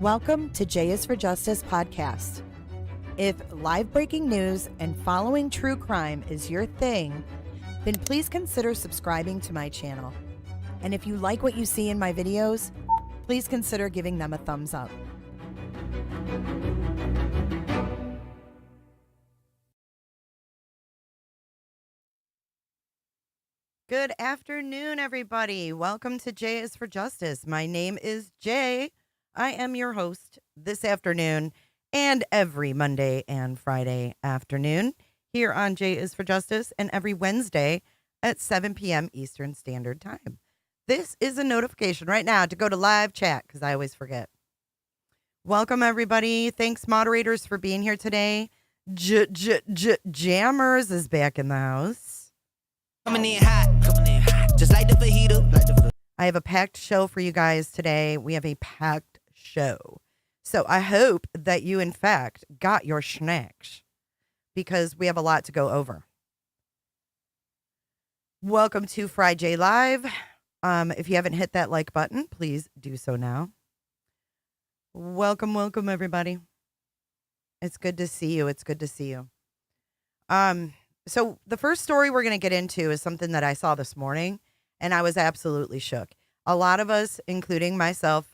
Welcome to J is for Justice podcast. If live breaking news and following true crime is your thing, then please consider subscribing to my channel. And if you like what you see in my videos, please consider giving them a thumbs up. Good afternoon, everybody. Welcome to J is for Justice. My name is Jay. I am your host this afternoon and every Monday and Friday afternoon here on J is for Justice, and every Wednesday at 7 p.m. Eastern Standard Time. This is a notification right now to go to live chat because I always forget. Welcome, everybody. Thanks, moderators, for being here today. Jammers is back in the house. Coming in hot, just like the fajita. I have a packed show for you guys today. We have a packed show. So I hope that you, in fact, got your snacks because we have a lot to go over. Welcome to Friday Live. If you haven't hit that like button, please do so now. Welcome, everybody. It's good to see you. It's good to see you. So the first story we're going to get into is something that I saw this morning, and I was absolutely shook. A lot of us, including myself,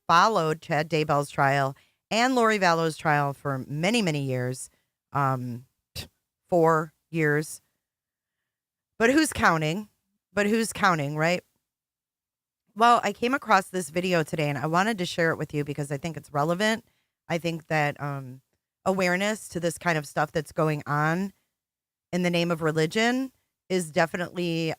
followed Chad Daybell's trial and Lori Vallow's trial for many, many years. 4 years. But who's counting? Right? Well, I came across this video today, and I wanted to share it with you because I think it's relevant. I think that awareness to this kind of stuff that's going on in the name of religion is definitely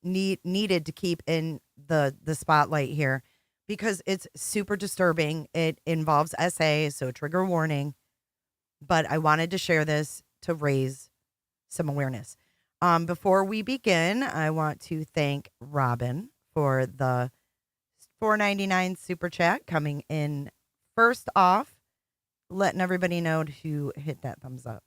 needed to keep in the spotlight here because it's super disturbing. It involves SA, so trigger warning. But I wanted to share this to raise some awareness. Before we begin, I want to thank Robin for the $4.99 super chat coming in first off, letting everybody know to hit that thumbs up.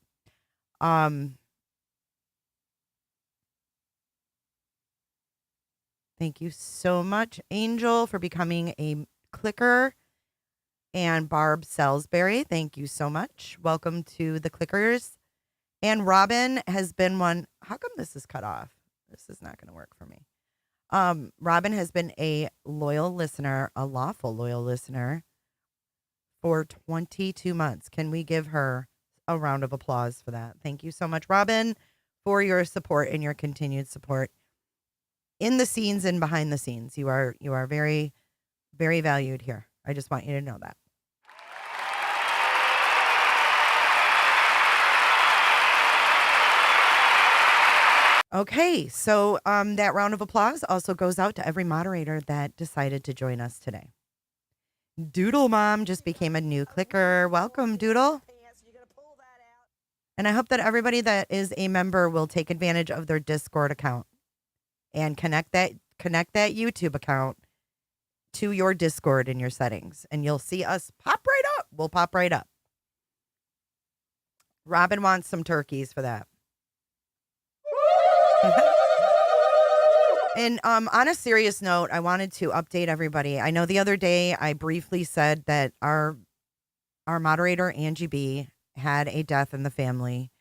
Thank you so much, Angel, for becoming a clicker. And Barb Salisbury, thank you so much. Welcome to the clickers. And Robin has been one. How come this is cut off? This is not going to work for me. Robin has been a loyal listener, a lawful loyal listener for 22 months. Can we give her a round of applause for that? Thank you so much, Robin, for your support and your continued support in the scenes and behind the scenes. You are very, very valued here. I just want you to know that. Okay, so that round of applause also goes out to every moderator that decided to join us today. Doodle Mom just became a new clicker. Welcome, Doodle. And I hope that everybody that is a member will take advantage of their Discord account and connect that YouTube account to your Discord in your settings, and you'll see us pop right up. We'll pop right up. Robin wants some turkeys for that. And on a serious note, I wanted to update everybody. I know the other day I briefly said that our moderator, Angie B, had a death in the family.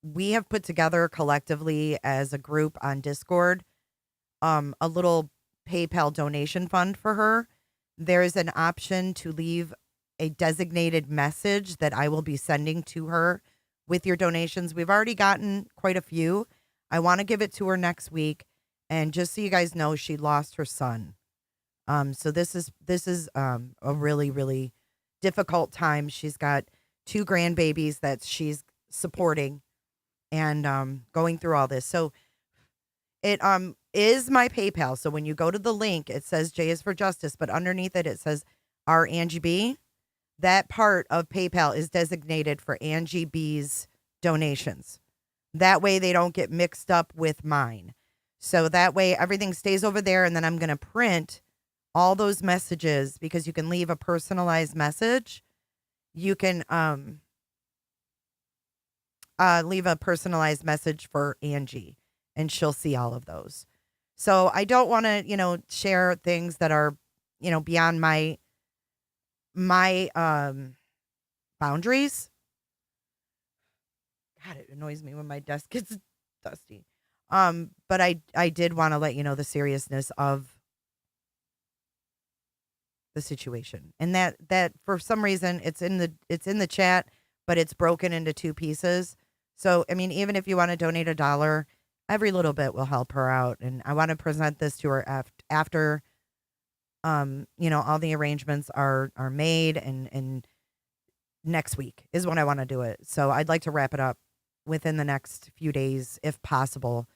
We have put together collectively as a group on Discord a little PayPal donation fund for her. There is an option to leave a designated message that I will be sending to her with your donations. We've already gotten quite a few. I want to give it to her next week. And just so you guys know, she lost her son. So this is a really, really difficult time. She's got 2 grandbabies that she's supporting and going through all this. So it is my PayPal. So when you go to the link, it says J is for Justice, but underneath it says our Angie B. That part of PayPal is designated for Angie B's donations. That way they don't get mixed up with mine. So that way everything stays over there, and then I'm going to print all those messages because you can leave a personalized message. You can leave a personalized message for Angie, and she'll see all of those. So I don't want to, share things that are, beyond my my boundaries. God, it annoys me when my desk gets dusty. But I did want to let you know the seriousness of the situation, and that for some reason it's in the chat, but it's broken into two pieces. So I mean, even if you want to donate $1, every little bit will help her out, and I want to present this to her after all the arrangements are made, and next week is when I want to do it. So I'd like to wrap it up within the next few days, if possible,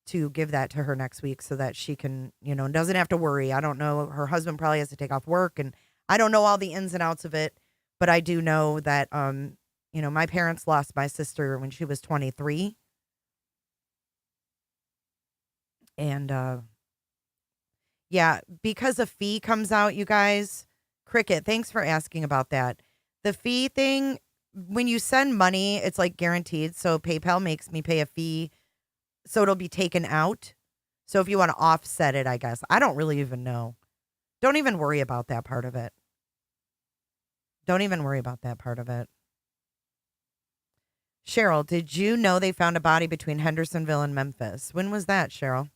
to give that to her next week so that she can, doesn't have to worry. I don't know. Her husband probably has to take off work, and I don't know all the ins and outs of it, but I do know that, my parents lost my sister when she was 23. And, yeah, because a fee comes out, you guys, Cricket, thanks for asking about that. The fee thing, when you send money, it's like guaranteed. So PayPal makes me pay a fee, so it'll be taken out. So if you want to offset it, I guess. I don't really even know. Don't even worry about that part of it. Don't even worry about that part of it. Cheryl, did you know they found a body between Hendersonville and Memphis? When was that, Cheryl?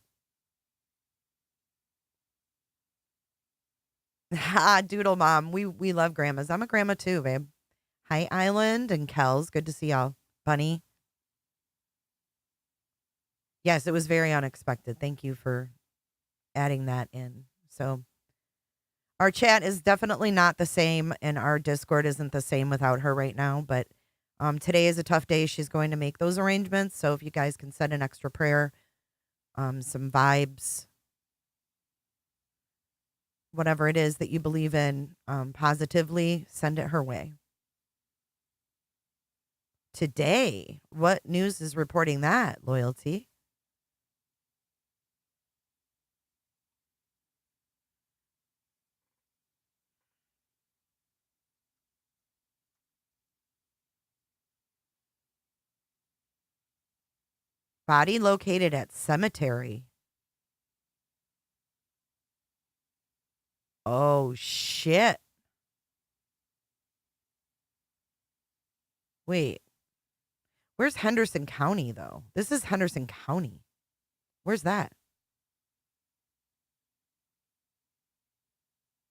Ha, Doodle Mom. We love grandmas. I'm a grandma too, babe. Hi, Island and Kels. Good to see y'all. Bunny. Yes, it was very unexpected. Thank you for adding that in. So our chat is definitely not the same, and our Discord isn't the same without her right now. But today is a tough day. She's going to make those arrangements. So if you guys can send an extra prayer, some vibes, whatever it is that you believe in, positively, send it her way. Today, what news is reporting that, Loyalty? Body located at cemetery. Oh, shit. Wait, where's Henderson County, though? This is Henderson County. Where's that?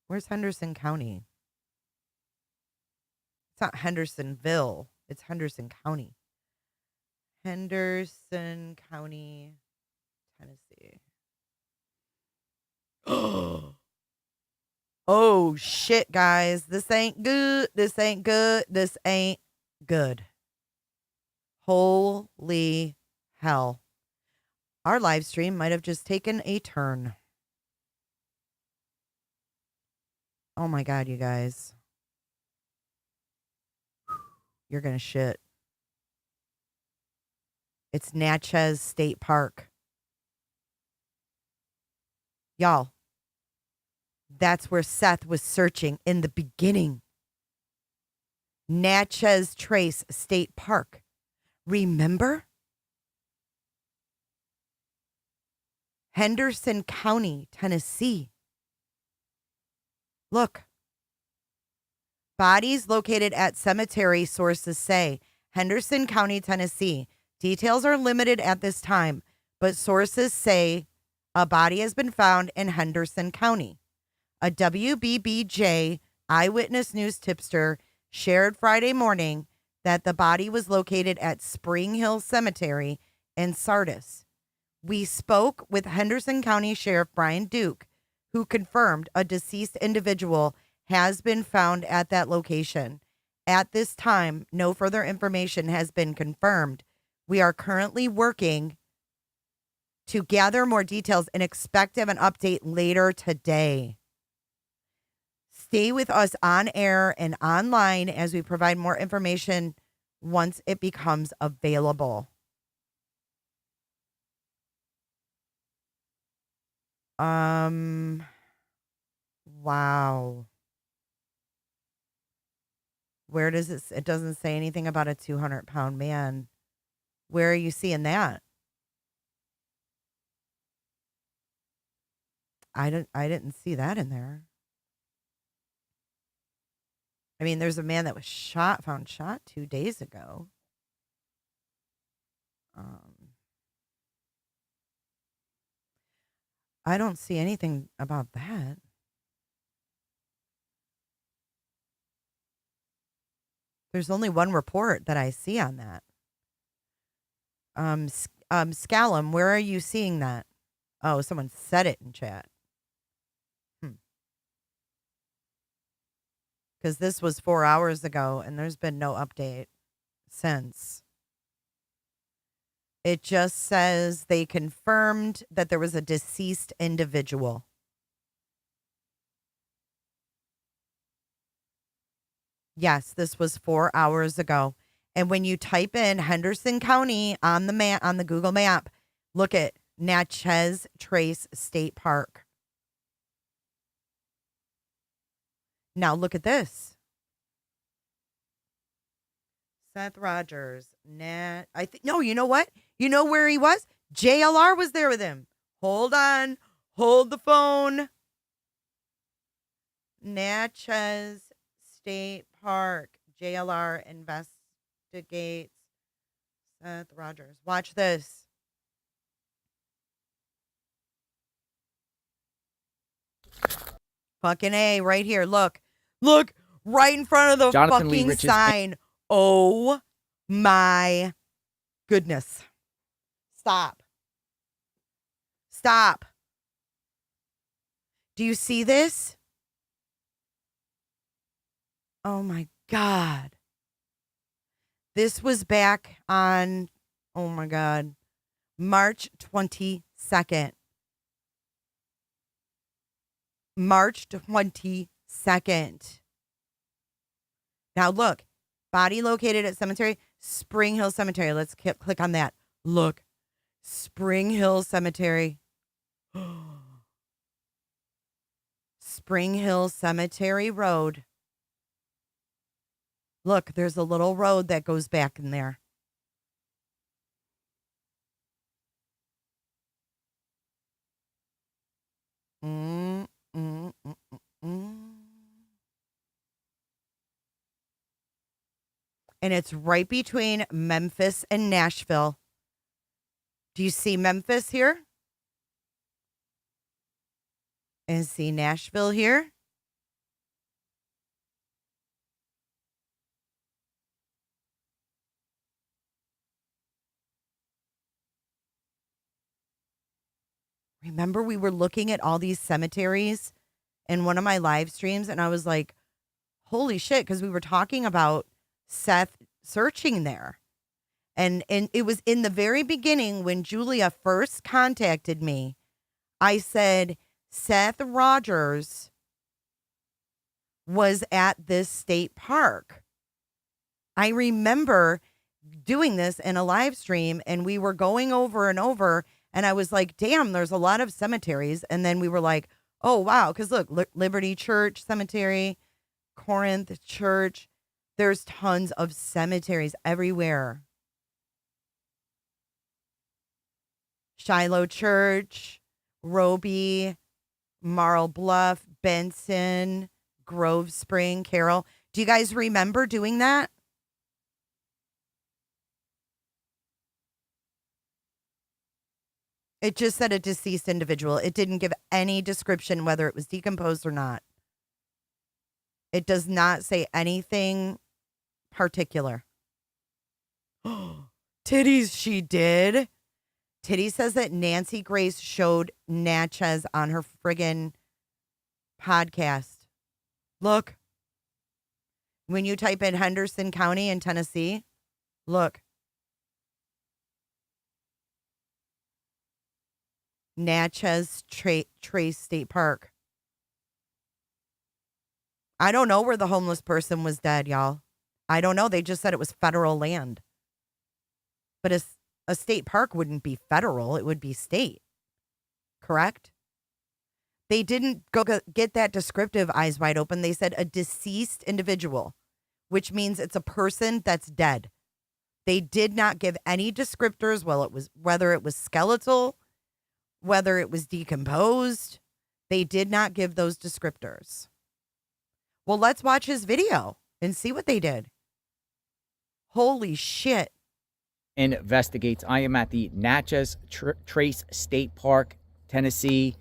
Where's Henderson County? It's not Hendersonville. It's Henderson County. Henderson County, Tennessee. Oh, shit, guys. This ain't good. This ain't good. This ain't good. Holy hell. Our live stream might have just taken a turn. Oh my God, you guys. You're going to shit. It's Natchez State Park. Y'all, that's where Seth was searching in the beginning. Natchez Trace State Park. Remember? Henderson County, Tennessee. Look. Bodies located at cemetery, sources say. Henderson County, Tennessee. Details are limited at this time, but sources say a body has been found in Henderson County. A WBBJ eyewitness news tipster shared Friday morning that the body was located at Spring Hill Cemetery in Sardis. We spoke with Henderson County Sheriff Brian Duke, who confirmed a deceased individual has been found at that location. At this time, no further information has been confirmed. We are currently working to gather more details and expect to have an update later today. Stay with us on air and online as we provide more information once it becomes available. Wow. Where does it doesn't say anything about a 200-pound man. Where are you seeing that? I didn't see that in there. I mean, there's a man that was found shot 2 days ago. I don't see anything about that. There's only one report that I see on that. Scallum, where are you seeing that? Oh, someone said it in chat. Because this was 4 hours ago and there's been no update since. It just says they confirmed that there was a deceased individual. Yes, this was 4 hours ago. And when you type in Henderson County on the Google map, look at Natchez Trace State Park. Now look at this. Seth Rogers. No, you know what? You know where he was? JLR was there with him. Hold on. Hold the phone. Natchez State Park. JLR investigates Seth Rogers. Watch this. Fucking A right here. Look. Look. Right in front of the Jonathan Lee fucking Rich's sign. Oh my goodness. Stop. Stop. Do you see this? Oh my God. This was back on, oh my God, March 22nd. March 22nd. Now look, body located at cemetery, Spring Hill Cemetery. Let's click on that. Look, Spring Hill Cemetery. Spring Hill Cemetery Road. Look, there's a little road that goes back in there. And it's right between Memphis and Nashville. Do you see Memphis here? And see Nashville here? Remember, we were looking at all these cemeteries in one of my live streams, and I was like, holy shit, because we were talking about Seth searching there. And it was in the very beginning when Julia first contacted me. I said, Seth Rogers was at this state park. I remember doing this in a live stream, and we were going over and over. And I was like, damn, there's a lot of cemeteries. And then we were like, oh, wow. Because look, Liberty Church Cemetery, Corinth Church. There's tons of cemeteries everywhere. Shiloh Church, Roby, Marl Bluff, Benson, Grove Spring, Carroll. Do you guys remember doing that? It just said a deceased individual. It didn't give any description whether it was decomposed or not. It does not say anything particular. Titties, she did. Titty says that Nancy Grace showed Natchez on her friggin' podcast. Look. When you type in Henderson County in Tennessee, look. Natchez Trace State Park. I don't know where the homeless person was dead, y'all. I don't know. They just said it was federal land. But a state park wouldn't be federal. It would be state. Correct? They didn't go get that descriptive eyes wide open. They said a deceased individual, which means it's a person that's dead. They did not give any descriptors. Well, whether it was skeletal, whether it was decomposed. They did not give those descriptors. Well, let's watch his video. and see what they did. Holy shit. Investigates. I am at the Natchez Trace State Park, Tennessee.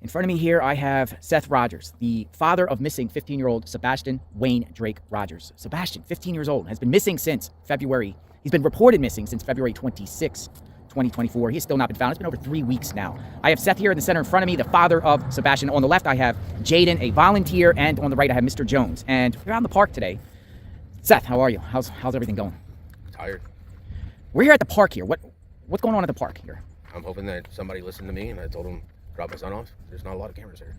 In front of me here, I have Seth Rogers, the father of missing 15-year-old Sebastian Wayne Drake Rogers. Sebastian, 15 years old, has been missing since February. He's been reported missing since February 26, 2024. He has still not been found. It's been over 3 weeks now. I have Seth here in the center in front of me, the father of Sebastian. On the left, I have Jaden, a volunteer, and on the right, I have Mr. Jones. And we're out in the park today. Seth, how are you? How's everything going? Tired. We're here at the park here. What's going on at the park here? I'm hoping that somebody listened to me and I told them drop my son off. There's not a lot of cameras here,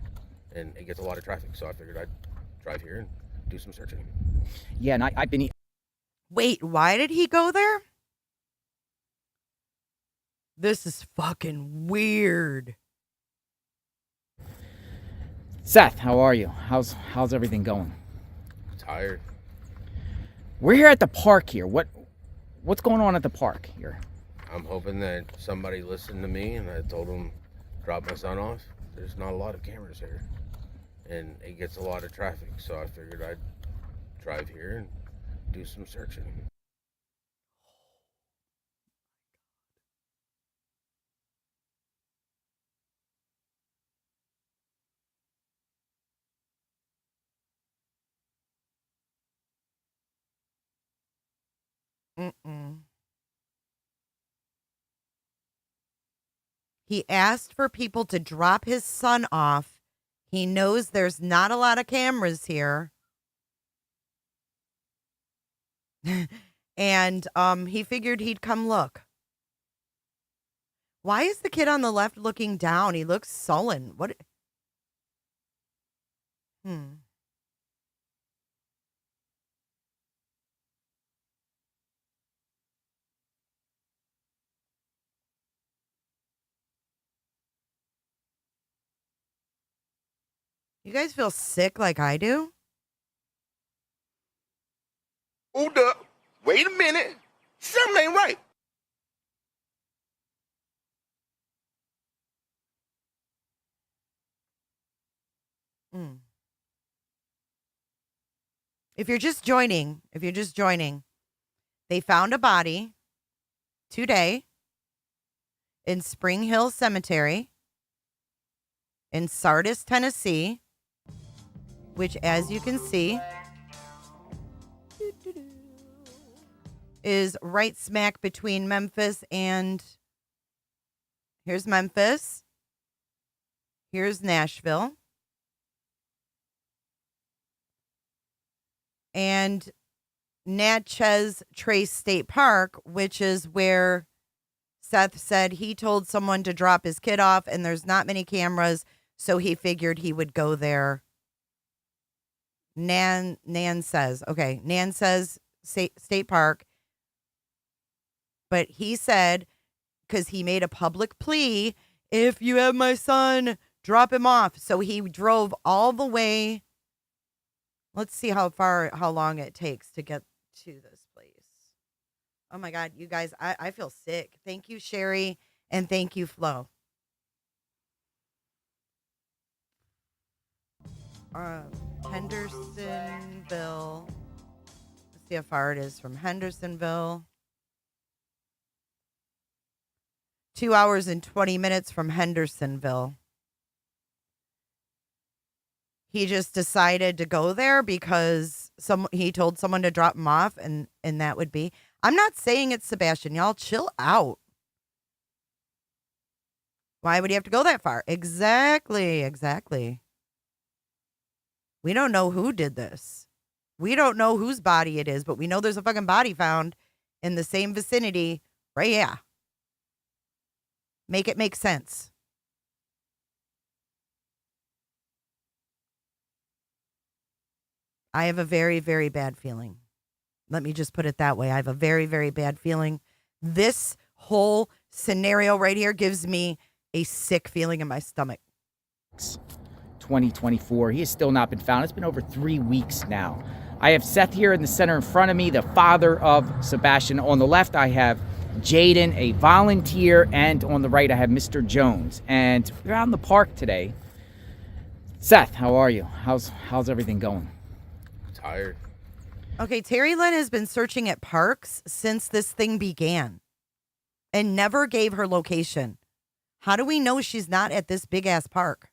and it gets a lot of traffic, so I figured I'd drive here and do some searching. Yeah, and I've been... Wait, why did he go there? This is fucking weird. Seth, how are you? How's everything going? Tired. We're here at the park here. What's going on at the park here? I'm hoping that somebody listened to me and I told them drop my son off. There's not a lot of cameras here, and it gets a lot of traffic, so I figured I'd drive here and do some searching. He asked for people to drop his son off. He knows there's not a lot of cameras here. And he figured he'd come look. Why is the kid on the left looking down? He looks sullen. What? You guys feel sick like I do? Hold up. Wait a minute. Something ain't right. If you're just joining, they found a body today in Spring Hill Cemetery in Sardis, Tennessee, which, as you can see, is right smack between Memphis and... Here's Memphis. Here's Nashville. And Natchez Trace State Park, which is where Seth said he told someone to drop his kid off, and there's not many cameras, so he figured he would go there. Nan says State Park, but he said, because he made a public plea, if you have my son, drop him off. So he drove all the way. Let's see how long it takes to get to this place. Oh my God, you guys, I feel sick. Thank you, Sherry, and thank you, Flo. Hendersonville. Let's see how far it is from Hendersonville. 2 hours and 20 minutes from Hendersonville. He just decided to go there because he told someone to drop him off, and that would be. I'm not saying it's Sebastian. Y'all chill out. Why would he have to go that far? Exactly. We don't know who did this. We don't know whose body it is, but we know there's a fucking body found in the same vicinity right here. Make it make sense. I have a very, very bad feeling. Let me just put it that way. I have a very, very bad feeling. This whole scenario right here gives me a sick feeling in my stomach. 2024. He has still not been found. It's been over 3 weeks now. I have Seth here in the center in front of me, the father of Sebastian. On the left, I have Jaden, a volunteer, and on the right, I have Mr. Jones. And we're out in the park today. Seth, how are you? How's everything going? Tired. Okay, Terry Lynn has been searching at parks since this thing began and never gave her location. How do we know she's not at this big ass park?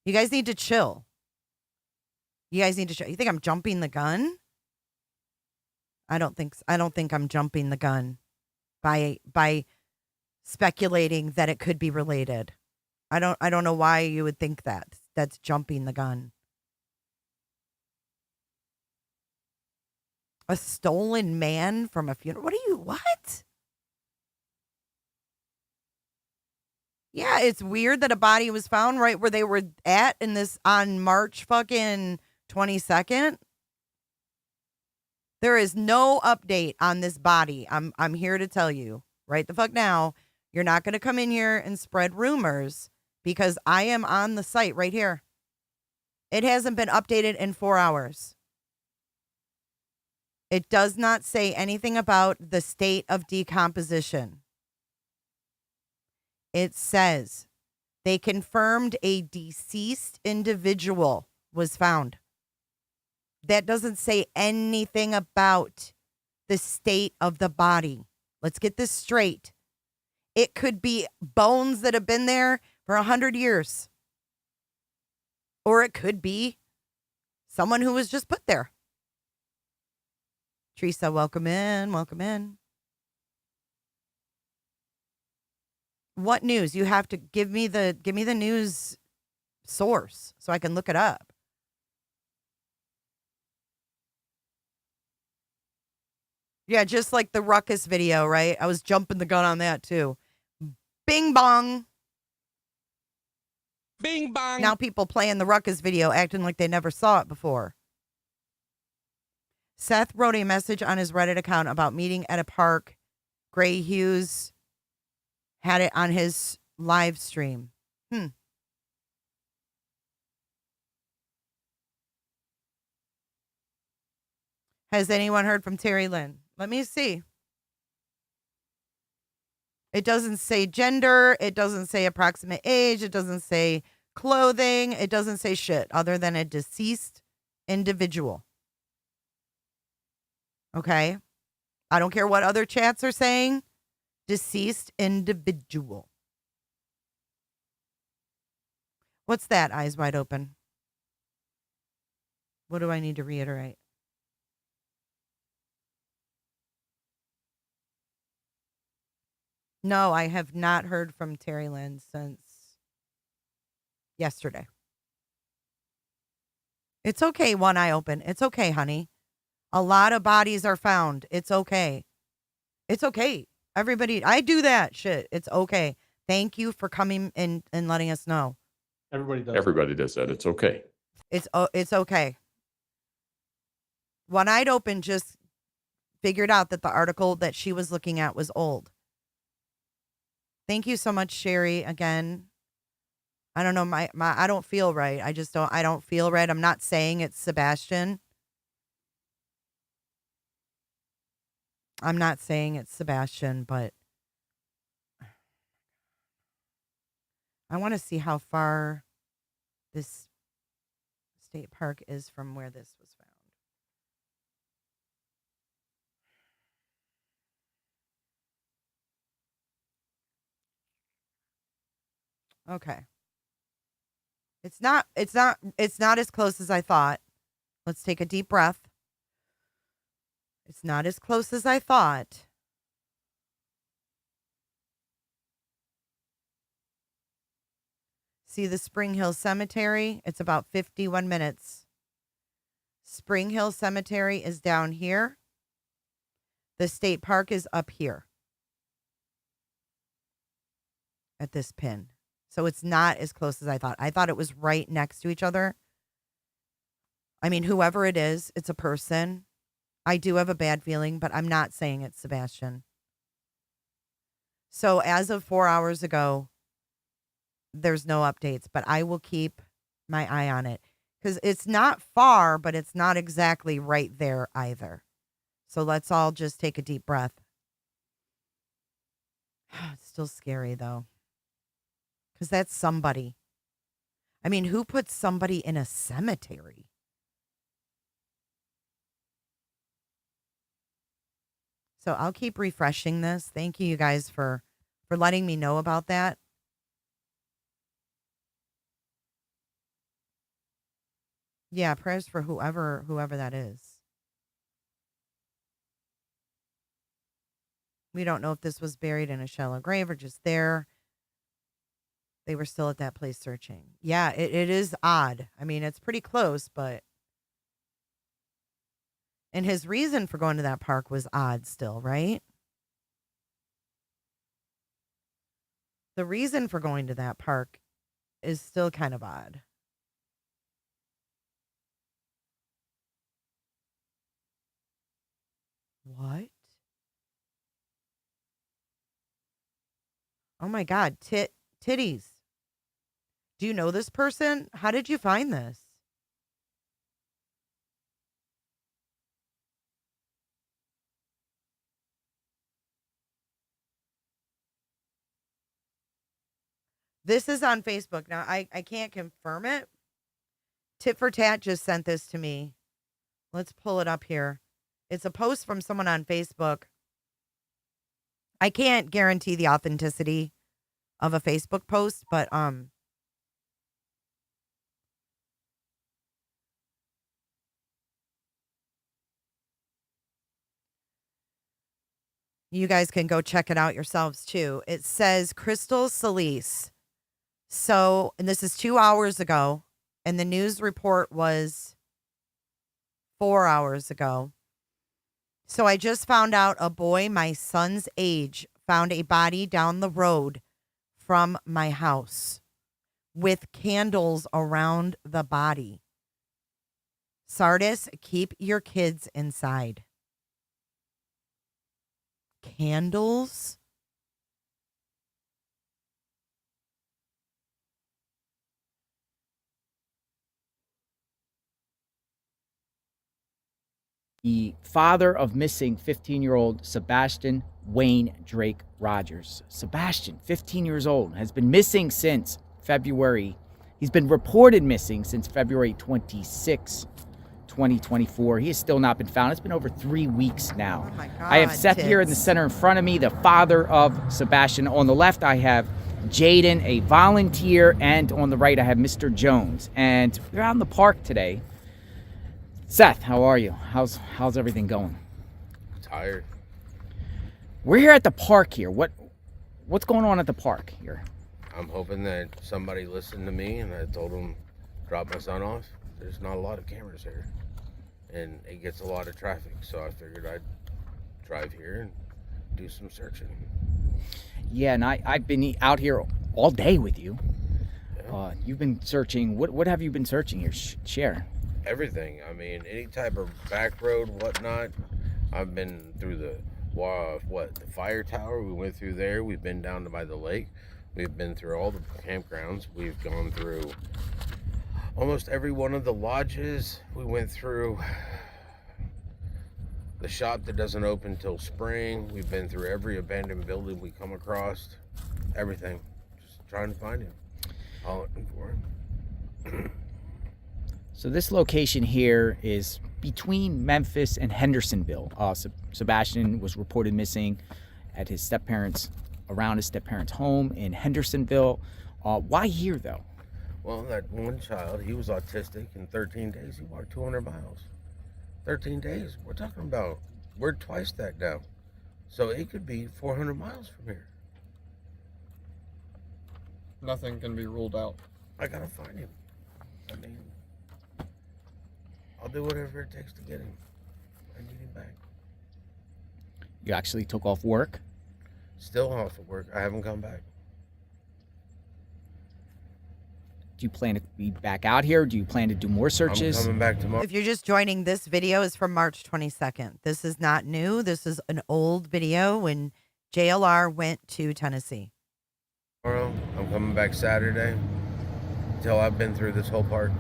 You guys need to chill. You think I'm jumping the gun? I don't think I'm jumping the gun by speculating that it could be related. I don't know why you would think that. That's jumping the gun. A stolen man from a funeral? What? Yeah, it's weird that a body was found right where they were at on March fucking 22nd. There is no update on this body. I'm here to tell you right the fuck now. You're not going to come in here and spread rumors because I am on the site right here. It hasn't been updated in 4 hours. It does not say anything about the state of decomposition. It says they confirmed a deceased individual was found. That doesn't say anything about the state of the body. Let's get this straight. It could be bones that have been there for 100 years. Or it could be someone who was just put there. Teresa, welcome in. Welcome in. What news? You have to give me the news source so I can look it up. Yeah, just like the ruckus video, right? I was jumping the gun on that too. Bing bong. Bing bong. Now people playing the ruckus video acting like they never saw it before. Seth wrote a message on his Reddit account about meeting at a park. Gray Hughes had it on his live stream. Has anyone heard from Terry Lynn? Let me see. It doesn't say gender. It doesn't say approximate age. It doesn't say clothing. It doesn't say shit other than a deceased individual. Okay? I don't care what other chats are saying. Deceased individual. What's that? Eyes wide open. What do I need to reiterate? No, I have not heard from Terry Lynn since yesterday. It's okay, one eye open. It's okay, honey. A lot of bodies are found. It's okay. It's okay. Everybody, I do that shit. It's okay. Thank you for coming and letting us know. Everybody does that. It's okay. It's okay. One eyed open just figured out that the article that she was looking at was old. Thank you so much, Sherry. Again, I don't know. My I don't feel right. I don't feel right. I'm not saying it's Sebastian. I'm not saying it's Sebastian, but I want to see how far this state park is from where this was found. Okay. It's not as close as I thought. Let's take a deep breath. It's not as close as I thought. See the Spring Hill Cemetery? It's about 51 minutes. Spring Hill Cemetery is down here. The state park is up here at this pin. So it's not as close as I thought. I thought it was right next to each other. I mean, whoever it is, it's a person. I do have a bad feeling, but I'm not saying it's Sebastian. So as of 4 hours ago, there's no updates, but I will keep my eye on it because it's not far, but it's not exactly right there either. So let's all just take a deep breath. It's still scary though, because that's somebody. I mean, who puts somebody in a cemetery? So I'll keep refreshing this. Thank you guys for letting me know about that. Yeah, prayers for whoever that is. We don't know if this was buried in a shallow grave or just there. They were still at that place searching. Yeah, it is odd. I mean, it's pretty close, but... And his reason for going to that park was odd still, right? The reason for going to that park is still kind of odd. What? Oh my God, titties. Do you know this person? How did you find this? This is on Facebook. Now, I can't confirm it. Tit for Tat just sent this to me. Let's pull it up here. It's a post from someone on Facebook. I can't guarantee the authenticity of a Facebook post, but you guys can go check it out yourselves too. It says Crystal Solis. So, and this is 2 hours ago, and the news report was 4 hours ago. So I just found out a boy my son's age found a body down the road from my house with candles around the body. Sardis, keep your kids inside. Candles? The father of missing 15-year-old Sebastian Wayne Drake Rogers. Sebastian, 15 years old, has been missing since February. He's been reported missing since February 26, 2024. He has still not been found. It's been over 3 weeks now. Oh my God, I have Seth here in the center in front of me, the father of Sebastian. On the left, I have Jaden, a volunteer, and on the right, I have Mr. Jones. And we're out in the park today. Seth, how are you? How's everything going? Tired. We're here at the park here. What's going on at the park here? I'm hoping that somebody listened to me and I told them drop my son off. There's not a lot of cameras here, and it gets a lot of traffic. So I figured I'd drive here and do some searching. Yeah, and I've been out here all day with you. Yeah. You've been searching. What have you been searching here? Share. Everything. I mean, any type of back road, whatnot. I've been through the fire tower. We went through there. We've been down by the lake. We've been through all the campgrounds. We've gone through almost every one of the lodges. We went through the shop that doesn't open till spring. We've been through every abandoned building we come across. Everything. Just trying to find him. All looking for him. So this location here is between Memphis and Hendersonville. Sebastian was reported missing at his around his step-parents' home in Hendersonville. Why here, though? Well, that one child, he was autistic. In 13 days, he walked 200 miles. 13 days. We're talking about, we're twice that now. So it could be 400 miles from here. Nothing can be ruled out. I gotta find him. I mean, I'll do whatever it takes to get him. I need him back. You actually took off work? Still off of work. I haven't come back. Do you plan to be back out here? Do you plan to do more searches? I'm coming back tomorrow. If you're just joining, this video is from March 22nd. This is not new. This is an old video when JLR went to Tennessee. Tomorrow, I'm coming back Saturday until I've been through this whole park.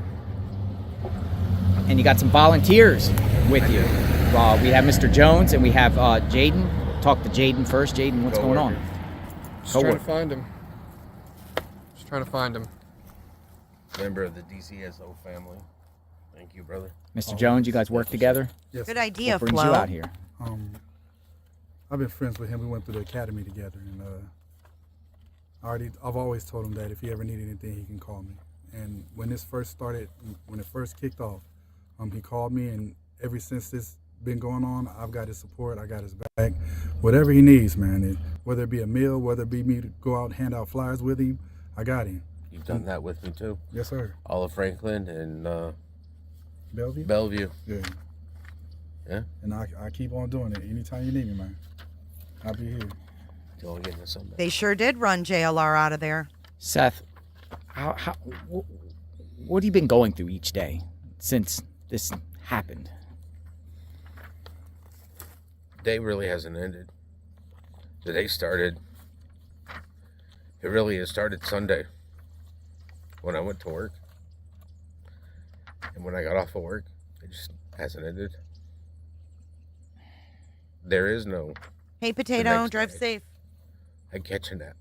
And you got some volunteers with you. We have Mr. Jones and we have Jaden. Talk to Jaden first. Jaden, what's going on? Just trying to find him. Just trying to find him. Member of the DCSO family. Thank you, brother. Mr. Jones, you guys work together? Yes. Good idea, What brings Flo. you out here? I've been friends with him. We went through the academy together, and I've always told him that if he ever needed anything, he can call me. And when it first kicked off, he called me, and ever since this been going on, I've got his support. I got his back. Whatever he needs, man. Whether it be a meal, whether it be me to go out and hand out flyers with him, I got him. You've done that with me too. Yes, sir. All of Franklin and Bellevue. Yeah. Yeah. And I keep on doing it. Anytime you need me, man, I'll be here. Till I get into something. They sure did run JLR out of there. Seth, what have you been going through each day since this happened? Day really hasn't ended. The day started. It really has started Sunday when I went to work. And when I got off of work, it just hasn't ended. There is no. Hey, Potato, drive safe. I catch a nap.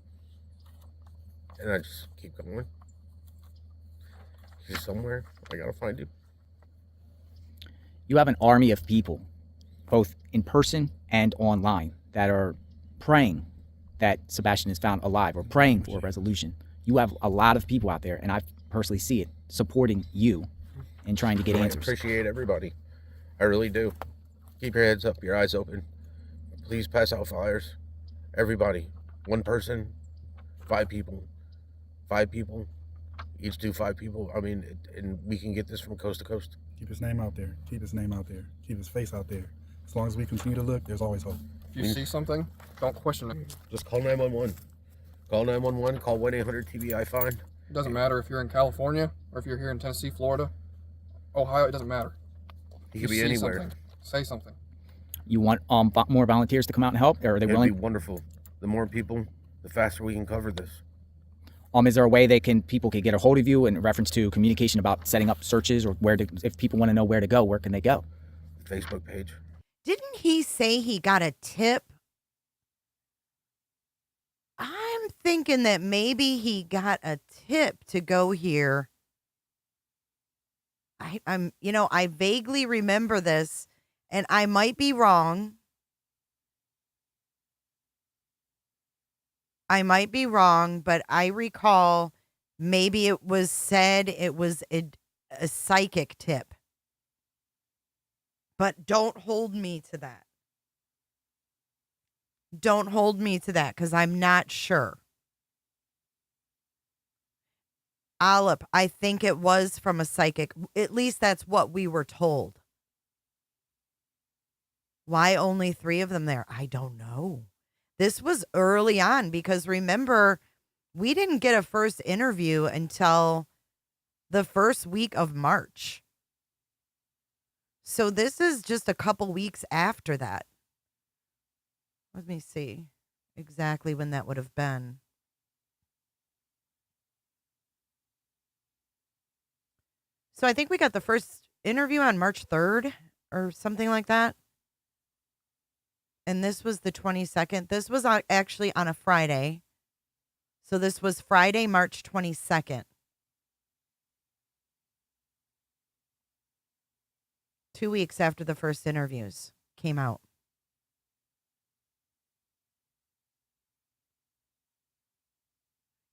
And I just keep going. He's somewhere. I gotta find him. You have an army of people, both in person and online, that are praying that Sebastian is found alive or praying for a resolution. You have a lot of people out there, and I personally see it, supporting you and trying to get answers. I appreciate everybody. I really do. Keep your heads up, your eyes open. Please pass out flyers. Everybody. One person, 5 people. 5 people. Each do 5 people. I mean, and we can get this from coast to coast. Keep his name out there. Keep his name out there. Keep his face out there. As long as we continue to look, there's always hope. If you see something, don't question it. Just call 911. Call 911. Call 1-800-TBI-FIND. It doesn't matter if you're in California or if you're here in Tennessee, Florida, Ohio. It doesn't matter. He could be anywhere. Something, say something. You want more volunteers to come out and help, or are they willing? It'd be wonderful. The more people, the faster we can cover this. Is there a way people could get a hold of you in reference to communication about setting up searches, or if people want to know where to go, where can they go? Facebook page. Didn't he say he got a tip? I'm thinking that maybe he got a tip to go here. I vaguely remember this, and I might be wrong. But I recall maybe it was said it was a psychic tip. But don't hold me to that. Don't hold me to that, because I'm not sure. Olive, I think it was from a psychic. At least that's what we were told. Why only 3 of them there? I don't know. This was early on, because remember, we didn't get a first interview until the first week of March. So this is just a couple weeks after that. Let me see exactly when that would have been. So I think we got the first interview on March 3rd or something like that. And this was the 22nd. This was actually on a Friday. So this was Friday, March 22nd. 2 weeks after the first interviews came out.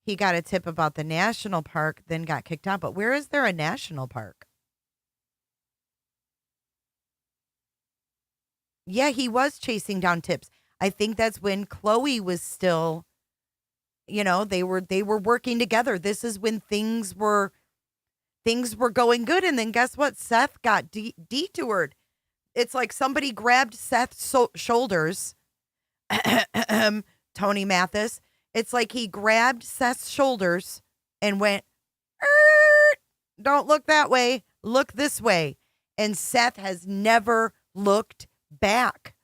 He got a tip about the national park, then got kicked out. But where is there a national park? Yeah, he was chasing down tips. I think that's when Chloe was still, they were working together. This is when things were going good. And then guess what? Seth got detoured. It's like somebody grabbed Seth's shoulders. Tony Mathis. It's like he grabbed Seth's shoulders and went, don't look that way. Look this way. And Seth has never looked back.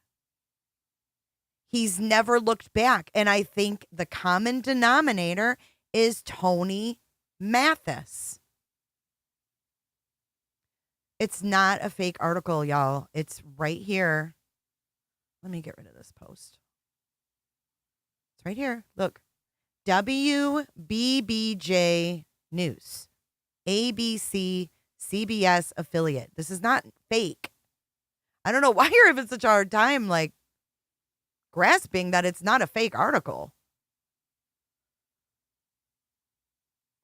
He's never looked back. And I think the common denominator is Tony Mathis. It's not a fake article, y'all. It's right here. Let me get rid of this post. It's right here. Look. WBBJ News. ABC, CBS affiliate. This is not fake. I don't know why you're having such a hard time, grasping that it's not a fake article.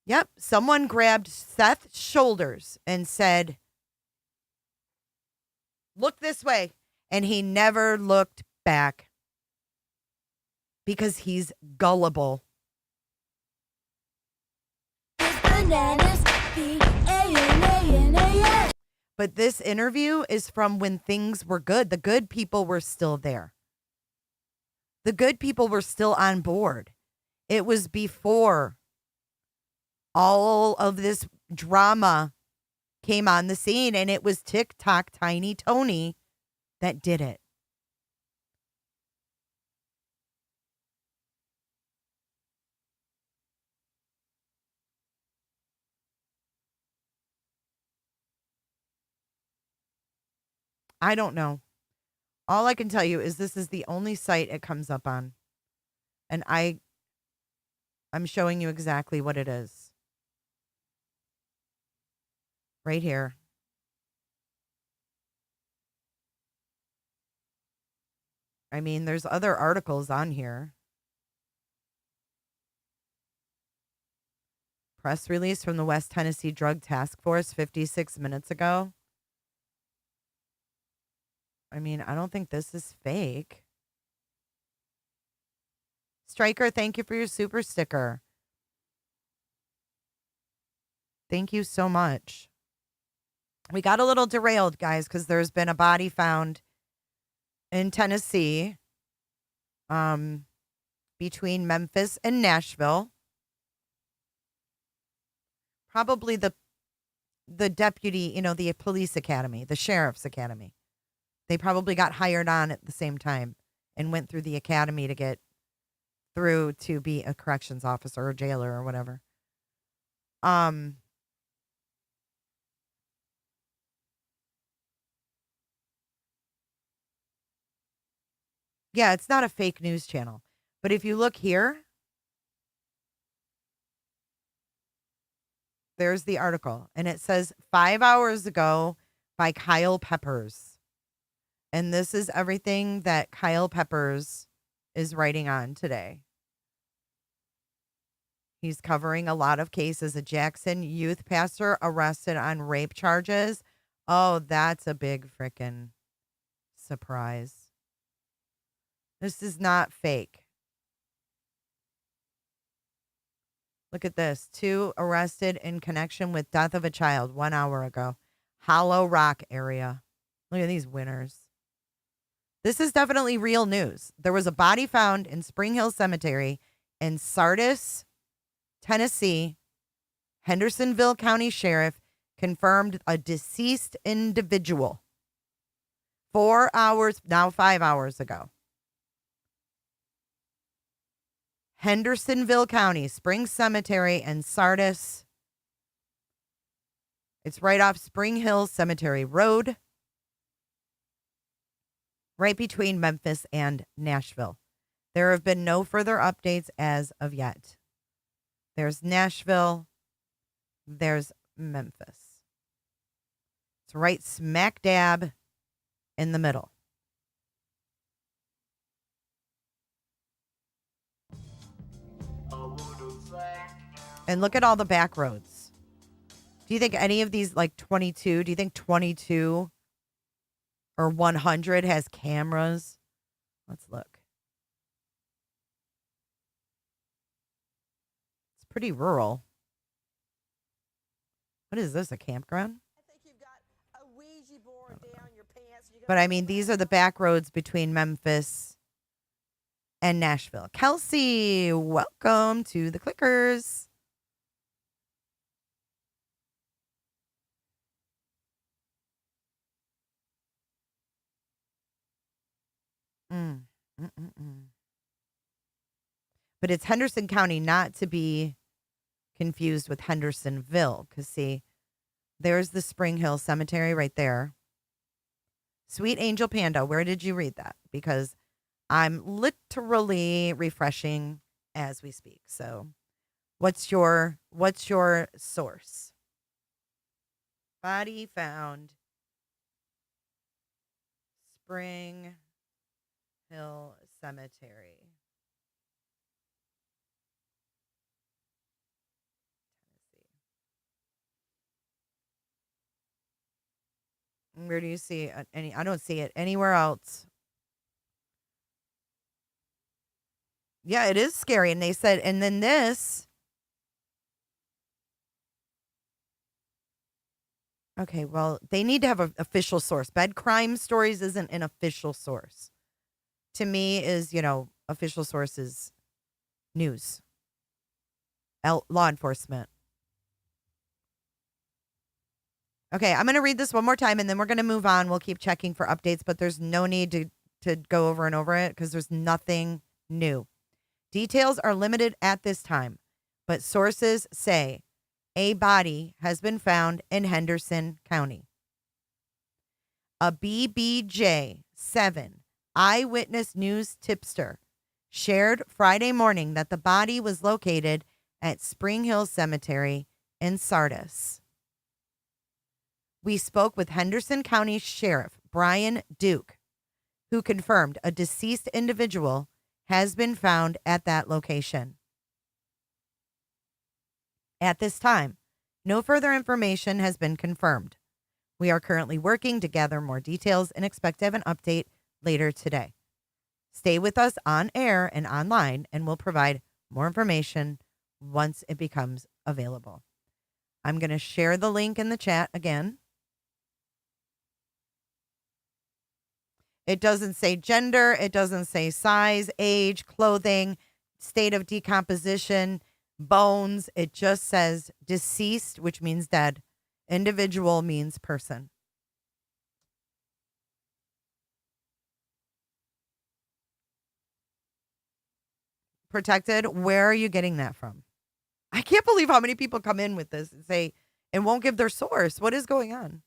Yep, someone grabbed Seth's shoulders and said, "Look this way." And he never looked back because he's gullible. But this interview is from when things were good. The good people were still there. The good people were still on board. It was before all of this drama came on the scene, and it was TikTok Tiny Tony that did it. I don't know. All I can tell you is this is the only site it comes up on. And I'm showing you exactly what it is. Right here. I mean, there's other articles on here. Press release from the West Tennessee Drug Task Force 56 minutes ago. I mean, I don't think this is fake. Striker, thank you for your super sticker. Thank you so much. We got a little derailed, guys, because there's been a body found in Tennessee, between Memphis and Nashville. Probably the deputy, the police academy, the sheriff's academy. They probably got hired on at the same time and went through the academy to get through to be a corrections officer or jailer or whatever. Yeah, it's not a fake news channel. But if you look here, there's the article. And it says 5 hours ago by Kyle Peppers. And this is everything that Kyle Peppers is writing on today. He's covering a lot of cases. A Jackson youth pastor arrested on rape charges. Oh, that's a big frickin' surprise. This is not fake. Look at this. 2 arrested in connection with death of a child 1 hour ago. Hollow Rock area. Look at these winners. This is definitely real news. There was a body found in Spring Hill Cemetery in Sardis, Tennessee. Hendersonville County Sheriff confirmed a deceased individual 4 hours, now 5 hours ago. Hendersonville County, Spring Cemetery, and Sardis. It's right off Spring Hill Cemetery Road, right between Memphis and Nashville. There have been no further updates as of yet. There's Nashville. There's Memphis. It's right smack dab in the middle. And look at all the back roads. Do you think any of these, like 22, do you think 22 or 100 has cameras? Let's look. It's pretty rural. What is this, a campground? But I mean, these are the back roads between Memphis and Nashville. Kelsey, welcome to the Clickers. But it's Henderson County, not to be confused with Hendersonville. Because, see, there's the Spring Hill Cemetery right there. Sweet Angel Panda, where did you read that? Because I'm literally refreshing as we speak. So what's your source? Body found. Spring Hill Cemetery. Where do you see any? I don't see it anywhere else. Yeah, it is scary. And they said, and then this. Okay, well, they need to have an official source. Bed Crime Stories isn't an official source. To me, is, official sources, news, law enforcement. Okay, I'm going to read this one more time, and then we're going to move on. We'll keep checking for updates, but there's no need to go over and over it because there's nothing new. Details are limited at this time, but sources say a body has been found in Henderson County. A BBJ 7 eyewitness news tipster shared Friday morning that the body was located at Spring Hill Cemetery in Sardis. We spoke with Henderson County Sheriff Brian Duke, who confirmed a deceased individual has been found at that location. At this time, no further information has been confirmed. We are currently working to gather more details and expect to have an update later today. Stay with us on air and online, and we'll provide more information once it becomes available. I'm going to share the link in the chat again. It doesn't say gender. It doesn't say size, age, clothing, state of decomposition, bones. It just says deceased, which means dead. Individual means person. Protected. Where are you getting that from? I can't believe how many people come in with this and say, and won't give their source. What is going on?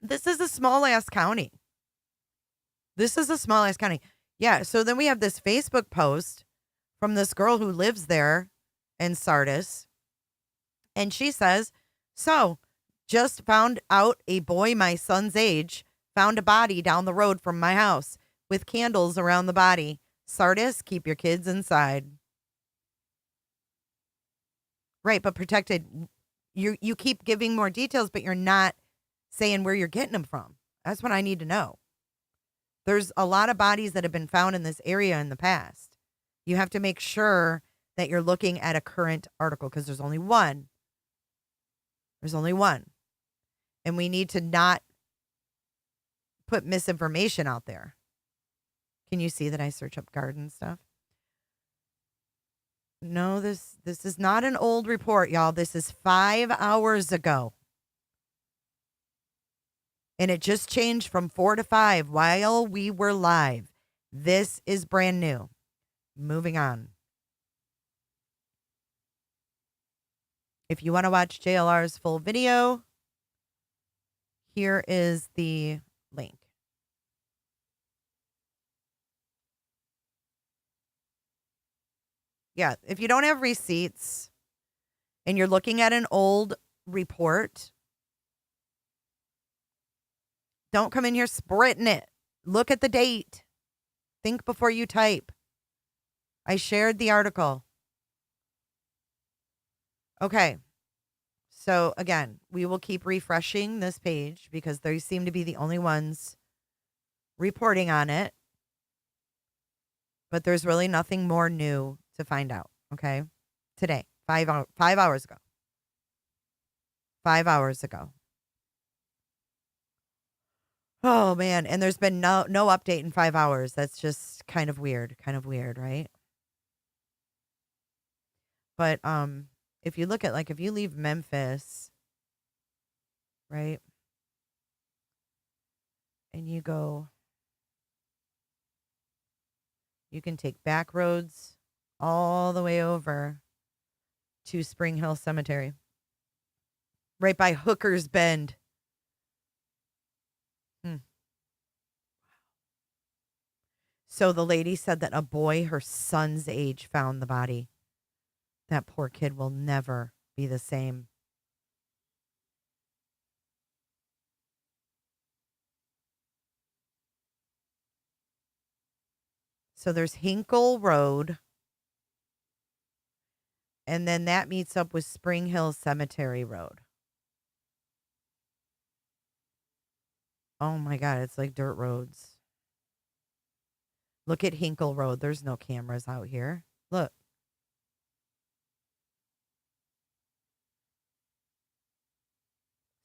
This is a small ass county. Yeah. So then we have this Facebook post from this girl who lives there in Sardis. And she says, so just found out a boy my son's age found a body down the road from my house with candles around the body. Sardis, keep your kids inside. Right. But protected. You keep giving more details, but you're not saying where you're getting them from. That's what I need to know. There's a lot of bodies that have been found in this area in the past. You have to make sure that you're looking at a current article because there's only one. There's only one. And we need to not put misinformation out there. Can you see that I search up garden stuff? No, this is not an old report, y'all. This is 5 hours ago. And it just changed from 4 to 5 while we were live. This is brand new. Moving on. If you want to watch JLR's full video, here is the link. Yeah, if you don't have receipts and you're looking at an old report, don't come in here spritting it. Look at the date. Think before you type. I shared the article. Okay. So again, we will keep refreshing this page because they seem to be the only ones reporting on it. But there's really nothing more new to find out. Okay. Today, 5 hours ago. 5 hours ago. Oh man, and there's been no update in 5 hours. That's just kind of weird, right? But if you look at if you leave Memphis, right? And you can take back roads all the way over to Spring Hill Cemetery. Right by Hooker's Bend. So the lady said that a boy her son's age found the body. That poor kid will never be the same. So there's Hinkle Road. And then that meets up with Spring Hill Cemetery Road. Oh my God, it's like dirt roads. Look at Hinkle Road. There's no cameras out here. Look.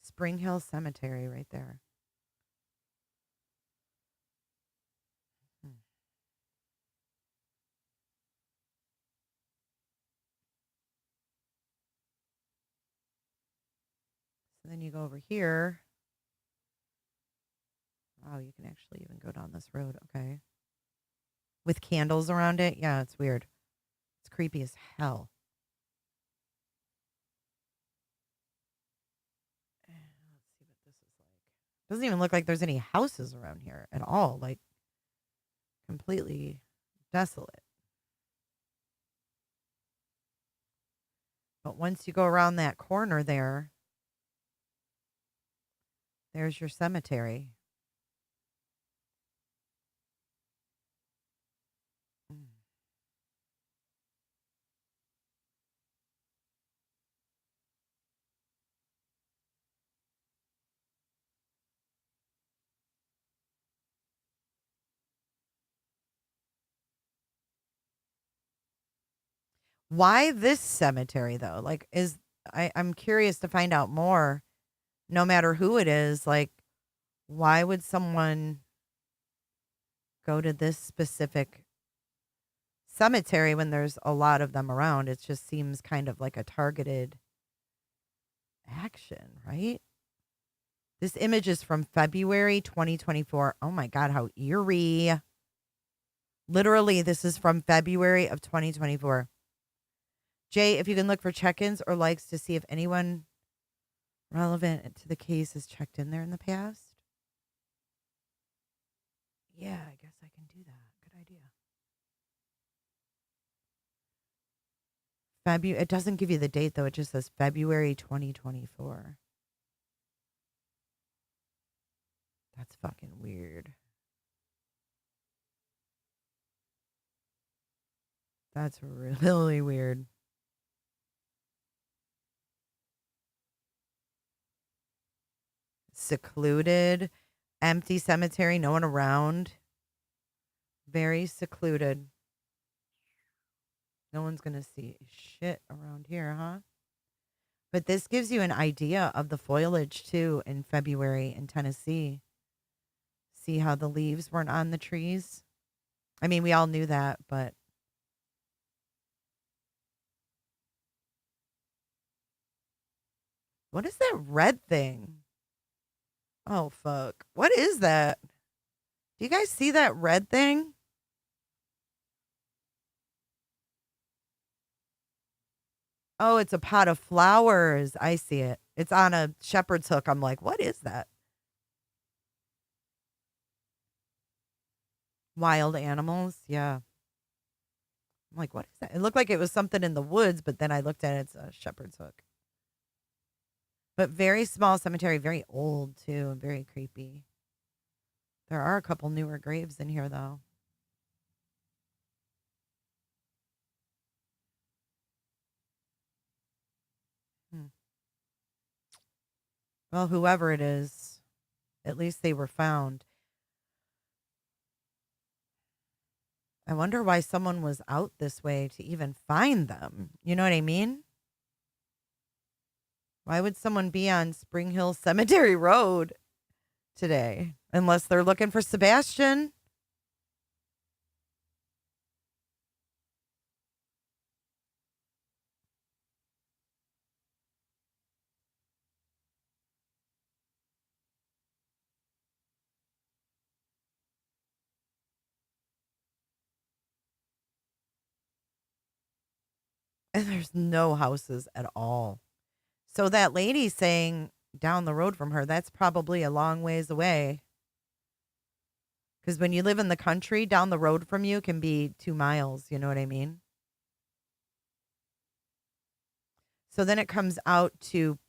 Spring Hill Cemetery right there. So then you go over here. Wow, you can actually even go down this road. Okay. With candles around it. Yeah, it's weird. It's creepy as hell. Let's see what this is like. Doesn't even look like there's any houses around here at all. Like, completely desolate. But once you go around that corner there, there's your cemetery. Why this cemetery though? Like, I'm curious to find out more. No matter who it is, like, why would someone go to this specific cemetery when there's a lot of them around? It just seems kind of like a targeted action, right? This image is from February 2024. Oh my God, how eerie. Literally, this is from February of 2024. Jay, if you can look for check-ins or likes to see if anyone relevant to the case has checked in there in the past. Yeah, I guess I can do that. Good idea. It doesn't give you the date, though. It just says February 2024. That's fucking weird. That's really weird. Secluded, empty cemetery, no one around. Very secluded. No one's going to see shit around here, huh? But this gives you an idea of the foliage, too, in February in Tennessee. See how the leaves weren't on the trees? I mean, we all knew that, but... What is that red thing? Oh, fuck. What is that? Do you guys see that red thing? Oh, it's a pot of flowers. I see it. It's on a shepherd's hook. I'm like, what is that? Wild animals. Yeah. I'm like, what is that? It looked like it was something in the woods, but then I looked at it. It's a shepherd's hook. But very small cemetery, very old too, and very creepy. There are a couple newer graves in here, though. Well, whoever it is, at least they were found. I wonder why someone was out this way to even find them. You know what I mean? Why would someone be on Spring Hill Cemetery Road today? Unless they're looking for Sebastian. And there's no houses at all. So that lady saying down the road from her, that's probably a long ways away. Because when you live in the country, down the road from you can be 2 miles. You know what I mean? So then it comes out to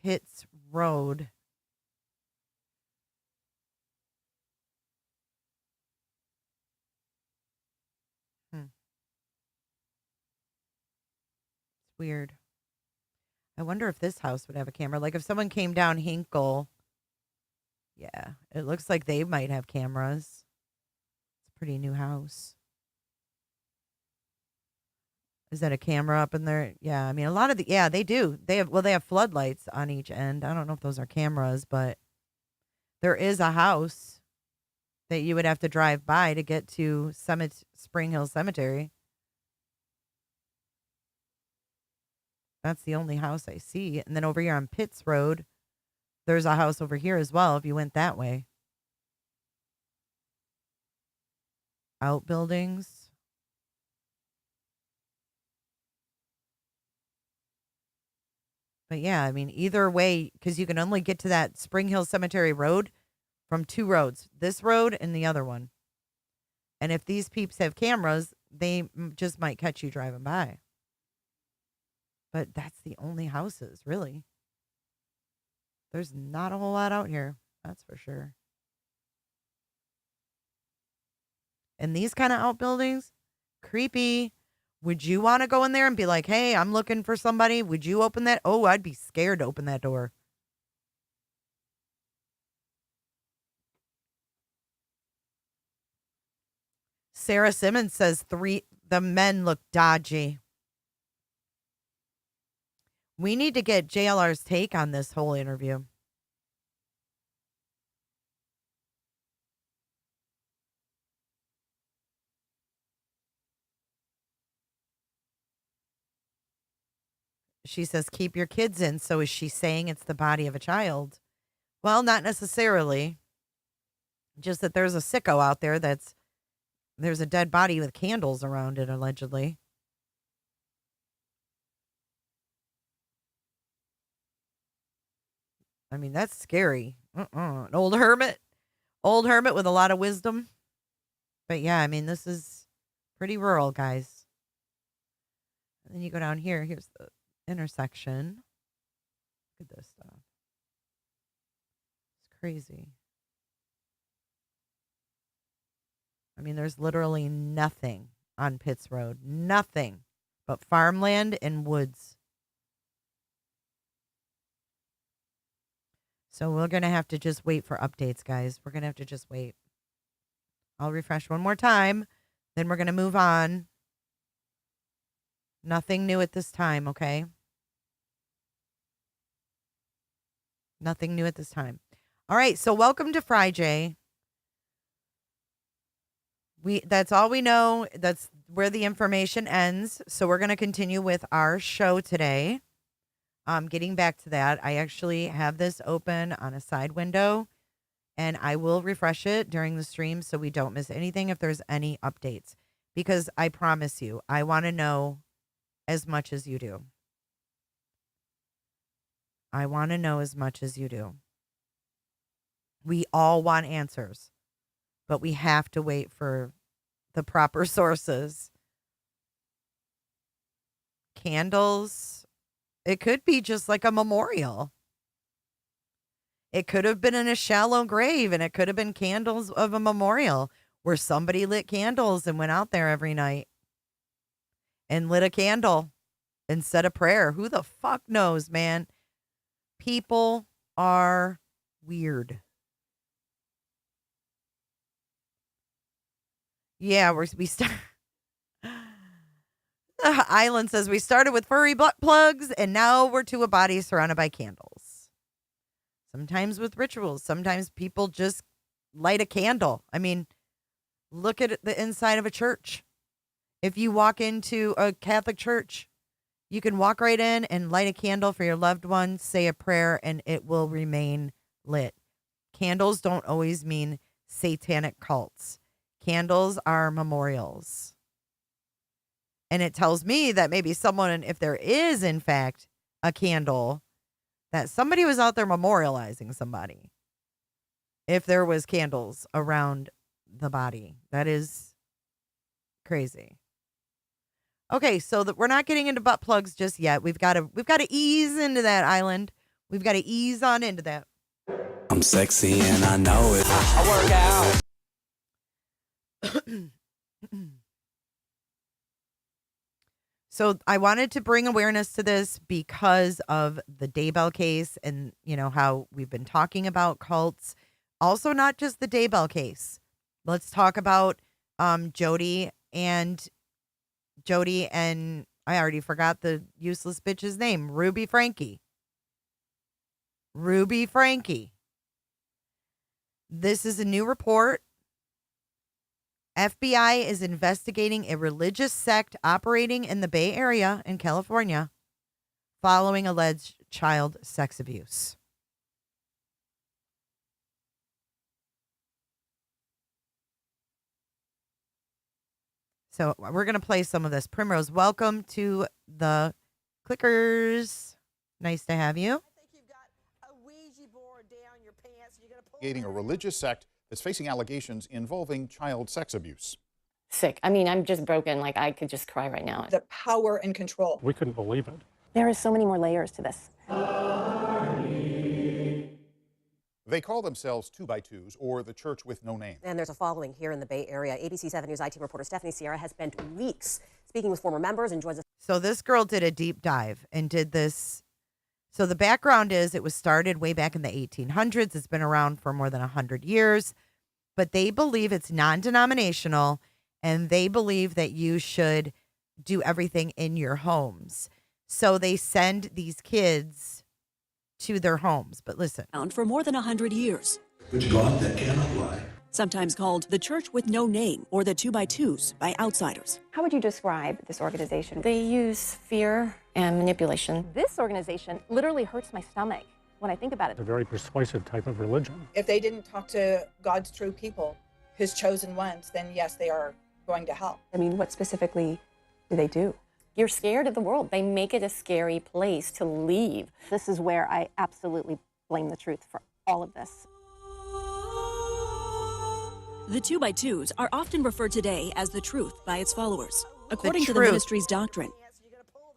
Pitts Road. weird. I wonder if this house would have a camera. Like if someone came down Hinkle. Yeah, it looks like they might have cameras. It's a pretty new house. Is that a camera up in there? Yeah, I mean a lot of they do. They have floodlights on each end. I don't know if those are cameras, but there is a house that you would have to drive by to get to Spring Hill Cemetery. That's the only house I see. And then over here on Pitts Road, there's a house over here as well if you went that way. Outbuildings. But yeah, I mean, either way, because you can only get to that Spring Hill Cemetery Road from two roads, this road and the other one. And if these peeps have cameras, they just might catch you driving by. But that's the only houses, really. There's not a whole lot out here. That's for sure. And these kind of outbuildings, creepy. Would you want to go in there and be like, hey, I'm looking for somebody? Would you open that? Oh, I'd be scared to open that door. Sarah Simmons says the men look dodgy. We need to get JLR's take on this whole interview. She says, keep your kids in. So is she saying it's the body of a child? Well, not necessarily. Just that there's a sicko out there there's a dead body with candles around it, allegedly. I mean, that's scary. An old hermit with a lot of wisdom. But yeah, I mean, this is pretty rural, guys. And then you go down here. Here's the intersection. Look at this stuff. It's crazy. I mean, there's literally nothing on Pitts Road. Nothing but farmland and woods. So we're going to have to just wait for updates, guys. We're going to have to just wait. I'll refresh one more time. Then we're going to move on. Nothing new at this time, okay? Nothing new at this time. All right, so welcome to Friday. That's all we know. That's where the information ends. So we're going to continue with our show today. Getting back to that, I actually have this open on a side window, and I will refresh it during the stream so we don't miss anything if there's any updates. Because I promise you, I want to know as much as you do. I want to know as much as you do. We all want answers, but we have to wait for the proper sources. Candles. It could be just like a memorial. It could have been in a shallow grave, and it could have been candles of a memorial where somebody lit candles and went out there every night and lit a candle and said a prayer. Who the fuck knows, man? People are weird. Yeah, we start. Island says we started with furry butt plugs, and now we're to a body surrounded by candles. Sometimes with rituals. Sometimes people just light a candle. I mean, look at the inside of a church. If you walk into a Catholic church, you can walk right in and light a candle for your loved one, say a prayer, and it will remain lit. Candles don't always mean satanic cults. Candles are memorials. And it tells me that maybe someone, if there is, in fact, a candle, that somebody was out there memorializing somebody. If there was candles around the body. That is crazy. Okay, so we're not getting into butt plugs just yet. We've got to ease into that, Island. We've got to ease on into that. I'm sexy and I know it. I work out. So I wanted to bring awareness to this because of the Daybell case and, how we've been talking about cults. Also, not just the Daybell case. Let's talk about Jody and I already forgot the useless bitch's name, Ruby Frankie. Ruby Frankie. This is a new report. FBI is investigating a religious sect operating in the Bay Area in California following alleged child sex abuse. So we're going to play some of this. Primrose, welcome to the Clickers. Nice to have you. A religious sect that's facing allegations involving child sex abuse. Sick. I mean, I'm just broken. Like, I could just cry right now. The power and control. We couldn't believe it. There are so many more layers to this. They call themselves 2x2s, or the Church with No Name. And there's a following here in the Bay Area. ABC 7 News IT reporter Stephanie Sierra has spent weeks speaking with former members and joins us. So this girl did a deep dive and did this. So the background is it was started way back in the 1800s. It's been around for more than 100 years. But they believe it's non-denominational, and they believe that you should do everything in your homes. So they send these kids to their homes. But listen. For more than 100 years. Which God that cannot lie. Sometimes called the Church with No Name or the 2x2s by outsiders. How would you describe this organization? They use fear and manipulation. This organization literally hurts my stomach when I think about it. A very persuasive type of religion. If they didn't talk to God's true people, his chosen ones, then yes, they are going to hell. I mean, what specifically do they do? You're scared of the world. They make it a scary place to leave. This is where I absolutely blame the truth for all of this. The 2x2s are often referred today as the truth by its followers, according to the truth. ministry's doctrine.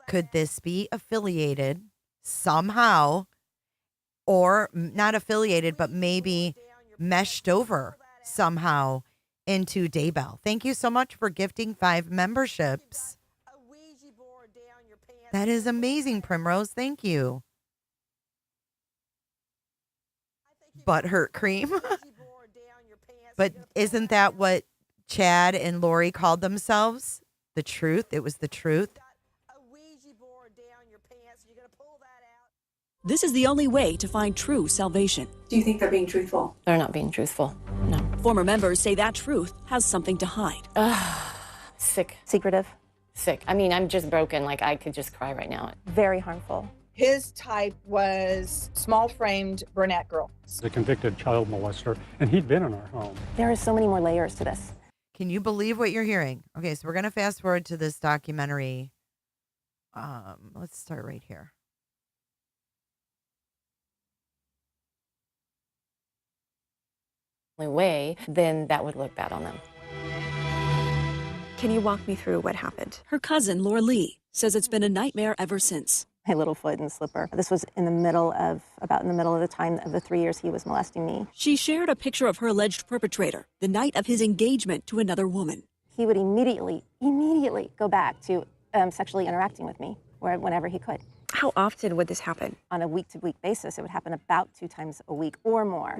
Could this be affiliated somehow, or not affiliated, but maybe meshed over somehow into Daybell? Thank you so much for gifting 5 memberships. That is amazing, Primrose. Thank you. Butthurt cream. But isn't that what Chad and Lori called themselves? The truth. It was the truth. This is the only way to find true salvation. Do you think they're being truthful? They're not being truthful. No. Former members say that truth has something to hide. Sick. Secretive. Sick. I mean, I'm just broken. Like, I could just cry right now. Very harmful. His type was small-framed brunette girl. A convicted child molester, and he'd been in our home. There are so many more layers to this. Can you believe what you're hearing? Okay, so we're going to fast forward to this documentary. Let's start right here. Way, then that would look bad on them. Can you walk me through what happened? Her cousin, Laura Lee, says it's been a nightmare ever since. My little foot in the slipper. This was about in the middle of the time of the 3 years he was molesting me. She shared a picture of her alleged perpetrator the night of his engagement to another woman. He would immediately go back to sexually interacting with me whenever he could. How often would this happen? On a week-to-week basis, it would happen about 2 times a week or more.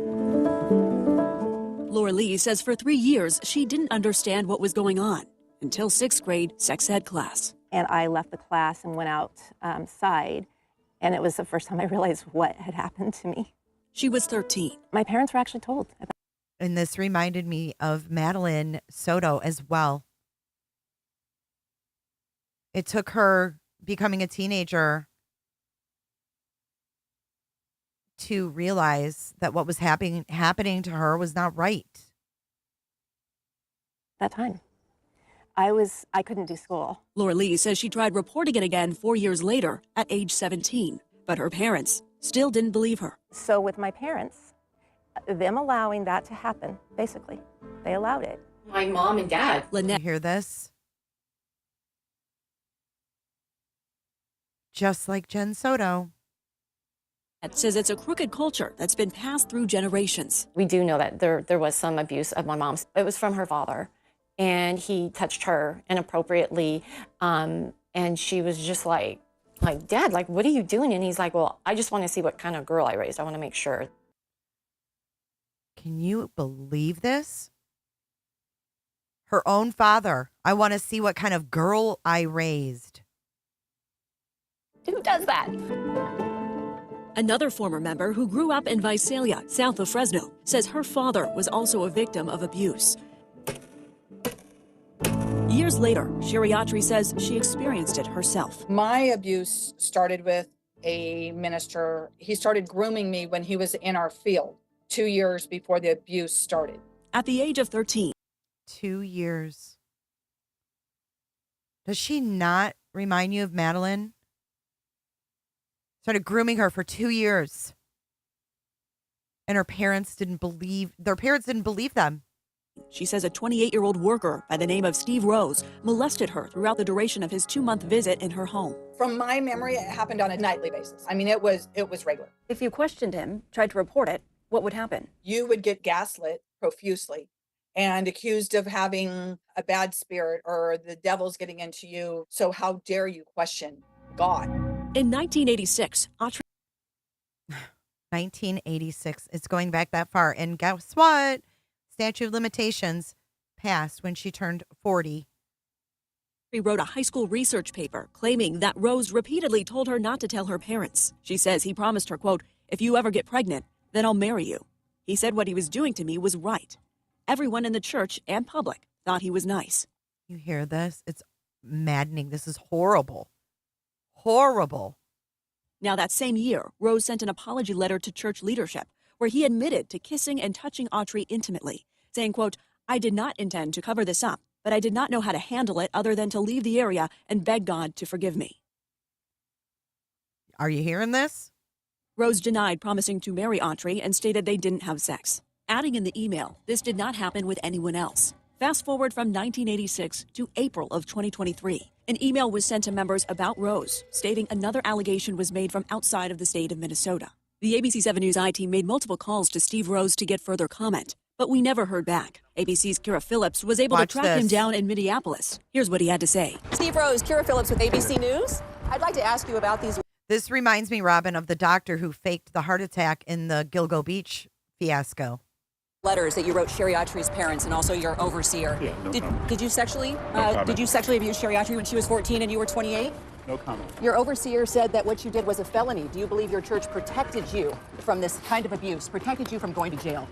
Laura Lee says for 3 years, she didn't understand what was going on until 6th grade sex ed class. And I left the class and went outside, and it was the first time I realized what had happened to me. She was 13. My parents were actually told about. And this reminded me of Madeline Soto as well. It took her becoming a teenager to realize that what was happening to her was not right. That time. I couldn't do school. Laura Lee says she tried reporting it again 4 years later at age 17, but her parents still didn't believe her. So with my parents, them allowing that to happen, basically, they allowed it. My mom and dad. You hear this? Just like Jen Soto. It says it's a crooked culture that's been passed through generations. We do know that there was some abuse of my mom's. It was from her father, and he touched her inappropriately, And she was just like, Dad, like, what are you doing? And he's like, well, I just want to see what kind of girl I raised. I want to make sure. Can you believe this? Her own father. I want to see what kind of girl I raised. Who does that? Another former member who grew up in Visalia, south of Fresno, says her father was also a victim of abuse. Years later, Sheriatri says she experienced it herself. My abuse started with a minister. He started grooming me when he was in our field 2 years before the abuse started. At the age of 13. 2 years. Does she not remind you of Madeline? Started grooming her for 2 years. And their parents didn't believe them. She says a 28-year-old worker by the name of Steve Rose molested her throughout the duration of his 2-month visit in her home. From my memory, it happened on a nightly basis. I mean, it was regular. If you questioned him, tried to report it, what would happen? You would get gaslit profusely and accused of having a bad spirit or the devil's getting into you. So how dare you question God? In 1986, 1986. It's going back that far. And guess what? Statute of limitations passed when she turned 40. She wrote a high school research paper claiming that Rose repeatedly told her not to tell her parents. She says he promised her, quote, if you ever get pregnant, then I'll marry you. He said what he was doing to me was right. Everyone in the church and public thought he was nice. You hear this? It's maddening. This is horrible. Horrible. Now, that same year, Rose sent an apology letter to church leadership where he admitted to kissing and touching Autry intimately, saying, quote, I did not intend to cover this up, but I did not know how to handle it other than to leave the area and beg God to forgive me. Are you hearing this? Rose denied promising to marry Autry and stated they didn't have sex, adding in the email, this did not happen with anyone else. Fast forward from 1986 to April of 2023. An email was sent to members about Rose, stating another allegation was made from outside of the state of Minnesota. The ABC 7 News I-team made multiple calls to Steve Rose to get further comment, but we never heard back. ABC's Kira Phillips was able to track him down in Minneapolis. Here's what he had to say. Steve Rose, Kira Phillips with ABC News. I'd like to ask you about these. This reminds me, Robin, of the doctor who faked the heart attack in the Gilgo Beach fiasco. Letters that you wrote Sheriatri's parents and also your overseer. Yeah, no comment. Did you sexually comment. abuse Sheriatri when she was 14 and you were 28? No comment. Your overseer said that what you did was a felony. Do you believe your church protected you from this kind of abuse, protected you from going to jail?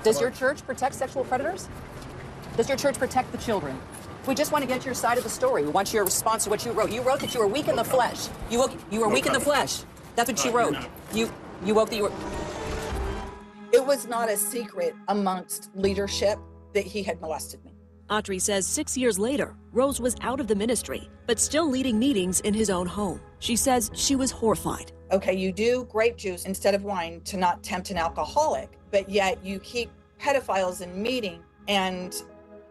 Does your church protect sexual predators? Does your church protect the children? We just want to get your side of the story. We want your response to what you wrote. You wrote that you were weak in the flesh. You were weak in the flesh. That's what you wrote. You wrote that you were... It was not a secret amongst leadership that he had molested me. Autry says 6 years later, Rose was out of the ministry, but still leading meetings in his own home. She says she was horrified. Okay, you do grape juice instead of wine to not tempt an alcoholic, but yet you keep pedophiles in meeting and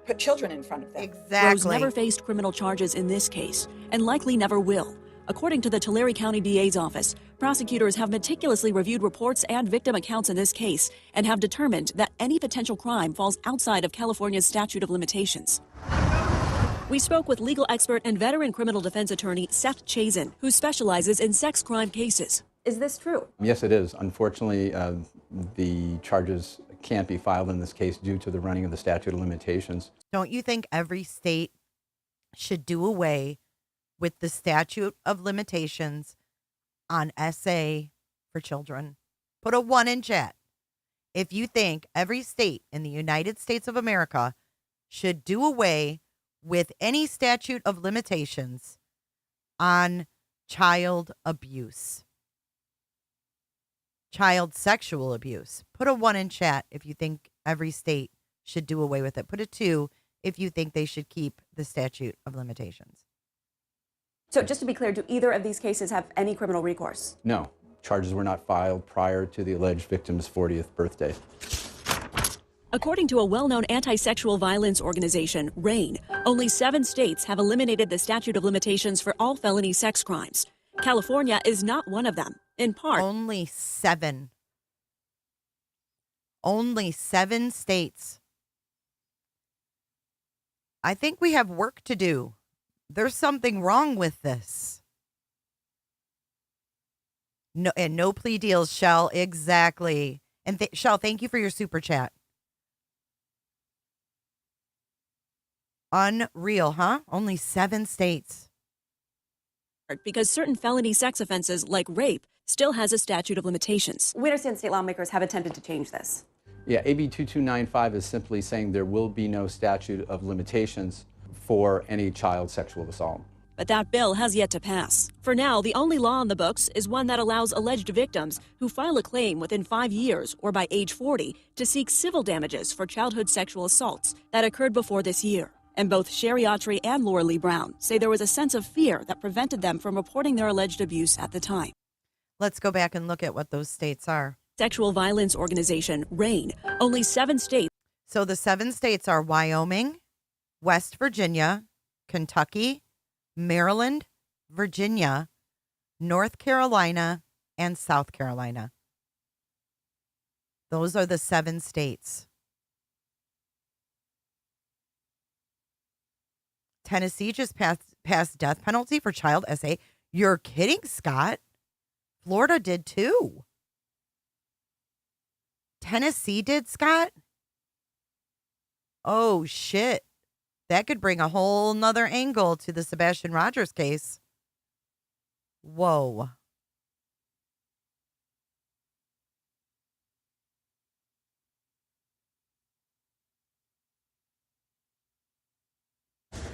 put children in front of them. Exactly. Rose never faced criminal charges in this case, and likely never will. According to the Tulare County DA's office, prosecutors have meticulously reviewed reports and victim accounts in this case and have determined that any potential crime falls outside of California's statute of limitations. We spoke with legal expert and veteran criminal defense attorney Seth Chazen, who specializes in sex crime cases. Is this true? Yes, it is. Unfortunately, the charges can't be filed in this case due to the running of the statute of limitations. Don't you think every state should do away with the statute of limitations on SA for children? Put a 1 in chat if you think every state in the United States of America should do away with any statute of limitations on child abuse, child sexual abuse. Put a 1 in chat if you think every state should do away with it. Put a 2 if you think they should keep the statute of limitations. So just to be clear, do either of these cases have any criminal recourse? No, charges were not filed prior to the alleged victim's 40th birthday. According to a well-known anti-sexual violence organization, RAINN, only 7 states have eliminated the statute of limitations for all felony sex crimes. California is not one of them, in part. Only 7. Only 7 states. I think we have work to do. There's something wrong with this. No, and no plea deals, Shell. Exactly. And Shell, thank you for your super chat. Unreal, huh? Only 7 states. Because certain felony sex offenses like rape still has a statute of limitations. We understand state lawmakers have attempted to change this. Yeah, AB 2295 is simply saying there will be no statute of limitations for any child sexual assault. But that bill has yet to pass. For now, the only law on the books is one that allows alleged victims who file a claim within 5 years or by age 40 to seek civil damages for childhood sexual assaults that occurred before this year. And both Sherry Autry and Laura Lee Brown say there was a sense of fear that prevented them from reporting their alleged abuse at the time. Let's go back and look at what those states are. Sexual violence organization RAINN, only 7 states. So the 7 states are Wyoming, West Virginia, Kentucky, Maryland, Virginia, North Carolina, and South Carolina. Those are the 7 states. Tennessee just passed death penalty for child SA. You're kidding, Scott. Florida did too. Tennessee did, Scott? Oh, shit. That could bring a whole nother angle to the Sebastian Rogers case. Whoa.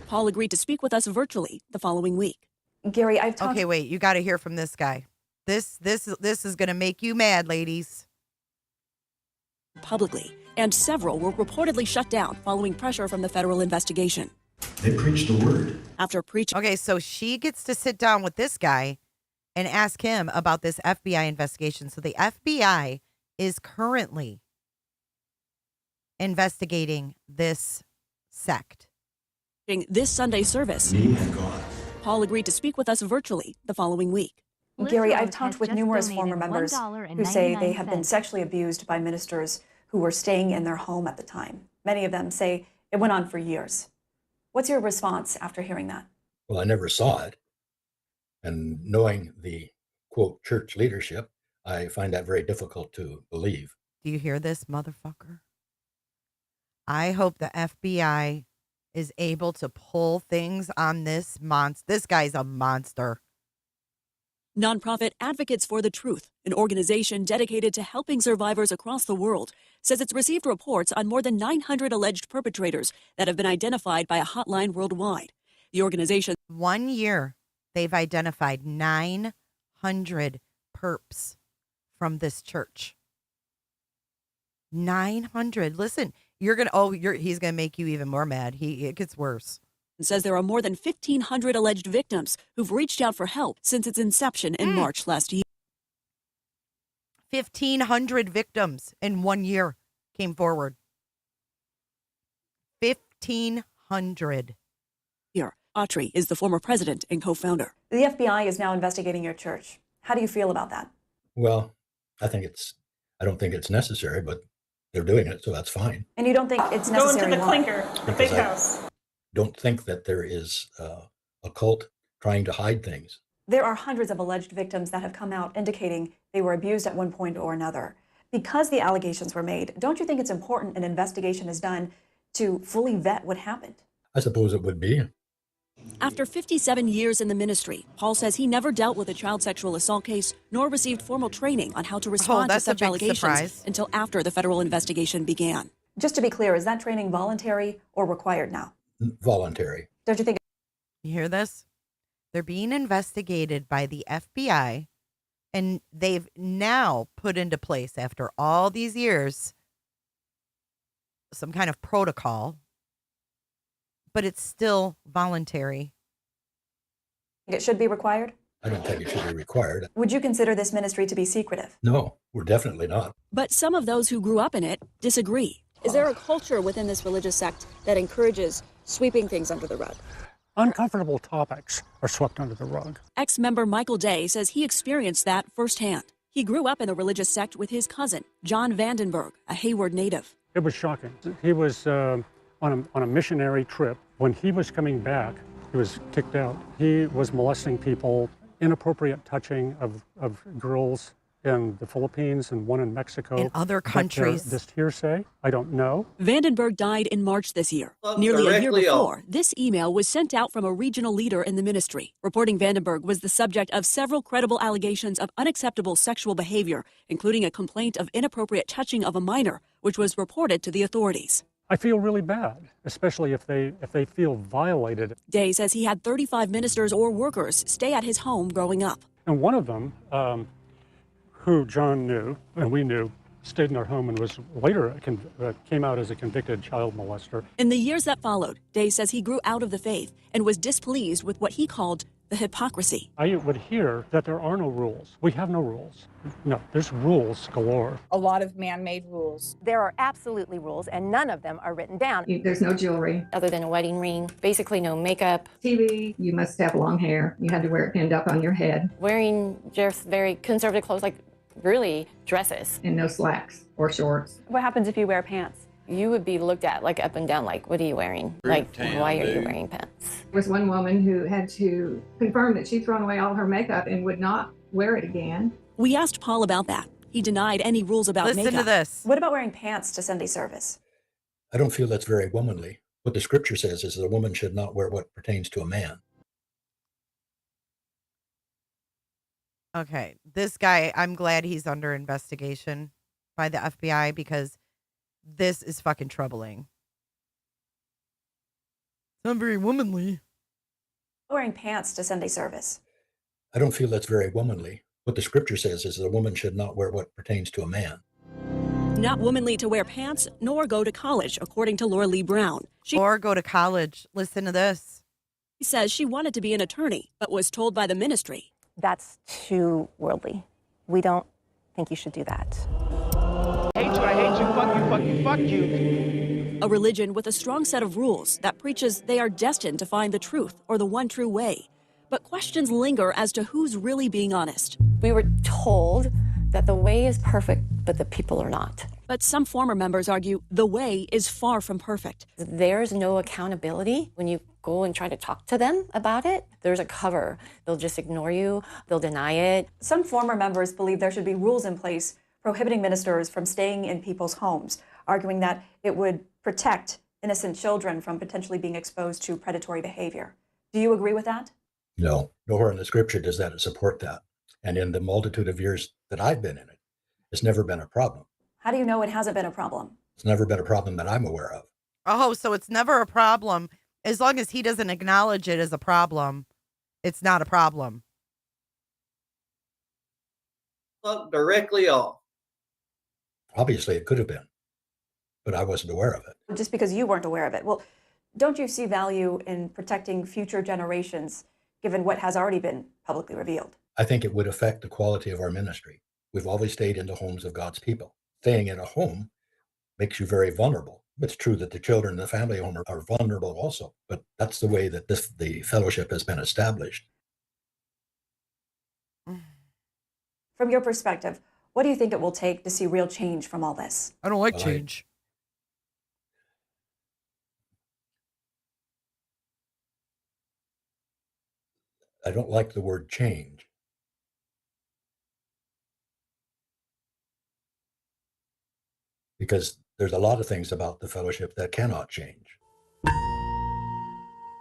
Paul agreed to speak with us virtually the following week. Gary, I've talked... Okay, wait. You got to hear from this guy. This is going to make you mad, ladies. Publicly, and several were reportedly shut down following pressure from the federal investigation. They preach the word. After preaching. Okay, so she gets to sit down with this guy and ask him about this FBI investigation. So the FBI is currently investigating this sect. This Sunday service, Me and God. Paul agreed to speak with us virtually the following week. Gary, I've talked with numerous former members who say they have been sexually abused by ministers who were staying in their home at the time. Many of them say it went on for years. What's your response after hearing that? Well, I never saw it. And knowing the, quote, church leadership, I find that very difficult to believe. Do you hear this, motherfucker? I hope the FBI is able to pull things on this monster. This guy's a monster. Nonprofit Advocates for the Truth, an organization dedicated to helping survivors across the world, says it's received reports on more than 900 alleged perpetrators that have been identified by a hotline worldwide. The organization... 1 year, they've identified 900 perps from this church. 900. Listen, he's going to make you even more mad. It gets worse. Says there are more than 1,500 alleged victims who've reached out for help since its inception in March last year. 1,500 victims in 1 year came forward. 1,500. Here, Autry is the former president and co-founder. The FBI is now investigating your church. How do you feel about that? Well, I don't think it's necessary, but they're doing it, so that's fine. And you don't think it's necessary? Go into the clinker, the big house. Don't think that there is a cult trying to hide things. There are hundreds of alleged victims that have come out indicating they were abused at one point or another. Because the allegations were made, don't you think it's important an investigation is done to fully vet what happened? I suppose it would be. After 57 years in the ministry, Paul says he never dealt with a child sexual assault case nor received formal training on how to respond to such allegations until after the federal investigation began. Just to be clear, is that training voluntary or required now? Voluntary. Don't you think? You hear this? They're being investigated by the FBI, and they've now put into place, after all these years, some kind of protocol, but it's still voluntary. It should be required? I don't think it should be required. Would you consider this ministry to be secretive? No, we're definitely not. But some of those who grew up in it disagree. Is there a culture within this religious sect that encourages sweeping things under the rug? Uncomfortable topics are swept under the rug. Ex-member Michael Day says he experienced that firsthand. He grew up in the religious sect with his cousin, John Vandenberg, a Hayward native. It was shocking. He was on a missionary trip. When he was coming back, He was kicked out. He was molesting people, inappropriate touching of girls in the Philippines and one in Mexico. In other countries. This hearsay, I don't know. Vandenberg died in March this year. Nearly a year before, this email was sent out from a regional leader in the ministry. Reporting Vandenberg was the subject of several credible allegations of unacceptable sexual behavior, including a complaint of inappropriate touching of a minor, which was reported to the authorities. I feel really bad, especially if they feel violated. Day says he had 35 ministers or workers stay at his home growing up. And one of them, who John knew, and we knew, stayed in our home and was later came out as a convicted child molester. In the years that followed, Day says he grew out of the faith and was displeased with what he called the hypocrisy. I would hear that there are no rules. We have no rules. No, there's rules galore. A lot of man-made rules. There are absolutely rules, and none of them are written down. There's no jewelry. Other than a wedding ring, basically no makeup. TV, you must have long hair. You had to wear it pinned up on your head. Wearing just very conservative clothes, like really dresses. And no slacks or shorts. What happens if you wear pants? You would be looked at like up and down, like, what are you wearing? Like, why are you wearing pants? There was one woman who had to confirm that she'd thrown away all her makeup and would not wear it again. We asked Paul about that. He denied any rules about makeup. Listen to this. What about wearing pants to Sunday service? I don't feel that's very womanly. What the scripture says is that a woman should not wear what pertains to a man. Okay, this guy, I'm glad he's under investigation by the FBI because this is fucking troubling. It's not very womanly. Wearing pants to Sunday service. I don't feel that's very womanly. What the scripture says is that a woman should not wear what pertains to a man. Not womanly to wear pants nor go to college, according to Laura Lee Brown. Or go to college. Listen to this. She says she wanted to be an attorney, but was told by the ministry. That's too worldly. We don't think you should do that. I hate you, fuck you. A religion with a strong set of rules that preaches they are destined to find the truth or the one true way. But questions linger as to who's really being honest. We were told that the way is perfect, but the people are not. But some former members argue the way is far from perfect. There's no accountability when you go and try to talk to them about it. There's a cover. They'll just ignore you. They'll deny it. Some former members believe there should be rules in place prohibiting ministers from staying in people's homes, arguing that it would protect innocent children from potentially being exposed to predatory behavior. Do you agree with that? No, nowhere in the scripture does that support that. And in the multitude of years that I've been in it, it's never been a problem. How do you know it hasn't been a problem? It's never been a problem that I'm aware of. Oh, so it's never a problem. As long as he doesn't acknowledge it as a problem, it's not a problem. Look directly off. Obviously, it could have been, but I wasn't aware of it. Just because you weren't aware of it. Well, don't you see value in protecting future generations, given what has already been publicly revealed? I think it would affect the quality of our ministry. We've always stayed in the homes of God's people. Staying in a home makes you very vulnerable. It's true that the children in the family home are vulnerable also, but that's the way that the fellowship has been established. From your perspective, what do you think it will take to see real change from all this? I don't like change. I don't like the word change. Because there's a lot of things about the fellowship that cannot change.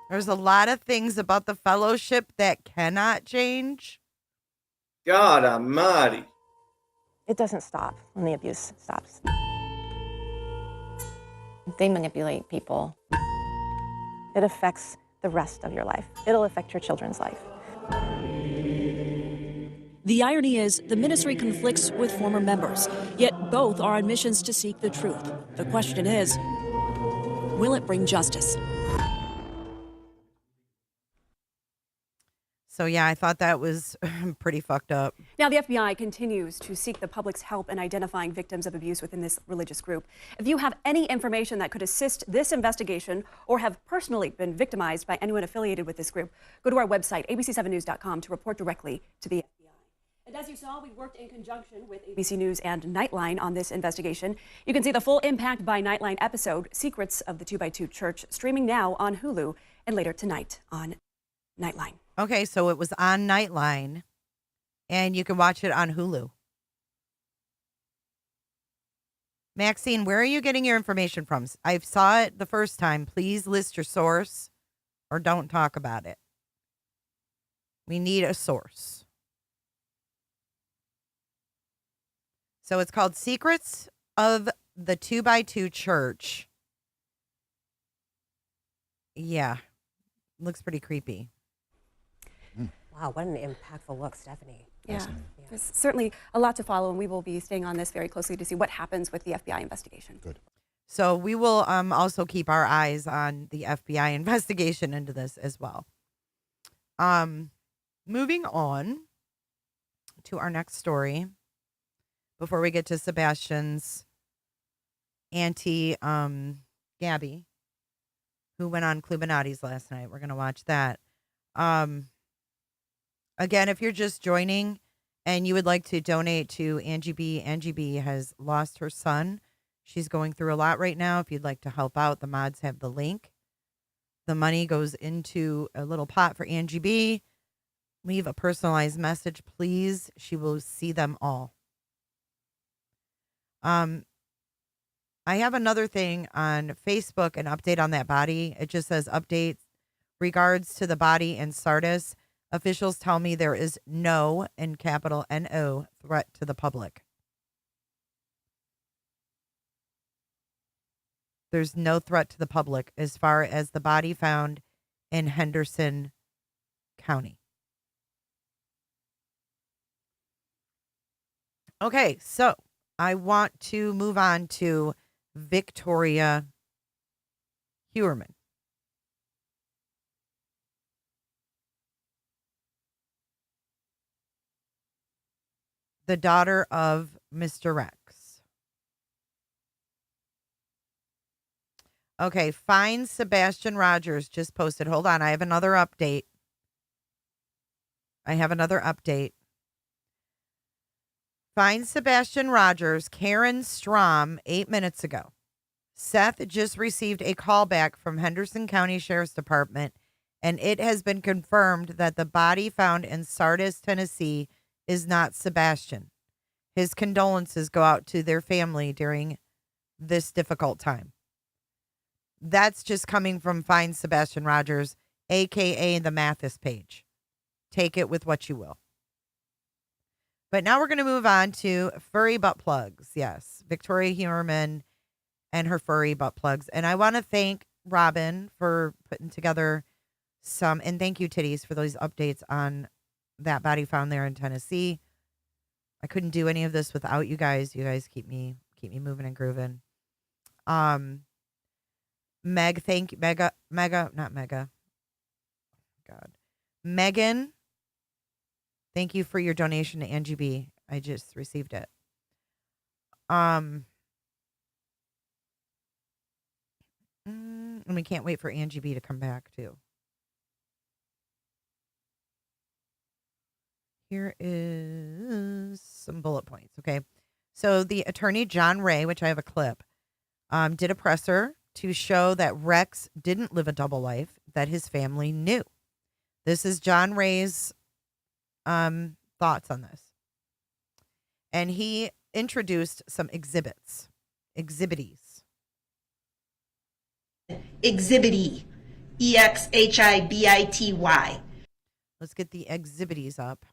There's a lot of things about the fellowship that cannot change. God almighty. It doesn't stop when the abuse stops. They manipulate people. It affects the rest of your life. It'll affect your children's life. The irony is the ministry conflicts with former members, yet both are on missions to seek the truth. The question is, will it bring justice? So yeah, I thought that was pretty fucked up. Now, the FBI continues to seek the public's help in identifying victims of abuse within this religious group. If you have any information that could assist this investigation or have personally been victimized by anyone affiliated with this group, go to our website, abc7news.com, to report directly to the FBI. And as you saw, we worked in conjunction with ABC News and Nightline on this investigation. You can see the full Impact by Nightline episode, Secrets of the 2x2 Church, streaming now on Hulu and later tonight on Nightline. Okay, so it was on Nightline, and you can watch it on Hulu. Maxine, where are you getting your information from? I saw it the first time. Please list your source or don't talk about it. We need a source. So it's called Secrets of the 2x2 Church. Yeah. Looks pretty creepy. Wow, what an impactful look, Stephanie. Yeah, there's certainly a lot to follow, and we will be staying on this very closely to see what happens with the FBI investigation. Good. So we will also keep our eyes on the FBI investigation into this as well. Moving on to our next story, before we get to Sebastian's auntie, Gabby, who went on Clubinati's last night. We're going to watch that. Again, if you're just joining and you would like to donate to Angie B has lost her son. She's going through a lot right now. If you'd like to help out, the mods have the link. The money goes into a little pot for Angie B. Leave a personalized message, please. She will see them all. I have another thing on Facebook, an update on that body. It just says update regards to the body in Sardis. Officials tell me there is no, in capital N-O, threat to the public. There's no threat to the public as far as the body found in Henderson County. Okay, so I want to move on to Victoria Heuermann. The daughter of Mr. Rex. Okay, find Sebastian Rogers just posted. Hold on, I have another update. Find Sebastian Rogers, Karen Strom, 8 minutes ago. Seth just received a call back from Henderson County Sheriff's Department, and it has been confirmed that the body found in Sardis, Tennessee, is not Sebastian. His condolences go out to their family during this difficult time. That's just coming from Find Sebastian Rogers, a.k.a. the Mathis page. Take it with what you will. But now we're going to move on to furry butt plugs. Yes, Victoria Heuermann and her furry butt plugs. And I want to thank Robin for putting together some, and thank you, Titties, for those updates on that body found there in Tennessee. I couldn't do any of this without you guys. You guys keep me moving and grooving. Meg, thank you. Megan, thank you for your donation to Angie B. I just received it. And we can't wait for Angie B to come back too. Here is some bullet points. Okay. So the attorney, John Ray, which I have a clip, did a presser to show that Rex didn't live a double life, that his family knew. This is John Ray's thoughts on this. And he introduced some exhibits. Exhibity. EXHIBITY. Let's get the exhibities up.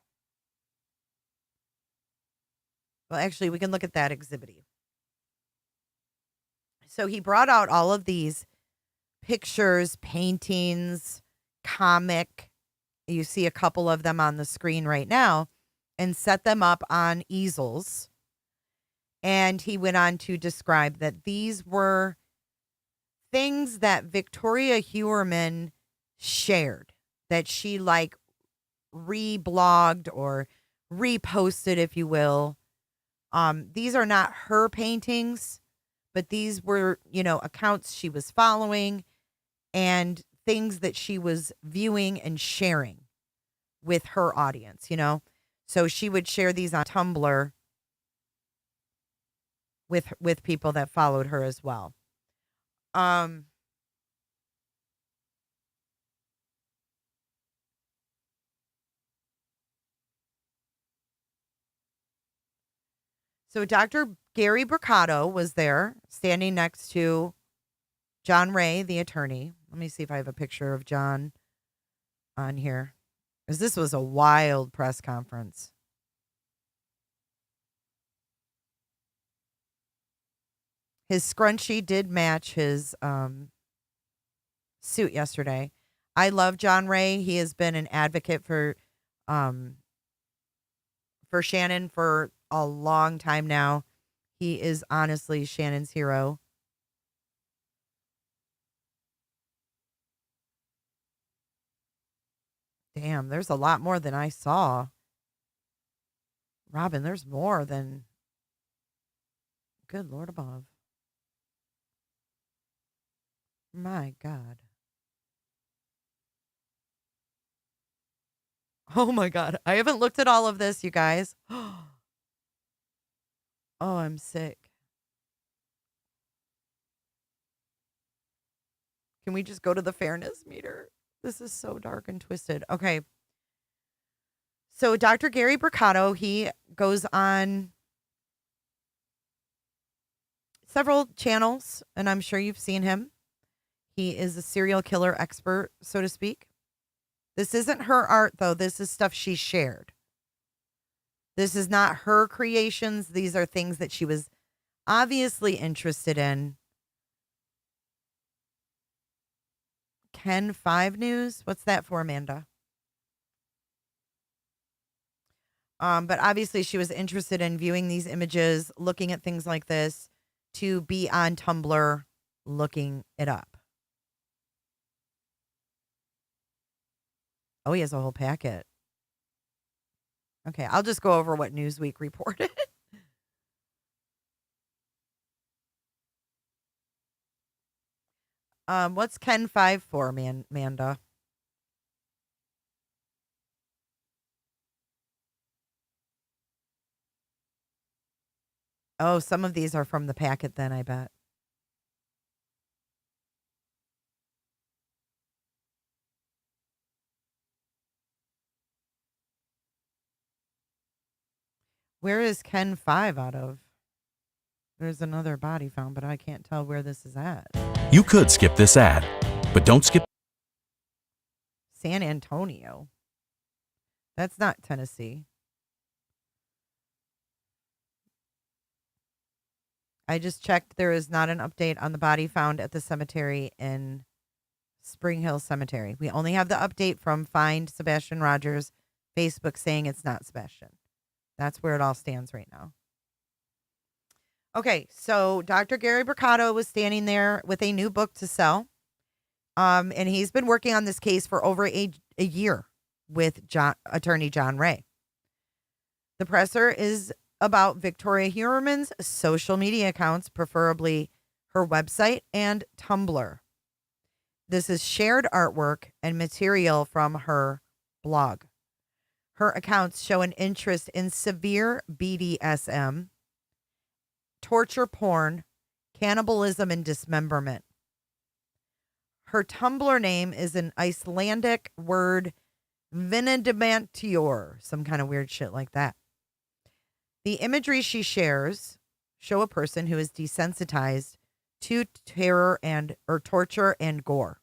Well, actually, we can look at that exhibity. So he brought out all of these pictures, paintings, comic. You see a couple of them on the screen right now, and set them up on easels. And he went on to describe that these were things that Victoria Heuermann shared, that she like reblogged or reposted, if you will. These are not her paintings, but these were, accounts she was following and things that she was viewing and sharing with her audience, So she would share these on Tumblr with people that followed her as well. So Dr. Gary Bricado was there standing next to John Ray, the attorney. Let me see if I have a picture of John on here, because this was a wild press conference. His scrunchie did match his suit yesterday. I love John Ray. He has been an advocate for Shannon for a long time now. He is honestly Shannon's hero. Damn, there's a lot more than I saw. Robin, there's more than... Good Lord above. My God. Oh my God. I haven't looked at all of this, you guys. Oh, I'm sick. Can we just go to the fairness meter? This is so dark and twisted. Okay. So Dr. Gary Bricado, he goes on several channels, and I'm sure you've seen him. He is a serial killer expert, so to speak. This isn't her art, though. This is stuff she shared. This is not her creations. These are things that she was obviously interested in. Ken 5 News. What's that for, Amanda? But obviously she was interested in viewing these images, looking at things like this, to be on Tumblr looking it up. Oh, he has a whole packet. Okay, I'll just go over what Newsweek reported. What's Ken 5 for, Amanda? Oh, some of these are from the packet then, I bet. Where is Ken 5 out of? There's another body found, but I can't tell where this is at. You could skip this ad, but don't skip. San Antonio. That's not Tennessee. I just checked. There is not an update on the body found at the cemetery in Spring Hill Cemetery. We only have the update from Find Sebastian Rogers Facebook saying it's not Sebastian. That's where it all stands right now. Okay, so Dr. Gary Bricado was standing there with a new book to sell. And he's been working on this case for over a year with attorney John Ray. The presser is about Victoria Heuermann's social media accounts, preferably her website and Tumblr. This is shared artwork and material from her blog. Her accounts show an interest in severe BDSM, torture porn, cannibalism, and dismemberment. Her Tumblr name is an Icelandic word, Vinedimantior, some kind of weird shit like that. The imagery she shares show a person who is desensitized to terror or torture and gore.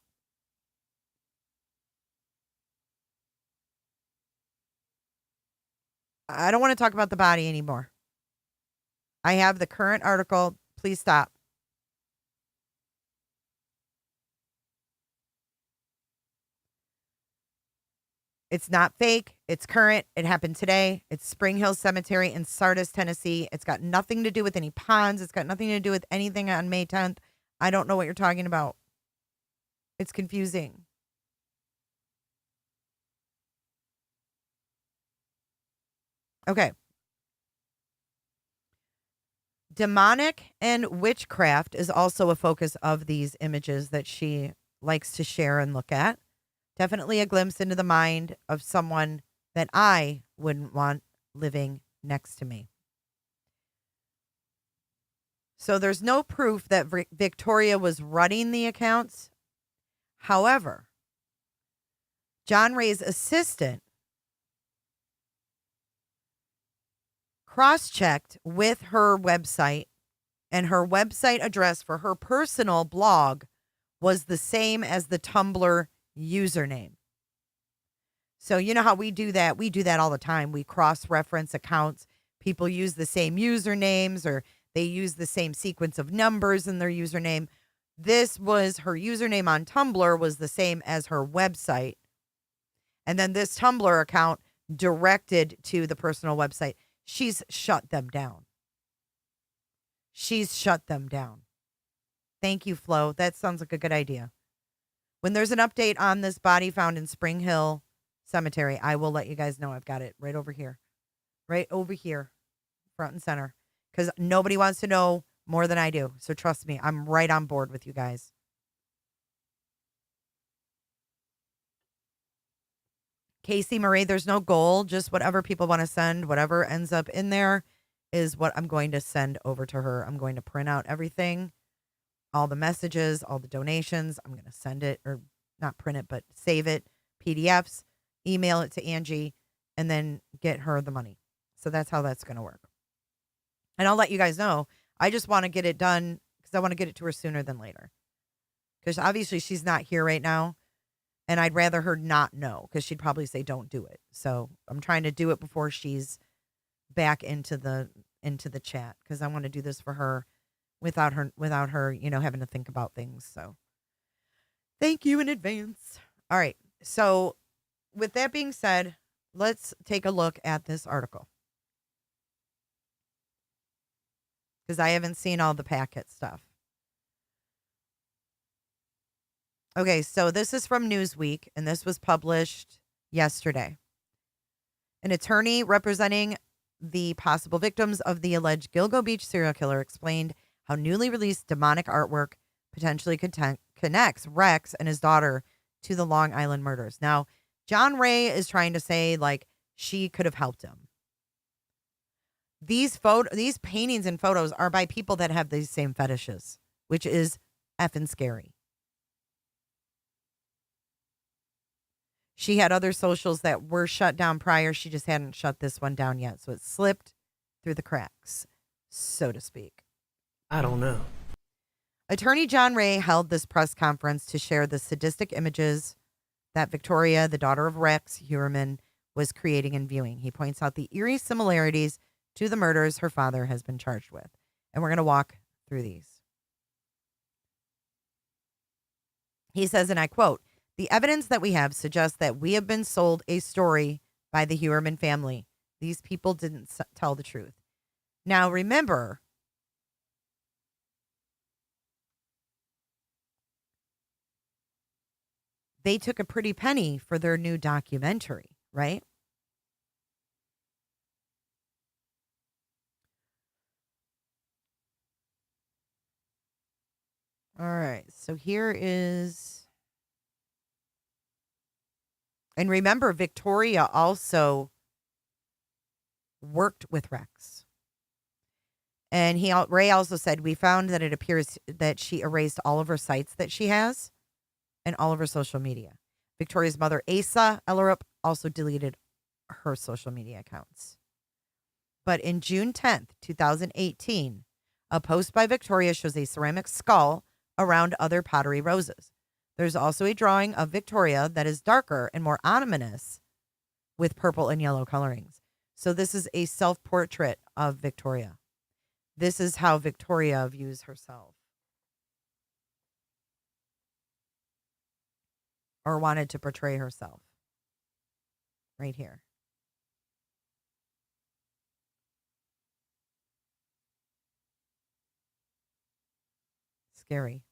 I don't want to talk about the body anymore. I have the current article. Please stop. It's not fake. It's current. It happened today. It's Spring Hill Cemetery in Sardis, Tennessee. It's got nothing to do with any ponds. It's got nothing to do with anything on May 10th. I don't know what you're talking about. It's confusing. Okay. Demonic and witchcraft is also a focus of these images that she likes to share and look at. Definitely a glimpse into the mind of someone that I wouldn't want living next to me. So there's no proof that Victoria was running the accounts. However, John Ray's assistant cross-checked with her website, and her website address for her personal blog was the same as the Tumblr username. So you know how we do that? We do that all the time. We cross-reference accounts. People use the same usernames, or they use the same sequence of numbers in their username. This was her username on Tumblr was the same as her website. And then this Tumblr account directed to the personal website. She's shut them down. She's shut them down. Thank you, Flo. That sounds like a good idea. When there's an update on this body found in Spring Hill Cemetery, I will let you guys know. I've got it right over here. Right over here. Front and center. Because nobody wants to know more than I do. So trust me, I'm right on board with you guys. Casey Murray, there's no goal. Just whatever people want to send, whatever ends up in there is what I'm going to send over to her. I'm going to print out everything, all the messages, all the donations. I'm going to send it, or not print it, but save it, PDFs, email it to Angie, and then get her the money. So that's how that's going to work. And I'll let you guys know. I just want to get it done because I want to get it to her sooner than later. Because obviously she's not here right now. And I'd rather her not know, because she'd probably say, don't do it. So I'm trying to do it before she's back into the chat, because I want to do this for her without her, you know, having to think about things. So thank you in advance. All right. So with that being said, let's take a look at this article, because I haven't seen all the packet stuff. Okay, so this is from Newsweek, and this was published yesterday. An attorney representing the possible victims of the alleged Gilgo Beach serial killer explained how newly released demonic artwork potentially connects Rex and his daughter to the Long Island murders. Now, John Ray is trying to say, like, she could have helped him. These paintings and photos are by people that have these same fetishes, which is effing scary. She had other socials that were shut down prior. She just hadn't shut this one down yet. So it slipped through the cracks, so to speak. I don't know. Attorney John Ray held this press conference to share the sadistic images that Victoria, the daughter of Rex Heuermann, was creating and viewing. He points out the eerie similarities to the murders her father has been charged with. And we're going to walk through these. He says, and I quote, "The evidence that we have suggests that we have been sold a story by the Heuermann family. These people didn't tell the truth." Now, remember, they took a pretty penny for their new documentary, right? All right, so here is... And remember, Victoria also worked with Rex. And Ray also said, we found that it appears that she erased all of her sites that she has and all of her social media. Victoria's mother, Asa Ellerup, also deleted her social media accounts. But in June 10th, 2018, a post by Victoria shows a ceramic skull around other pottery roses. There's also a drawing of Victoria that is darker and more ominous with purple and yellow colorings. So this is a self-portrait of Victoria. This is how Victoria views herself. Or wanted to portray herself. Right here. Scary.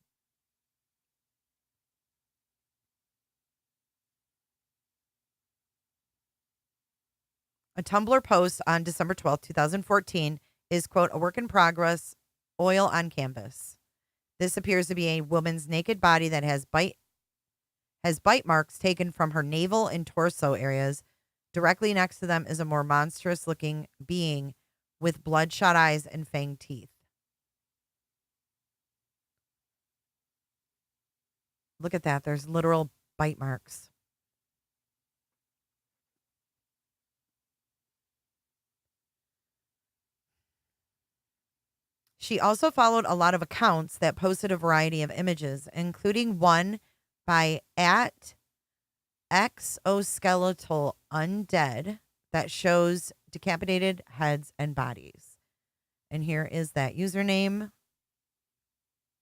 A Tumblr post on December 12th, 2014 is, quote, "a work in progress, oil on canvas. This appears to be a woman's naked body that has bite marks taken from her navel and torso areas Directly next to them is a more monstrous looking being with bloodshot eyes and fanged teeth. Look at that. There's literal bite marks. She also followed a lot of accounts that posted a variety of images, including one by @exoskeletal undead that shows decapitated heads and bodies. And here is that username.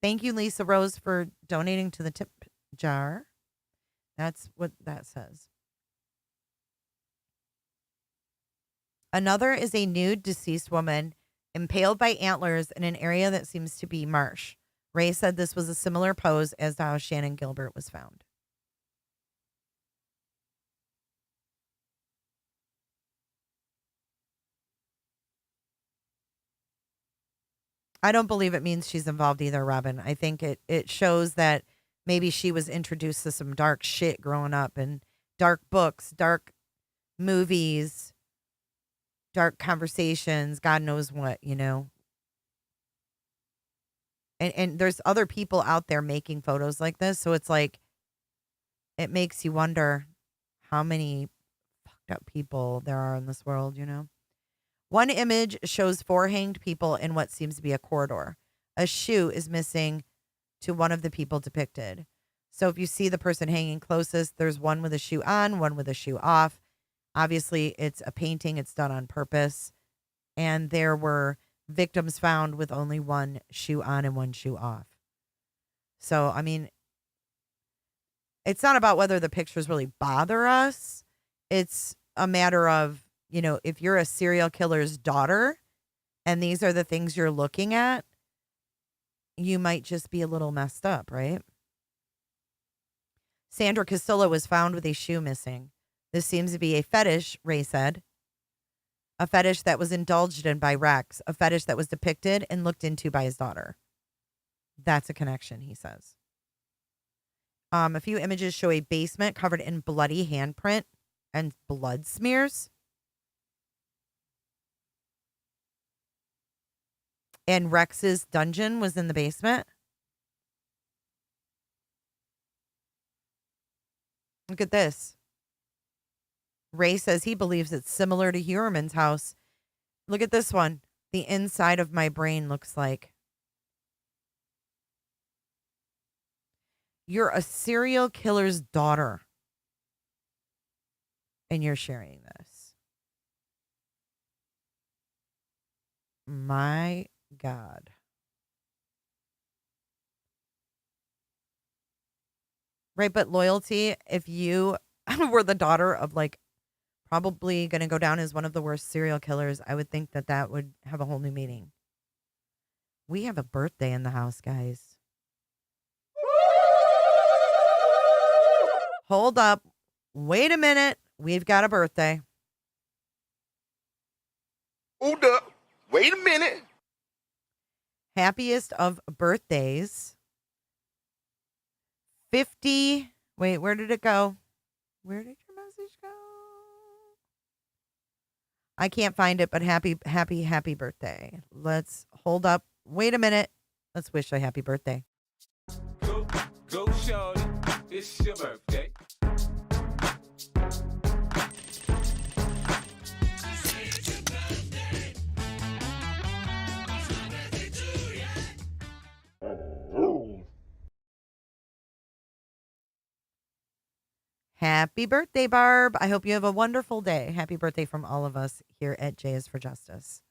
Thank you, Lisa Rose, for donating to the tip jar. That's what that says. Another is a nude deceased woman impaled by antlers in an area that seems to be marsh. Ray said this was a similar pose as to how Shannon Gilbert was found. I don't believe it means she's involved either, Robin. I think it shows that maybe she was introduced to some dark shit growing up, and dark books, dark movies, dark conversations, God knows what, you know. And there's other people out there making photos like this, so it's like it makes you wonder how many fucked up people there are in this world, you know. One image shows 4 hanged people in what seems to be a corridor. A shoe is missing to one of the people depicted. So if you see the person hanging closest, there's one with a shoe on, one with a shoe off. Obviously, it's a painting. It's done on purpose. And there were victims found with only one shoe on and one shoe off. So, I mean, it's not about whether the pictures really bother us. It's a matter of, you know, if you're a serial killer's daughter and these are the things you're looking at, you might just be a little messed up, right? Sandra Castillo was found with a shoe missing. This seems to be a fetish, Ray said. A fetish that was indulged in by Rex. A fetish that was depicted and looked into by his daughter. That's a connection, he says. A few images show a basement covered in bloody handprint and blood smears. And Rex's dungeon was in the basement. Look at this. Ray says he believes it's similar to Heuermann's house. Look at this one. The inside of my brain looks like. You're a serial killer's daughter. And you're sharing this. My God. Right, but loyalty, if you were the daughter of like probably going to go down as one of the worst serial killers, I would think that that would have a whole new meaning. We have a birthday in the house, guys. Hold up. Wait a minute. We've got a birthday. Hold up. Wait a minute. Happiest of birthdays. 50. Wait, where did it go? Where did your message go? I can't find it, but happy birthday. Let's hold up. Wait a minute. Let's wish a happy birthday. Go, shorty. It's your birthday. Happy birthday, Barb. I hope you have a wonderful day. Happy birthday from all of us here at J is for Justice.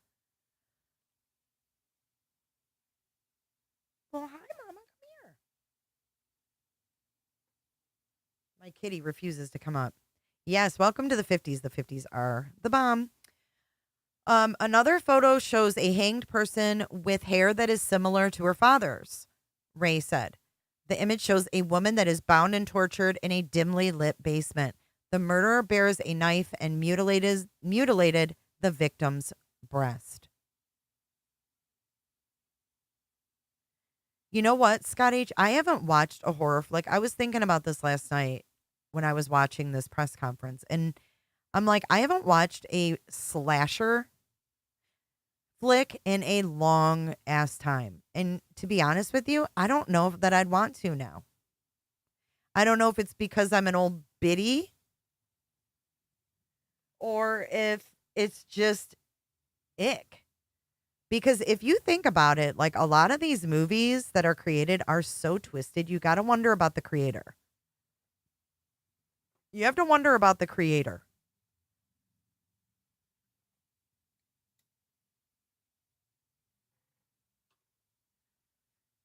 Well, hi, Mama. Come here. My kitty refuses to come up. Yes, welcome to the 50s. The 50s are the bomb. Another photo shows a hanged person with hair that is similar to her father's, Ray said. The image shows a woman that is bound and tortured in a dimly lit basement. The murderer bears a knife and mutilated the victim's breast. You know what, Scott H? I haven't watched a horror flick. I was thinking about this last night when I was watching this press conference, and I'm like, I haven't watched a slasher flick in a long ass time. And to be honest with you, I don't know that I'd want to now. I don't know if it's because I'm an old biddy or if it's just ick. Because if you think about it, like a lot of these movies that are created are so twisted, you got to wonder about the creator. You have to wonder about the creator.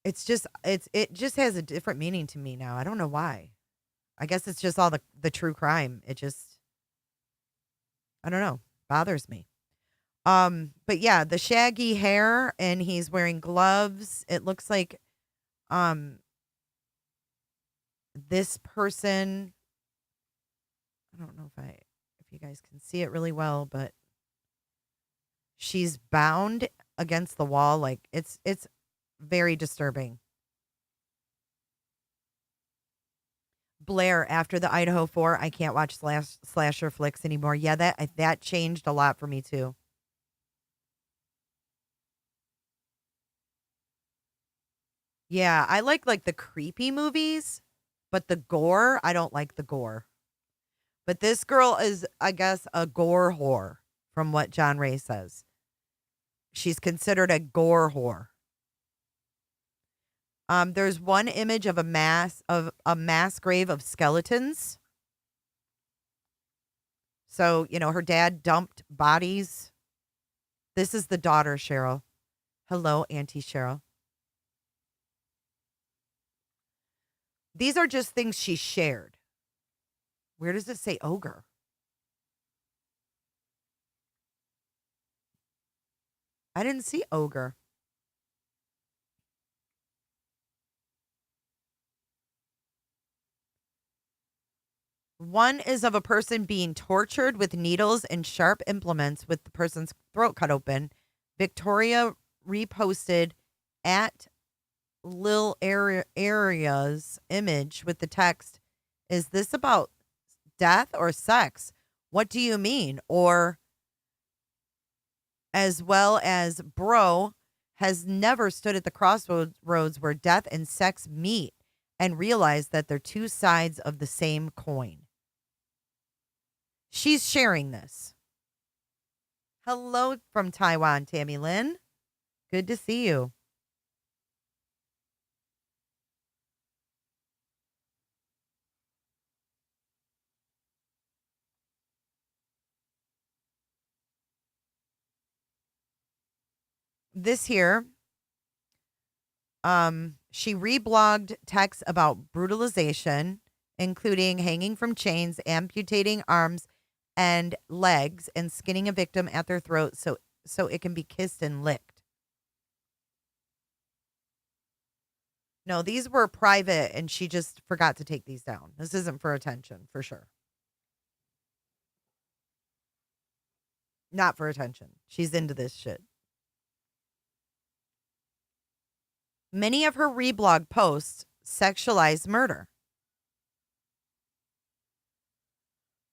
It just has a different meaning to me now. I don't know why. I guess it's just all the true crime. It just, I don't know, bothers me. But yeah, the shaggy hair and he's wearing gloves. It looks like this person, I don't know if you guys can see it really well, but she's bound against the wall. Like it's very disturbing. Blair, after the Idaho 4, I can't watch slasher flicks anymore. Yeah, that changed a lot for me too. Yeah, I like the creepy movies, but the gore, I don't like the gore. But this girl is, I guess, a gore whore, from what John Ray says. She's considered a gore whore. There's one image of a mass grave of skeletons. So, her dad dumped bodies. This is the daughter, Cheryl. Hello, Auntie Cheryl. These are just things she shared. Where does it say ogre? I didn't see ogre. One is of a person being tortured with needles and sharp implements with the person's throat cut open. Victoria reposted at Lil Area's image with the text, "Is this about death or sex? What do you mean?" Or as well as, "Bro has never stood at the crossroads where death and sex meet and realized that they're two sides of the same coin." She's sharing this. Hello from Taiwan, Tammy Lynn. Good to see you. This here, she reblogged texts about brutalization, including hanging from chains, amputating arms and legs, and skinning a victim at their throat so it can be kissed and licked. No, these were private, and she just forgot to take these down. This isn't for attention, for sure. Not for attention. She's into this shit. Many of her reblog posts sexualize murder.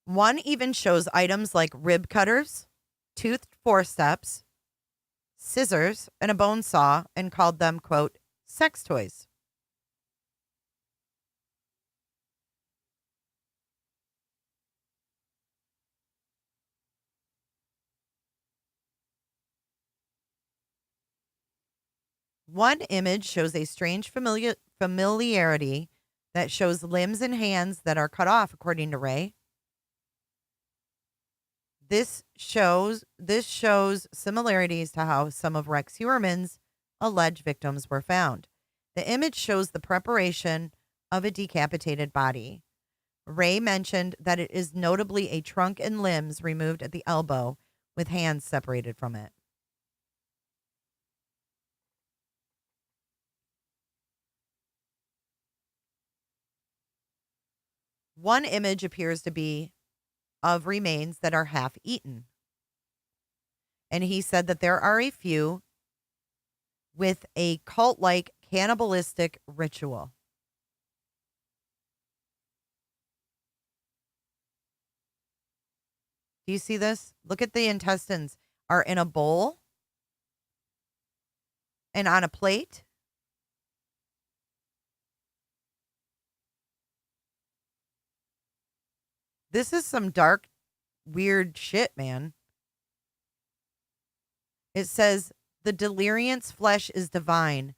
One even shows items like rib cutters, toothed forceps, scissors, and a bone saw, and called them, quote, sex toys. One image shows a strange familiarity that shows limbs and hands that are cut off, according to Ray. This shows similarities to how some of Rex Heuermann's alleged victims were found. The image shows the preparation of a decapitated body. Ray mentioned that it is notably a trunk and limbs removed at the elbow with hands separated from it. One image appears to be of remains that are half eaten. And he said that there are a few with a cult-like cannibalistic ritual. Do you see this? Look at the intestines are in a bowl and on a plate. This is some dark, weird shit, man. It says, the deliriant's flesh is divine,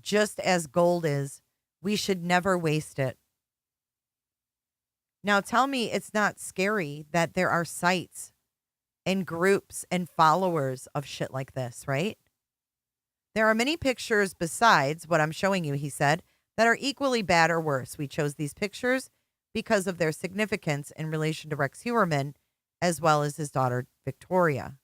just as gold is. We should never waste it. Now tell me it's not scary that there are sites and groups and followers of shit like this, right? There are many pictures besides what I'm showing you, he said, that are equally bad or worse. We chose these pictures because of their significance in relation to Rex Heuermann, as well as his daughter, Victoria.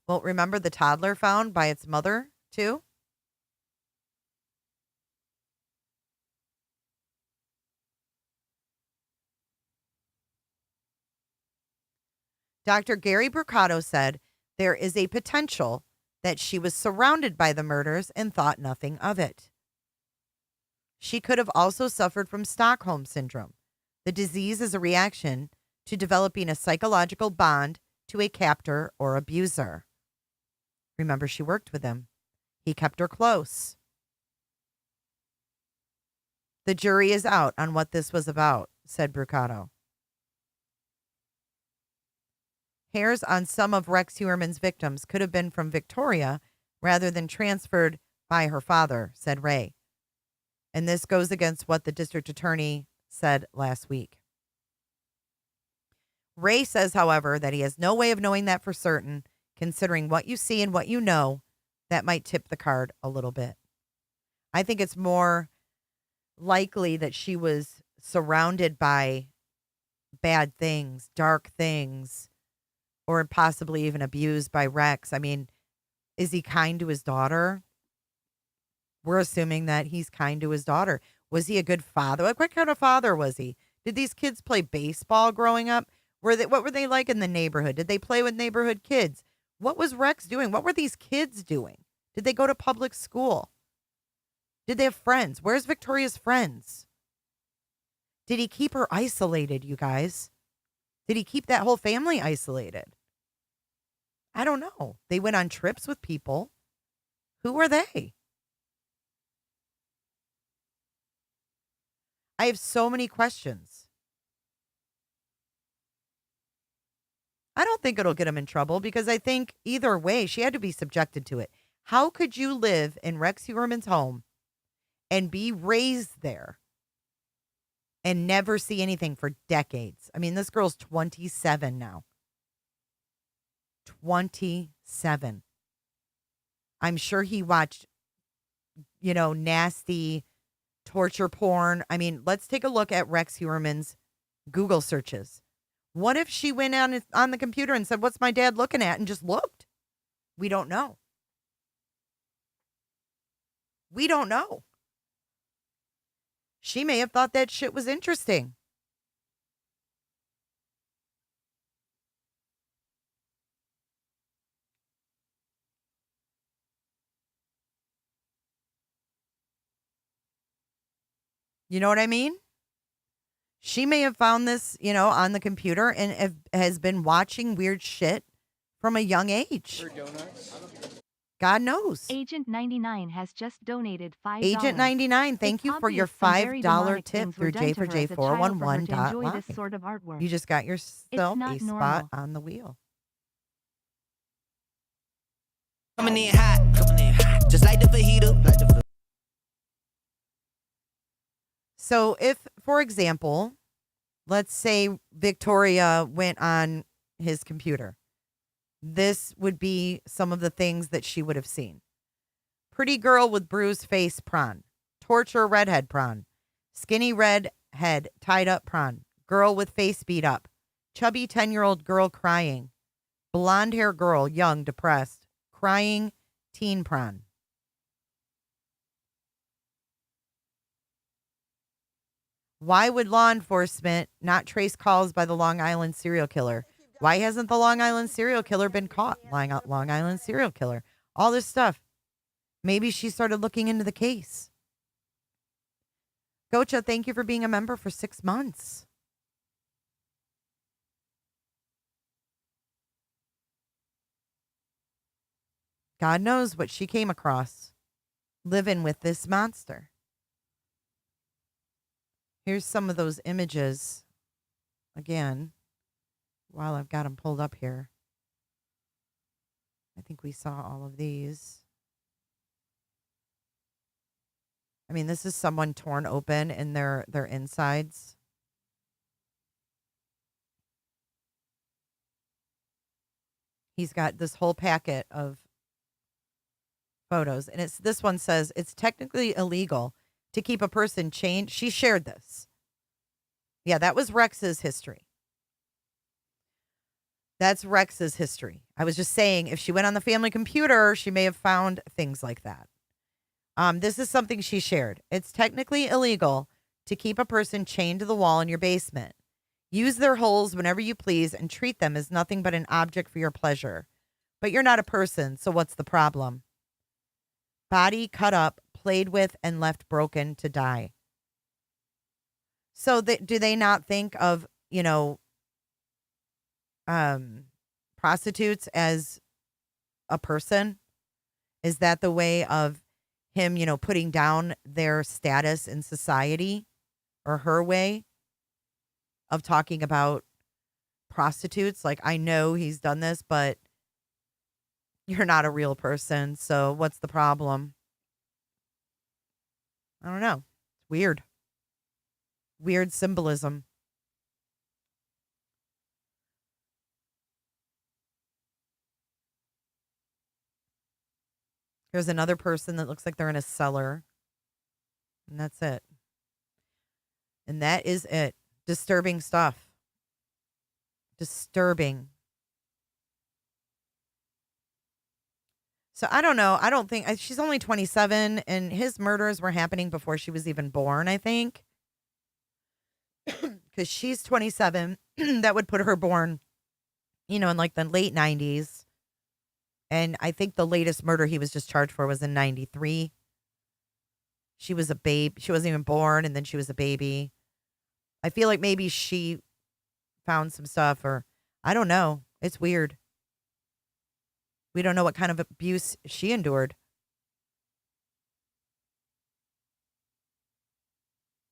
Well, remember the toddler found by its mother, too? Dr. Gary Brucato said there is a potential that she was surrounded by the murders and thought nothing of it. She could have also suffered from Stockholm Syndrome. The disease is a reaction to developing a psychological bond to a captor or abuser. Remember, she worked with him. He kept her close. The jury is out on what this was about, said Brucato. Hairs on some of Rex Heuermann's victims could have been from Victoria rather than transferred by her father, said Ray. And this goes against what the district attorney said last week. Ray says, however, that he has no way of knowing that for certain, considering what you see and what you know, that might tip the card a little bit. I think it's more likely that she was surrounded by bad things, dark things, or possibly even abused by Rex. I mean, is he kind to his daughter? We're assuming that he's kind to his daughter. Was he a good father? Like, what kind of father was he? Did these kids play baseball growing up? What were they like in the neighborhood? Did they play with neighborhood kids? What was Rex doing? What were these kids doing? Did they go to public school? Did they have friends? Where's Victoria's friends? Did he keep her isolated, you guys? Did he keep that whole family isolated? I don't know. They went on trips with people. Who were they? I have so many questions. I don't think it'll get him in trouble because I think either way, she had to be subjected to it. How could you live in Rex Heuermann's home and be raised there and never see anything for decades? I mean, this girl's 27 now. 27. I'm sure he watched, nasty torture porn. I mean, let's take a look at Rex Heuermann's Google searches. What if she went on the computer and said, "What's my dad looking at?" and just looked? We don't know. We don't know. She may have thought that shit was interesting. You know what I mean? She may have found this, on the computer and has been watching weird shit from a young age. God knows. Agent 99 has just donated $5. Agent 99, thank you for your $5 tip through J4J411.live. Sort of artwork. You just got yourself a spot on the wheel. Coming in hot, just like the fajita. So if, for example, let's say Victoria went on his computer, this would be some of the things that she would have seen. Pretty girl with bruised face prawn. Torture redhead prawn. Skinny red head tied up prawn. Girl with face beat up. Chubby 10-year-old girl crying. Blonde hair girl, young, depressed. Crying teen prawn. Why would law enforcement not trace calls by the Long Island serial killer? Why hasn't the Long Island serial killer been caught? Long Island serial killer. All this stuff. Maybe she started looking into the case. Gocha, thank you for being a member for 6 months. God knows what she came across living with this monster. Here's some of those images again while I've got them pulled up here. I think we saw all of these. I mean, this is someone torn open in their insides. He's got this whole packet of photos, and this one says it's technically illegal to keep a person chained. She shared this. Yeah, that was Rex's history. That's Rex's history. I was just saying, if she went on the family computer, she may have found things like that. This is something she shared. It's technically illegal to keep a person chained to the wall in your basement. Use their holes whenever you please and treat them as nothing but an object for your pleasure. But you're not a person, so what's the problem? Body cut up, played with, and left broken to die. So do they not think of, prostitutes as a person? Is that the way of him, putting down their status in society, or her way of talking about prostitutes? Like, I know he's done this, but you're not a real person, so what's the problem? I don't know. It's weird. Weird symbolism. There's another person that looks like they're in a cellar. And that's it. And that is it. Disturbing stuff. Disturbing. So I don't know. I don't think she's only 27, and his murders were happening before she was even born, I think. Because she's 27. That would put her born, in like the late 90s. And I think the latest murder he was just charged for was in 93. She was a babe. She wasn't even born, and then she was a baby. I feel like maybe she found some stuff, or I don't know. It's weird. We don't know what kind of abuse she endured.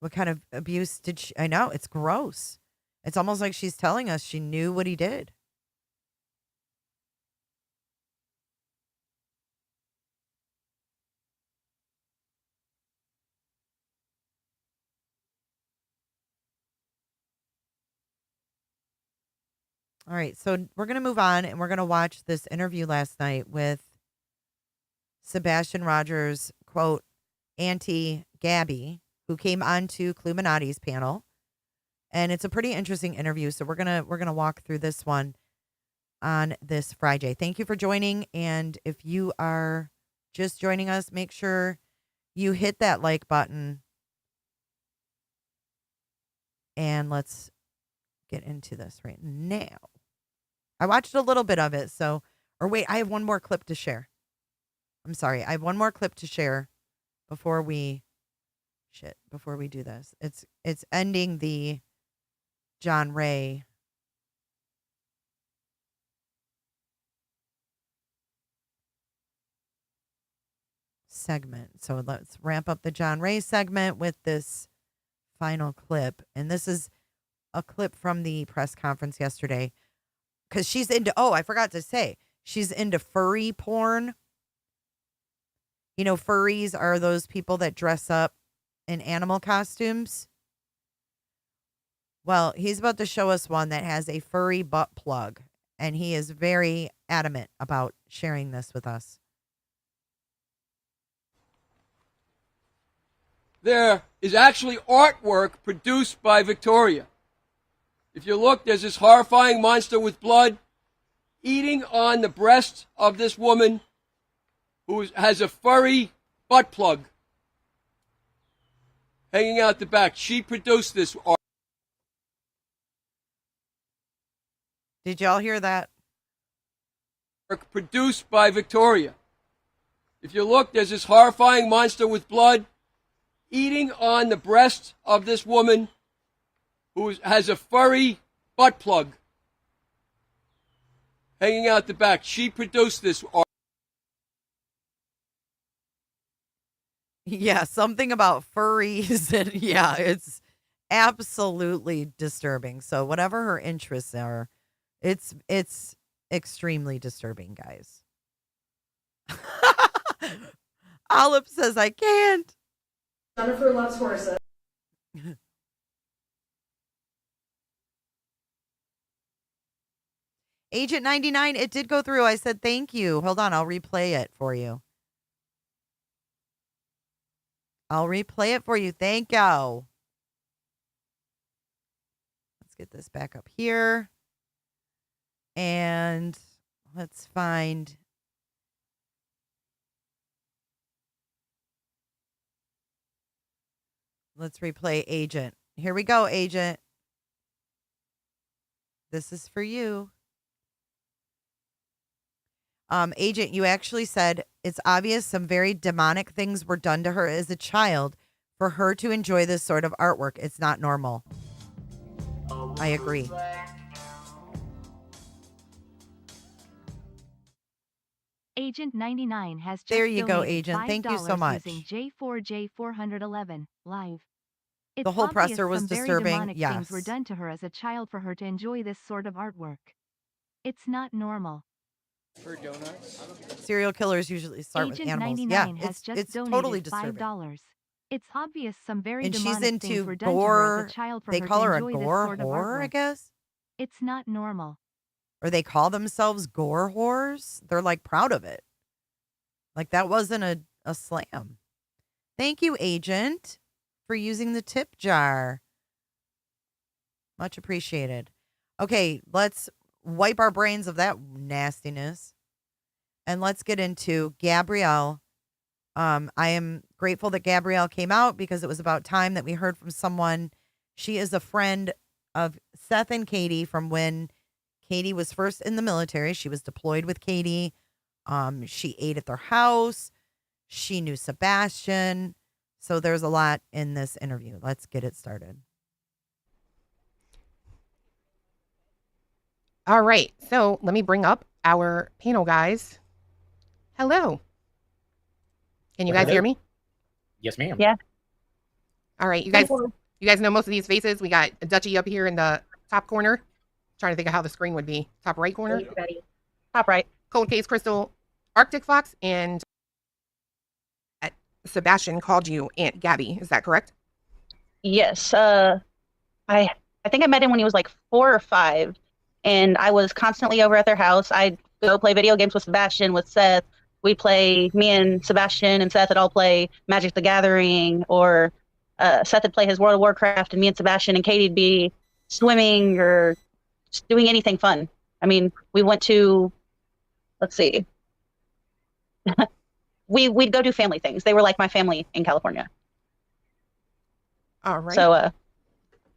What kind of abuse did she? I know, it's gross. It's almost like she's telling us she knew what he did. All right, so we're going to move on, and we're going to watch this interview last night with Sebastian Rogers, quote, Auntie Gabby, who came on to Cluminati's panel. And it's a pretty interesting interview, so we're gonna walk through this one on this Friday. Thank you for joining, and if you are just joining us, make sure you hit that like button. And let's get into this right now. I watched a little bit of it, or wait, I have one more clip to share. I'm sorry, I have one more clip to share before we do this. It's ending the John Ray segment. So let's ramp up the John Ray segment with this final clip. And this is a clip from the press conference yesterday. Because she's into, I forgot to say, she's into furry porn. Furries are those people that dress up in animal costumes. Well, he's about to show us one that has a furry butt plug. And he is very adamant about sharing this with us. There is actually artwork produced by Victoria. If you look, there's this horrifying monster with blood eating on the breast of this woman who has a furry butt plug hanging out the back. She produced this art. Did y'all hear that? Produced by Victoria. If you look, there's this horrifying monster with blood eating on the breast of this woman who has a furry butt plug hanging out the back. She produced this art. Yeah, something about furries and yeah, it's absolutely disturbing. So whatever her interests are, it's extremely disturbing, guys. Olive says I can't. Jennifer loves horses. Agent 99, it did go through. I said thank you. Hold on, I'll replay it for you. Thank you. Let's get this back up here. And let's find. Let's replay Agent. Here we go, Agent. This is for you. Agent, you actually said it's obvious some very demonic things were done to her as a child for her to enjoy this sort of artwork. It's not normal. I agree. Agent 99 has just There you go, donated Agent. Thank you so much. Using J4J411 live. It's The whole obvious presser was some very disturbing. demonic Yes. things were done to her as a child for her to enjoy this sort of artwork. It's not normal. For donuts? Serial killers usually start Agent with animals. 99 Yeah, has just it's donated totally disturbing. $5. It's obvious some very And she's demonic things into were done to her gore. as a child for They her call to her a enjoy this gore sort of whore, I artwork. guess. It's not normal. Or they call themselves gore whores. They're like proud of it. Like that wasn't a slam. Thank you, Agent, for using the tip jar. Much appreciated. Okay, let's wipe our brains of that nastiness. And let's get into Gabrielle. I am grateful that Gabrielle came out because it was about time that we heard from someone. She is a friend of Seth and Katie from when Katie was first in the military. She was deployed with Katie. She ate at their house. She knew Sebastian. So there's a lot in this interview. Let's get it started. All right. So let me bring up our panel, guys. Hello. Can you guys hear me? Yes, ma'am. Yeah. All right. You guys know most of these faces. We got Dutchie up here in the top corner. Trying to think of how the screen would be. Top right corner. Top right. Cold Case Crystal, Arctic Fox, and Sebastian called you Aunt Gabby. Is that correct? Yes. I think I met him when he was like 4 or 5, and I was constantly over at their house. I'd go play video games with Sebastian, with Seth. Me and Sebastian and Seth would all play Magic the Gathering, or Seth would play his World of Warcraft, and me and Sebastian and Katie'd be swimming or just doing anything fun. I mean, we went to, let's see, we'd go do family things. They were like my family in California. All right. So,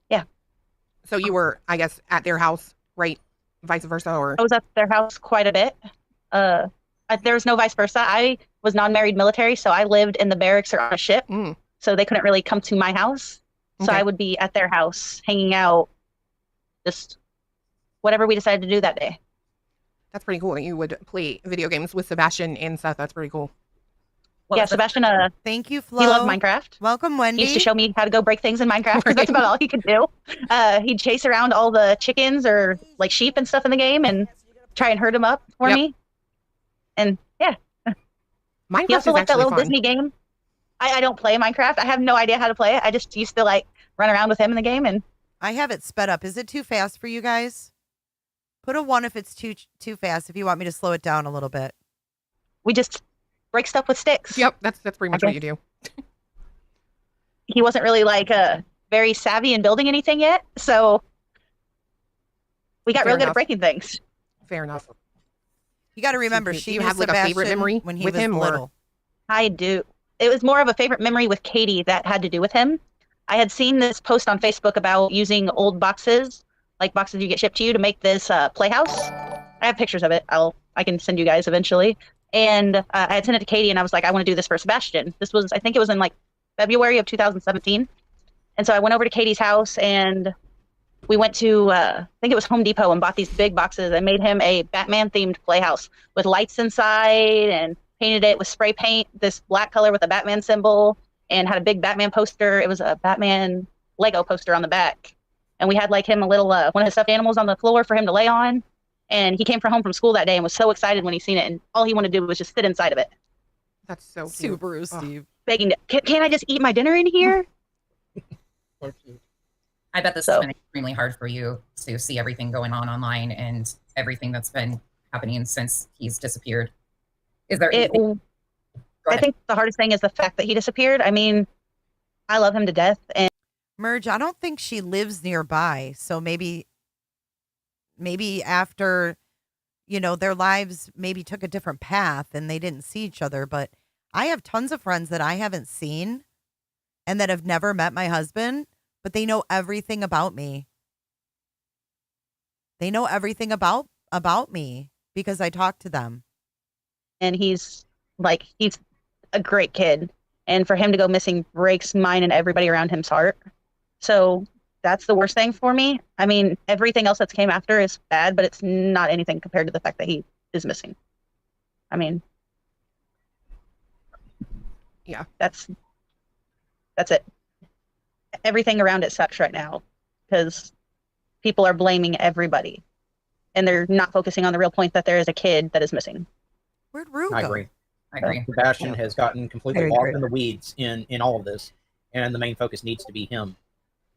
yeah. So you were, I guess, at their house, right? Vice versa, or? I was at their house quite a bit. There was no vice versa. I was non-married military, so I lived in the barracks or on a ship. So they couldn't really come to my house. So I would be at their house, hanging out, just whatever we decided to do that day. That's pretty cool that you would play video games with Sebastian and Seth. That's pretty cool. Yeah, Sebastian, thank you, Flo. He loved Minecraft. Welcome, Wendy. He used to show me how to go break things in Minecraft because that's about all he could do. He'd chase around all the chickens or like sheep and stuff in the game and try and herd them up for me. And yeah. Minecraft he also is liked that actually little fun. Disney game. I don't play Minecraft. I have no idea how to play it. I just used to like run around with him in the game. And I have it sped up. Is it too fast for you guys? Put a 1 if it's too fast. If you want me to slow it down a little bit. We just break stuff with sticks. Yep, that's pretty much what you do. He wasn't really like very savvy in building anything yet, so we got Fair real good enough. at breaking things. Fair enough. You got to remember, Do she you knew have like a favorite Sebastian memory when he with was him, or? little. I do. It was more of a favorite memory with Katie that had to do with him. I had seen this post on Facebook about using old boxes, like boxes you get shipped to you, to make this playhouse. I have pictures of it. I can send you guys eventually. And I had sent it to Katie, and I was like, I want to do this for Sebastian. I think it was in like February of 2017. And so I went over to Katie's house, and we went to, I think it was Home Depot, and bought these big boxes and made him a Batman-themed playhouse with lights inside, and painted it with spray paint, this black color with a Batman symbol, and had a big Batman poster. It was a Batman Lego poster on the back. And we had like him a little, one of his stuffed animals on the floor for him to lay on. And he came home from school that day and was so excited when he seen it. And all he wanted to do was just sit inside of it. That's so cute. Subaru Steve. Begging, can't I just eat my dinner in here? I bet this has been extremely hard for you to see everything going on online and everything that's been happening since he's disappeared. Is there anything? I think the hardest thing is the fact that he disappeared. I mean, I love him to death. And Merge, I don't think she lives nearby. So maybe after, their lives maybe took a different path and they didn't see each other. But I have tons of friends that I haven't seen and that have never met my husband, but they know everything about me. They know everything about me because I talk to them. And he's a great kid. And for him to go missing breaks mine and everybody around him's heart. So that's the worst thing for me. I mean, everything else that's came after is bad, but it's not anything compared to the fact that he is missing. I mean, yeah, that's it. Everything around it sucks right now because people are blaming everybody and they're not focusing on the real point that there is a kid that is missing. Where'd Rue I go? agree. I agree. Sebastian has gotten completely Very lost great. in the weeds in all of this, and the main focus needs to be him.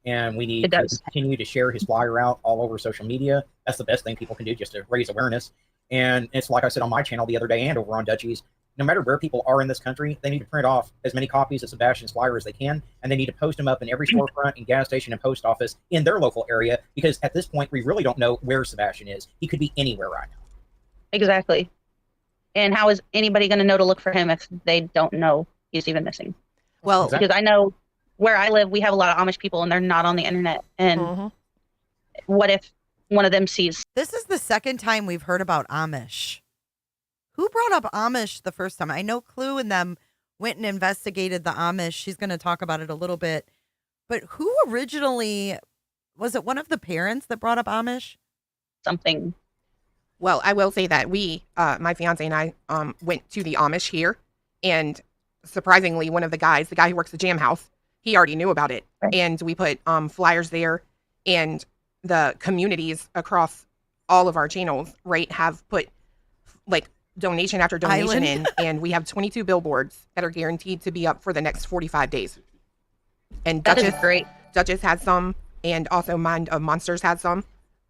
And we need to continue to share his flyer out all over social media. That's the best thing people can do, just to raise awareness. And it's like I said on my channel the other day and over on Dutchie's, no matter where people are in this country, they need to print off as many copies of Sebastian's flyer as they can, and they need to post them up in every storefront and gas station and post office in their local area, because at this point, we really don't know where Sebastian is. He could be anywhere right now. Exactly. And how is anybody going to know to look for him if they don't know he's even missing? Well, because I know where I live, we have a lot of Amish people and they're not on the internet. And what if one of them sees? This is the second time we've heard about Amish. Who brought up Amish the first time? I know Clue and them went and investigated the Amish. She's going to talk about it a little bit. But who originally, was it one of the parents that brought up Amish? Something. Well, I will say that we, my fiance and I, went to the Amish here, and surprisingly, one of the guy who works the Jam House, he already knew about it. Right. And we put flyers there, and the communities across all of our channels, right, have put like donation after donation in, and we have 22 billboards that are guaranteed to be up for the next 45 days. And that is great. Duchess had some, and also Mind of Monsters had some.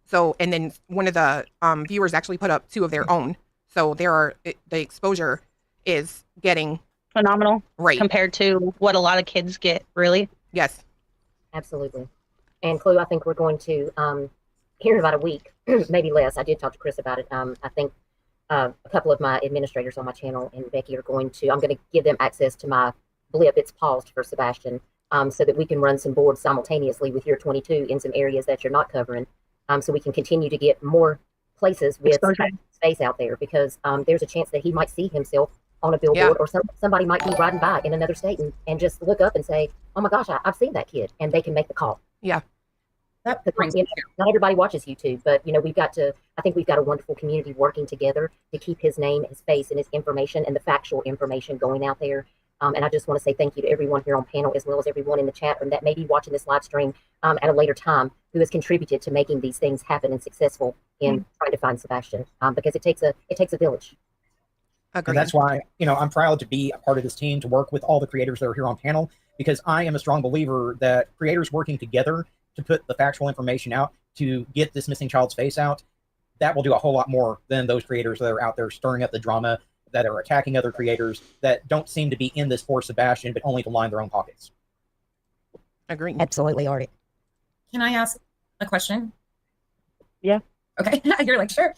So, and then one of the viewers actually put up 2 of their own. So the exposure is getting phenomenal, right, compared to what a lot of kids get. Really? Yes, absolutely. And Clue, I think we're going to here in about a week, maybe less. I did talk to Chris about it. I think a couple of my administrators on my channel and Becky are I'm going to give them access to my blip. It's paused for Sebastian, so that we can run some boards simultaneously with Year 22 in some areas that you're not covering. So we can continue to get more places with space out there, because there's a chance that he might see himself on a billboard, or somebody might be riding by in another state and just look up and say, oh my gosh, I've seen that kid, and they can make the call. Yeah. Not everybody watches YouTube, but I think we've got a wonderful community working together to keep his name, his face, and his information and the factual information going out there. And I just want to say thank you to everyone here on panel, as well as everyone in the chat room that may be watching this live stream at a later time, who has contributed to making these things happen and successful in trying to find Sebastian, because it takes a village. And that's why, I'm proud to be a part of this team, to work with all the creators that are here on panel, because I am a strong believer that creators working together to put the factual information out, to get this missing child's face out, that will do a whole lot more than those creators that are out there stirring up the drama, that are attacking other creators that don't seem to be in this for Sebastian, but only to line their own pockets. Agree. Absolutely, Artie. Can I ask a question? Yeah. Okay. You're like, sure.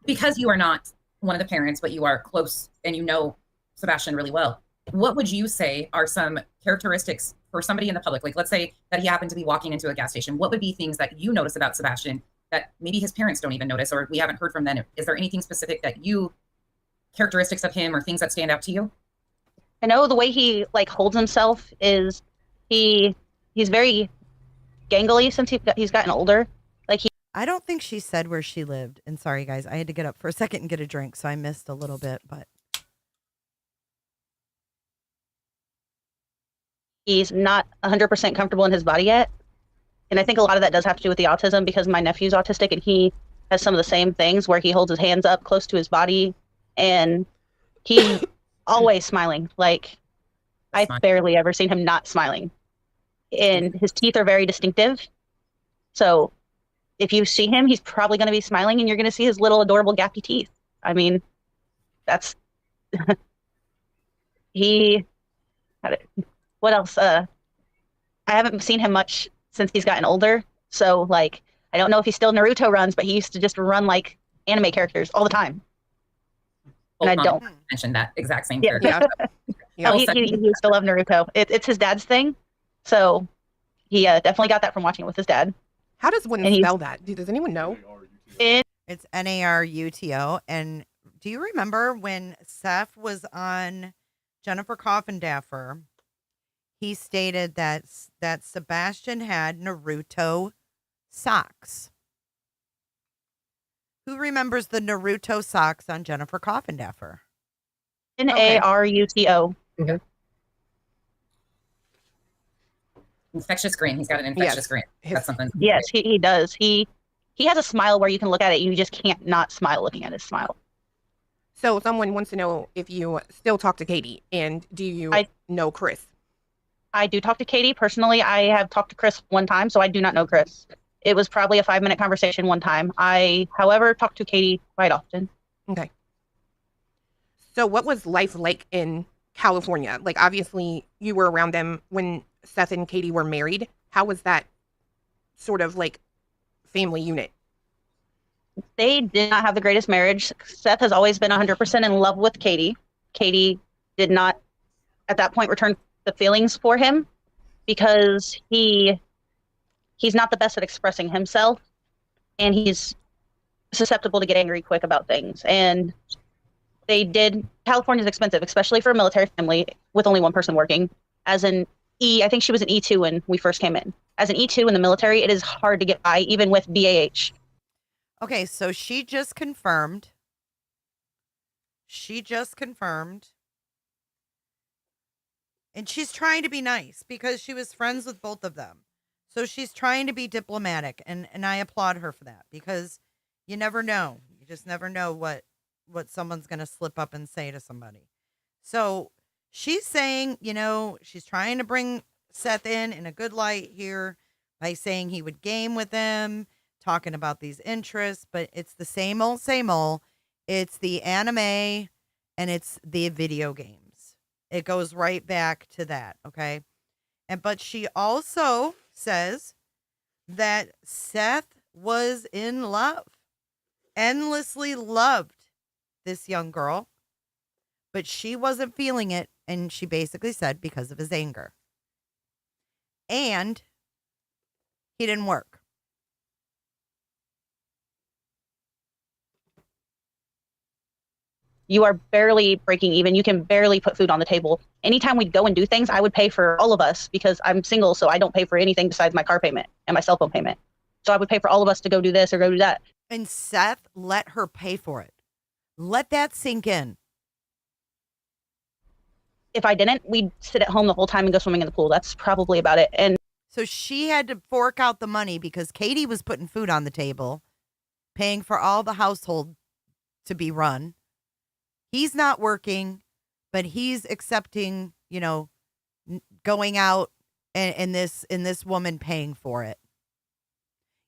Because you are not one of the parents, but you are close and you know Sebastian really well. What would you say are some characteristics for somebody in the public? Like, let's say that he happened to be walking into a gas station. What would be things that you notice about Sebastian that maybe his parents don't even notice, or we haven't heard from them? Is there anything specific that you characteristics of him or things that stand out to you? I know the way he like holds himself is he's very gangly since he's gotten older. Like I don't think she said where she lived. And sorry, guys, I had to get up for a second and get a drink, so I missed a little bit. But he's not 100% comfortable in his body yet. And I think a lot of that does have to do with the autism, because my nephew's autistic and he has some of the same things where he holds his hands up close to his body and he's always smiling. Like I've barely ever seen him not smiling. And his teeth are very distinctive. So if you see him, he's probably going to be smiling and you're going to see his little adorable gappy teeth. I mean, that's what else? I haven't seen him much since he's gotten older. So like, I don't know if he still Naruto runs, but he used to just run like anime characters all the time. And I don't mention that exact same Yeah. character. Oh, he used to love Naruto. It's his dad's thing. So he definitely got that from watching it with his dad. How does one spell that? Does anyone know? It's Naruto. And do you remember when Seth was on Jennifer Coffindaffer? He stated that Sebastian had Naruto socks. Who remembers the Naruto socks on Jennifer Coffindaffer? Naruto. Mm-hmm. Infectious grin. He's got an infectious grin. That's something. Yes, he does. He has a smile where you can look at it, you just can't not smile looking at his smile. So someone wants to know if you still talk to Katie, and do you know Chris? I do talk to Katie personally. I have talked to Chris one time, so I do not know Chris. It was probably a 5-minute conversation one time. I, however, talk to Katie quite often. Okay. So what was life like in California? Like, obviously, you were around them when Seth and Katie were married. How was that sort of like family unit? They did not have the greatest marriage. Seth has always been 100% in love with Katie. Katie did not, at that point, return the feelings for him because he's not the best at expressing himself, and he's susceptible to get angry quick about things. And California's expensive, especially for a military family with only one person working. As an I think she was an E2 when we first came in. As an E2 in the military, it is hard to get by, even with BAH. Okay, so she just confirmed. And she's trying to be nice because she was friends with both of them. So she's trying to be diplomatic, and I applaud her for that, because you never know. You just never know what someone's going to slip up and say to somebody. So she's saying, she's trying to bring Seth in a good light here by saying he would game with them, talking about these interests, but it's the same old, same old. It's the anime and it's the video games. It goes right back to that, okay? But she also says that Seth was in love, endlessly loved this young girl, but she wasn't feeling it, and she basically said because of his anger. And he didn't work. You are barely breaking even. You can barely put food on the table. Anytime we'd go and do things, I would pay for all of us because I'm single, so I don't pay for anything besides my car payment and my cell phone payment. So I would pay for all of us to go do this or go do that. And Seth let her pay for it. Let that sink in. If I didn't, we'd sit at home the whole time and go swimming in the pool. That's probably about it. And so she had to fork out the money because Katie was putting food on the table, paying for all the household to be run. He's not working, but he's accepting, going out and this woman paying for it.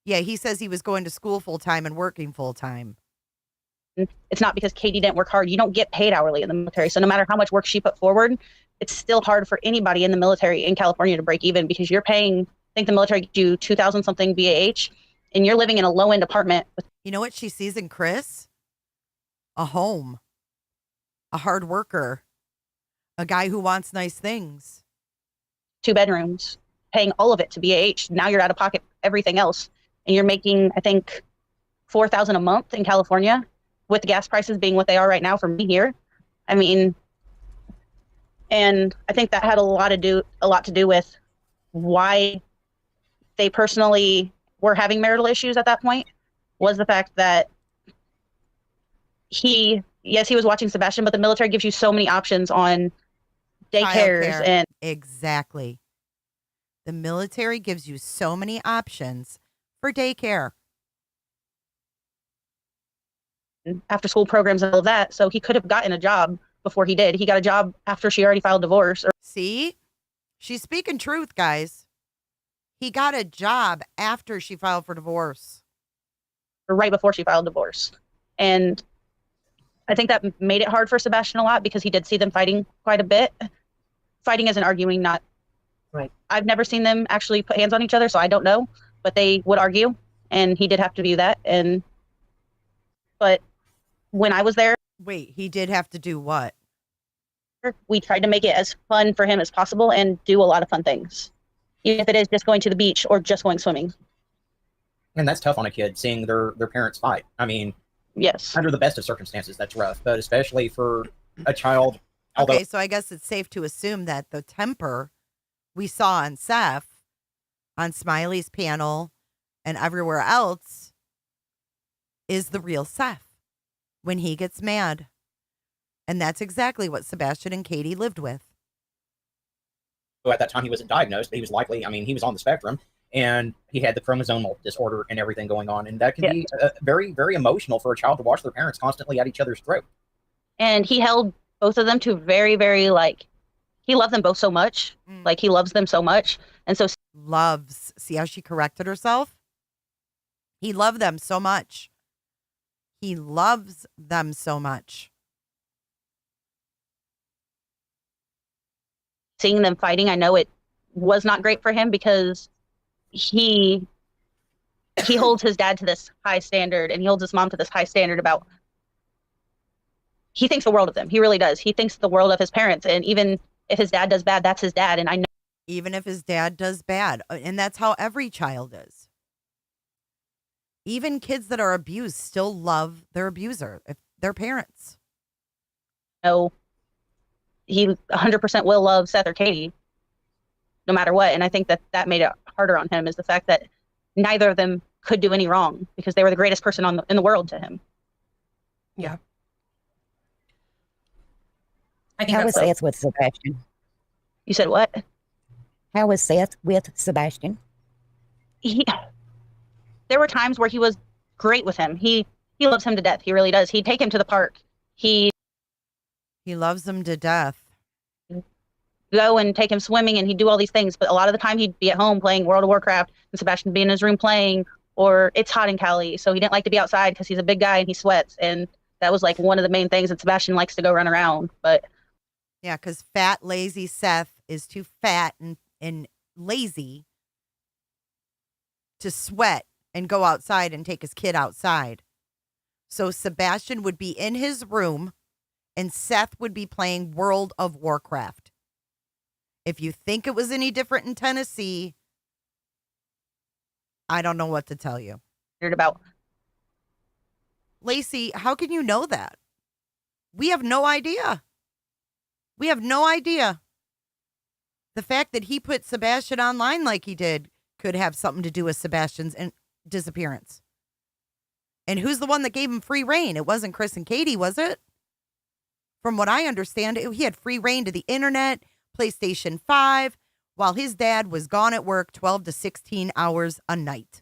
Yeah, he says he was going to school full time and working full time. It's not because Katie didn't work hard. You don't get paid hourly in the military. So no matter how much work she put forward, it's still hard for anybody in the military in California to break even because you're paying, I think the military gives you 2,000 something BAH, and you're living in a low end apartment. You know what she sees in Chris? A home. A hard worker, a guy who wants nice things. 2 bedrooms, paying all of it to BAH. Now you're out of pocket everything else. And you're making, I think, $4,000 a month in California with gas prices being what they are right now for me here. I mean, and I think that had a lot to do with why they personally were having marital issues at that point, was the fact that he was watching Sebastian, but the military gives you so many options on daycares Childcare. and Exactly. The military gives you so many options for daycare. after school programs and all of that. So he could have gotten a job before he did. He got a job after she already filed divorce. See? She's speaking truth, guys. He got a job after she filed for divorce. Or right before she filed divorce. And I think that made it hard for Sebastian a lot because he did see them fighting quite a bit. Fighting isn't arguing, not right. I've never seen them actually put hands on each other, so I don't know. But they would argue, and he did have to do that. But when I was there, wait, he did have to do what? We tried to make it as fun for him as possible and do a lot of fun things, even if it is just going to the beach or just going swimming. And that's tough on a kid, seeing their parents fight. I mean, yes, under the best of circumstances, that's rough. But especially for a child. Okay, so I guess it's safe to assume that the temper we saw on Seth, on Smiley's panel, and everywhere else is the real Seth when he gets mad. And that's exactly what Sebastian and Katie lived with. So at that time, he wasn't diagnosed, but he was likely, I mean, he was on the spectrum, and he had the chromosomal disorder and everything going on. And that can be very, very emotional for a child to watch their parents constantly at each other's throat. And he held both of them to very, very, he loved them both so much. Like, he loves them so much. And so loves, see how she corrected herself? He loved them so much. He loves them so much. Seeing them fighting, I know it was not great for him because he holds his dad to this high standard, and he holds his mom to this high standard about, he thinks the world of them. He really does. He thinks the world of his parents. And even if his dad does bad, that's his dad. And I know. Even if his dad does bad. And that's how every child is. Even kids that are abused still love their abuser, if their parents. No, he 100% will love Seth or Katie, no matter what. And I think that made it harder on him, is the fact that neither of them could do any wrong because they were the greatest person in the world to him. Yeah. How was Seth with Sebastian? You said what? How was Seth with Sebastian? There were times where he was great with him. He loves him to death. He really does. He'd take him to the park. He loves him to death. Go and take him swimming, and he'd do all these things. But a lot of the time he'd be at home playing World of Warcraft, and Sebastian would be in his room playing, or it's hot in Cali. So he didn't like to be outside because he's a big guy and he sweats. And that was like one of the main things that Sebastian likes to go run around. But yeah, because fat, lazy Seth is too fat and lazy to sweat and go outside and take his kid outside. So Sebastian would be in his room and Seth would be playing World of Warcraft. If you think it was any different in Tennessee, I don't know what to tell you. About Lacey, how can you know that? We have no idea. We have no idea. The fact that he put Sebastian online like he did could have something to do with Sebastian's disappearance. And who's the one that gave him free reign? It wasn't Chris and Katie, was it? From what I understand, he had free reign to the internet, PlayStation 5, while his dad was gone at work 12 to 16 hours a night.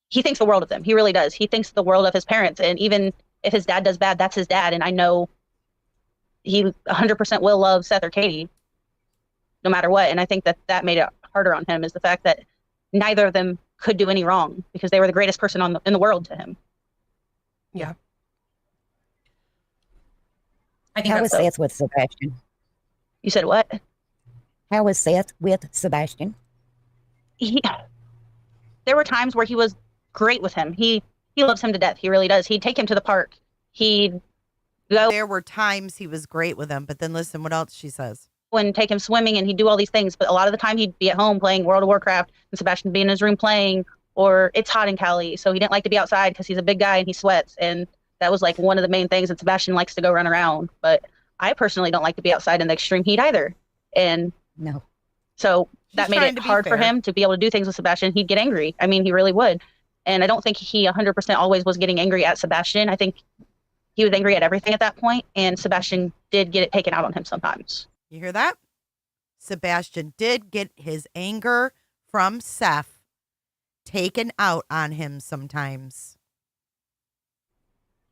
He thinks the world of them. He really does. He thinks the world of his parents. And even if his dad does bad, that's his dad. And I know he 100% will love Seth or Katie, no matter what. And I think that made it harder on him, is the fact that neither of them could do any wrong because they were the greatest person in the world to him. Yeah. I think How was Seth with Sebastian? You said what? How was Seth with Sebastian? There were times where he was great with him. He loves him to death. He really does. He'd take him to the park. He'd go. There were times he was great with him, but then listen what else she says. And take him swimming, and he'd do all these things. But a lot of the time he'd be at home playing World of Warcraft, and Sebastian would be in his room playing, or it's hot in Cali, so he didn't like to be outside because he's a big guy and he sweats. And that was like one of the main things that Sebastian likes to go run around. But I personally don't like to be outside in the extreme heat either. And no. So that made trying it to be hard for fair. him to be able to do things with Sebastian. He'd get angry. I mean, he really would. And I don't think he 100% always was getting angry at Sebastian. I think he was angry at everything at that point, and Sebastian did get it taken out on him sometimes. You hear that? Sebastian did get his anger from Seth taken out on him sometimes.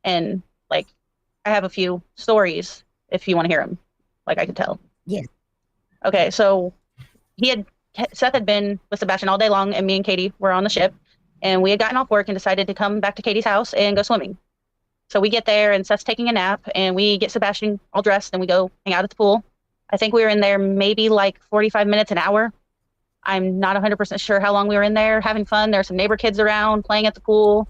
And like, I have a few stories if you want to hear them. Like I could tell. Yes. Okay, so Seth had been with Sebastian all day long, and me and Katie were on the ship, and we had gotten off work and decided to come back to Katie's house and go swimming. So we get there, and Seth's taking a nap, and we get Sebastian all dressed, and we go hang out at the pool. I think we were in there maybe like 45 minutes, an hour. I'm not 100% sure how long we were in there having fun. There are some neighbor kids around playing at the pool.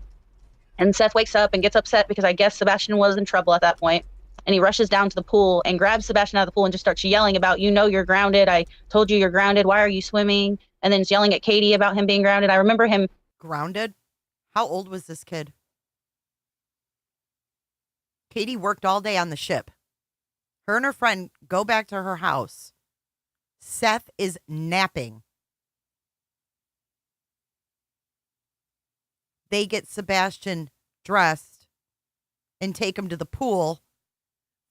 And Seth wakes up and gets upset because I guess Sebastian was in trouble at that point. And he rushes down to the pool and grabs Sebastian out of the pool and just starts yelling about, you know, you're grounded. I told you you're grounded. Why are you swimming? And then he's yelling at Katie about him being grounded. I remember him. Grounded? How old was this kid? Katie worked all day on the ship. Her and her friend go back to her house. Seth is napping. They get Sebastian dressed and take him to the pool.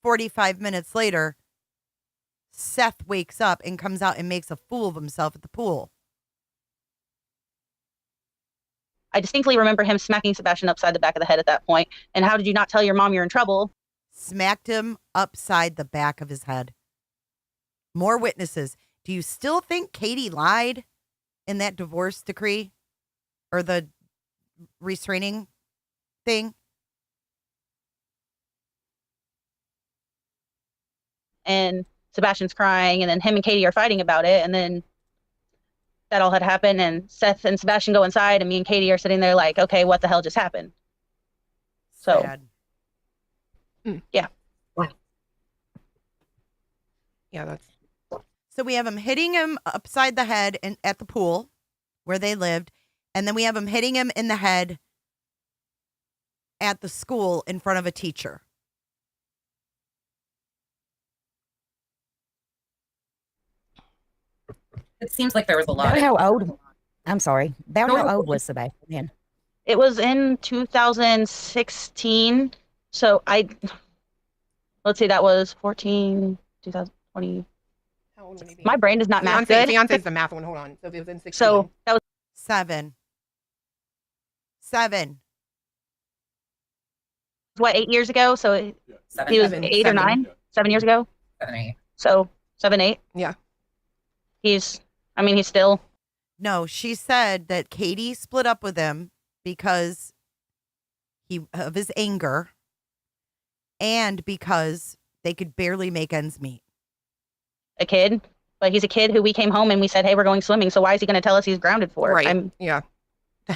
45 minutes later, Seth wakes up and comes out and makes a fool of himself at the pool. I distinctly remember him smacking Sebastian upside the back of the head at that point. And how did you not tell your mom you're in trouble? Smacked him upside the back of his head. More witnesses. Do you still think Katie lied in that divorce decree or the restraining thing? And Sebastian's crying, and then him and Katie are fighting about it, and then that all had happened, and Seth and Sebastian go inside, and me and Katie are sitting there like, okay, what the hell just happened? So Sad. Yeah. Wow. Yeah, that's So we have him hitting him upside the head at the pool where they lived. And then we have him hitting him in the head at the school in front of a teacher. It seems like there was a lot. About how old? I'm sorry. About how old was Sebastian then? It was in 2016. So let's see, that was 14, 2020. How old would he be? My brain is not math good. Fiance is the math one. Hold on. So if it was in 16. So that was 7. what, 8 years ago? So he was 8 or 9, 7 years ago. 7, 8. So 7, 8. Yeah. He's still. No, she said that Katie split up with him because of his anger and because they could barely make ends meet. A kid, but he's a kid who we came home and we said, hey, we're going swimming. So why is he going to tell us he's grounded for? Right. Yeah.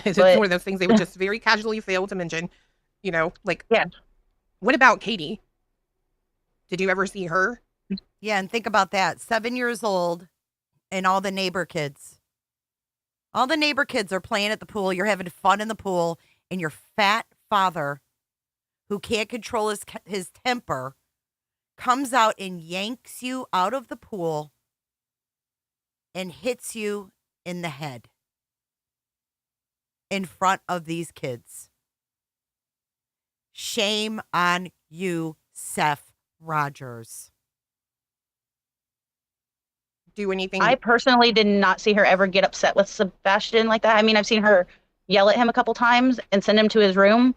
It's one of those things they would just very casually fail to mention, you know, like, yeah. What about Katie? Did you ever see her? Yeah. And think about that. 7 years old and all the neighbor kids. All the neighbor kids are playing at the pool. You're having fun in the pool, and your fat father, who can't control his temper, comes out and yanks you out of the pool and hits you in the head in front of these kids. Shame on you, Seth Rogers. Do anything? I personally did not see her ever get upset with Sebastian like that. I mean, I've seen her yell at him a couple times and send him to his room,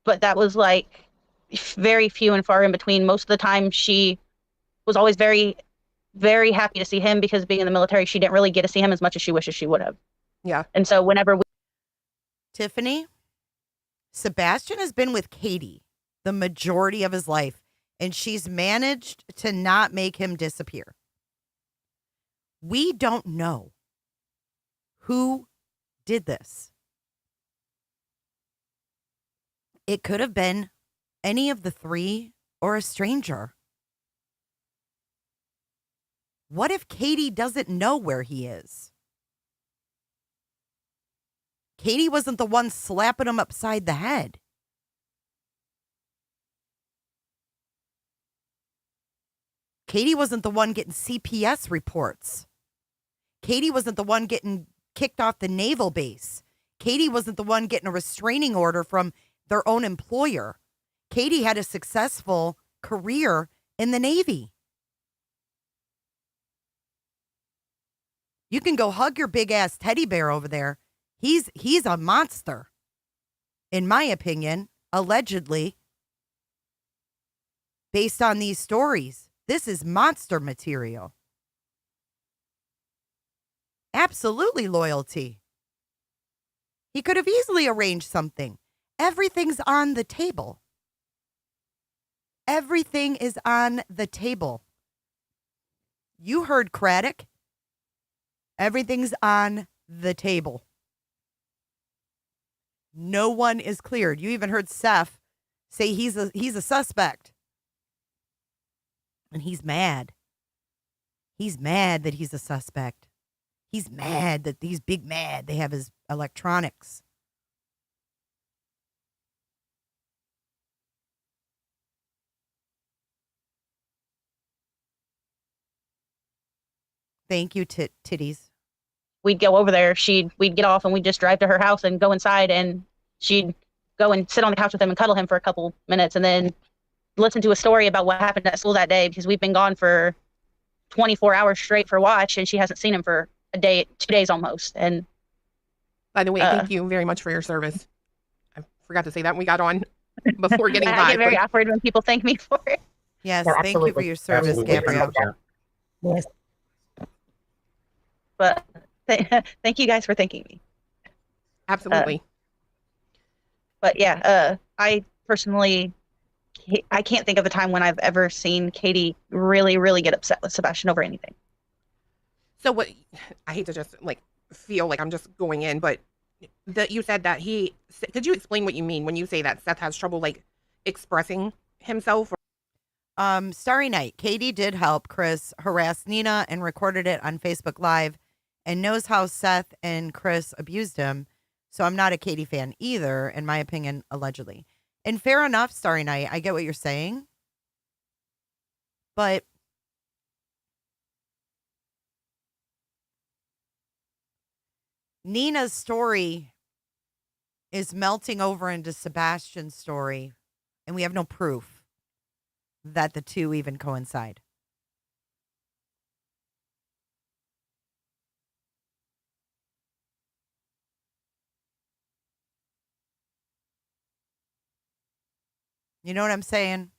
but that was like very few and far in between. Most of the time she was always very, very happy to see him because being in the military, she didn't really get to see him as much as she wishes she would have. Yeah. And so whenever Tiffany, Sebastian has been with Katie the majority of his life, and she's managed to not make him disappear. We don't know who did this. It could have been any of the three or a stranger. What if Katie doesn't know where he is? Katie wasn't the one slapping him upside the head. Katie wasn't the one getting CPS reports. Katie wasn't the one getting kicked off the naval base. Katie wasn't the one getting a restraining order from their own employer. Katie had a successful career in the Navy. You can go hug your big ass teddy bear over there. He's a monster. In my opinion, allegedly, based on these stories. This is monster material. Absolutely loyalty. He could have easily arranged something. Everything's on the table. Everything is on the table. You heard Craddock. Everything's on the table. No one is cleared. You even heard Seth say he's a suspect. And he's mad. He's mad that he's a suspect. He's mad that he's big mad. They have his electronics. Thank you, titties. We'd go over there. We'd get off and we'd just drive to her house and go inside, and she'd go and sit on the couch with him and cuddle him for a couple minutes, and then listen to a story about what happened at school that day, because we've been gone for 24 hours straight for watch, and she hasn't seen him for a day, 2 days almost. And by the way, thank you very much for your service. I forgot to say that when we got on before getting I get very awkward when people thank me for it. Yes, No, thank you for your service, Gabrielle. Yes. But thank you guys for thanking me. Absolutely. But yeah, I personally, I can't think of a time when I've ever seen Katie really, really get upset with Sebastian over anything. So what, I hate to just feel like I'm just going in, but that you said that could you explain what you mean when you say that Seth has trouble expressing himself? Starry Night. Katie did help Chris harass Nina and recorded it on Facebook Live and knows how Seth and Chris abused him. So I'm not a Katie fan either, in my opinion, allegedly. And fair enough, Starry Night. I get what you're saying. But Nina's story is melting over into Sebastian's story, and we have no proof that the two even coincide. You know what I'm saying?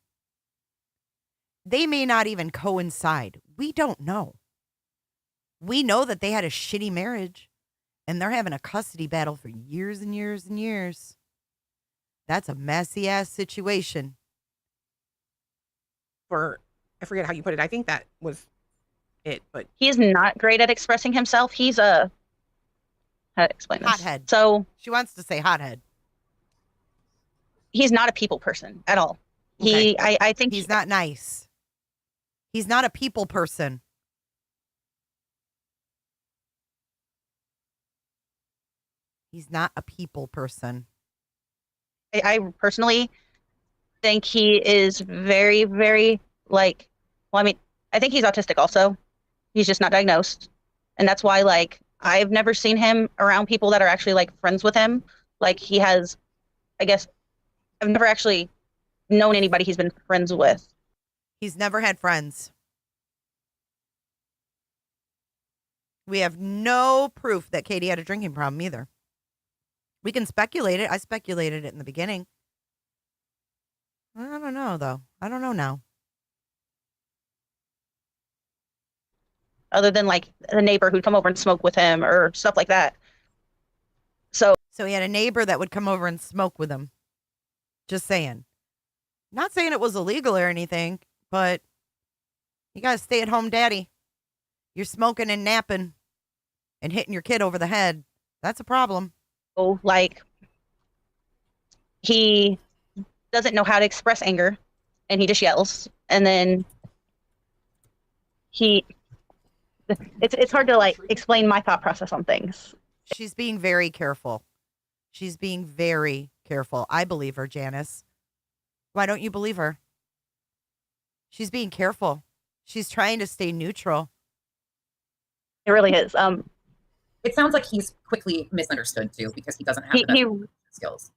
They may not even coincide. We don't know. We know that they had a shitty marriage and they're having a custody battle for years and years and years. That's a messy ass situation. I forget how you put it. I think that was it, but he's not great at expressing himself. He's how to explain this? Hothead. So she wants to say hothead. He's not a people person at all. Okay. I think he's not nice. He's not a people person. He's not a people person. I personally think he is very, very I think he's autistic also. He's just not diagnosed. And that's why I've never seen him around people that are actually friends with him. He has, I guess, I've never actually known anybody he's been friends with. He's never had friends. We have no proof that Katie had a drinking problem either. We can speculate it. I speculated it in the beginning. I don't know, though. I don't know now. Other than the neighbor who'd come over and smoke with him or stuff like that. So he had a neighbor that would come over and smoke with him. Just saying. Not saying it was illegal or anything, but you got to stay at home daddy. You're smoking and napping and hitting your kid over the head. That's a problem. He doesn't know how to express anger and he just yells. And then it's hard to explain my thought process on things. She's being very careful. She's being very careful. I believe her, Janice. Why don't you believe her? She's being careful. She's trying to stay neutral. It really is. It sounds like he's quickly misunderstood too because he doesn't have the skills.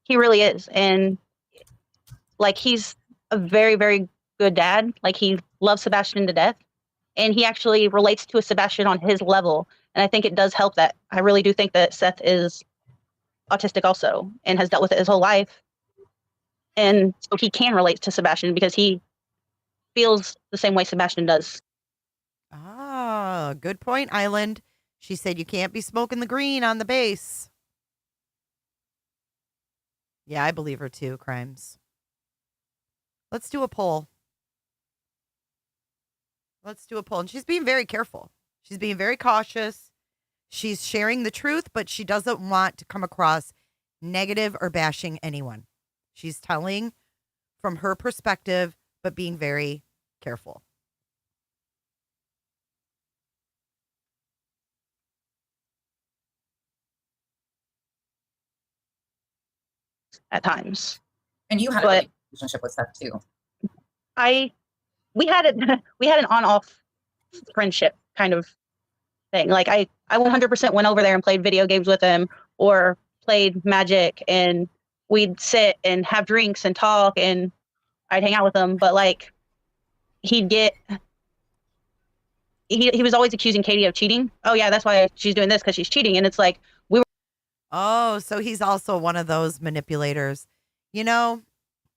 He really is. And like, he's a very, very good dad. Like, he loves Sebastian to death. And he actually relates to a Sebastian on his level. And I think it does help that. I really do think that Seth is autistic also and has dealt with it his whole life. And so he can relate to Sebastian because he feels the same way Sebastian does. Ah, good point, Island. She said you can't be smoking the green on the base. Yeah, I believe her too, Crimes. Let's do a poll. Let's do a poll. And she's being very careful. She's being very cautious. She's sharing the truth, but she doesn't want to come across negative or bashing anyone. She's telling from her perspective, but being very careful. At times. And you had a relationship with Seth too. We had an on-off friendship kind of thing. Like, I 100% went over there and played video games with him or played Magic, and we'd sit and have drinks and talk, and I'd hang out with him. But like, he was always accusing Katie of cheating. Oh yeah, that's why she's doing this, because she's cheating. And it's like, oh, so he's also one of those manipulators. You know,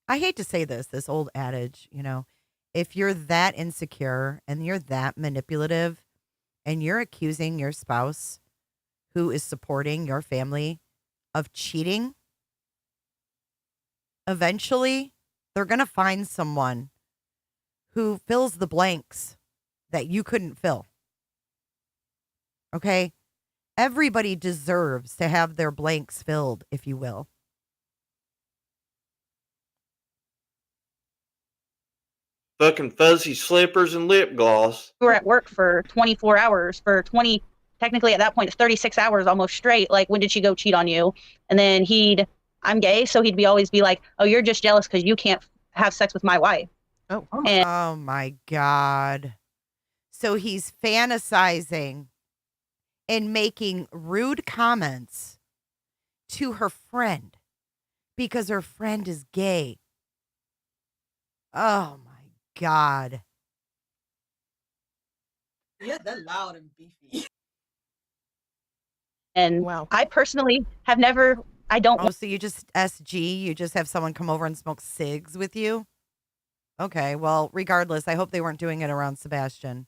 I hate to say this old adage, you know, if you're that insecure and you're that manipulative and you're accusing your spouse who is supporting your family of cheating, eventually they're going to find someone who fills the blanks that you couldn't fill. Okay? Everybody deserves to have their blanks filled, if you will. Fucking fuzzy slippers and lip gloss. We were at work for 24 hours, technically at that point, it's 36 hours almost straight. Like, when did she go cheat on you? And then I'm gay, so he'd always be like, oh, you're just jealous because you can't have sex with my wife. Oh my God. So he's fantasizing and making rude comments to her friend because her friend is gay. Oh my God. Yeah, they're loud and beefy. And I personally have never, Oh, so you just SG, you just have someone come over and smoke cigs with you? Okay, well, regardless, I hope they weren't doing it around Sebastian.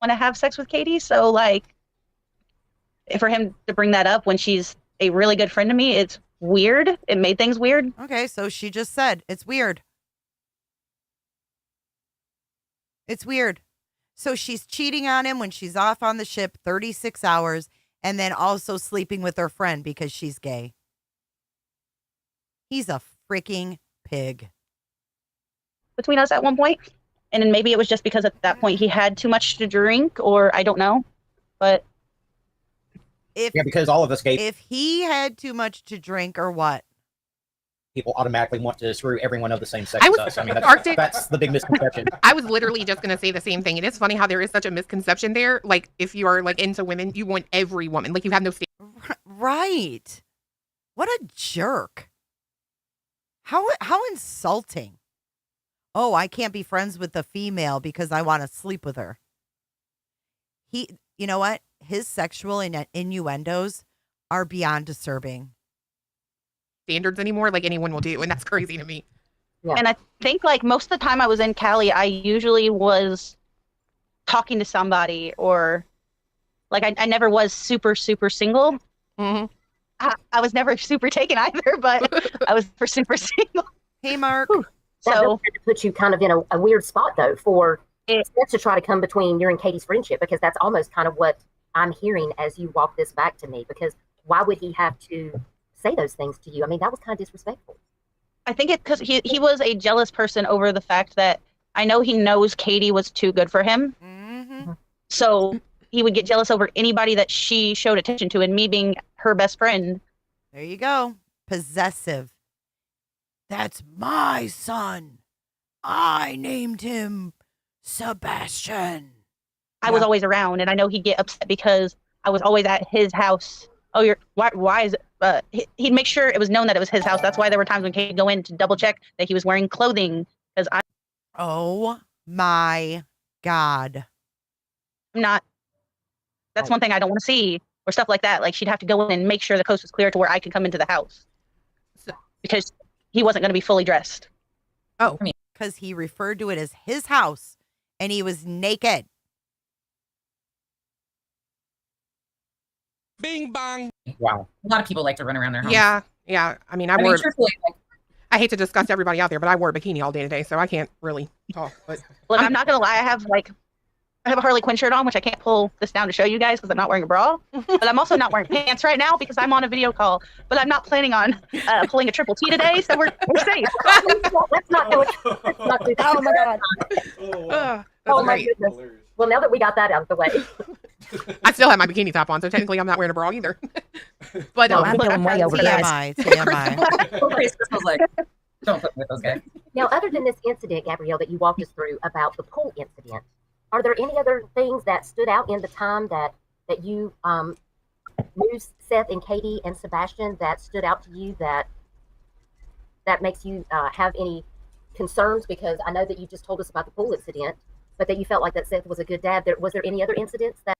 want to have sex with Katie. So like, for him to bring that up when she's a really good friend to me, it's weird. It made things weird. Okay, so she just said it's weird. It's weird. So she's cheating on him when she's off on the ship 36 hours and then also sleeping with her friend because she's gay. He's a freaking pig. Between us at one point. And then maybe it was just because at that point he had too much to drink, or I don't know. But because all of us gay if he had too much to drink or what? people automatically want to screw everyone of the same sex I as was us. I mean, Arctic. that's the big misconception. I was literally just gonna say the same thing. It is funny how there is such a misconception there. Like, if you are like into women, you want every woman. Like, you have no Right. What a jerk. How insulting. Oh, I can't be friends with the female because I want to sleep with her. You know what? His sexual innuendos are beyond disturbing. standards anymore, like anyone will do, and that's crazy to me. Yeah. And I think like most of the time I was in Cali, I usually was talking to somebody, or like I never was super single. Mm-hmm. I was never super taken either, but I was super single. Hey, Mark. That does put you kind of in a weird spot, though, for Seth to try to come between your and Katie's friendship, because that's almost kind of what I'm hearing as you walk this back to me. Because why would he have to say those things to you? I mean, that was kind of disrespectful. I think it's because he was a jealous person over the fact that I know he knows Katie was too good for him. Mm-hmm. So he would get jealous over anybody that she showed attention to, and me being her best friend, There you go. Possessive. That's my son. I named him Sebastian. I was always around, and I know he'd get upset because I was always at his house. Oh, why is it? He'd make sure it was known that it was his house. That's why there were times when Katie would go in to double check that he was wearing clothing, because Oh my God. I'm not. That's one thing I don't want to see, or stuff like that. Like, she'd have to go in and make sure the coast was clear to where I could come into the house, because he wasn't going to be fully dressed. Oh, because he referred to it as his house, and he was naked. Bing bong. Wow. A lot of people like to run around their house. Yeah. I mean, truthfully, I hate to discuss everybody out there, but I wore a bikini all day today, so I can't really talk. But Look, I'm not gonna lie. I have a Harley Quinn shirt on, which I can't pull this down to show you guys because I'm not wearing a bra. But I'm also not wearing pants right now because I'm on a video call. But I'm not planning on pulling a triple T today, so we're safe. Let's not do it. Let's not do that. Oh my God. Oh my great. goodness. Well, now that we got that out of the way. I still have my bikini top on, so technically I'm not wearing a bra either. But No, I'm going way over TMI. Crystal's like, don't put me with those guys. Now, other than this incident, Gabrielle, that you walked us through about the pool incident, are there any other things that stood out in the time that you knew Seth and Katie and Sebastian that stood out to you that makes you have any concerns? Because I know that you just told us about the pool incident, but that you felt like that Seth was a good dad. Was there any other incidents that?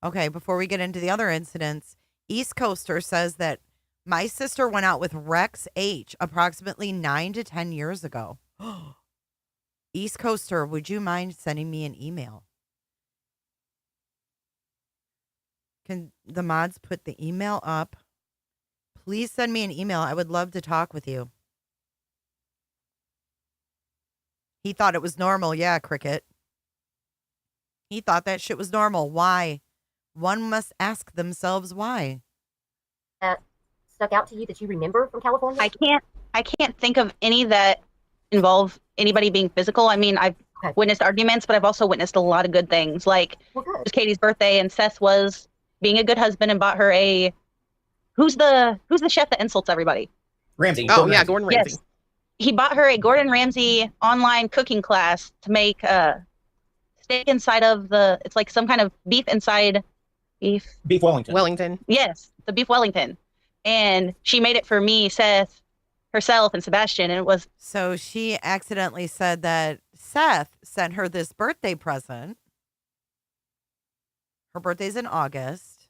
Okay, before we get into the other incidents, East Coaster says that my sister went out with Rex H approximately 9 to 10 years ago. East Coaster, would you mind sending me an email? Can the mods put the email up? Please send me an email. I would love to talk with you. He thought it was normal. Yeah, Cricket. He thought that shit was normal. Why? One must ask themselves why. That stuck out to you that you remember from California? I can't think of any that involve anybody being physical. I mean, I've witnessed arguments, but I've also witnessed a lot of good things. Like, it was Katie's birthday, and Seth was being a good husband and bought her a who's the chef that insults everybody? Ramsay. Oh yeah, Gordon Ramsay. Yes. He bought her a Gordon Ramsay online cooking class to make steak inside of it's like some kind of beef inside beef Wellington. Yes, the beef Wellington. And she made it for me, Seth, herself, and Sebastian, and it was. So she accidentally said that Seth sent her this birthday present. Her birthday's in August.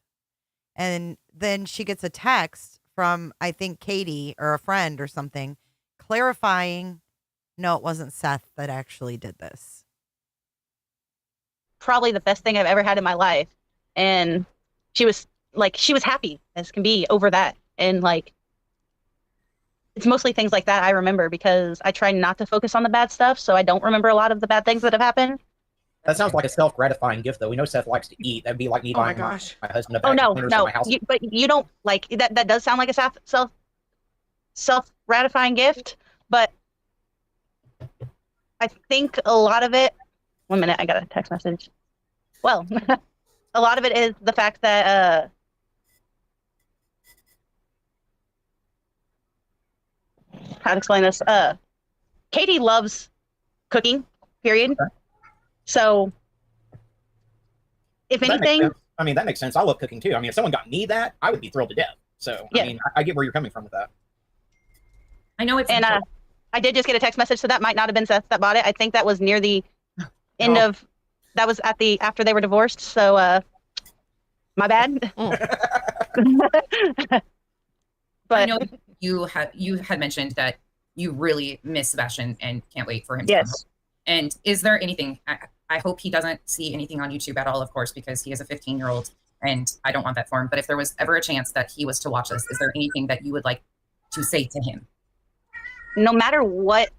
And then she gets a text from, I think, Katie or a friend or something, clarifying, no, it wasn't Seth that actually did this. Probably the best thing I've ever had in my life. And she was happy as can be over that. And like, it's mostly things like that I remember because I try not to focus on the bad stuff. So I don't remember a lot of the bad things that have happened. That sounds like a self-gratifying gift, though. We know Seth likes to eat. That'd be like me buying my husband a bag of cleaners in my house. But you don't like that. That does sound like a self-gratifying gift. But I think a lot of it. 1 minute, I got a text message. Well, a lot of it is the fact that how to explain this? Katie loves cooking. Period. Okay. So, if anything, that makes sense. I love cooking too. I mean, if someone got me that, I would be thrilled to death. So, yeah. I mean, I get where you're coming from with that. I know it's. And I did just get a text message, so that might not have been Seth that bought it. I think that was near the end of. That was after they were divorced. So, my bad. But I know you had mentioned that you really miss Sebastian and can't wait for him to come home. And is there anything, I hope he doesn't see anything on YouTube at all, of course, because he is a 15-year-old and I don't want that for him. But if there was ever a chance that he was to watch this, is there anything that you would like to say to him? No matter what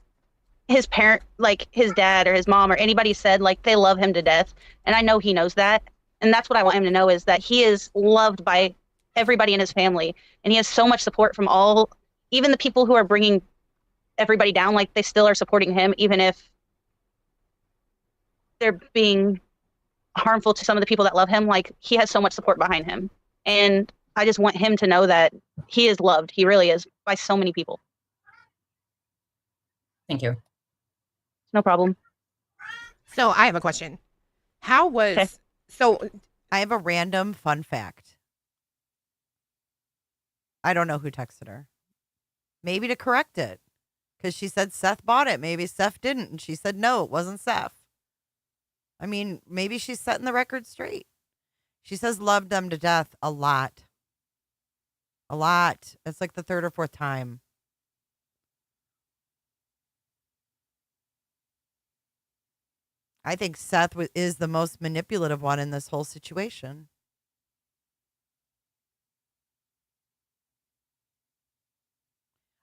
his parent, like his dad or his mom or anybody said, like they love him to death. And I know he knows that. And that's what I want him to know is that he is loved by everybody in his family. And he has so much support from even the people who are bringing everybody down, like they still are supporting him, even if they're being harmful to some of the people that love him. Like he has so much support behind him. And I just want him to know that he is loved. He really is, by so many people. Thank you. No problem. So I have a question. How was so? I have a random fun fact. I don't know who texted her. Maybe to correct it, because she said Seth bought it. Maybe Seth didn't, and she said no, it wasn't Seth. I mean, maybe she's setting the record straight. She says loved them to death a lot. A lot. It's like the third or fourth time. I think Seth is the most manipulative one in this whole situation.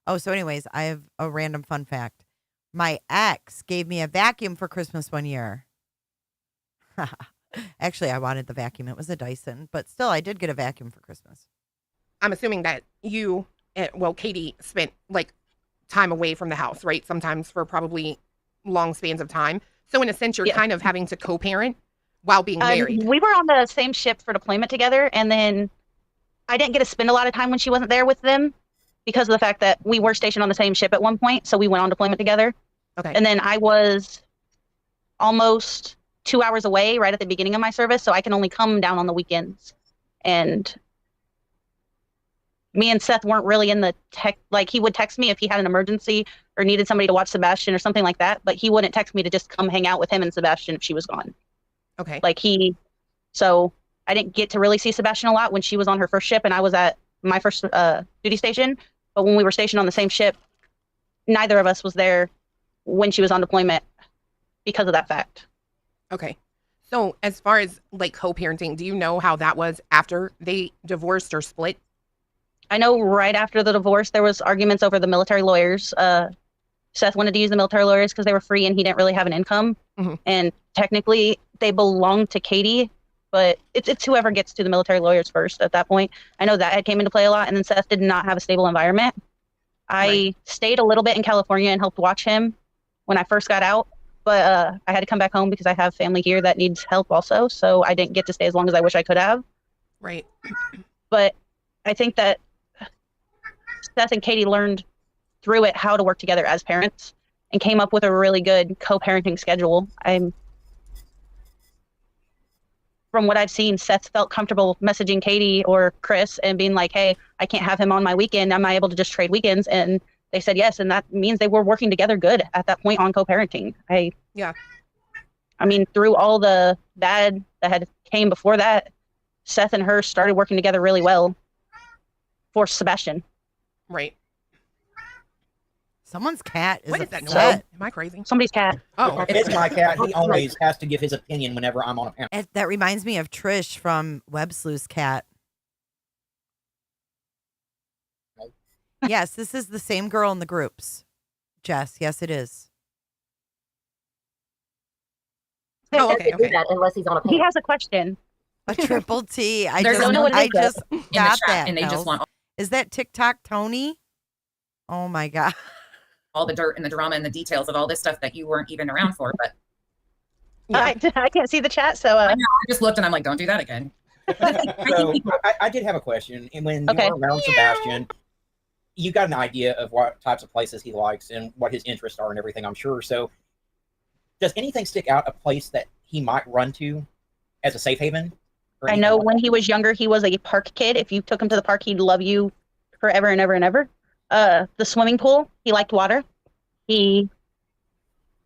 Oh, so anyways, I have a random fun fact. My ex gave me a vacuum for Christmas one year. Actually, I wanted the vacuum. It was a Dyson, but still, I did get a vacuum for Christmas. I'm assuming that you, Katie, spent like time away from the house, right? Sometimes for probably long spans of time. So in a sense, you're kind of having to co-parent while being married. We were on the same ship for deployment together, and then I didn't get to spend a lot of time when she wasn't there with them because of the fact that we were stationed on the same ship at one point. So we went on deployment together. Okay. And then I was almost 2 hours away right at the beginning of my service, so I can only come down on the weekends. And me and Seth weren't really in the tech, like he would text me if he had an emergency or needed somebody to watch Sebastian or something like that, but he wouldn't text me to just come hang out with him and Sebastian if she was gone. Okay. So I didn't get to really see Sebastian a lot when she was on her first ship and I was at my first duty station. But when we were stationed on the same ship, neither of us was there when she was on deployment because of that fact. Okay. So as far as like co-parenting, do you know how that was after they divorced or split? I know right after the divorce, there was arguments over the military lawyers. Seth wanted to use the military lawyers because they were free and he didn't really have an income. Mm-hmm. And technically they belonged to Katie, but it's whoever gets to the military lawyers first at that point. I know that had came into play a lot. And then Seth did not have a stable environment. I stayed a little bit in California and helped watch him when I first got out. But I had to come back home because I have family here that needs help also. So I didn't get to stay as long as I wish I could have. Right. But I think that Seth and Katie learned through it how to work together as parents and came up with a really good co-parenting schedule. From what I've seen, Seth felt comfortable messaging Katie or Chris and being like, hey, I can't have him on my weekend. Am I able to just trade weekends? And they said yes. And that means they were working together good at that point on co-parenting. I mean, through all the bad that had came before that, Seth and her started working together really well for Sebastian. Right. Someone's cat is What is that upset. noise? Am I crazy? Somebody's cat. Oh, It's my cat. He always has to give his opinion whenever I'm on a panel. That reminds me of Trish from Web Sleuth's cat. Yes, this is the same girl in the groups. Jess, yes, it is. Oh, okay. Do that unless he's on a panel. He has a question. A triple T. I There's just, no one I in the just chat, got that. and they just Kels. want Is that TikTok Tony? Oh my God. all the dirt and the drama and the details of all this stuff that you weren't even around for. But I can't see the chat, so I just looked and I'm like, don't do that again. So I did have a question. And when you were around Sebastian, you got an idea of what types of places he likes and what his interests are and everything, I'm sure. So does anything stick out, a place that he might run to as a safe haven? I know when he was younger, he was a park kid. If you took him to the park, he'd love you forever and ever and ever. The swimming pool, he liked water. He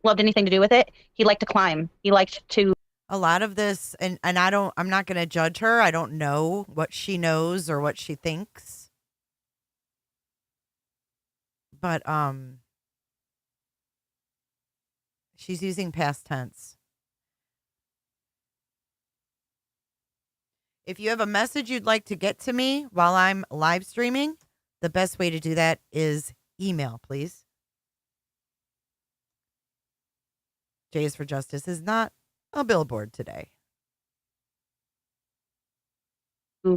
loved anything to do with it. He liked to climb. He liked to. A lot of this, and I'm not going to judge her. I don't know what she knows or what she thinks. But she's using past tense. If you have a message you'd like to get to me while I'm live streaming, the best way to do that is email, please. J is for Justice is not a billboard today.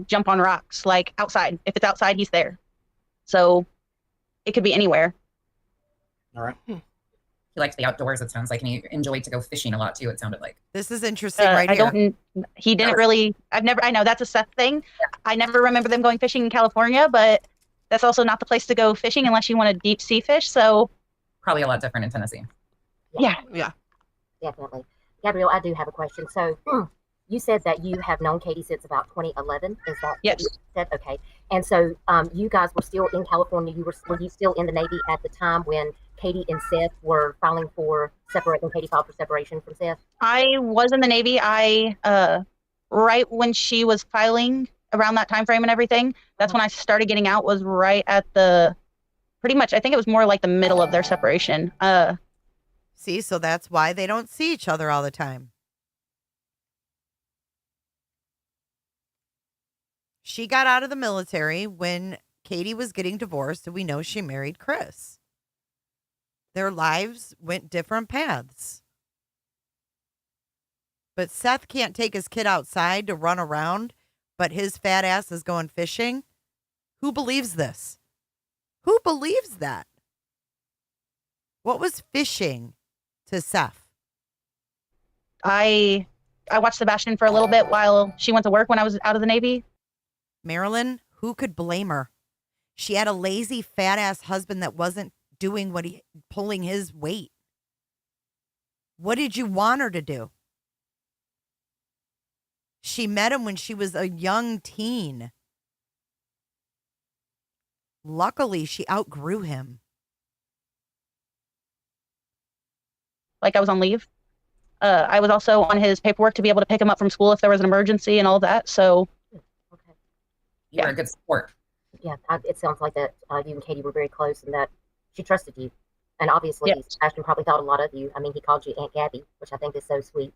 Jump on rocks, like outside. If it's outside, he's there. So it could be anywhere. All right. he liked the outdoors, it sounds like, and he enjoyed to go fishing a lot too, it sounded like. This is interesting right here. He didn't really, I know that's a Seth thing. I never remember them going fishing in California, but that's also not the place to go fishing unless you want to deep sea fish. So probably a lot different in Tennessee. Yeah. Definitely. Gabrielle, I do have a question. So you said that you have known Katie since about 2011. Is that Yes. what you said? Okay. And so you guys were still in California. Were you still in the Navy at the time when Katie and Seth were filing for when Katie filed for separation from Seth? I was in the Navy. Right when she was filing around that time frame and everything, that's when I started getting out, was right at pretty much, I think it was more like the middle of their separation. See, so that's why they don't see each other all the time. She got out of the military when Katie was getting divorced, and we know she married Chris. Their lives went different paths. But Seth can't take his kid outside to run around, but his fat ass is going fishing. Who believes this? Who believes that? What was fishing to Seth? I watched Sebastian for a little bit while she went to work when I was out of the Navy. Marilyn, who could blame her? She had a lazy, fat ass husband that wasn't doing pulling his weight. What did you want her to do? She met him when she was a young teen. Luckily, she outgrew him. Like I was on leave. I was also on his paperwork to be able to pick him up from school if there was an emergency and all that. So, You were a good support. Yeah, it sounds like that you and Katie were very close and that she trusted you. And obviously, Sebastian probably thought a lot of you. I mean, he called you Aunt Gabby, which I think is so sweet.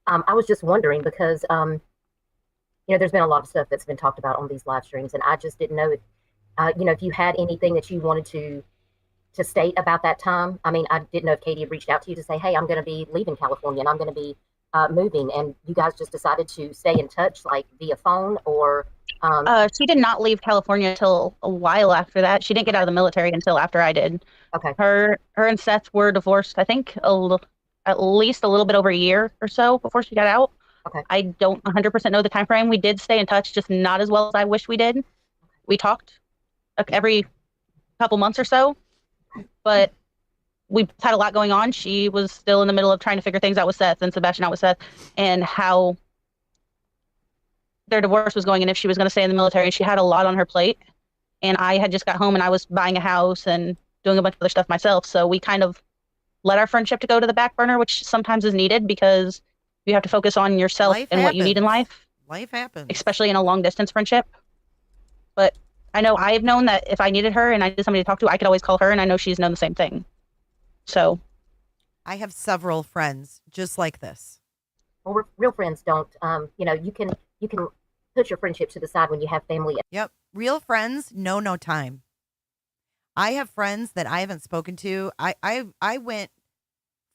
I was just wondering because, there's been a lot of stuff that's been talked about on these live streams, and I just didn't know if, if you had anything that you wanted to state about that time. I mean, I didn't know if Katie had reached out to you to say, hey, I'm going to be leaving California and I'm going to be moving, and you guys just decided to stay in touch, like via phone, or she did not leave California until a while after that. She didn't get out of the military until after I did. Okay. Her and Seth were divorced, I think, at least a little bit over a year or so before she got out. Okay. I don't 100% know the time frame. We did stay in touch, just not as well as I wish we did. We talked every couple months or so, but we had a lot going on. She was still in the middle of trying to figure things out with Seth, and Sebastian out with Seth, and how their divorce was going, and if she was going to stay in the military. She had a lot on her plate, and I had just got home and I was buying a house and doing a bunch of other stuff myself. So we kind of let our friendship to go to the back burner, which sometimes is needed because you have to focus on yourself and what you need in life. Life happens. Especially in a long distance friendship. But I know I've known that if I needed her and I needed somebody to talk to, I could always call her, and I know she's known the same thing. So I have several friends just like this. Well, real friends don't. You can put your friendship to the side when you have family. Yep. Real friends know no time. I have friends that I haven't spoken to. I went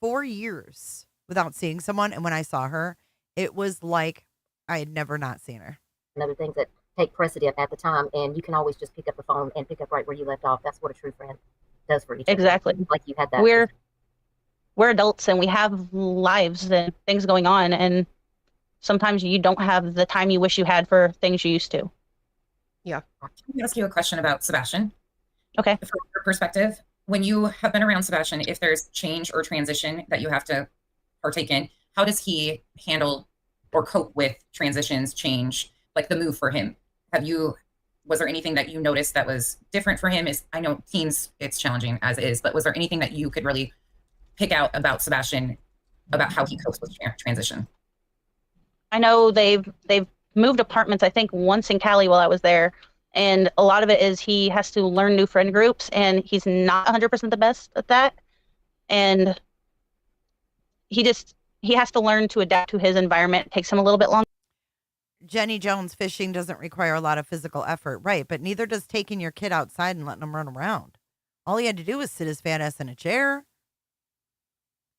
4 years without seeing someone, and when I saw her, it was like I had never not seen her. And other things that take precedent at the time, and you can always just pick up the phone and pick up right where you left off. That's what a true friend does for each other. Exactly. Like you had that. We're adults and we have lives and things going on, and sometimes you don't have the time you wish you had for things you used to. Yeah. Let me ask you a question about Sebastian. Okay. From your perspective, when you have been around Sebastian, if there's change or transition that you have to partake in, how does he handle or cope with transitions, change, like the move for him? Was there anything that you noticed that was different for him? I know teens, it's challenging as is, but was there anything that you could really pick out about Sebastian, about how he copes with transition? I know they've moved apartments, I think once in Cali while I was there. And a lot of it is he has to learn new friend groups, and he's not 100% the best at that. And he has to learn to adapt to his environment. It takes him a little bit longer. Jenny Jones, fishing doesn't require a lot of physical effort, right? But neither does taking your kid outside and letting him run around. All he had to do was sit his fat ass in a chair.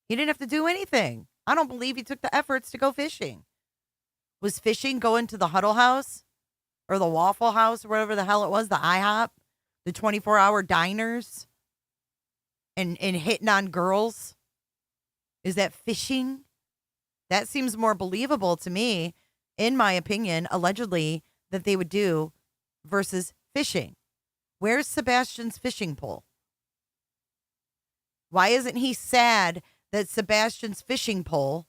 He didn't have to do anything. I don't believe he took the efforts to go fishing. Was fishing going to the Huddle House or the Waffle House or whatever the hell it was, the IHOP, the 24-hour diners, and hitting on girls Is that fishing? That seems more believable to me, in my opinion, allegedly, that they would do versus fishing. Where's Sebastian's fishing pole? Why isn't he sad that Sebastian's fishing pole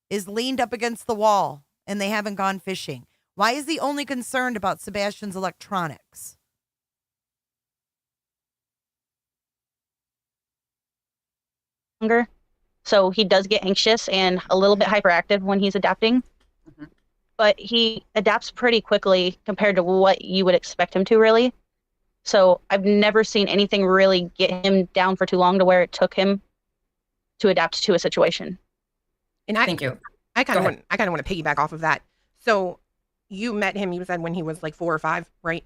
is leaned up against the wall and they haven't gone fishing? Why is he only concerned about Sebastian's electronics? So he does get anxious and a little bit hyperactive when he's adapting. But he adapts pretty quickly compared to what you would expect him to, really. So I've never seen anything really get him down for too long to where it took him to adapt to a situation. And Thank you. I kind of want to piggyback off of that. So you met him, you said, when he was like 4 or 5, right?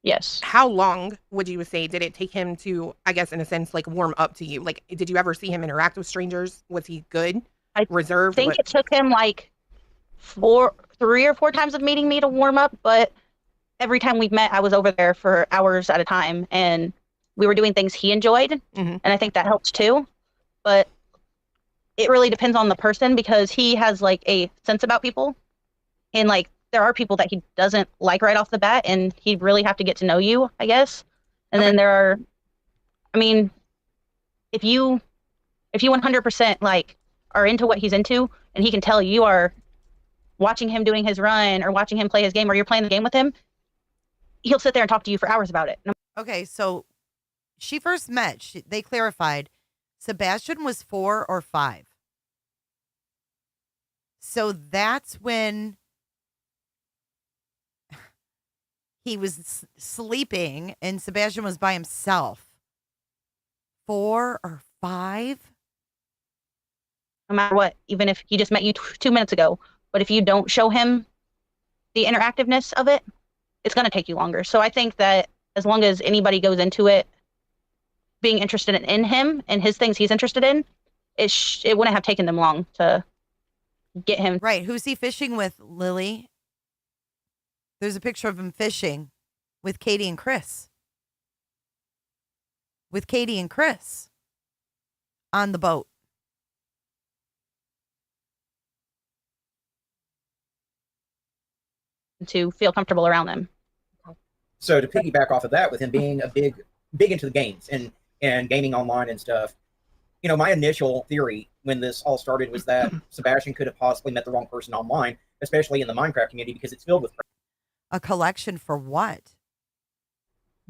Yes. How long would you say did it take him to, I guess, in a sense, like warm up to you? Like, did you ever see him interact with strangers? Was he good? Reserved? I think it took him like 3 or 4 times of meeting me to warm up, but every time we've met, I was over there for hours at a time, and we were doing things he enjoyed, and I think that helps too. But it really depends on the person, because he has like a sense about people, and like there are people that he doesn't like right off the bat, and he'd really have to get to know you, I guess. And then there are, I mean, if you 100% like are into what he's into, and he can tell you are watching him doing his run or watching him play his game, or you're playing the game with him, he'll sit there and talk to you for hours about it. Okay, so she first met, they clarified, Sebastian was 4 or 5. So that's when he was sleeping and Sebastian was by himself. 4 or 5? No matter what, even if he just met you 2 minutes ago, but if you don't show him the interactiveness of it, it's going to take you longer. So I think that as long as anybody goes into it being interested in him and his things he's interested in, it wouldn't have taken them long to get him. Right. Who's he fishing with, Lily? There's a picture of him fishing with Katie and Chris. With Katie and Chris on the boat. To feel comfortable around them. So to piggyback off of that, with him being a big into the games and gaming online and stuff, you know, my initial theory when this all started was that Sebastian could have possibly met the wrong person online, especially in the Minecraft community, because it's filled with a collection for what?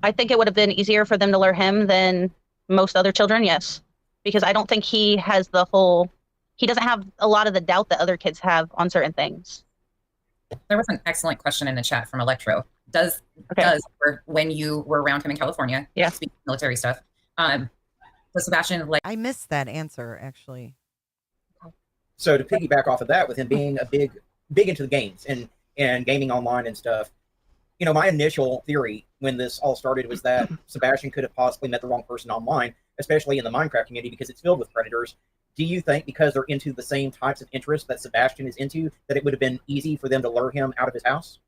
I think it would have been easier for them to lure him than most other children, yes. Because I don't think he doesn't have a lot of the doubt that other kids have on certain things. There was an excellent question in the chat from Electro. Does when you were around him in California, speaking of military stuff, does Sebastian like? I missed that answer actually. So to piggyback off of that, with him being a big into the games and gaming online and stuff, you know, my initial theory when this all started was that Sebastian could have possibly met the wrong person online, especially in the Minecraft community, because it's filled with predators. Do you think because they're into the same types of interests that Sebastian is into, that it would have been easy for them to lure him out of his house?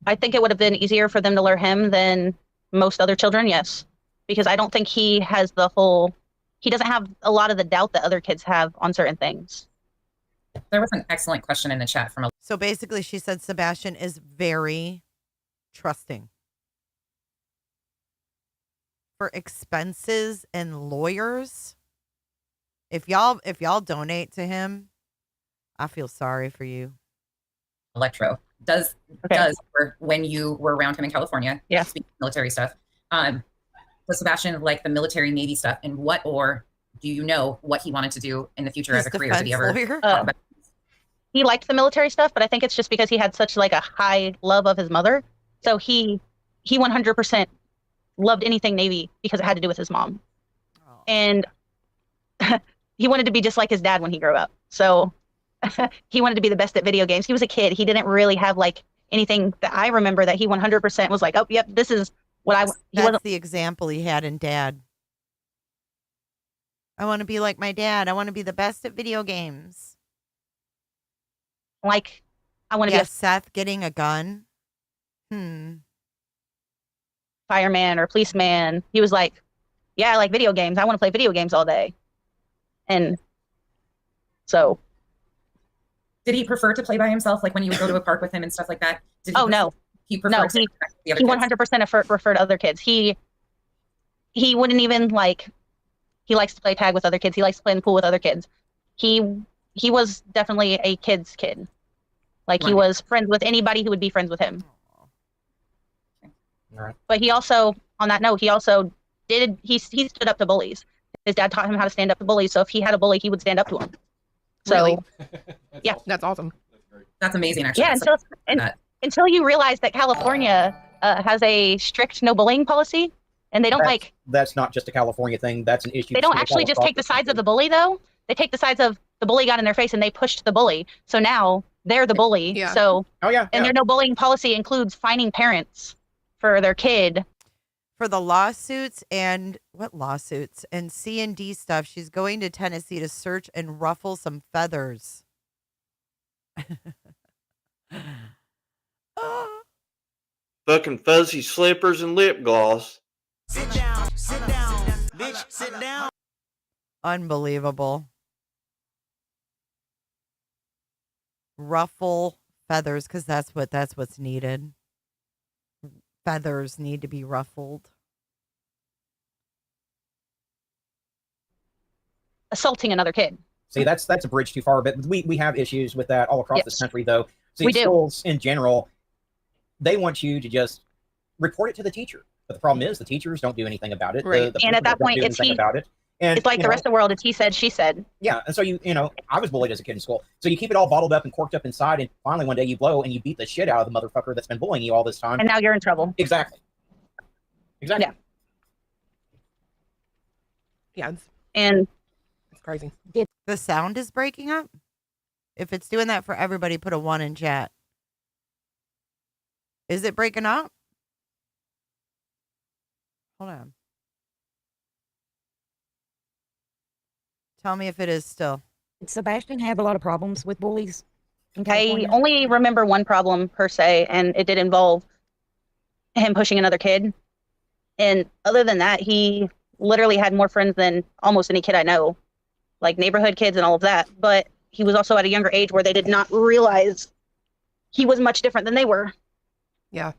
I think it would have been easier for them to lure him than most other children, yes. Because I don't think he doesn't have a lot of the doubt that other kids have on certain things. There was an excellent question in the chat from. So basically she said Sebastian is very trusting. For expenses and lawyers, if y'all donate to him, I feel sorry for you. Electro does when you were around him in California, speaking of military stuff, does Sebastian like the military Navy stuff, and do you know what he wanted to do in the future as a career? Did he ever he liked the military stuff, but I think it's just because he had such like a high love of his mother. So he 100% loved anything Navy because it had to do with his mom. And he wanted to be just like his dad when he grew up. So he wanted to be the best at video games. He was a kid. He didn't really have like anything that I remember that he 100% was like, oh, yep, this is what I want. That's the example he had in dad. I want to be like my dad. I want to be the best at video games. Like, I want to be Seth getting a gun. Fireman or policeman. He was like, yeah, I like video games. I want to play video games all day. And So. Did he prefer to play by himself? Like when you would go to a park with him and stuff like that? Did he Oh, no. He preferred to interact with the other kids? 100% preferred other kids. He wouldn't even like, he likes to play tag with other kids. He likes to play in the pool with other kids. He was definitely a kid's kid. Like he was friends with anybody who would be friends with him. Right. But he also, on that note, he stood up to bullies. His dad taught him how to stand up to bullies. So if he had a bully, he would stand up to him. So, Really? Yeah. That's awesome. That's amazing, actually. Yeah, until you realize that California has a strict no bullying policy, and they don't That's not just a California thing. That's an issue. They don't actually just take the sides of the bully, though. They take the sides of the bully got in their face and they pushed the bully. So now they're the bully. Yeah. So, and their no bullying policy includes fining parents for their kid. For the lawsuits and what lawsuits and C&D stuff, she's going to Tennessee to search and ruffle some feathers. Fucking fuzzy slippers and lip gloss. Sit down, bitch, sit down. Unbelievable. Ruffle feathers, because that's what's needed. Feathers need to be ruffled. Assaulting another kid. See, that's a bridge too far, but we have issues with that all across this country, though. See, We do. schools in general, they want you to just report it to the teacher. But the problem is the teachers don't do anything about it. Right. The And at that principal don't point, do it's anything about it. And, it's like the rest of the world. It's he said, she said. Yeah, and so I was bullied as a kid in school. So you keep it all bottled up and corked up inside, and finally one day you blow and you beat the shit out of the motherfucker that's been bullying you all this time. And now you're in trouble. Exactly. Yeah. Yeah. And it's crazy. The sound is breaking up. If it's doing that for everybody, put a 1 in chat. Is it breaking up? Hold on. Tell me if it is still. Did Sebastian have a lot of problems with bullies in I California? only remember one problem per se, and it did involve him pushing another kid. And other than that, he literally had more friends than almost any kid I know, like neighborhood kids and all of that. But he was also at a younger age where they did not realize he was much different than they were. Yeah.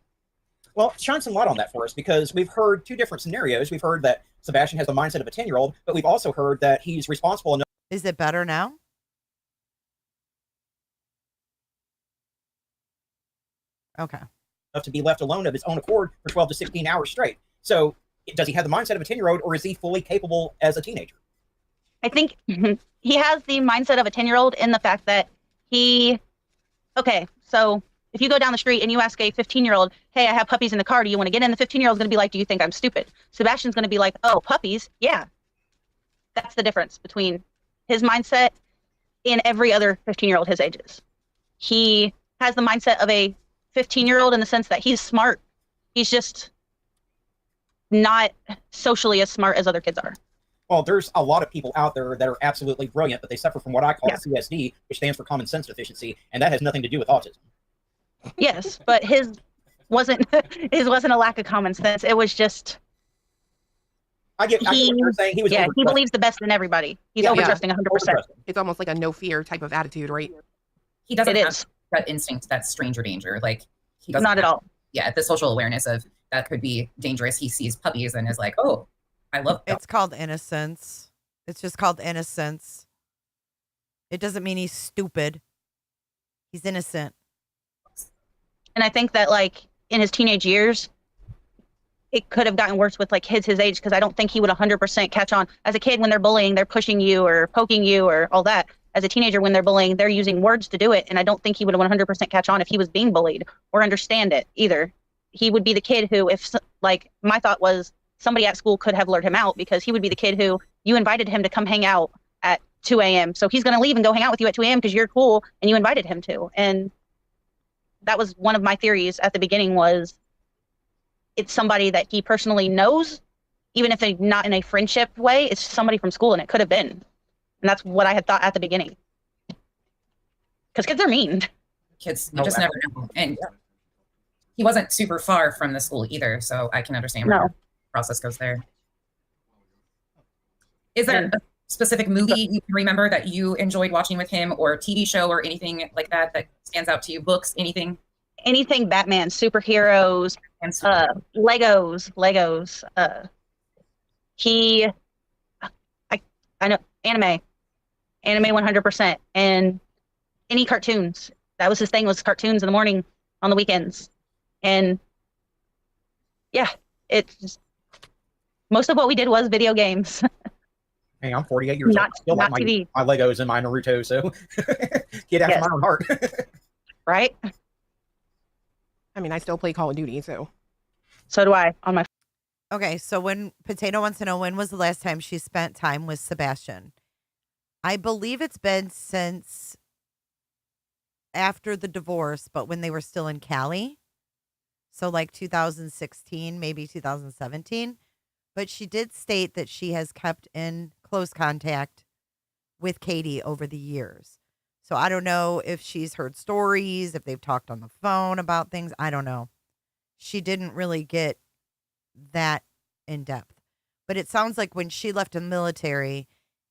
Well, shine some light on that for us, because we've heard two different scenarios. We've heard that Sebastian has the mindset of a 10-year-old, but we've also heard that he's responsible enough. Is it better now? Okay. To be left alone of his own accord for 12 to 16 hours straight. So does he have the mindset of a 10-year-old, or is he fully capable as a teenager? I think he has the mindset of a 10-year-old in the fact that so if you go down the street and you ask a 15-year-old, hey, I have puppies in the car, do you want to get in? The 15-year-old's going to be like, do you think I'm stupid? Sebastian's going to be like, oh, puppies? Yeah. That's the difference between his mindset and every other 15-year-old his age is. He has the mindset of a 15-year-old in the sense that he's smart. He's just not socially as smart as other kids are. Well, there's a lot of people out there that are absolutely brilliant, but they suffer from what I call CSD, which stands for common sense deficiency, and that has nothing to do with autism. Yes, but his wasn't a lack of common sense. It was just I get what you're saying. He was he believes the best in everybody. He's overtrusting 100%. It's almost like a no fear type of attitude, right? He doesn't have that instinct that's stranger danger. Like he doesn't Not at all. Yeah, the social awareness of that could be dangerous. He sees puppies and is like, oh, I love dogs. It's called innocence. It's just called innocence. It doesn't mean he's stupid. He's innocent. And I think that, like, in his teenage years, it could have gotten worse with, like, kids his age, because I don't think he would 100% catch on. As a kid, when they're bullying, they're pushing you or poking you or all that. As a teenager, when they're bullying, they're using words to do it, and I don't think he would 100% catch on if he was being bullied or understand it either. He would be the kid who, my thought was somebody at school could have lured him out, because he would be the kid who you invited him to come hang out at 2 a.m. So he's going to leave and go hang out with you at 2 a.m. because you're cool and you invited him to. And that was one of my theories at the beginning, was it's somebody that he personally knows, even if they're not in a friendship way. It's somebody from school, and it could have been. And that's what I had thought at the beginning. Because kids are mean. Kids, you just never know. And he wasn't super far from the school either, so I can understand where the process goes there. Is there specific movie you can remember that you enjoyed watching with him, or TV show or anything like that that stands out to you? Books, anything? Anything Batman, superheroes, Legos. I know anime 100%, and any cartoons. That was his thing, was cartoons in the morning, on the weekends, and yeah, it's most of what we did was video games. Hey, I'm 48 years old. I still like my Legos and my Naruto, so kid after my own heart. Right? I mean, I still play Call of Duty, so. So do I on my. Okay, so when Potato wants to know, when was the last time she spent time with Sebastian? I believe it's been since after the divorce, but when they were still in Cali. So like 2016, maybe 2017. But she did state that she has kept in close contact with Katie over the years. So I don't know if she's heard stories, if they've talked on the phone about things. I don't know. She didn't really get that in depth. But it sounds like when she left the military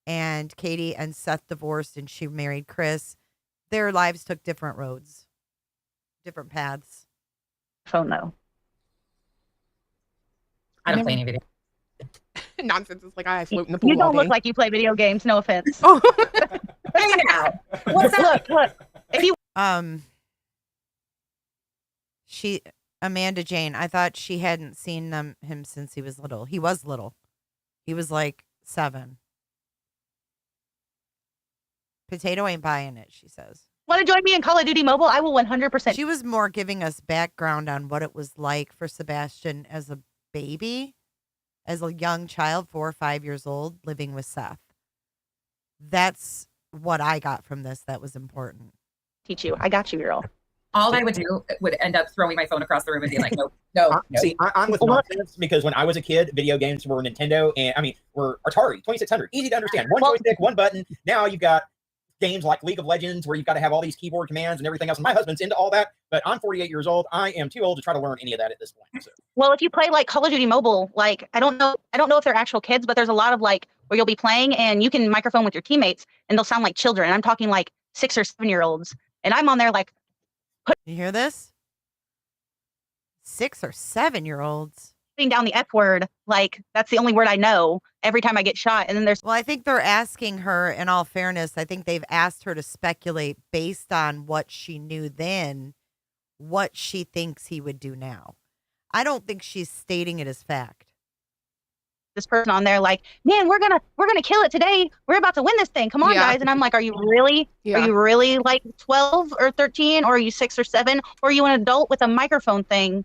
and Katie and Seth divorced and she married Chris, their lives took different roads, different paths. Phone though. I don't play any video. Nonsense. It's like I float in the pool. You don't all day. look like you play video games. No offense. Oh. Hey now. What's that? Look. If you Amanda Jane, I thought she hadn't seen him since he was little. He was little. He was like 7. Potato ain't buying it, she says. Want to join me in Call of Duty Mobile? I will 100%. She was more giving us background on what it was like for Sebastian as a baby, as a young child, 4 or 5 years old, living with Seth. That's what I got from this that was important. Teach you. I got you, girl. All I would do would end up throwing my phone across the room and being like, no. See, I'm with nonsense because when I was a kid, video games were Nintendo and were Atari 2600. Easy to understand. One joystick, one button. Now you've got games like League of Legends where you've got to have all these keyboard commands and everything else. And my husband's into all that, but I'm 48 years old. I am too old to try to learn any of that at this point. So. Well, if you play like Call of Duty Mobile, like I don't know if they're actual kids, but there's a lot of like where you'll be playing and you can microphone with your teammates and they'll sound like children. And I'm talking like 6 or 7 year olds, and I'm on there like. You hear this? 6 or 7 year olds putting down the F word, like that's the only word I know every time I get shot. And then there's. Well, I think they're asking her, in all fairness, I think they've asked her to speculate based on what she knew then, what she thinks he would do now. I don't think she's stating it as fact. This person on there like, man, we're gonna kill it today. We're about to win this thing. Come on, guys. And I'm like, are you really? Yeah. Are you really like 12 or 13, or are you 6 or 7, or are you an adult with a microphone thing?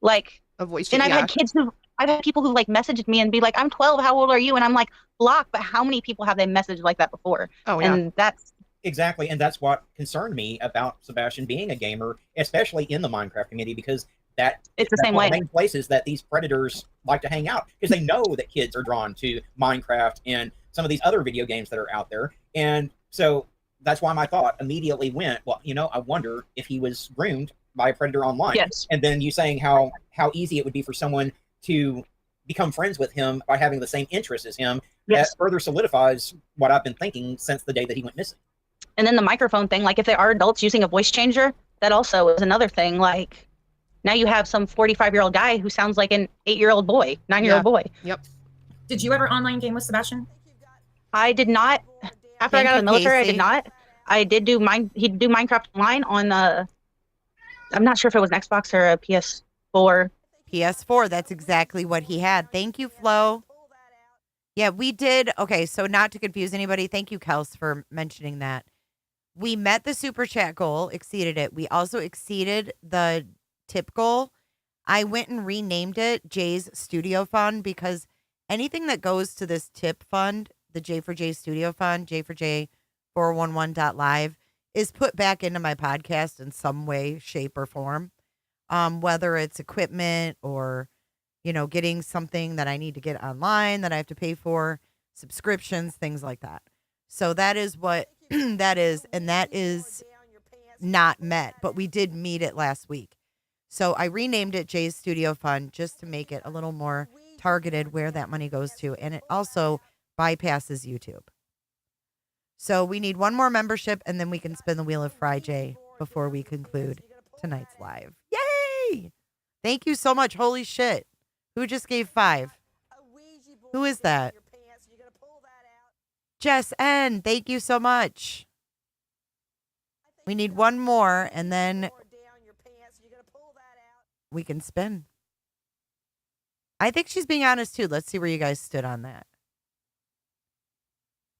Like, a voice. And I've had people who like messaged me and be like, I'm 12. How old are you? And I'm like, block. But how many people have they messaged like that before? Oh yeah. And that's exactly, and that's what concerned me about Sebastian being a gamer, especially in the Minecraft community, because it's the same way. Main places that these predators like to hang out because they know that kids are drawn to Minecraft and some of these other video games that are out there. And so that's why my thought immediately went, well, I wonder if he was groomed by a predator online. Yes. And then you saying how easy it would be for someone to become friends with him by having the same interests as him. Yes. That further solidifies what I've been thinking since the day that he went missing. And then the microphone thing, like if there are adults using a voice changer, that also is another thing. Like now you have some 45-year-old guy who sounds like an 8-year-old boy, 9-year-old boy. Yep. Did you ever online game with Sebastian? I did not. After I got out of the military, I did not. I did do he'd do Minecraft online on I'm not sure if it was an Xbox or a PS4. PS4, that's exactly what he had. Thank you, Flo. Yeah, we did. Okay, so not to confuse anybody, thank you, Kels, for mentioning that. We met the super chat goal, exceeded it. We also exceeded the tip goal. I went and renamed it Jay's Studio Fund because anything that goes to this tip fund, the J for J Studio Fund, J for J 411.live, is put back into my podcast in some way, shape, or form. Whether it's equipment or, getting something that I need to get online that I have to pay for, subscriptions, things like that. So that is what that is, and that is not met, but we did meet it last week. So I renamed it Jay's Studio Fund just to make it a little more targeted where that money goes to. And it also bypasses YouTube. So we need one more membership, and then we can spin the wheel of Friday before we conclude tonight's live. Yay! Thank you so much. Holy shit. Who just gave 5? Who is that? Jess N. Thank you so much. We need one more, and then we can spin. I think she's being honest, too. Let's see where you guys stood on that.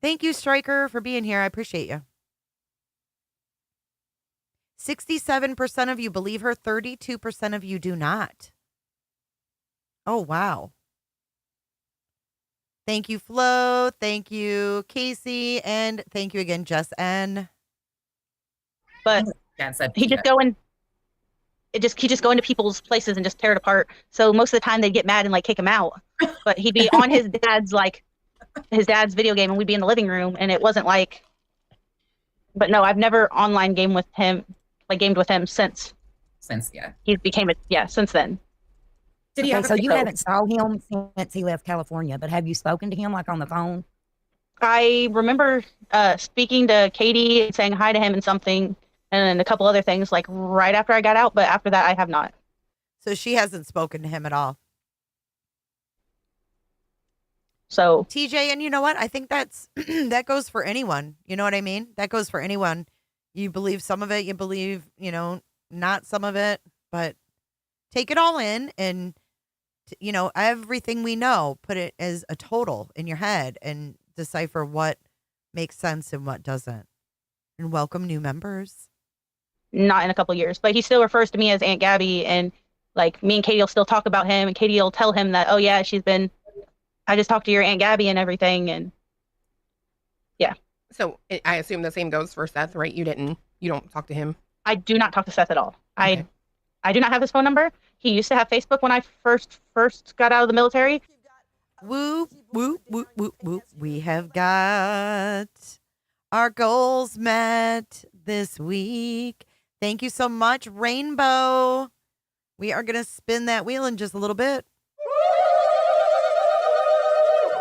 Thank you, Striker, for being here. I appreciate you. 67% of you believe her. 32% of you do not. Oh, wow. Thank you, Flo. Thank you, Casey. And thank you again, Jess N. But he just go in. He just go into people's places and just tear it apart. So most of the time they'd get mad and like kick him out. But he'd be on his dad's video game, and we'd be in the living room, and it wasn't like. But no, I've never online gamed with him since. He became since then. Did he so you haven't saw him since he left California, but have you spoken to him like on the phone? I remember speaking to Katie and saying hi to him and something, and a couple other things like right after I got out, but after that I have not. So she hasn't spoken to him at all. So TJ, and you know what? I think that goes for anyone. You know what I mean? That goes for anyone. You believe some of it, you believe, not some of it, but take it all in and, everything we know, put it as a total in your head and decipher what makes sense and what doesn't. And welcome new members. Not in a couple years, but he still refers to me as Aunt Gabby, and like me and Katie will still talk about him, and Katie will tell him that, oh yeah, I just talked to your Aunt Gabby and everything, and yeah. So I assume the same goes for Seth, right? You don't talk to him? I do not talk to Seth at all. Okay. I do not have his phone number. He used to have Facebook when I first got out of the military. Woo, woo, woo, woo, woo. We have got our goals met this week. Thank you so much, Rainbow. We are going to spin that wheel in just a little bit.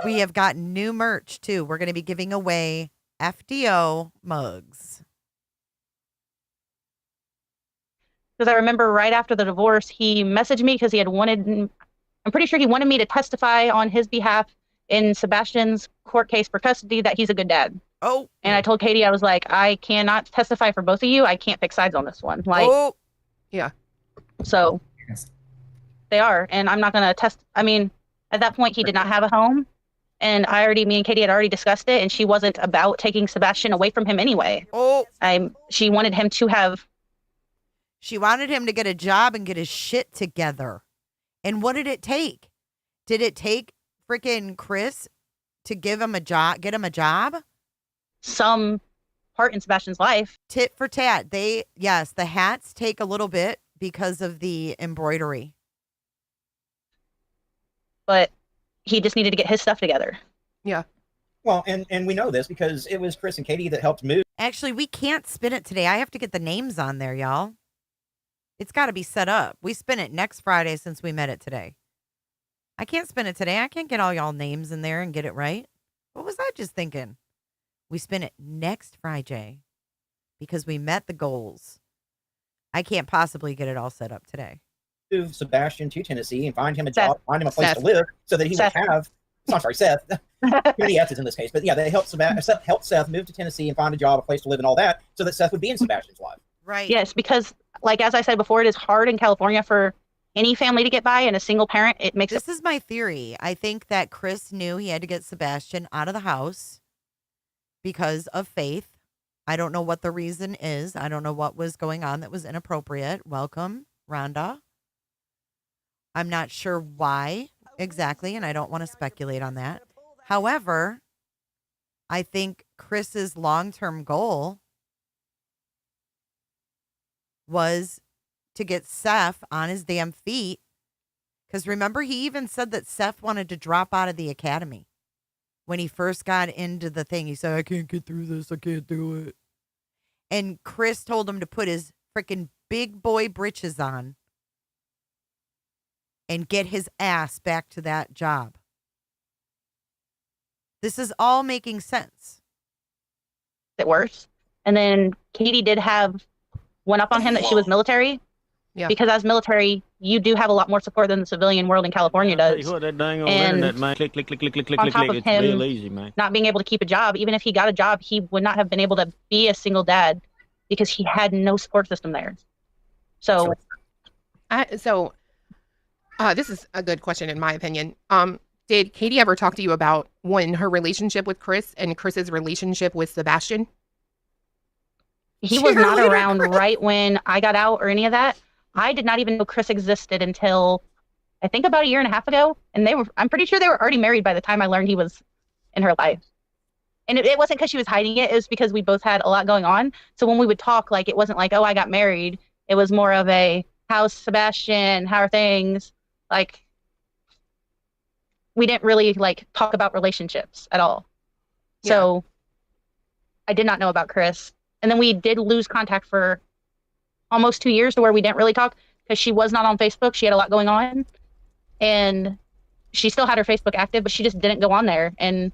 We have got new merch, too. We're going to be giving away FDO mugs. Because I remember right after the divorce, he messaged me because I'm pretty sure he wanted me to testify on his behalf in Sebastian's court case for custody that he's a good dad. Oh. And I told Katie, I was like, I cannot testify for both of you. I can't pick sides on this one. Oh. Yeah. So they are. And I'm not going to at that point, he did not have a home. And me and Katie had already discussed it. And she wasn't about taking Sebastian away from him anyway. Oh. She wanted him to have. She wanted him to get a job and get his shit together. And what did it take? Did it take freaking Chris to get him a job? Some part in Sebastian's life. Tit for tat. The hats take a little bit because of the embroidery. But he just needed to get his stuff together. Yeah. Well, and we know this because it was Chris and Katie that helped move. Actually, we can't spin it today. I have to get the names on there, y'all. It's got to be set up. We spin it next Friday since we met it today. I can't spin it today. I can't get all y'all names in there and get it right. What was I just thinking? We spin it next Friday because we met the goals. I can't possibly get it all set up today. Move Sebastian to Tennessee and find him a job, find him a place to live so that he would have. I'm sorry, Seth. Too many S's in this case, but yeah, they helped Seth move to Tennessee and find a job, a place to live, and all that, so that Seth would be in Sebastian's life. Right. Yes, because as I said before, it is hard in California for any family to get by, and a single parent, it makes This is my theory. I think that Chris knew he had to get Sebastian out of the house because of Faith. I don't know what the reason is. I don't know what was going on that was inappropriate. Welcome, Rhonda. I'm not sure why exactly, and I don't want to speculate on that. However, I think Chris's long-term goal was to get Seth on his damn feet. Because remember, he even said that Seth wanted to drop out of the academy. When he first got into the thing, he said, I can't get through this. I can't do it. And Chris told him to put his freaking big boy britches on and get his ass back to that job. This is all making sense. It worse. And then Katie did have one up on him that she was military. Yeah. Because as military, you do have a lot more support than the civilian world in California Tell does. you what, that dang old And internet, man. Click, click, click, click, click, click, on click, top click. of It's him real easy, man. not being able to keep a job, even if he got a job, he would not have been able to be a single dad because he had no support system there. So, this is a good question in my opinion. Did Katie ever talk to you about her relationship with Chris and Chris's relationship with Sebastian? he was not around right when I got out or any of that. I did not even know Chris existed until I think about a year and a half ago. And I'm pretty sure they were already married by the time I learned he was in her life. And it wasn't because she was hiding it. It was because we both had a lot going on. So when we would talk, like, it wasn't like, oh, I got married. It was more of a, how's Sebastian? How are things? Like, we didn't really like talk about relationships at all. Yeah. So I did not know about Chris. And then we did lose contact for almost 2 years to where we didn't really talk because she was not on Facebook. She had a lot going on. And she still had her Facebook active, but she just didn't go on there. And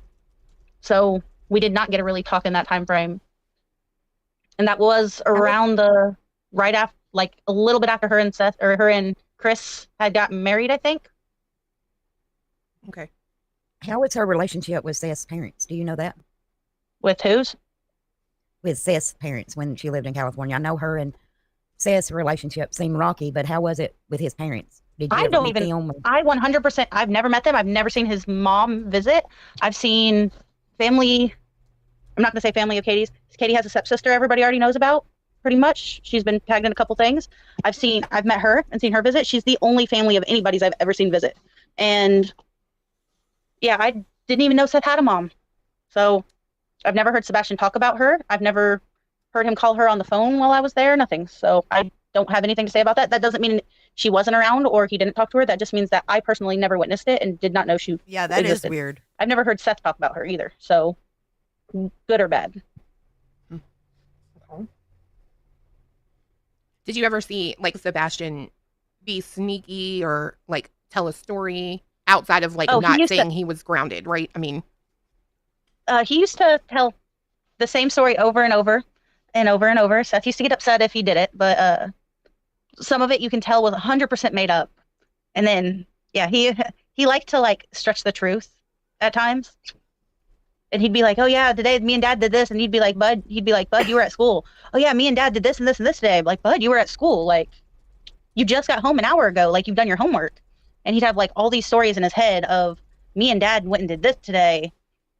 so we did not get to really talk in that time frame. And that was around right after, like a little bit after her and Chris had gotten married, I think. Okay. How was her relationship with Seth's parents? Do you know that? With whose? With Seth's parents when she lived in California. I know her and Seth's relationship seemed rocky, but how was it with his parents? Did you I 100%, I've never met them. I've never seen his mom visit. I've seen family. I'm not going to say family of Katie's. Katie has a stepsister everybody already knows about, pretty much. She's been tagged in a couple things. I've met her and seen her visit. She's the only family of anybody's I've ever seen visit. And yeah, I didn't even know Seth had a mom. So I've never heard Sebastian talk about her. I've never heard him call her on the phone while I was there, nothing. So I don't have anything to say about that. That doesn't mean she wasn't around or he didn't talk to her. That just means that I personally never witnessed it and did not know she that existed. is weird. I've never heard Seth talk about her either. So good or bad. Okay. Did you ever see like Sebastian be sneaky or like tell a story outside of like not saying he was grounded, right? I mean, he used to tell the same story over and over and over and over. Seth used to get upset if he did it, but some of it you can tell was 100% made up. And then, yeah, he liked to like stretch the truth at times. And he'd be like, oh yeah, today me and Dad did this. And he'd be like, Bud, you were at school. Oh yeah, me and Dad did this and this and this today. I'm like, Bud, you were at school. Like, you just got home an hour ago. Like, you've done your homework. And he'd have like all these stories in his head of me and Dad went and did this today.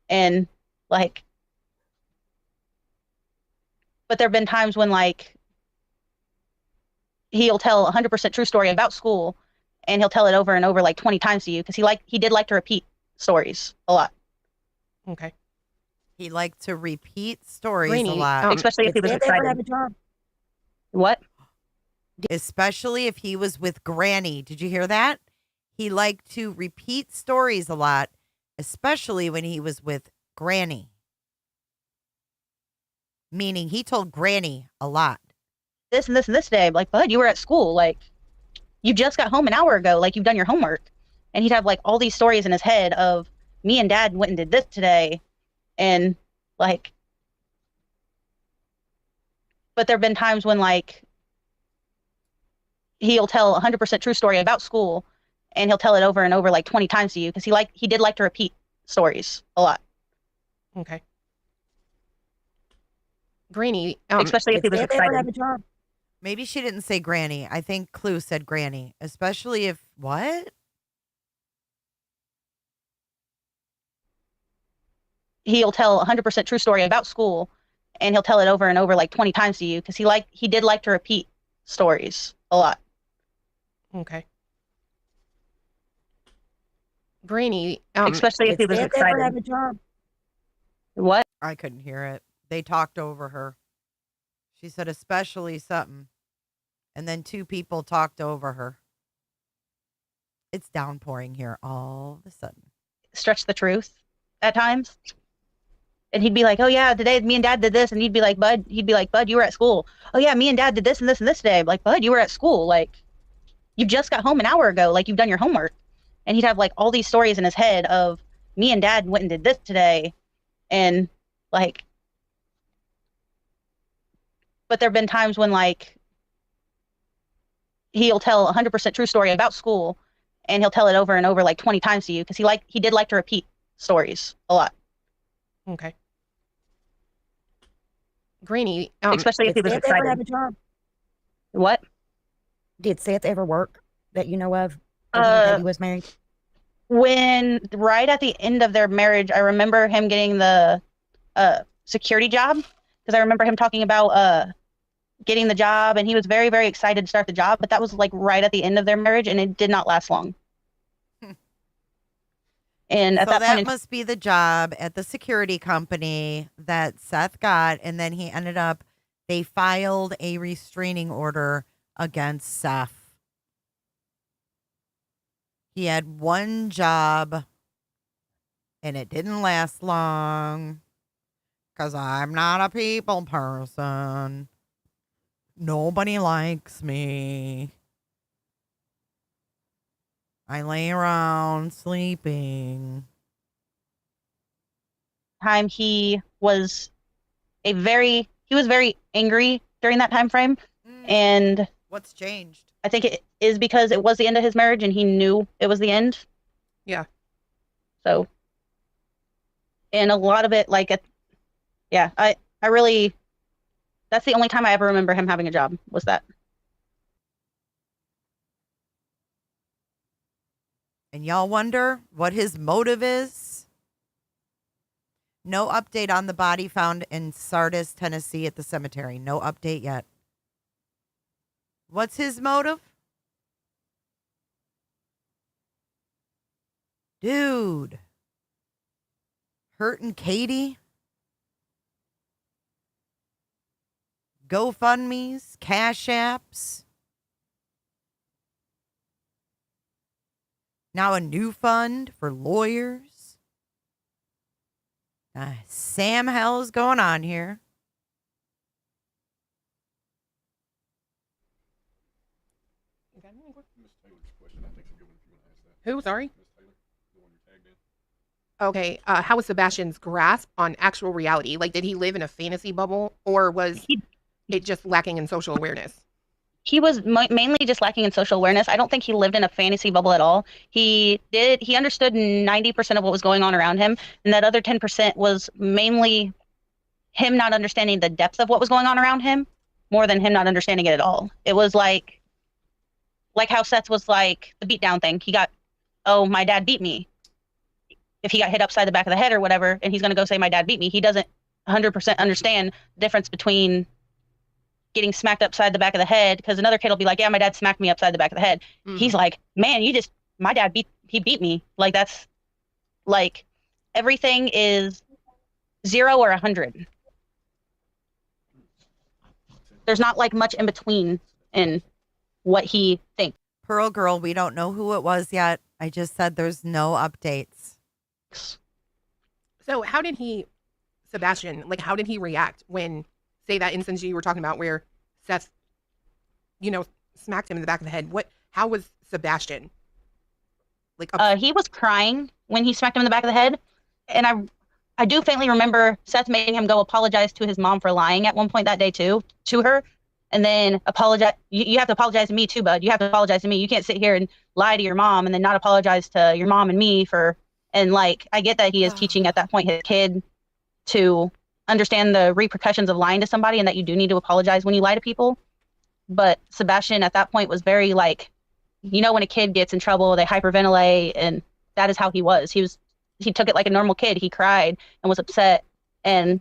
And like, but there've been times when like he'll tell 100% true story about school and he'll tell it over and over like 20 times to you because he did like to repeat stories a lot. Okay. He liked to repeat stories Rainy, a lot. especially if he was excited. What? Especially if he was with Granny. Did you hear that? He liked to repeat stories a lot, especially when he was with Granny. Meaning he told Granny a lot. This and this and this day. Like, Bud, you were at school. Like, you just got home an hour ago. Like, you've done your homework. And he'd have like all these stories in his head of me and Dad went and did this today. And like, but there've been times when like he'll tell 100% true story about school and he'll tell it over and over like 20 times to you because he did like to repeat stories a lot. Okay. Granny, especially if he was excited. Maybe she didn't say Granny. I think Clue said Granny. Especially if what? He'll tell 100% true story about school and he'll tell it over and over like 20 times to you because he did like to repeat stories a lot. Okay. Granny, especially if he was excited. What? I couldn't hear it. They talked over her. She said especially something. And then two people talked over her. It's downpouring here all of a sudden. Stretch the truth at times. And he'd be like, oh yeah, today me and Dad did this. And he'd be like, Bud, you were at school. Oh yeah, me and Dad did this and this and this today. I'm like, Bud, you were at school. Like, you just got home an hour ago. Like, you've done your homework. And he'd have like all these stories in his head of me and dad went and did this today. And like, but there've been times when like he'll tell 100% true story about school, and he'll tell it over and over like 20 times to you, because he did like to repeat stories a lot. Okay. Granny, especially if he was Did Seth ever have excited. a job? What? Did Seth ever work that you know of? When he was married? When right at the end of their marriage, I remember him getting the security job, because I remember him talking about getting the job, and he was very, very excited to start the job, but that was like right at the end of their marriage, and it did not last long. And at So that point, must be the job at the security company that Seth got, and then they filed a restraining order against Seth. He had one job, and it didn't last long, because I'm not a people person. Nobody likes me. I lay around sleeping. time he was very angry during that time frame. And what's changed? I think it is because it was the end of his marriage, and he knew it was the end. Yeah. So, and a lot of it, like, I really, that's the only time I ever remember him having a job, was that. And y'all wonder what his motive is? No update on the body found in Sardis, Tennessee at the cemetery. No update yet. What's his motive? Dude. Hurting Katie? GoFundMes? Cash apps? Now a new fund for lawyers? Sam hell is going on here. Who? Sorry? Okay. How was Sebastian's grasp on actual reality? Like, did he live in a fantasy bubble, or was it just lacking in social awareness? He was mainly just lacking in social awareness. I don't think he lived in a fantasy bubble at all. He understood 90% of what was going on around him, and that other 10% was mainly him not understanding the depth of what was going on around him, more than him not understanding it at all. It was like how Seth was like the beatdown thing. He got, oh, my dad beat me. If he got hit upside the back of the head or whatever, and he's going to go say, my dad beat me, he doesn't 100% understand the difference between getting smacked upside the back of the head, because another kid will be like, yeah, my dad smacked me upside the back of the head. He's like, man, my dad beat me. Like, that's like, everything is 0 or 100. There's not like much in between in what he thinks. Pearl Girl, we don't know who it was yet. I just said there's no updates. So how did Sebastian, like, how did he react when, say, that instance you were talking about where Seth, smacked him in the back of the head? How was Sebastian? Like, he was crying when he smacked him in the back of the head. And I do faintly remember Seth making him go apologize to his mom for lying at one point that day too, to her. And then apologize. You have to apologize to me too, bud. You have to apologize to me. You can't sit here and lie to your mom and then not apologize to your mom and me and like, I get that he is teaching at that point his kid to understand the repercussions of lying to somebody, and that you do need to apologize when you lie to people. But Sebastian at that point was very like, when a kid gets in trouble, they hyperventilate, and that is how he was. He took it like a normal kid. He cried and was upset, and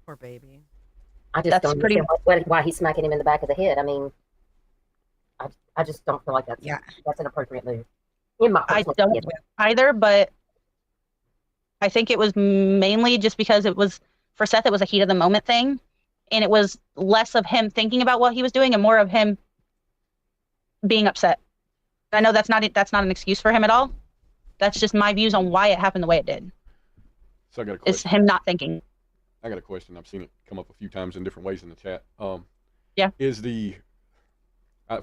poor baby. I just don't understand why he's smacking him in the back of the head. I mean, I just don't feel like that's an appropriate move. I don't either, but I think it was mainly just because it was, for Seth, it was a heat of the moment thing, and it was less of him thinking about what he was doing and more of him being upset. I know that's not an excuse for him at all. That's just my views on why it happened the way it did. So I got a question. It's him not thinking. I got a question. I've seen it come up a few times in different ways in the chat. Yeah. Is the,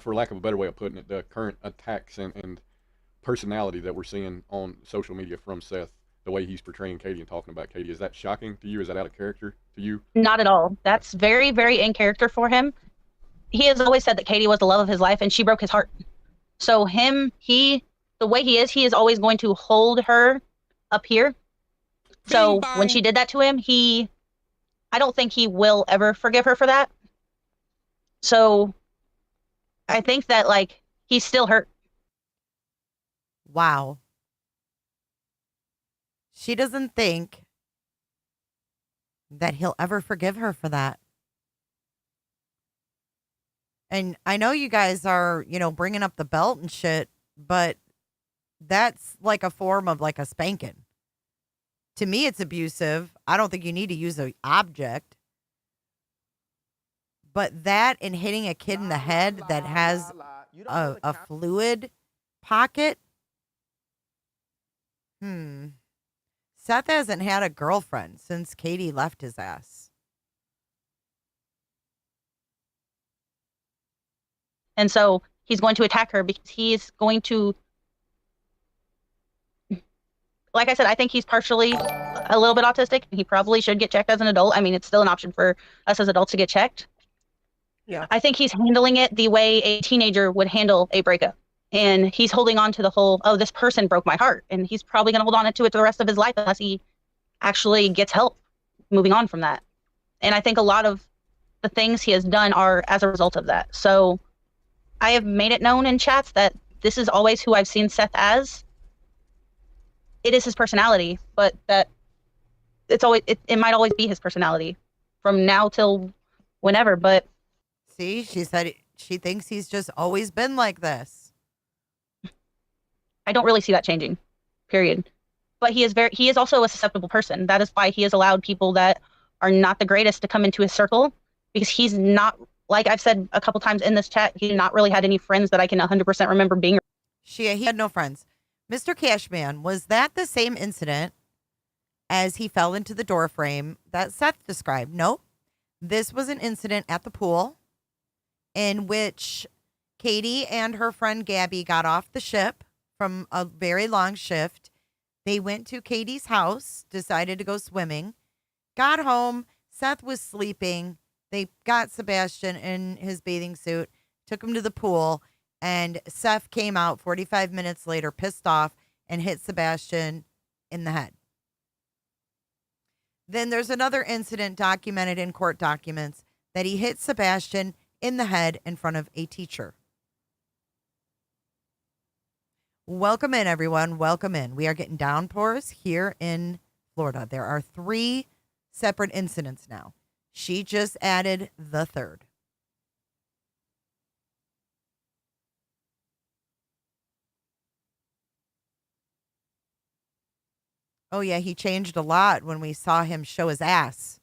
for lack of a better way of putting it, the current attacks and personality that we're seeing on social media from Seth, the way he's portraying Katie and talking about Katie, is that shocking to you? Is that out of character to you? Not at all. That's very, very in character for him. He has always said that Katie was the love of his life, and she broke his heart. So the way he is always going to hold her up here. So when she did that to him, I don't think he will ever forgive her for that. So I think that, like, he's still hurt. Wow. She doesn't think that he'll ever forgive her for that. And I know you guys are, bringing up the belt and shit, but that's like a form of like a spanking. To me, it's abusive. I don't think you need to use an object. But that and hitting a kid in the head that has a fluid pocket. Seth hasn't had a girlfriend since Katie left his ass. And so he's going to attack her because he's going to, like I said, I think he's partially a little bit autistic. He probably should get checked as an adult. I mean, it's still an option for us as adults to get checked. Yeah. I think he's handling it the way a teenager would handle a breakup. And he's holding on to the whole, oh, this person broke my heart. And he's probably going to hold on to it the rest of his life unless he actually gets help moving on from that. And I think a lot of the things he has done are as a result of that. So I have made it known in chats that this is always who I've seen Seth as. It is his personality, but that it's always, it might always be his personality from now till whenever. But see, she said she thinks he's just always been like this. I don't really see that changing, period. But he is also a susceptible person. That is why he has allowed people that are not the greatest to come into his circle, because he's not, like I've said a couple times in this chat, he's not really had any friends that I can 100% remember being. He had no friends. Mr. Cashman, was that the same incident as he fell into the door frame that Seth described? Nope. This was an incident at the pool in which Katie and her friend Gabby got off the ship from a very long shift. They went to Katie's house, decided to go swimming, got home. Seth was sleeping. They got Sebastian in his bathing suit, took him to the pool, and Seth came out 45 minutes later, pissed off, and hit Sebastian in the head. Then there's another incident documented in court documents that he hit Sebastian in the head in front of a teacher. Welcome in, everyone. Welcome in. We are getting downpours here in Florida. There are 3 separate incidents now. She just added the 3rd. Oh, yeah, he changed a lot when we saw him show his ass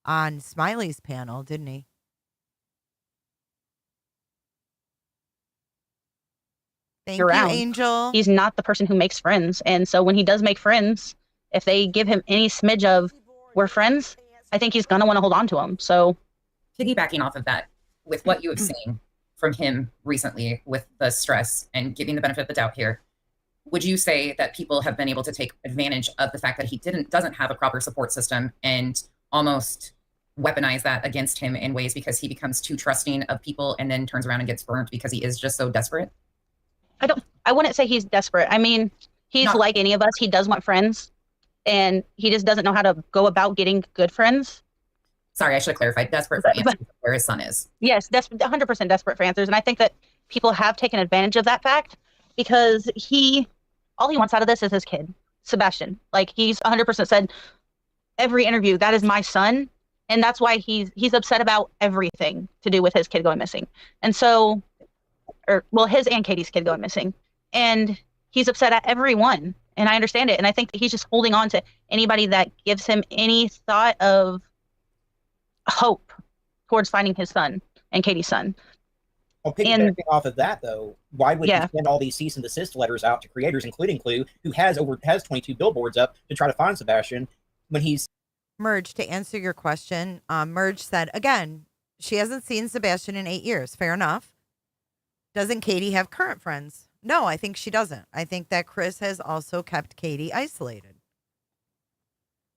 on Smiley's panel, didn't he? Thank you, Angel. He's not the person who makes friends. And so when he does make friends, if they give him any smidge of we're friends, I think he's going to want to hold on to them. So piggybacking off of that, with what you have seen from him recently with the stress and giving the benefit of the doubt here, would you say that people have been able to take advantage of the fact that he doesn't have a proper support system and almost weaponize that against him in ways because he becomes too trusting of people and then turns around and gets burnt because he is just so desperate? I wouldn't say he's desperate. I mean, he's like any of us. He does want friends, and he just doesn't know how to go about getting good friends. Sorry, I should have clarified. Desperate for answers where his son is. Yes, 100% desperate for answers. And I think that people have taken advantage of that fact because all he wants out of this is his kid, Sebastian. Like, he's 100% said every interview, that is my son. And that's why he's upset about everything to do with his kid going missing. And so, his and Katie's kid going missing. And he's upset at everyone. And I understand it. And I think that he's just holding on to anybody that gives him any thought of hope towards finding his son and Katie's son. Well, piggybacking off of that, though, why would he send all these cease and desist letters out to creators, including Clue, who has 22 billboards up to try to find Sebastian when he's... Merge, to answer your question, Merge said, again, she hasn't seen Sebastian in 8 years. Fair enough. Doesn't Katie have current friends? No, I think she doesn't. I think that Chris has also kept Katie isolated.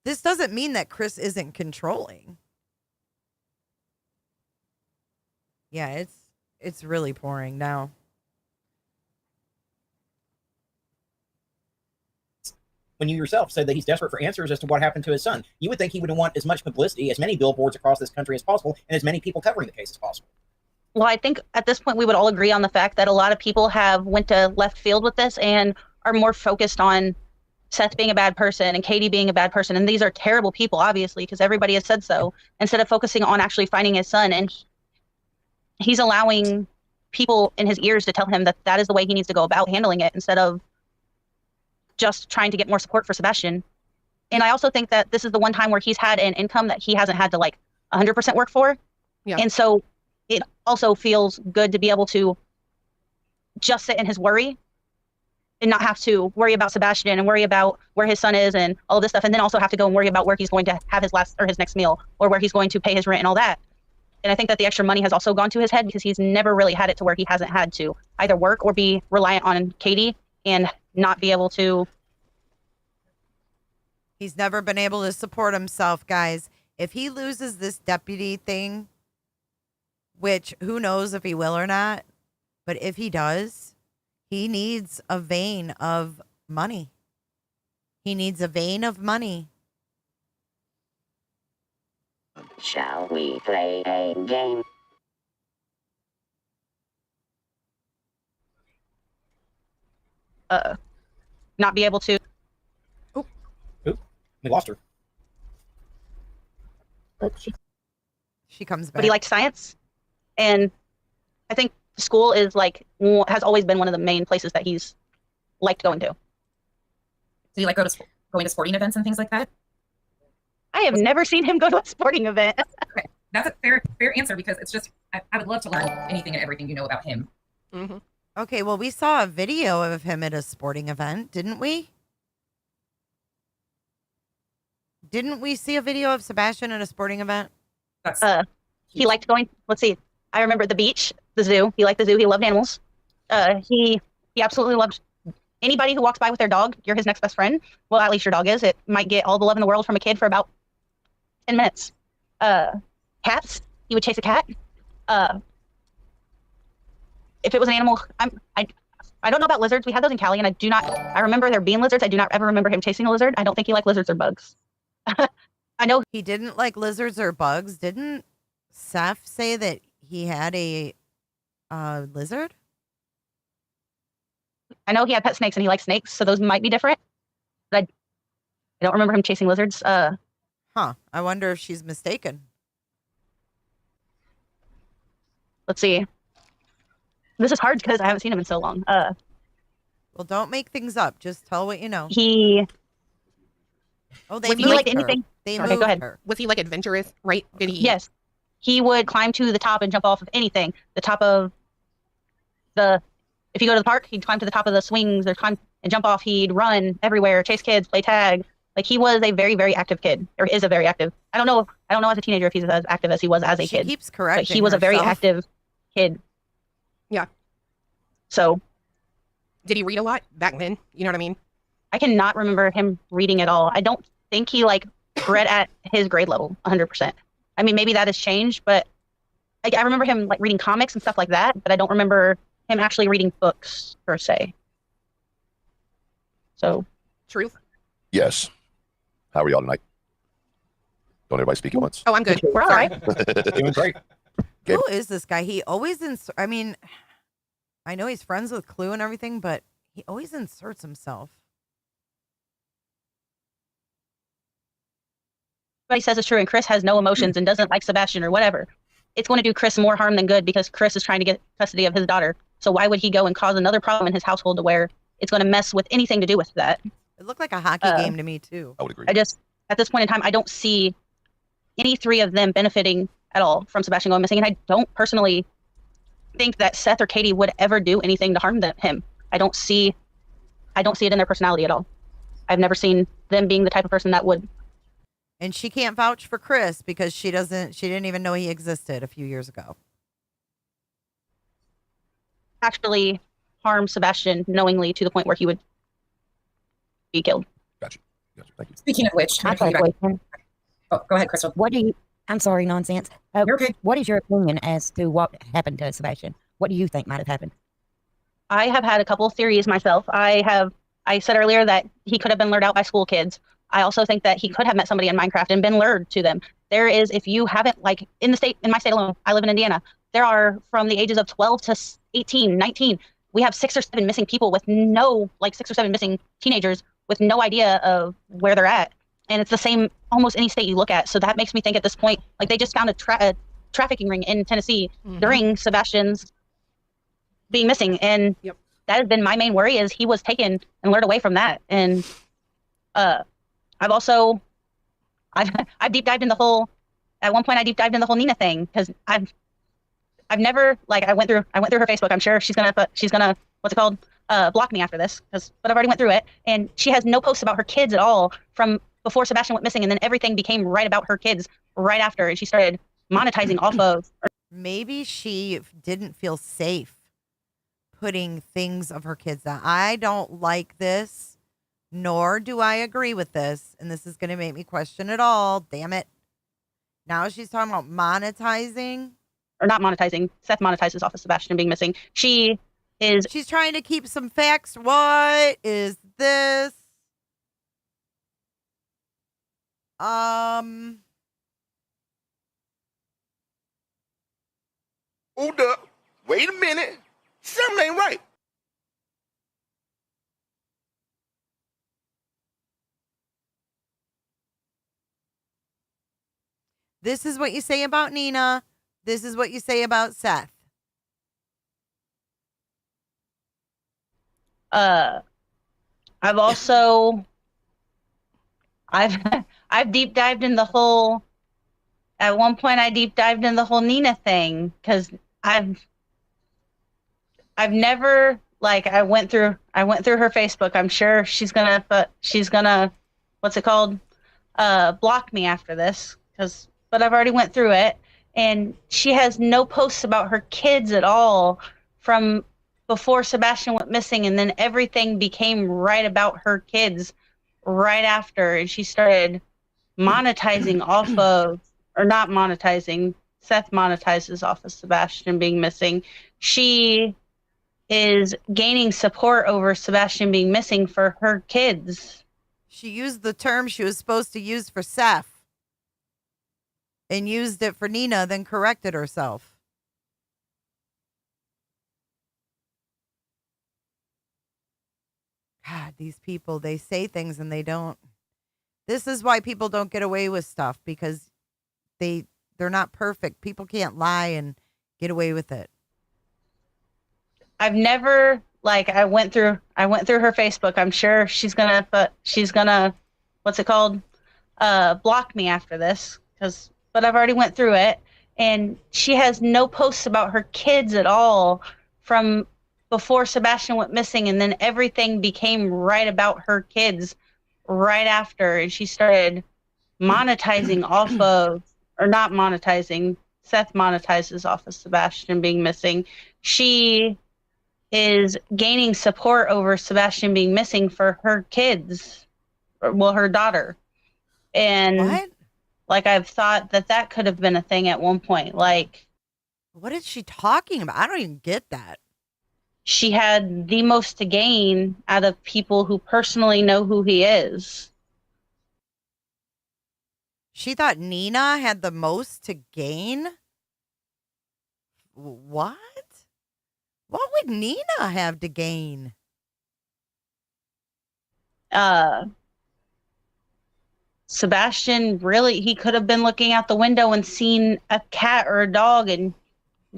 This doesn't mean that Chris isn't controlling. Yeah, it's really pouring now. When you yourself said that he's desperate for answers as to what happened to his son, you would think he would want as much publicity, as many billboards across this country as possible, and as many people covering the case as possible. Well, I think at this point we would all agree on the fact that a lot of people have went to left field with this and are more focused on Seth being a bad person and Katie being a bad person. And these are terrible people, obviously, because everybody has said so, instead of focusing on actually finding his son. And he's allowing people in his ears to tell him that that is the way he needs to go about handling it, instead of just trying to get more support for Sebastian. And I also think that this is the one time where he's had an income that he hasn't had to like 100% work for. Yeah. And so it also feels good to be able to just sit in his worry and not have to worry about Sebastian and worry about where his son is and all this stuff. And then also have to go and worry about where he's going to have his last or his next meal, or where he's going to pay his rent and all that. And I think that the extra money has also gone to his head, because he's never really had it to where he hasn't had to either work or be reliant on Katie and not be able to. He's never been able to support himself, guys. If he loses this deputy thing, which who knows if he will or not, but if he does, he needs a vein of money. He needs a vein of money. Shall we play a game? Not be able to. We lost her. But she comes back. But he liked science, and I think school is like has always been one of the main places that he's liked going to. Do you like going to sporting events and things like that? I have never seen him go to a sporting event. Okay, that's a fair answer, because it's just I would love to learn anything and everything you know about him. Mm-hmm. Okay, well, we saw a video of him at a sporting event, didn't we? Didn't we see a video of Sebastian at a sporting event? He liked going. Let's see. I remember the beach, the zoo. He liked the zoo. He loved animals. He absolutely loved anybody who walks by with their dog. You're his next best friend. Well, at least your dog is. It might get all the love in the world from a kid for about 10 minutes. Cats. He would chase a cat. If it was an animal, I don't know about lizards. We had those in Cali, and I remember there being lizards. I do not ever remember him chasing a lizard. I don't think he liked lizards or bugs. I know he didn't like lizards or bugs. Didn't Seth say that he had a lizard? I know he had pet snakes and he likes snakes, so those might be different. But I don't remember him chasing lizards. I wonder if she's mistaken. Let's see. This is hard because I haven't seen him in so long. Well, don't make things up. Just tell what you know. They was he like anything? They okay, go ahead. Her. Was he like adventurous? Right? Did he? Yes, he would climb to the top and jump off of anything. The top of the. If you go to the park, he'd climb to the top of the swings or climb and jump off. He'd run everywhere, chase kids, play tag. Like, he was a very, very active kid, or is a very active. I don't know as a teenager if he's as active as he was as a kid. Keeps correcting. But he was a very active kid. Yeah. So. Did he read a lot back then? You know what I mean? I cannot remember him reading at all. I don't think he read at his grade level 100%. I mean, maybe that has changed, but I remember him reading comics and stuff like that, but I don't remember him actually reading books per se. So. Truth? Yes. How are y'all tonight? Don't everybody speak at once? Oh, I'm good. We're all right. Doing great. Who is this guy? He always I mean, I know he's friends with Clue and everything, but he always inserts himself. He says it's true, and Chris has no emotions and doesn't like Sebastian or whatever. It's going to do Chris more harm than good, because Chris is trying to get custody of his daughter. So why would he go and cause another problem in his household to where it's going to mess with anything to do with that? It looked like a hockey game to me too. I would agree. I just, at this point in time, I don't see any three of them benefiting at all from Sebastian going missing, and I don't personally think that Seth or Katie would ever do anything to harm him. I don't see it in their personality at all. I've never seen them being the type of person that would. And she can't vouch for Chris because she didn't even know he existed a few years ago. Actually, harm Sebastian knowingly to the point where he would be killed. Gotcha. Thank you. Speaking of which, I have a question. Oh, go ahead, Crystal. What do you? I'm sorry, nonsense. You're okay. What is your opinion as to what happened to Sebastian? What do you think might have happened? I have had a couple of theories myself. I said earlier that he could have been lured out by school kids. I also think that he could have met somebody in Minecraft and been lured to them. There is, if you haven't, like in my state alone, I live in Indiana, there are from the ages of 12 to 18, 19, we have 6 or 7 missing people with no, like 6 or 7 missing teenagers with no idea of where they're at. And it's the same almost any state you look at. So that makes me think at this point, like they just found a trafficking ring in Tennessee during Sebastian's being missing. And that has been my main worry, is he was taken and lured away from that. And I've deep dived in the whole, at one point I deep dived in the whole Nina thing, because I've never, like, I went through her Facebook. I'm sure she's gonna what's it called, block me after this, but I've already went through it, and she has no posts about her kids at all from before Sebastian went missing, and then everything became right about her kids right after, and she started monetizing off of. Maybe she didn't feel safe putting things of her kids out. I don't like this, nor do I agree with this, and this is going to make me question it all. Damn it. Now she's talking about monetizing. Or not monetizing. Seth monetizes off of Sebastian being missing. She's trying to keep some facts. What is this? Hold up. Wait a minute. Something ain't right. This is what you say about Nina. This is what you say about Seth. I've deep dived in the whole, at one point I deep dived in the whole Nina thing, because I've never, like, I went through her Facebook. I'm sure she's gonna what's it called, block me after this, but I've already went through it, and she has no posts about her kids at all from before Sebastian went missing, and then everything became right about her kids right after, and she started monetizing off of, or not monetizing, Seth monetizes off of Sebastian being missing. She is gaining support over Sebastian being missing for her kids. She used the term she was supposed to use for Seth and used it for Nina, then corrected herself. God, these people, they say things and they don't. This is why people don't get away with stuff, because they're not perfect. People can't lie and get away with it. I've never, like, I went through her Facebook. I'm sure she's gonna what's it called, block me after this, but I've already went through it, and she has no posts about her kids at all from before Sebastian went missing, and then everything became right about her kids right after, and she started monetizing off of, or not monetizing, Seth monetizes off of Sebastian being missing. She is gaining support over Sebastian being missing for her kids, well, her daughter. And what? Like, I've thought that could have been a thing at one point. Like, what is she talking about? I don't even get that. She had the most to gain out of people who personally know who he is. She thought Nina had the most to gain? What? What would Nina have to gain? Sebastian, really, he could have been looking out the window and seen a cat or a dog and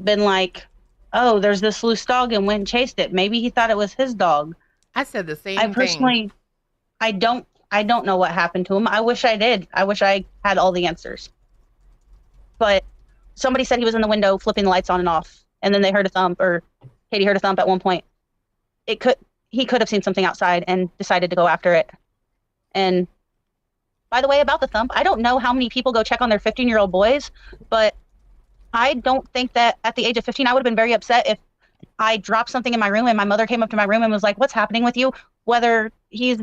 been like, oh, there's this loose dog, and went and chased it. Maybe he thought it was his dog. I said the same thing. I personally, I don't know what happened to him. I wish I did. I wish I had all the answers. But somebody said he was in the window flipping the lights on and off, and then they heard a thump, or Katie heard a thump at one point. He could have seen something outside and decided to go after it. And by the way, about the thump, I don't know how many people go check on their 15-year-old boys, but I don't think that at the age of 15, I would have been very upset if I dropped something in my room and my mother came up to my room and was like, what's happening with you? Whether he's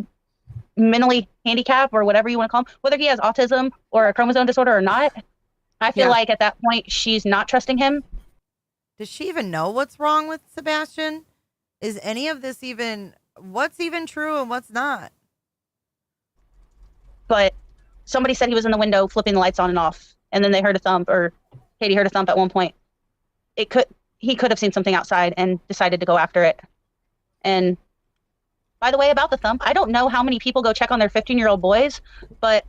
mentally handicapped or whatever you want to call him, whether he has autism or a chromosome disorder or not, I feel like at that point she's not trusting him. Does she even know what's wrong with Sebastian? Is any of this even, what's even true and what's not? But somebody said he was in the window flipping the lights on and off, and then they heard a thump, or Katie heard a thump at one point. He could have seen something outside and decided to go after it. And by the way, about the thump, I don't know how many people go check on their 15-year-old boys, but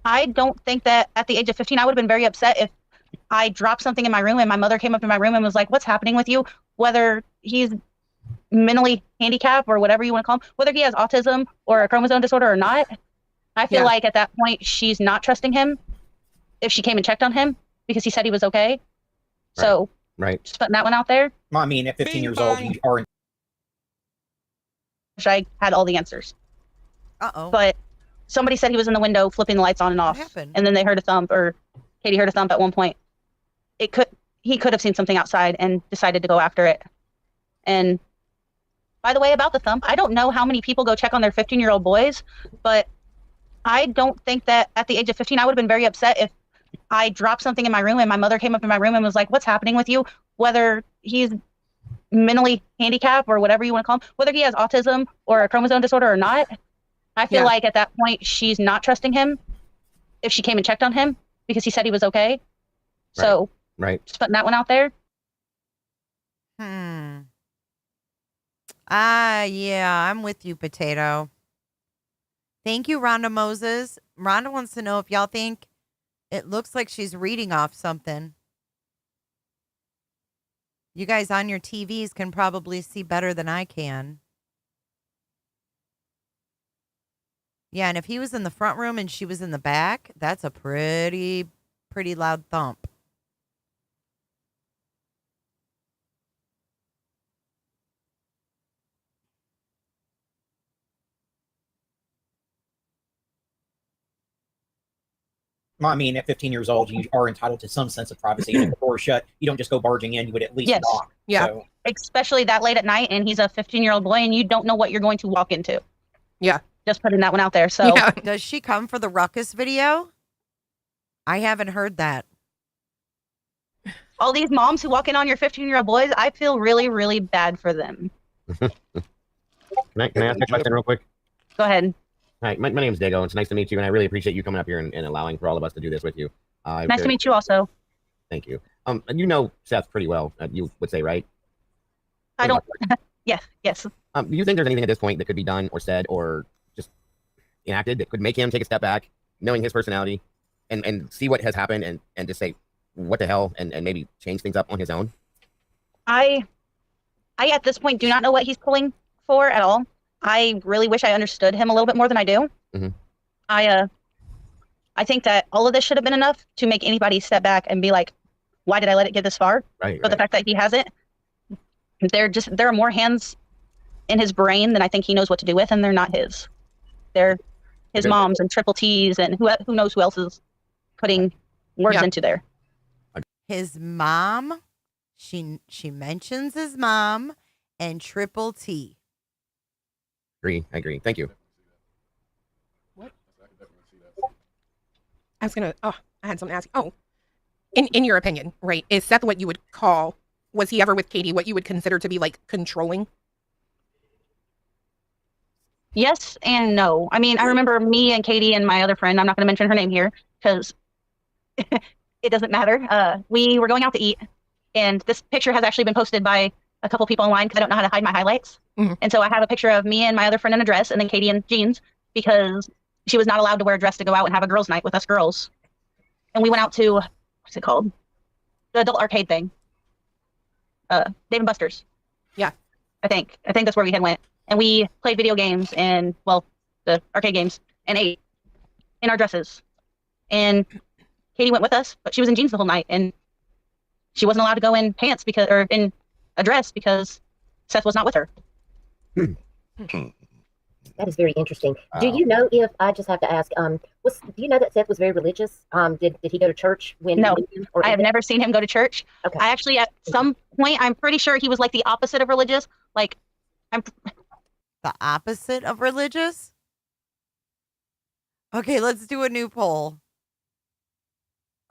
I don't think that at the age of 15, I would have been very upset if I dropped something in my room and my mother came up to my room and was like, what's happening with you? Whether he's mentally handicapped or whatever you want to call him, whether he has autism or a chromosome disorder or not, I feel like at that point she's not trusting him if she came and checked on him because he said he was okay. So just putting that one out there. Well, I mean, at 15 years old, you are. I had all the answers. But somebody said he was in the window flipping the lights on and off, and then they heard a thump, or Katie heard a thump at one point. He could have seen something outside and decided to go after it. And by the way, about the thump, I don't know how many people go check on their 15-year-old boys, but I don't think that at the age of 15, I would have been very upset if I dropped something in my room and my mother came up to my room and was like, what's happening with you? Whether he's mentally handicapped or whatever you want to call him, whether he has autism or a chromosome disorder or not, I feel like at that point she's not trusting him if she came and checked on him because he said he was okay. So just putting that one out there. Yeah, I'm with you, Potato. Thank you, Rhonda Moses. Rhonda wants to know if y'all think it looks like she's reading off something. You guys on your TVs can probably see better than I can. Yeah, and if he was in the front room and she was in the back, that's a pretty loud thump. Well, I mean, at 15 years old, you are entitled to some sense of privacy. And if the door is shut, you don't just go barging in. You would at least knock. Yeah. So, especially that late at night, and he's a 15-year-old boy, and you don't know what you're going to walk into. Yeah. Just putting that one out there. So, does she come for the ruckus video? I haven't heard that. All these moms who walk in on your 15-year-old boys, I feel really, really bad for them. Can I ask a question real quick? Go ahead. Hi, my name's Dago. It's nice to meet you, and I really appreciate you coming up here and allowing for all of us to do this with you. Nice to meet you also. Thank you. You know Seth pretty well, you would say, right? I don't. Yes. Do you think there's anything at this point that could be done or said or just enacted that could make him take a step back, knowing his personality, and see what has happened and just say, what the hell, and maybe change things up on his own? I at this point do not know what he's pulling for at all. I really wish I understood him a little bit more than I do. Mm-hmm. I think that all of this should have been enough to make anybody step back and be like, why did I let it get this far? But the fact that he hasn't, there are more hands in his brain than I think he knows what to do with, and they're not his. They're his mom's and Triple T's and who knows who else is putting words into there. His mom, she mentions his mom and Triple T. I agree. Thank you. I had something to ask you. Oh, in your opinion, right, is Seth what you would call, was he ever with Katie, what you would consider to be like controlling? Yes and no. I mean, I remember me and Katie and my other friend, I'm not going to mention her name here because it doesn't matter. We were going out to eat, and this picture has actually been posted by a couple people online because I don't know how to hide my highlights. Mm-hmm. And so I have a picture of me and my other friend in a dress, and then Katie in jeans, because she was not allowed to wear a dress to go out and have a girls' night with us girls. And we went out to, what's it called? The adult arcade thing. Dave & Buster's. Yeah. I think that's where we had went. And we played video games and, well, the arcade games, and ate in our dresses. And Katie went with us, but she was in jeans the whole night, and she wasn't allowed to go in pants or in a dress because Seth was not with her. That is very interesting. Do you know if, I just have to ask, do you know that Seth was very religious? Did he go to church when? No, I have never seen him go to church. Okay. I actually, at some point, I'm pretty sure he was like the opposite of religious. Like, The opposite of religious? Okay, let's do a new poll.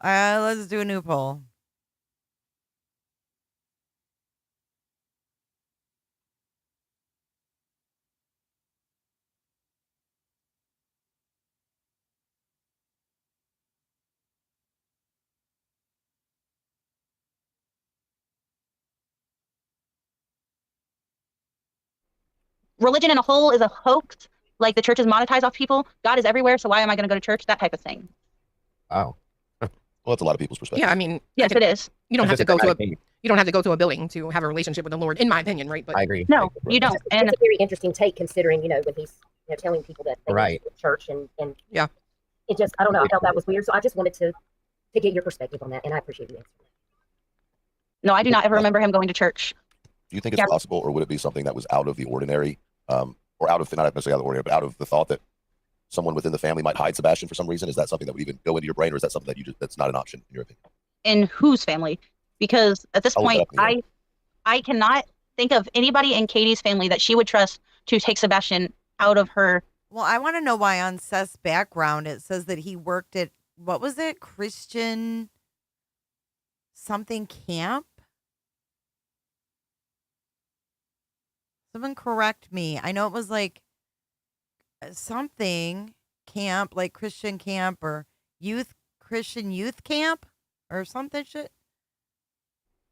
Let's do a new poll. religion in a whole is a hoax. Like the church is monetized off people. God is everywhere, so why am I going to go to church? That type of thing. Oh. Well, that's a lot of people's perspective. Yeah, I mean, yes, it is. You don't have to go to a building to have a relationship with the Lord, in my opinion, right? But I agree. No, you don't. And it's a very interesting take, considering when he's telling people that they right go to church and yeah, it just I don't know. I felt that was weird, so I just wanted to get your perspective on that, and I appreciate you answering. No, I do not ever remember him going to church. Do you think it's possible, or would it be something that was out of the ordinary, or out of not necessarily out of the ordinary, but out of the thought that someone within the family might hide Sebastian for some reason? Is that something that would even go into your brain, or is that something that that's not an option in your opinion? In whose family? Because at this point, I cannot think of anybody in Katie's family that she would trust to take Sebastian out of her. Well, I want to know why on Seth's background it says that he worked at, what was it? Christian something camp? Someone correct me. I know it was like something camp, like Christian camp or Christian youth camp or something shit.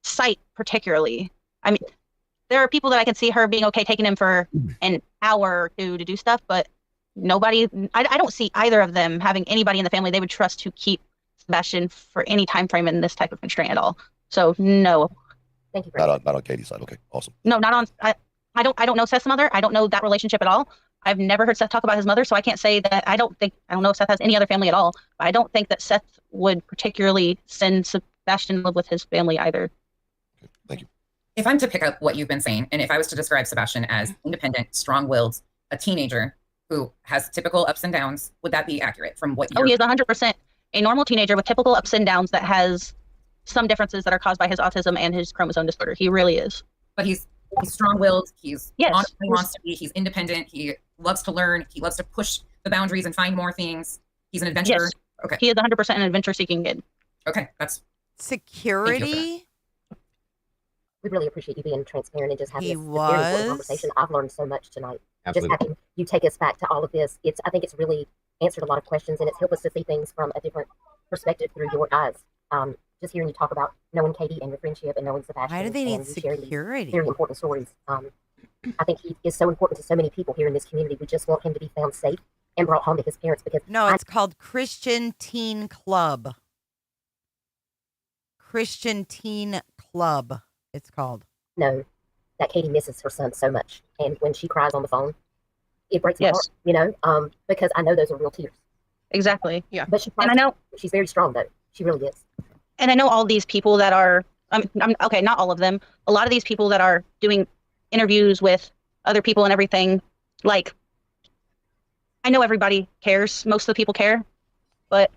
Site particularly. I mean, there are people that I can see her being okay taking him for an hour or two to do stuff, but nobody, I don't see either of them having anybody in the family they would trust to keep Sebastian for any time frame in this type of constraint at all. So no. Thank you. Not on Katie's side. Okay, awesome. No, not on. I don't know Seth's mother. I don't know that relationship at all. I've never heard Seth talk about his mother, so I can't say that. I don't know if Seth has any other family at all. But I don't think that Seth would particularly send Sebastian to live with his family either. Okay, thank you. If I'm to pick up what you've been saying, and if I was to describe Sebastian as independent, strong-willed, a teenager who has typical ups and downs, would that be accurate from what you're... Oh, he is 100% a normal teenager with typical ups and downs that has some differences that are caused by his autism and his chromosome disorder. He really is. But he's strong-willed. He's honestly wants to be. He's independent. He loves to learn. He loves to push the boundaries and find more things. He's an adventurer. Yes. Okay. He is 100% an adventure-seeking kid. Okay, that's security. We really appreciate you being transparent and just having He this very important was. conversation. I've learned so much tonight. Absolutely. Just having you take us back to all of this. I think it's really answered a lot of questions, and it's helped us to see things from a different perspective through your eyes. Just hearing you talk about knowing Katie and your friendship and knowing Sebastian. Why do they need and you share these security? very important stories. I think he is so important to so many people here in this community. We just want him to be found safe and brought home to his parents because No, it's called Christian Teen Club. Christian Teen Club, it's called. know that Katie misses her son so much, and when she cries on the phone, it breaks my heart. Because I know those are real tears. Exactly. Yeah. But And I know she's very strong though. She really is. And I know all these people that are, I'm okay, not all of them. A lot of these people that are doing interviews with other people and everything, like, I know everybody cares. Most of the people care, but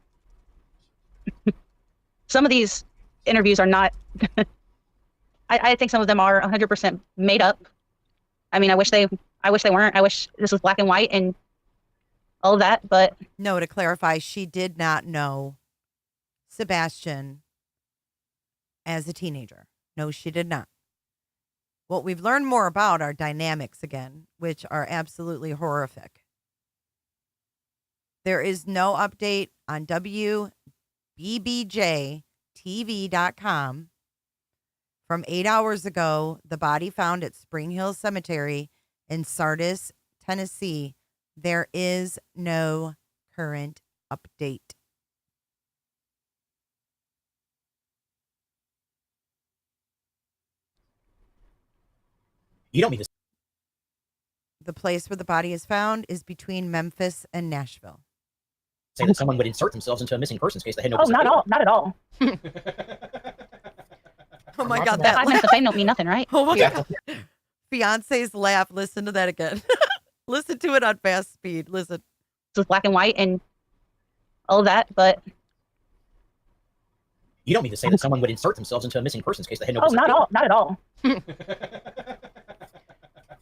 some of these interviews are not, I think some of them are 100% made up. I mean, I wish they weren't. I wish this was black and white and all of that, but. No, to clarify, she did not know Sebastian as a teenager. No, she did not. What we've learned more about are dynamics again, which are absolutely horrific. There is no update on WBBJTV.com. From 8 hours ago, the body found at Spring Hill Cemetery in Sardis, Tennessee. There is no current update. You don't mean to The place where the body is found is between Memphis and Nashville. say that someone would insert themselves into a missing persons case that had no Oh, business not at all. Oh my God, that 5 minutes of fame don't mean nothing, right? Oh my God. Fiance's laugh. Listen to that again. Listen to it on fast speed. Listen. It's black and white and all of that, but You don't mean to say that someone would insert themselves into a missing persons case that had no Oh, business not at all.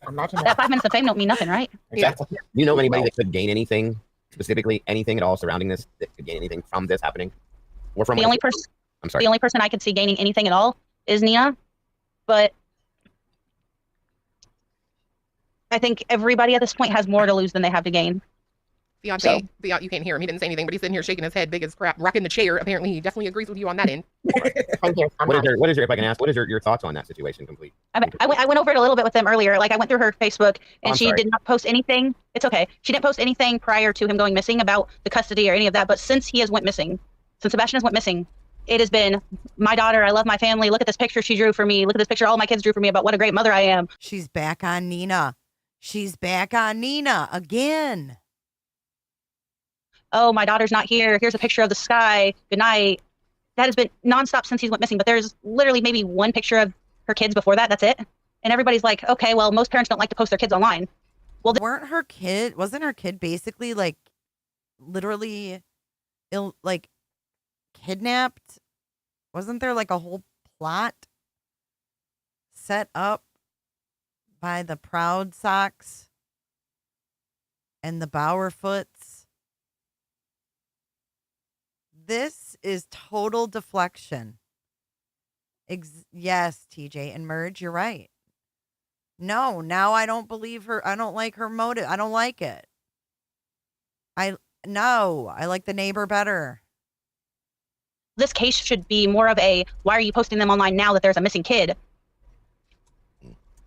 Imagine That 5 minutes of fame don't mean nothing, right? Exactly. Do you know anybody that could gain anything, specifically anything at all surrounding this, that could gain anything from this happening? Or from The only person I'm sorry. the only person I could see gaining anything at all is Nina, but I think everybody at this point has more to lose than they have to gain. Beyonce, you can't hear him. He didn't say anything, but he's sitting here shaking his head big as crap, rocking the chair. Apparently, he definitely agrees with you on that end. What is your, if I can ask, what is your thoughts on that situation complete? I went over it a little bit with them earlier. Like I went through her Facebook and I'm she sorry. did not post anything. It's okay. She didn't post anything prior to him going missing about the custody or any of that. But since he has went missing, since Sebastian has went missing, it has been my daughter. I love my family. Look at this picture she drew for me. Look at this picture all my kids drew for me about what a great mother I am. She's back on Nina. She's back on Nina again. Oh, my daughter's not here. Here's a picture of the sky. Good night. That has been nonstop since he's went missing. But there's literally maybe one picture of her kids before that. That's it. And everybody's like, okay, well, most parents don't like to post their kids online. Well, wasn't her kid basically like literally like kidnapped? Wasn't there like a whole plot set up by the Proud Socks and the Bowerfoots? This is total deflection. Yes, TJ and Merge, you're right. No, now I don't believe her. I don't like her motive. I don't like it. I like the neighbor better. this case should be more of a, why are you posting them online now that there's a missing kid?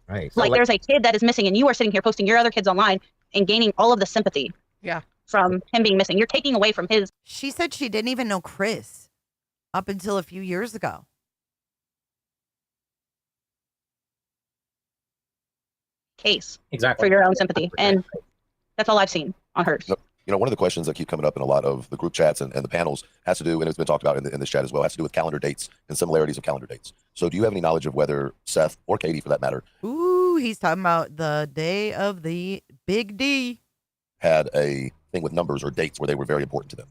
Right. So Like there's a kid that is missing and you are sitting here posting your other kids online and gaining all of the sympathy. Yeah. From him being missing. You're taking away from his. She said she didn't even know Chris up until a few years ago. Case. Exactly. For your own sympathy. And that's all I've seen on hers. You know, one of the questions that keep coming up in a lot of the group chats and the panels has to do, and it's been talked about in this chat as well, has to do with calendar dates and similarities of calendar dates. So do you have any knowledge of whether Seth or Katie, for that matter, Ooh, he's talking about the day of the big D, had a thing with numbers or dates where they were very important to them?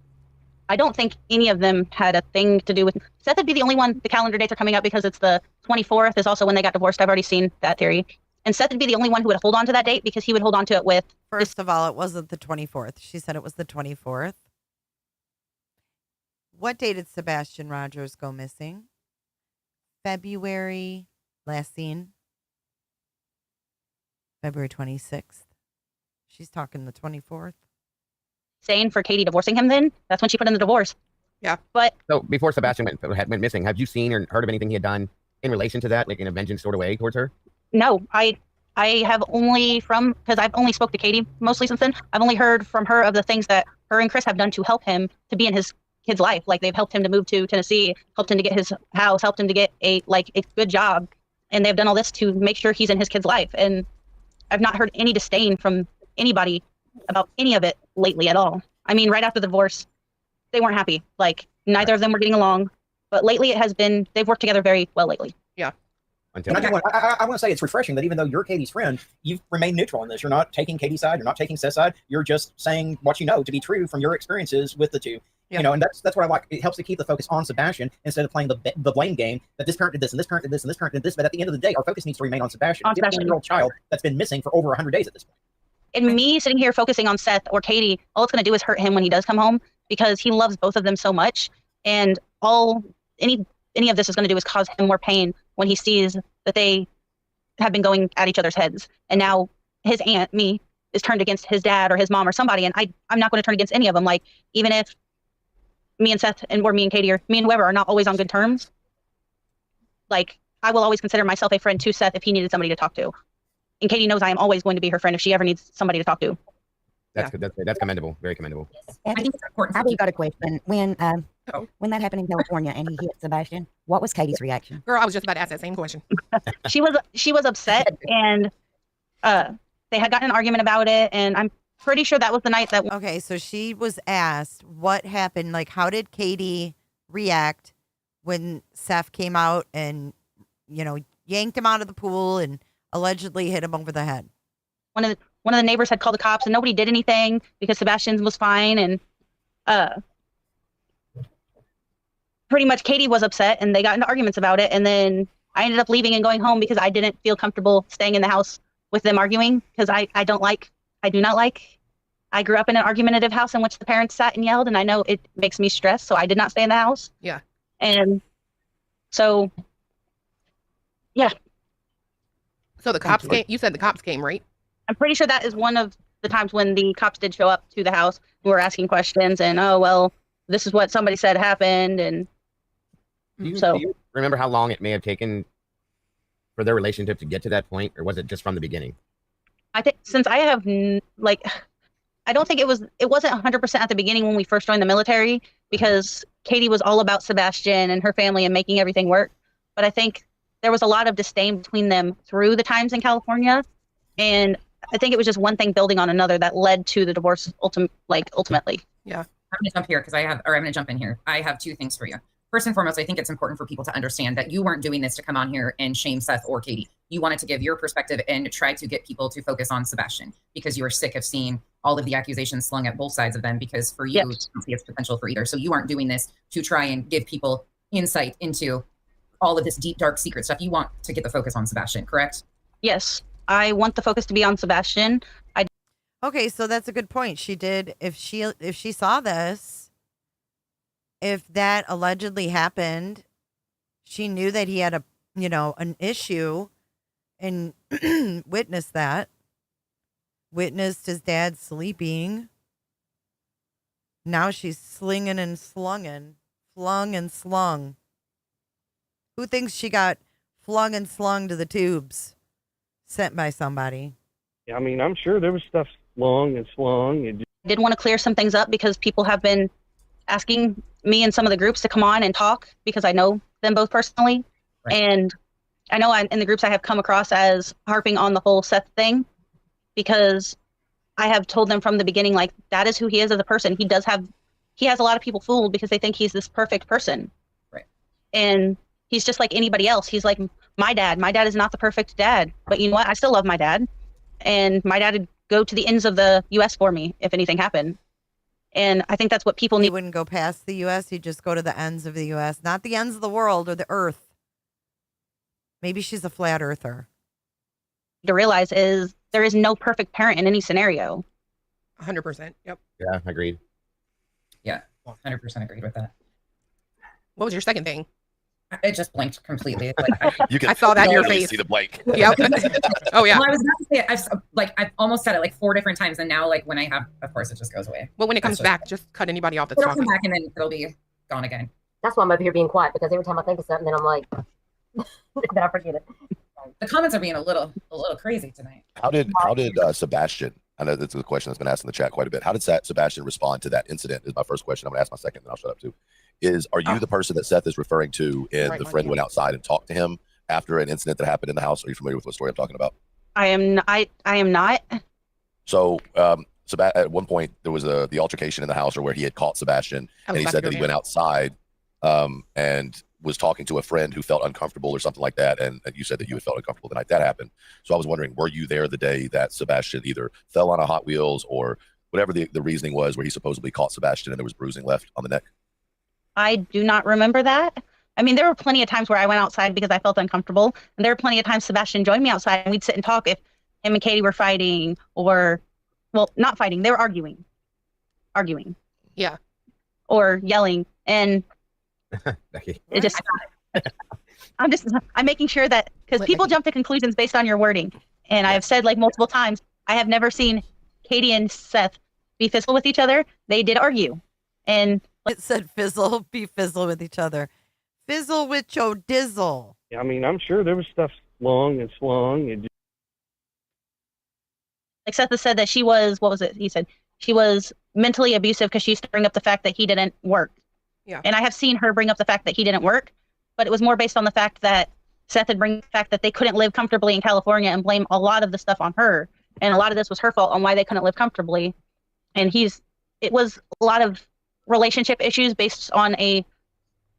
I don't think any of them had a thing to do with Seth. Would be the only one. The calendar dates are coming up because it's the 24th is also when they got divorced. I've already seen that theory. And Seth would be the only one who would hold on to that date because he would hold on to it with. First of all, it wasn't the 24th. She said it was the 24th. What day did Sebastian Rogers go missing? February, last seen. February 26th. She's talking the 24th. Saying for Katie divorcing him then, that's when she put in the divorce. Yeah. But so before Sebastian went missing, have you seen or heard of anything he had done in relation to that, like in a vengeance sort of way towards her? no, I have only because I've only spoke to Katie mostly since then. I've only heard from her of the things that her and Chris have done to help him to be in his kid's life. Like they've helped him to move to Tennessee, helped him to get his house, helped him to get a good job. And they've done all this to make sure he's in his kid's life. And I've not heard any disdain from anybody about any of it lately at all. I mean, right after the divorce, they weren't happy. Like neither of them were getting along. But lately it has been, they've worked together very well lately. Yeah. And I want to say it's refreshing that even though you're Katie's friend, you've remained neutral in this. You're not taking Katie's side. You're not taking Seth's side. You're just saying what you know to be true from your experiences with the two. Yeah. You know, and that's what I like. It helps to keep the focus on Sebastian instead of playing the blame game that this parent did this and this parent did this and this parent did this. But at the end of the day, our focus needs to remain on Sebastian. On Sebastian. A 15-year-old child that's been missing for over 100 days at this point. And me sitting here focusing on Seth or Katie, all it's going to do is hurt him when he does come home because he loves both of them so much. And any of this is going to do is cause him more pain when he sees that they have been going at each other's heads. And now his aunt, me, is turned against his dad or his mom or somebody. And I'm not going to turn against any of them. Like, even if me and Seth or me and Katie or me and whoever are not always on good terms, like, I will always consider myself a friend to Seth if he needed somebody to talk to. And Katie knows I am always going to be her friend if she ever needs somebody to talk to. That's good. That's commendable. Very commendable. I think it's important. I've got a question. When that happened in California and he hit Sebastian, what was Katie's reaction? Girl, I was just about to ask that same question. She was upset, and they had gotten an argument about it, and I'm pretty sure that was the night that. Okay, so she was asked what happened. Like, how did Katie react when Seth came out and, yanked him out of the pool and allegedly hit him over the head? One of the neighbors had called the cops, and nobody did anything because Sebastian was fine. And pretty much Katie was upset and they got into arguments about it. And then I ended up leaving and going home because I didn't feel comfortable staying in the house with them arguing, because I do not like, I grew up in an argumentative house in which the parents sat and yelled, and I know it makes me stressed. So I did not stay in the house. Yeah. And so, yeah. So the cops came, you said the cops came, right? I'm pretty sure that is one of the times when the cops did show up to the house. We were asking questions and, oh, well, this is what somebody said happened. And do you remember how long it may have taken for their relationship to get to that point, or was it just from the beginning? I think since I have I don't think it wasn't 100% at the beginning when we first joined the military, because Katie was all about Sebastian and her family and making everything work. But I think there was a lot of disdain between them through the times in California. And I think it was just one thing building on another that led to the divorce ultimately. Yeah. I'm going to jump here because I'm going to jump in here. I have two things for you. First and foremost, I think it's important for people to understand that you weren't doing this to come on here and shame Seth or Katie. You wanted to give your perspective and try to get people to focus on Sebastian because you were sick of seeing all of the accusations slung at both sides of them, because for you, you don't see its potential for either. So you aren't doing this to try and give people insight into all of this deep, dark secret stuff. You want to get the focus on Sebastian, correct? Yes. I want the focus to be on Sebastian. Okay, so that's a good point. She did, if she saw this, if that allegedly happened, she knew that he had an issue and witnessed his dad sleeping. Now she's slinging and slunging, flung and slung. Who thinks she got flung and slung to the tubes sent by somebody? I mean, I'm sure there was stuff slung and slung. I did want to clear some things up because people have been asking me and some of the groups to come on and talk because I know them both personally. Right. And I know in the groups I have come across as harping on the whole Seth thing, because I have told them from the beginning, like, that is who he is as a person. He has a lot of people fooled because they think he's this perfect person. Right. And he's just like anybody else. He's like my dad. My dad is not the perfect dad, but you know what? I still love my dad. And my dad would go to the ends of the U.S. for me if anything happened. And I think that's what people need. He wouldn't go past the U.S. He'd just go to the ends of the U.S., not the ends of the world or the earth. Maybe she's a flat earther. To realize is there is no perfect parent in any scenario. 100%. Yep. Yeah, agreed. Yeah, 100% agreed with that. What was your second thing? It just blanked completely. I saw that in your face. See the blank. Yep. Oh yeah. Well, I was about to say it. I've almost said it like 4 different times, and now when I have, of course, it just goes away. Well, when it comes back, just cut anybody off that's it'll talking. come back, and then it'll be gone again. That's why I'm over here being quiet, because every time I think of something, then I'm like, then I forget it. The comments are being a little crazy tonight. How did Sebastian? I know that's a question that's been asked in the chat quite a bit. How did Sebastian respond to that incident? Is my first question. I'm going to ask my second, then I'll shut up too. Are you the person that Seth is referring to? And the friend went outside and talked to him after an incident that happened in the house. Are you familiar with what story I'm talking about? I am not. So, at one point there was the altercation in the house, or where he had caught Sebastian, and he said that he went outside and was talking to a friend who felt uncomfortable or something like that. And you said that you had felt uncomfortable the night that happened. So I was wondering, were you there the day that Sebastian either fell on a Hot Wheels or whatever the reasoning was, where he supposedly caught Sebastian and there was bruising left on the neck? I do not remember that. I mean, there were plenty of times where I went outside because I felt uncomfortable. And there were plenty of times Sebastian joined me outside and we'd sit and talk if him and Katie were fighting or, well, not fighting. They were arguing. Yeah. Or yelling. And it just, I'm making sure that, because people jump to conclusions based on your wording. And I have said like multiple times, I have never seen Katie and Seth be physical with each other. They did argue. And it said be fizzle with each other. Fizzle with your dizzle. I mean, I'm sure there was stuff slung and slung. Like Seth has said that she was, what was it? He said she was mentally abusive because she used to bring up the fact that he didn't work. Yeah. And I have seen her bring up the fact that he didn't work, but it was more based on the fact that Seth had bring the fact that they couldn't live comfortably in California and blame a lot of the stuff on her. And a lot of this was her fault on why they couldn't live comfortably. And it was a lot of relationship issues based on a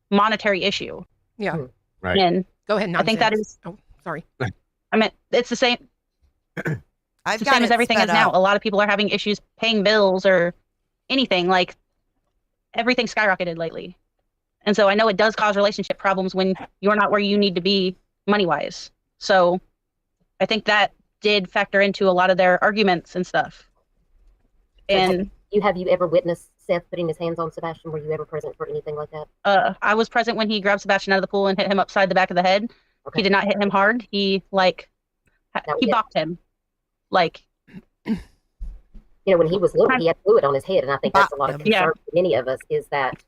monetary issue. Yeah. Right. And go ahead. I think that is. Oh, sorry. I mean, it's the same. I've the same as everything is now. A lot of people are having issues paying bills or anything. Like everything skyrocketed lately, And so I know it does cause relationship problems when you're not where you need to be money-wise. So I think that did factor into a lot of their arguments and stuff. And have you ever witnessed Seth putting his hands on Sebastian? Were you ever present for anything like that? I was present when he grabbed Sebastian out of the pool and hit him upside the back of the head. Okay. He did not hit him hard. He bopped him. Like, you know, when he was little, he had fluid on his head, and I think that's a lot of concern for many of us, is that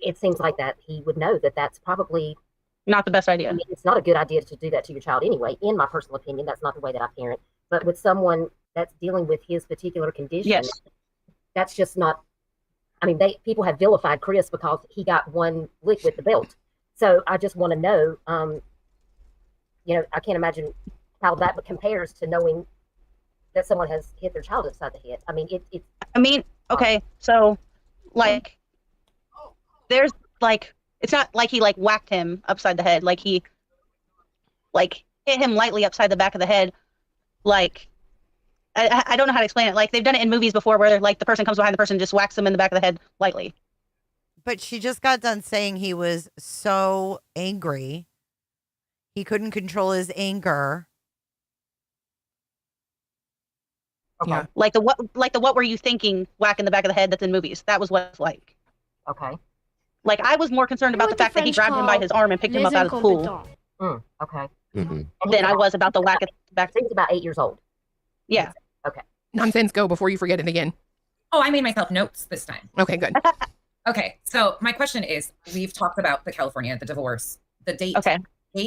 it seems like that he would know that that's probably not the best idea. I mean, it's not a good idea to do that to your child anyway. In my personal opinion, that's not the way that I parent. But with someone that's dealing with his particular condition, that's just not. I mean, people have vilified Chris because he got one lick with the belt. So I just want to know, you know, I can't imagine how that compares to knowing that someone has hit their child upside the head. I mean, okay, so like, there's like, it's not like he like whacked him upside the head. Like he like hit him lightly upside the back of the head. Like, I don't know how to explain it. Like, they've done it in movies before where like the person comes behind the person and just whacks them in the back of the head lightly. But she just got done saying he was so angry. He couldn't control his anger. Okay. Yeah. Like the what were you thinking whack in the back of the head that's in movies. That was what it's like. Okay. Like, I was more concerned about the fact that he grabbed him by his arm and picked him up out of the pool. Okay. Than I was about the whack at the back. He was about 8 years old. Yeah. Okay. Nonsense, go before you forget it again. Oh, I made myself notes this time. Okay, good. Okay, so my question is, we've talked about the divorce, the date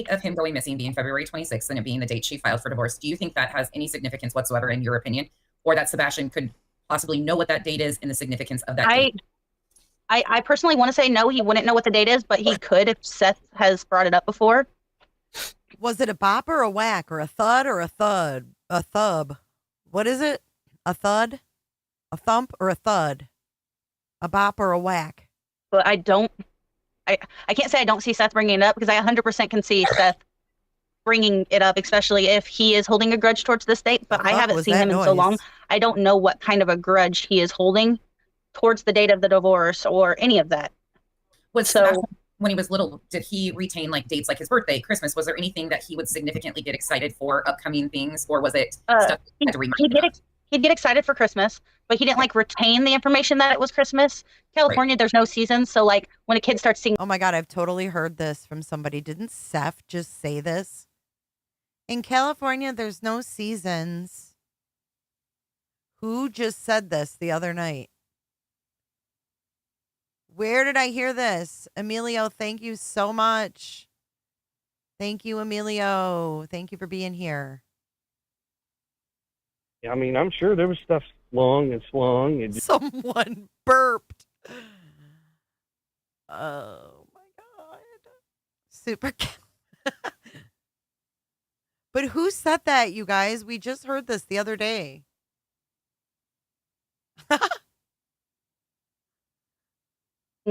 of him going missing being February 26th and it being the date she filed for divorce. Do you think that has any significance whatsoever in your opinion, or that Sebastian could possibly know what that date is and the significance of that date? I personally want to say no, he wouldn't know what the date is, but he could if Seth has brought it up before. Was it a bop or a whack or a thud or a thud? A thub. What is it? A thud? A thump or a thud? A bop or a whack? But I can't say I don't see Seth bringing it up, because I 100% can see Seth bringing it up, especially if he is holding a grudge towards this date. But I haven't seen him in so long. I don't know what kind of a grudge he is holding towards the date of the divorce or any of that. Sebastian, when he was little, did he retain like dates like his birthday, Christmas? Was there anything that he would significantly get excited for, upcoming things, or was it stuff he had to remind He'd get excited for Christmas, but he didn't like retain the information that it was Christmas. California, there's no seasons, so like when a kid starts seeing. Oh my God, I've totally heard this from somebody. Didn't Seth just say this? In California, there's no seasons. Who just said this the other night? Where did I hear this? Emilio, thank you so much. Thank you, Emilio. Thank you for being here. I mean, I'm sure there was stuff long and swung. And Someone burped. Oh my God. Super. But who said that, you guys? We just heard this the other day.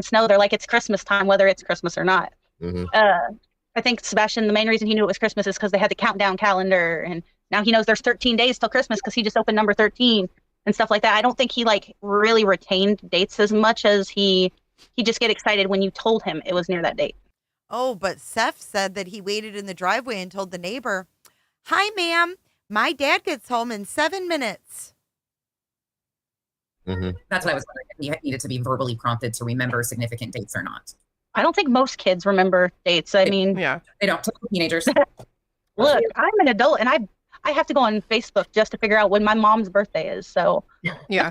Snow, they're like, it's Christmas time, whether it's Christmas or not. I think Sebastian, the main reason he knew it was Christmas is because they had the countdown calendar, and now he knows there's 13 days till Christmas because he just opened number 13 and stuff like that. I don't think he like really retained dates as much as he just get excited when you told him it was near that date. Oh, but Seth said that he waited in the driveway and told the neighbor, "Hi, ma'am. My dad gets home in 7 minutes." That's what I was wondering, if he needed to be verbally prompted to remember significant dates or not. I don't think most kids remember dates. I mean, They don't. Typical teenagers. Look, I'm an adult and I have to go on Facebook just to figure out when my mom's birthday is. So yeah,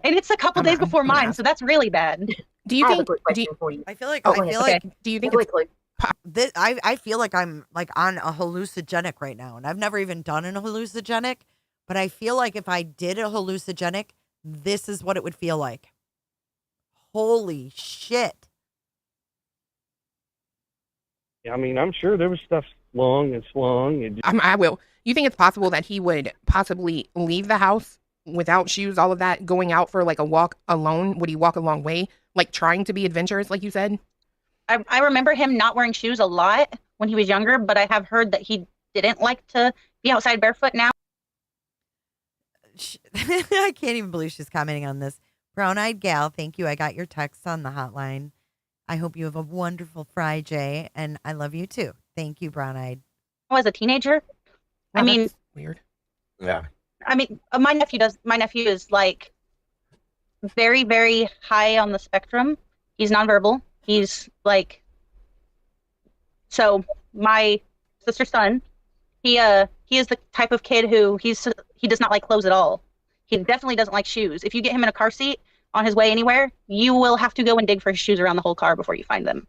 and it's a couple days before mine, so that's really bad. Do you think? I feel like Do you think? I feel like I'm like on a hallucinogenic right now, and I've never even done a hallucinogenic, but I feel like if I did a hallucinogenic, this is what it would feel like. Holy shit. I mean, I'm sure there was stuff long and swung. And I will. You think it's possible that he would possibly leave the house without shoes, all of that, going out for like a walk alone? Would he walk a long way, like trying to be adventurous, like you said? I remember him not wearing shoes a lot when he was younger, but I have heard that he didn't like to be outside barefoot now. I can't even believe she's commenting on this. Brown-eyed gal, thank you. I got your text on the hotline. I hope you have a wonderful Friday, and I love you too. Thank you, Brown Eyed. As a teenager, I mean, weird. Yeah. I mean, my nephew is like very, very high on the spectrum. He's nonverbal. He's like, so my sister's son, he is the type of kid who he does not like clothes at all. He definitely doesn't like shoes. If you get him in a car seat on his way anywhere, you will have to go and dig for his shoes around the whole car before you find them.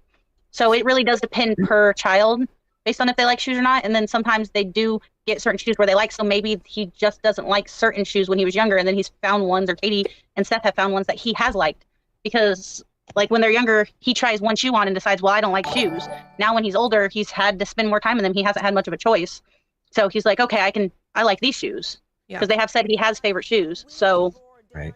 So it really does depend per child based on if they like shoes or not. And then sometimes they do get certain shoes where they like, so maybe he just doesn't like certain shoes when he was younger, and then he's found ones, or Katie and Seth have found ones that he has liked, because like when they're younger, he tries one shoe on and decides, well, I don't like shoes. Now when he's older, he's had to spend more time in them. He hasn't had much of a choice. So he's like, okay, I like these shoes, because they have said he has favorite shoes. So right.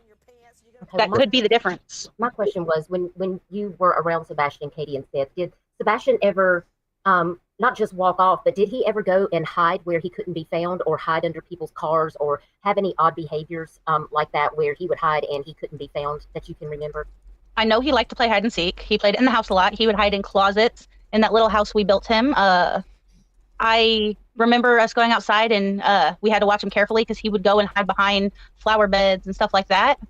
That could be the difference. My question was, when you were around Sebastian, Katie, and Seth, did Sebastian ever not just walk off, but did he ever go and hide where he couldn't be found, or hide under people's cars, or have any odd behaviors like that where he would hide and he couldn't be found that you can remember? I know he liked to play hide and seek. He played in the house a lot. He would hide in closets in that little house we built him. I remember us going outside, and we had to watch him carefully because he would go and hide behind flower beds and stuff like that.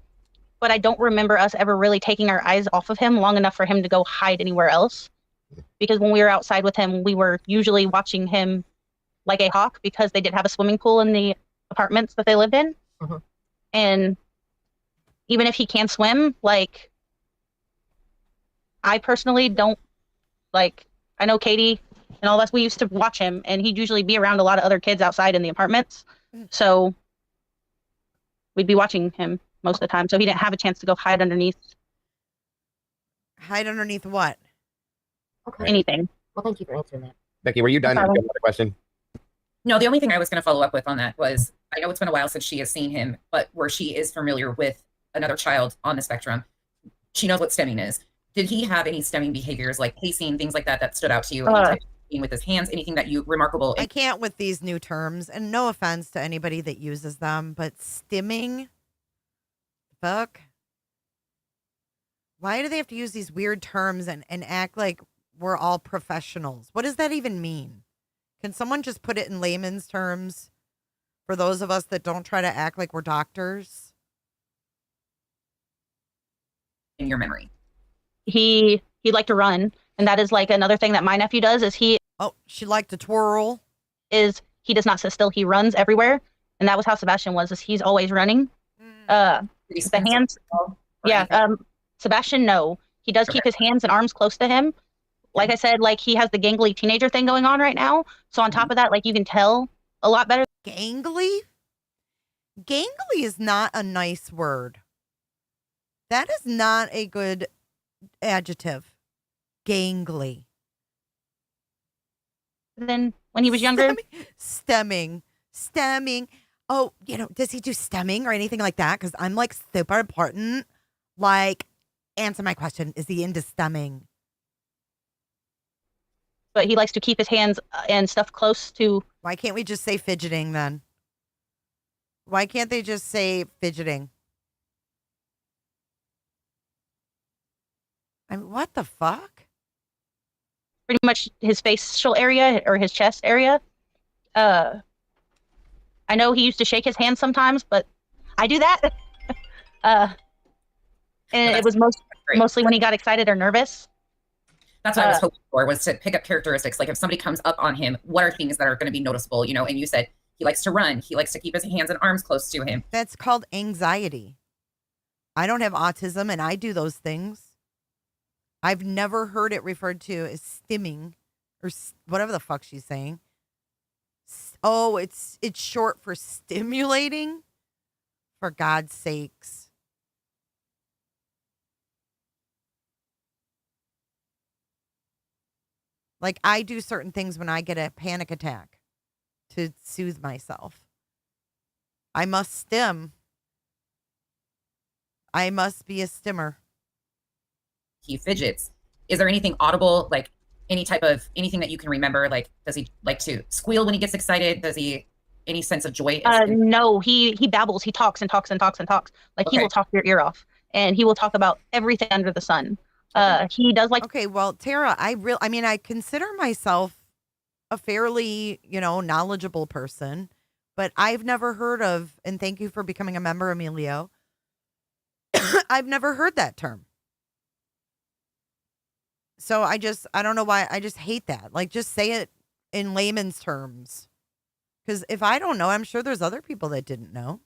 But I don't remember us ever really taking our eyes off of him long enough for him to go hide anywhere else. Because when we were outside with him, we were usually watching him like a hawk, because they did have a swimming pool in the apartments that they lived in. Mm-hmm. And even if he can swim, like, I personally don't, like, I know Katie and all of us, we used to watch him, and he'd usually be around a lot of other kids outside in the apartments. So we'd be watching him most of the time. So he didn't have a chance to go hide underneath. Hide underneath what? Okay. Anything. Well, thank you for answering that. Becky, were you done? No problem. You have another question? No, the only thing I was going to follow up with on that was, I know it's been a while since she has seen him, but where she is familiar with another child on the spectrum, she knows what stemming is. Did he have any stemming behaviors, like pacing, things like that stood out to you? Any type of thing with his hands, anything that you remarkable? I can't with these new terms, and no offense to anybody that uses them, but stimming, fuck. Why do they have to use these weird terms and act like we're all professionals? What does that even mean? Can someone just put it in layman's terms for those of us that don't try to act like we're doctors? In your memory. He liked to run, and that is like another thing that my nephew does. Is she liked to twirl. He does not sit still. He runs everywhere, and that was how Sebastian was. Is he's always running. The hands, yeah. Sebastian, no, he does keep his hands and arms close to him. Like I said, like he has the gangly teenager thing going on right now. So on top of that, like you can tell a lot better. Gangly? Gangly is not a nice word. That is not a good adjective. Gangly. Then when he was younger, stemming. Oh, does he do stemming or anything like that? Because I'm like super important. Like, answer my question. Is he into stemming? But he likes to keep his hands and stuff close to. Why can't we just say fidgeting then? Why can't they just say fidgeting? I mean, what the fuck? Pretty much his facial area or his chest area. I know he used to shake his hand sometimes, but I do that. And it was mostly when he got excited or nervous. That's what I was hoping for, was to pick up characteristics. Like if somebody comes up on him, what are things that are going to be noticeable? And you said he likes to run. He likes to keep his hands and arms close to him. That's called anxiety. I don't have autism, and I do those things. I've never heard it referred to as stimming or whatever the fuck she's saying. Oh, it's short for stimulating? For God's sakes. Like, I do certain things when I get a panic attack to soothe myself. I must stim. I must be a stimmer. He fidgets. Is there anything audible, like anything that you can remember? Like, does he like to squeal when he gets excited? Does he any sense of joy? No, he babbles. He talks and talks and talks and talks. Like he will talk your ear off, and he will talk about everything under the sun. He does like. Okay, well, Tara, I mean, I consider myself a fairly, knowledgeable person, but I've never heard of, and thank you for becoming a member, Emilio. I've never heard that term. So I don't know why. I just hate that. Like, just say it in layman's terms. Because if I don't know, I'm sure there's other people that didn't know.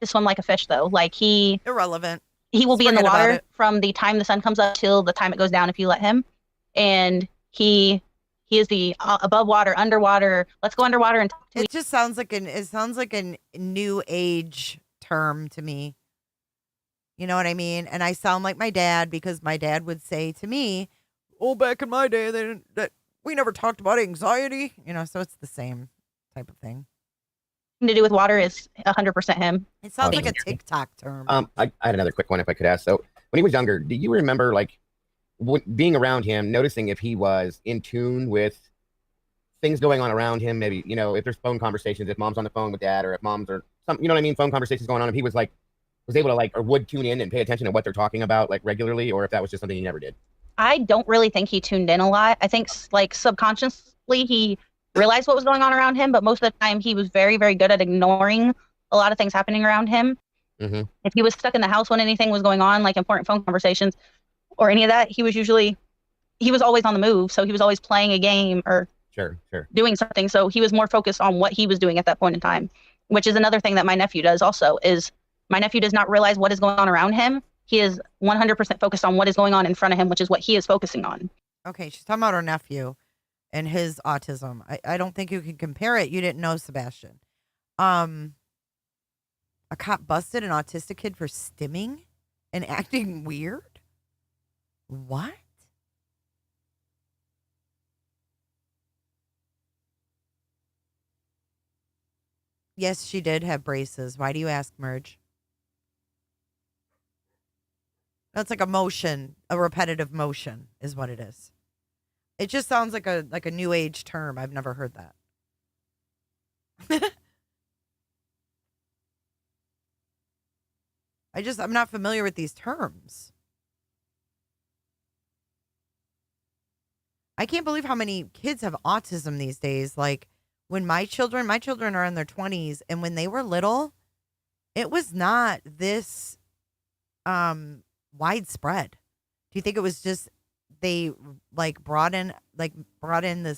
To swim like a fish, though. Like irrelevant. He will Just be in the forget about water it. from the time the sun comes up till the time it goes down if you let him. And he is the above water, underwater. Let's go underwater and talk to. It just sounds like a new age term to me. You know what I mean? And I sound like my dad because my dad would say to me, "Oh, back in my day, we never talked about anxiety." So it's the same type of thing. To do with water is 100% him. It sounds like a TikTok term. I had another quick one if I could ask. So when he was younger, do you remember being around him, noticing if he was in tune with things going on around him? Maybe, if there's phone conversations, if mom's on the phone with dad, or if mom's or some, phone conversations going on, if he was able to or would tune in and pay attention to what they're talking about regularly, or if that was just something he never did. I don't really think he tuned in a lot. I think subconsciously he realized what was going on around him, but most of the time he was very, very good at ignoring a lot of things happening around him. Mm-hmm. If he was stuck in the house when anything was going on, like important phone conversations or any of that, he was always on the move. So he was always playing a game or sure doing something. So he was more focused on what he was doing at that point in time, which is another thing that my nephew does also. Is my nephew does not realize what is going on around him. He is 100% focused on what is going on in front of him, which is what he is focusing on. Okay, she's talking about her nephew and his autism. I don't think you can compare it. You didn't know, Sebastian. A cop busted an autistic kid for stimming and acting weird? What? Yes, she did have braces. Why do you ask, Merge? That's like a motion, a repetitive motion is what it is. It just sounds like a new age term. I've never heard that. I'm not familiar with these terms. I can't believe how many kids have autism these days. Like when my children are in their 20s, and when they were little, it was not this widespread. Do you think it was just they brought in the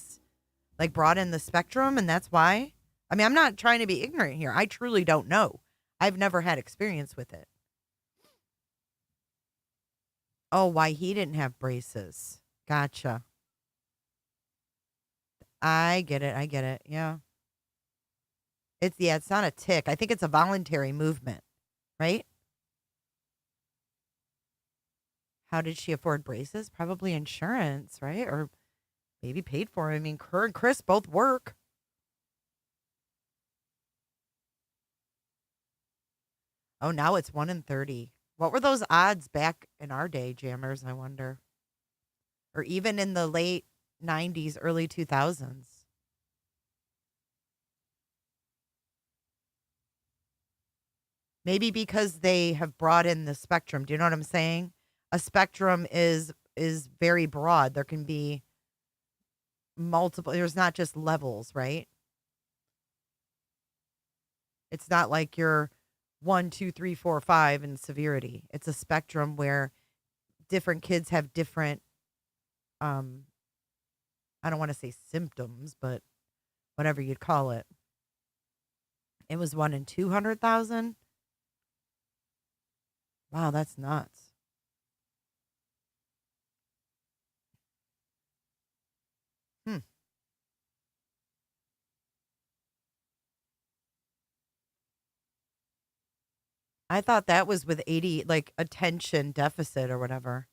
spectrum, and that's why? I mean, I'm not trying to be ignorant here. I truly don't know. I've never had experience with it. Oh, why he didn't have braces. Gotcha. I get it. Yeah. It's not a tick. I think it's a voluntary movement, right? How did she afford braces? Probably insurance, right? Or maybe paid for. I mean, her and Chris both work. Oh, now it's 1 in 30. What were those odds back in our day, Jammers, I wonder? Or even in the late 90s, early 2000s? Maybe because they have brought in the spectrum. Do you know what I'm saying? A spectrum is very broad. There can be multiple. There's not just levels, right? It's not like you're 1, 2, 3, 4, 5 in severity. It's a spectrum where different kids have different, I don't want to say symptoms, but whatever you'd call it. It was 1 in 200,000. Wow, that's nuts. I thought that was with 80, like attention deficit or whatever.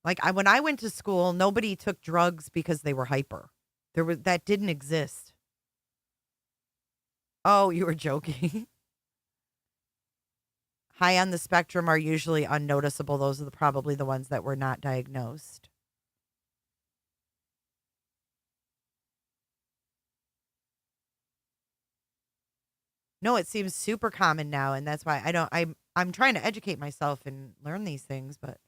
Like when I went to school, nobody took drugs because they were hyper. That didn't exist. Oh, you were joking. High on the spectrum are usually unnoticeable. Those are probably the ones that were not diagnosed. No, it seems super common now, and that's why I'm trying to educate myself and learn these things, but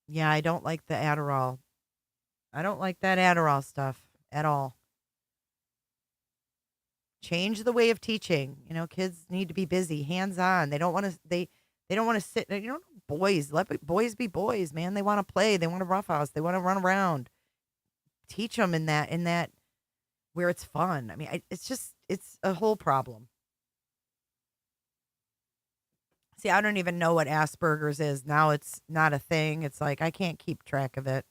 yeah, I don't like the Adderall. I don't like that Adderall stuff at all. Change the way of teaching. You know, kids need to be busy, hands on. They don't want to they don't want to sit. You know, boys, let boys be boys, man. They want to play. They want to roughhouse. They want to run around. Teach them in that where it's fun. I mean, it's a whole problem. See, I don't even know what Asperger's is. Now it's not a thing. It's like I can't keep track of it.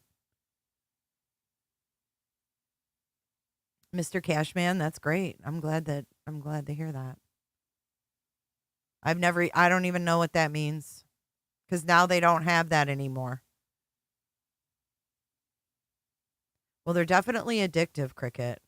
Mr. Cashman, that's great. I'm glad to hear that. I don't even know what that means. Because now they don't have that anymore. Well, they're definitely addictive, Cricket.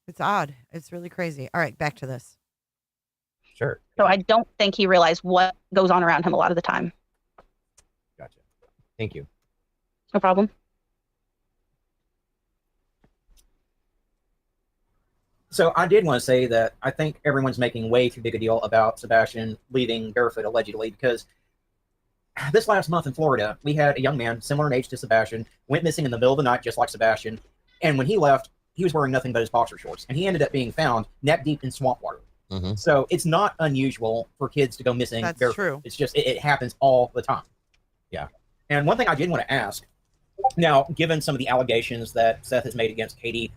It's odd. It's really crazy. All right, back to this. Sure. So I don't think he realized what goes on around him a lot of the time. Gotcha. Thank you. No problem. So I did want to say that I think everyone's making way too big a deal about Sebastian leaving barefoot allegedly, because this last month in Florida, we had a young man similar in age to Sebastian, went missing in the middle of the night just like Sebastian, and when he left, he was wearing nothing but his boxer shorts, and he ended up being found neck deep in swamp water. Mm-hmm. So it's not unusual for kids to go missing. That's barefoot. true. It's just, it happens all the time. Yeah. And one thing I did want to ask, now, given some of the allegations that Seth has made against Katie,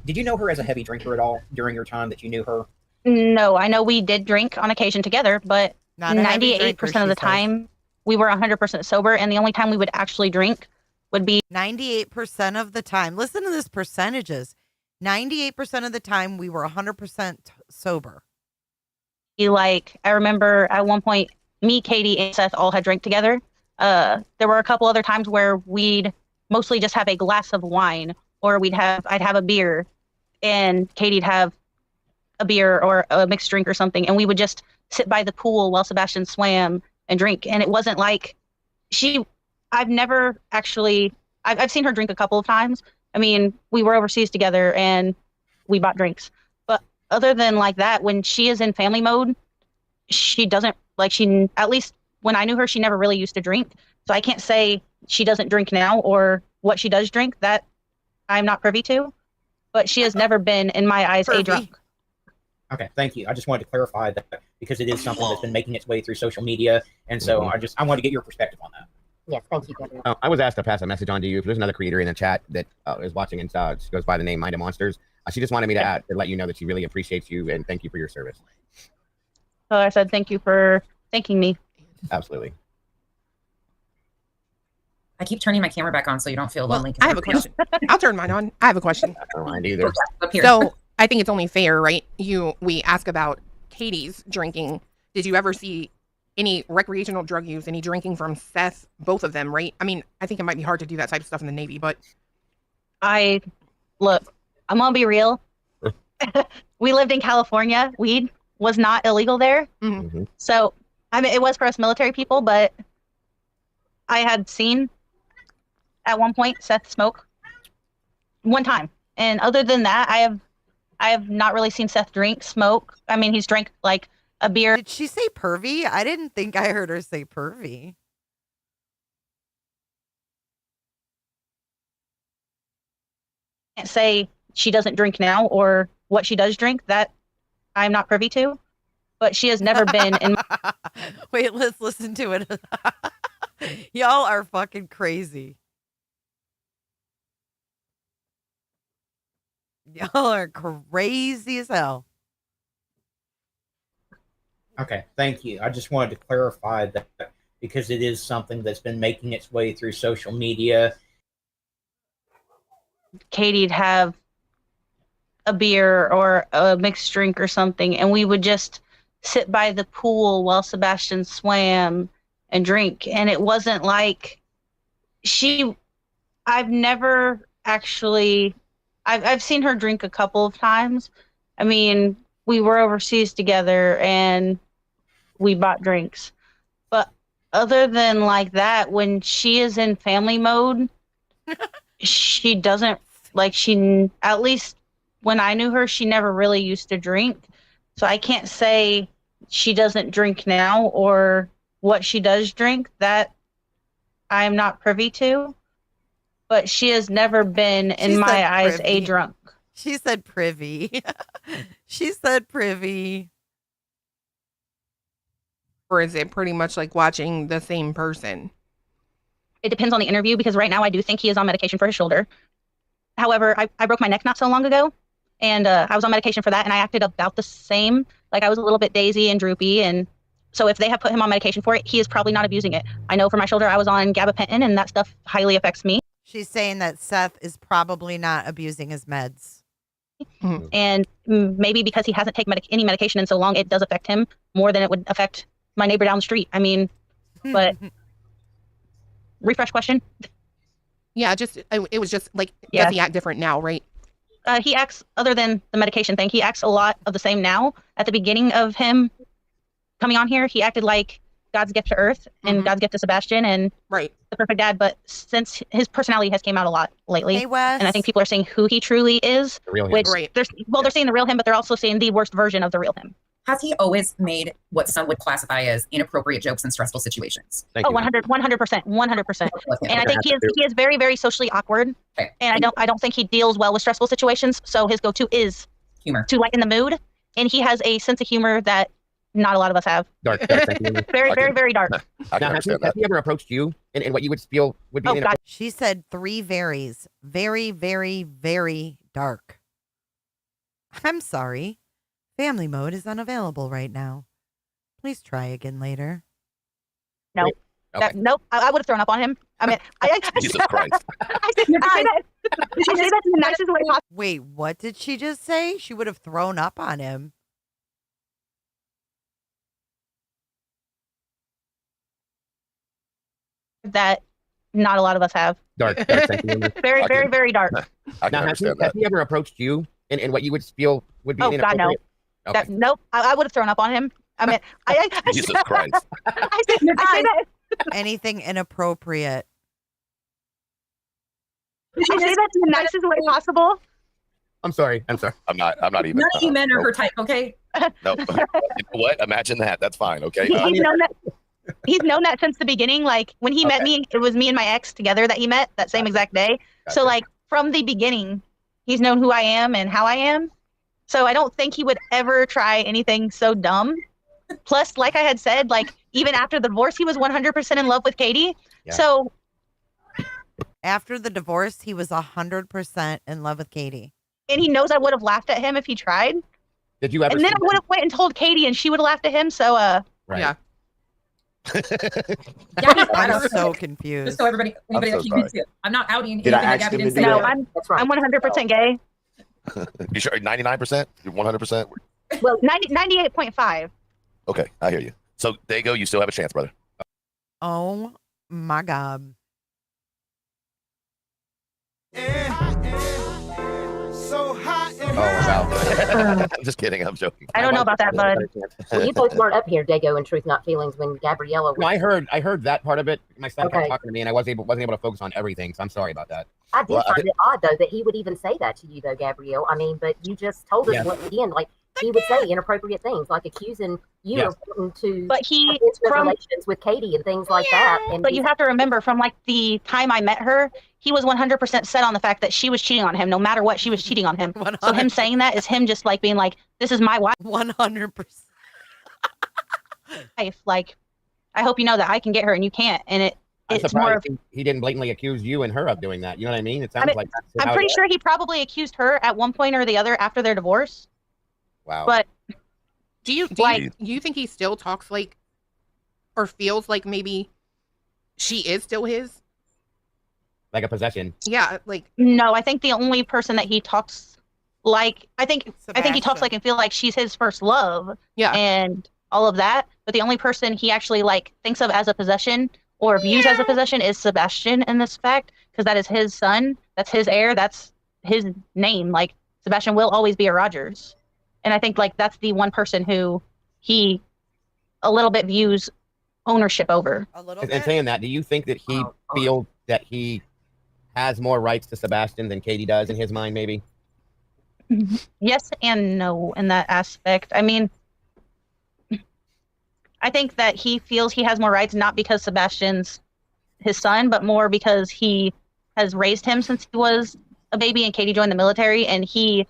did you know her as a heavy drinker at all during your time that you knew her? No, I know we did drink on occasion together, but Not a heavy 98% drinker, of she the says. time we were 100% sober, and the only time we would actually drink would be 98% of the time. Listen to this percentages. 98% of the time we were 100% sober. like, I remember at one point, me, Katie, and Seth all had drank together. There were a couple other times where we'd mostly just have a glass of wine, or I'd have a beer, and Katie'd have a beer or a mixed drink or something, and we would just sit by the pool while Sebastian swam and drink. And it wasn't like I've never actually, I've seen her drink a couple of times. I mean, we were overseas together and we bought drinks. But other than like that, when she is in family mode, she doesn't, at least when I knew her, she never really used to drink. So I can't say she doesn't drink now or what she does drink. That I'm not privy to. But she has never been, in my eyes, a drunk. Okay, thank you. I just wanted to clarify that because it is something that's been making its way through social media. And so I wanted to get your perspective on that. Yes, thank you, Gabby. I was asked to pass a message on to you. If there's another creator in the chat that is watching and she goes by the name Mind of Monsters, she just wanted me to let you know that she really appreciates you and thank you for your service. So I said, thank you for thanking me. Absolutely. I keep turning my camera back on so you don't feel lonely. I have a question. I'll turn mine on. I have a question. I don't mind either. Up here. So I think it's only fair, right? We ask about Katie's drinking. Did you ever see any recreational drug use, any drinking from Seth, both of them, right? I mean, I think it might be hard to do that type of stuff in the Navy, but Look, I'm gonna be real. We lived in California. Weed was not illegal there. Mm-hmm. So, I mean, it was for us military people, but I had seen at one point Seth smoke one time. And other than that, I have not really seen Seth smoke. I mean, he's drank like a beer. Did she say pervy? I didn't think I heard her say pervy. Can't say she doesn't drink now or what she does drink. That I'm not privy to. But she has never been in. Wait, let's listen to it. Y'all are fucking crazy. Y'all are crazy as hell. Okay, thank you. I just wanted to clarify that because it is something that's been making its way through social media. Katie'd have a beer or a mixed drink or something, and we would just sit by the pool while Sebastian swam and drink. And it wasn't like I've never actually, I've seen her drink a couple of times. I mean, we were overseas together and we bought drinks. But other than like that, when she is in family mode, she doesn't at least when I knew her, she never really used to drink. So I can't say she doesn't drink now or what she does drink. That I am not privy to. But she has never been, in my eyes, a drunk. She said privy. She said privy. Or is it pretty much like watching the same person? It depends on the interview, because right now I do think he is on medication for his shoulder. However, I broke my neck not so long ago, and I was on medication for that, and I acted about the same. Like, I was a little bit daisy and droopy, and so if they have put him on medication for it, he is probably not abusing it. I know for my shoulder, I was on gabapentin, and that stuff highly affects me. She's saying that Seth is probably not abusing his meds. And maybe because he hasn't taken any medication in so long, it does affect him more than it would affect my neighbor down the street. I mean, but refresh question. Yeah, it was just like, does he act different now, right? He acts, other than the medication thing, he acts a lot of the same now. At the beginning of him coming on here, he acted like God's gift to Earth and God's gift to Sebastian and the perfect dad. But since his personality has came out a lot lately, Hey, Wes. and I think people are saying who he truly is, The real him. which Right. they're saying the real him, but they're also saying the worst version of the real him. Has he always made what some would classify as inappropriate jokes in stressful situations? Thank Oh, you. 100%. And I think Okay. he is very, very socially awkward. Okay. And I don't think he deals well with stressful situations. So his go-to is Humor. to lighten the mood. And he has a sense of humor that not a lot of us have. Dark sense of humor. Very, very, very dark. I can Now, has understand that. he ever approached you and what you would feel would be Oh, God. She said 3 varies. Very, very, very dark. I'm sorry. Family mode is unavailable right now. Please try again later. No. Okay. Nope. I would have thrown up on him. I mean, Jesus Christ. I say that in the nicest way possible. Wait, what did she just say? She would have thrown up on him. That not a lot of us have. Dark sense of humor. Very, I very, can- very dark. I can Now, has understand that. he ever approached you and what you would feel would be Oh, God, no. inappropriate? Okay. Nope. I would have thrown up on him. I mean, Jesus Christ. I say that. Anything inappropriate. I say that in the nicest way possible. I'm sorry. I'm not even. None of you men are nope. her type, okay? No. You know what? Imagine that. That's fine. Okay. He's known that since the beginning. Like when he met me, it was me and my ex together that he met that same exact day. So like from the beginning, he's known who I am and how I am. So I don't think he would ever try anything so dumb. Plus, like I had said, like even after the divorce, he was 100% in love with Katie. Yeah. So After the divorce, he was 100% in love with Katie. and he knows I would have laughed at him if he tried. Did you ever? And then see I would have went and told Katie, and she would have laughed at him. So Right. Yeah. Gabby, I'm so confused. just so anybody so that you sorry. can see it. I'm not outing Did I anything that ask Gabby him didn't to say. do no, that? I'm 100% gay. You sure? 99%? You're 100%? Well, 98.5. Okay, I hear you. So Dago, you still have a chance, brother. Oh my God. So hot and Oh wow. I'm just kidding. I'm joking. I don't know about that, bud. Well, you both weren't up here, Dago and Truth Not Feelings, when Gabriella was. No, I heard that part of it. My son Okay. kept talking to me, and I wasn't able to focus on everything. So I'm sorry about that. I did Well, I find it odd, though, that he would even say that to you, though, Gabrielle. I mean, but you just told us Yeah. once again, like, he would say inappropriate things, like accusing you Yeah. of wanting to But he, intimate from, relations with Katie and things like that. And but you have to remember, from like the time I met her, he was 100% set on the fact that she was cheating on him, no matter what. She was cheating on him. So him saying that is him just like being like, "This is my wife." 100%. Like, I hope you know that I can get her and you can't. And I'm it's more of. surprised he didn't blatantly accuse you and her of doing that. You know what I mean? It sounds I mean, like that's I'm how pretty it- sure he probably accused her at one point or the other after their divorce. Wow. But Do you think he still talks like, or feels like maybe she is still his? Like a possession. Yeah, like no, I think the only person that he talks like, I think he talks Sebastian. like and feel like she's his first love. Yeah. And all of that. But the only person he actually like thinks of as a possession or views as a possession is Sebastian in this fact, because that is his son, that's his heir, that's his name. Like Sebastian will always be a Rogers. And I think like that's the one person who he a little bit views ownership over. A little And bit. saying that, do you think that he feels that he has more rights to Sebastian than Katie does in his mind, maybe? Yes and no in that aspect. I mean, I think that he feels he has more rights not because Sebastian's his son, but more because he has raised him since he was a baby and Katie joined the military, and he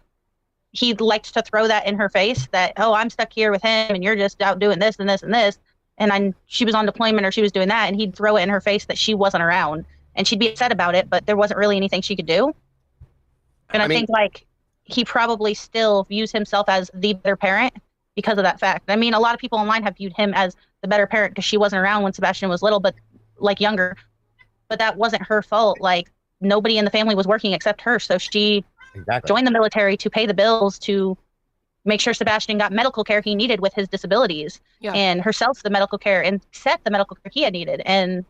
liked to throw that in her face that, oh, I'm stuck here with him and you're just out doing this and this and this. And she was on deployment or she was doing that, and he'd throw it in her face that she wasn't around, and she'd be upset about it, but there wasn't really anything she could do. And I think like he probably still views himself as the better parent because of that fact. I mean, a lot of people online have viewed him as the better parent because she wasn't around when Sebastian was little, but like younger, but that wasn't her fault. Like nobody in the family was working except her. So she joined the military to pay the bills, to make sure Sebastian got medical care he needed with his disabilities, and herself the medical care, and Seth the medical care he had needed. And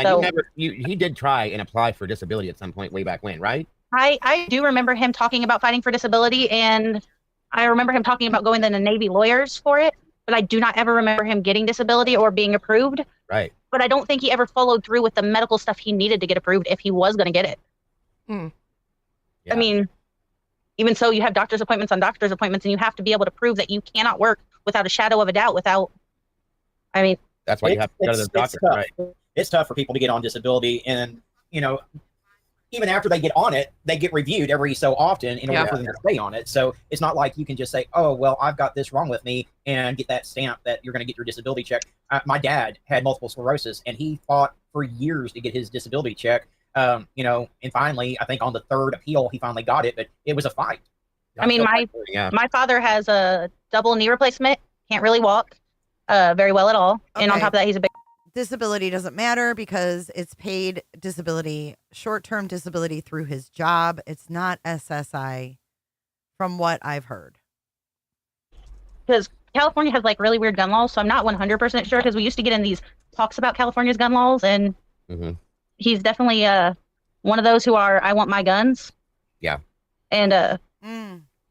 so he did try and apply for disability at some point way back when, right? I do remember him talking about fighting for disability, and I remember him talking about going to the Navy lawyers for it, but I do not ever remember him getting disability or being approved. Right. But I don't think he ever followed through with the medical stuff he needed to get approved if he was going to get it. I mean, even so, you have doctor's appointments on doctor's appointments, and you have to be able to prove that you cannot work without a shadow of a doubt, I mean. That's why you have to go to the doctor, right? It's tough for people to get on disability, and, you know, even after they get on it, they get reviewed every so often in order for them to stay on it. So it's not like you can just say, oh, well, I've got this wrong with me, and get that stamp that you're going to get your disability check. My dad had multiple sclerosis, and he fought for years to get his disability check. You know, and finally, I think on the third appeal, he finally got it, but it was a fight. I mean, my father has a double knee replacement, can't really walk very well at all. And on top of that, he's a big disability doesn't matter because it's paid disability, short-term disability through his job. It's not SSI from what I've heard. Because California has like really weird gun laws, so I'm not 100% sure, because we used to get in these talks about California's gun laws, and he's definitely one of those who are, I want my guns. Yeah. And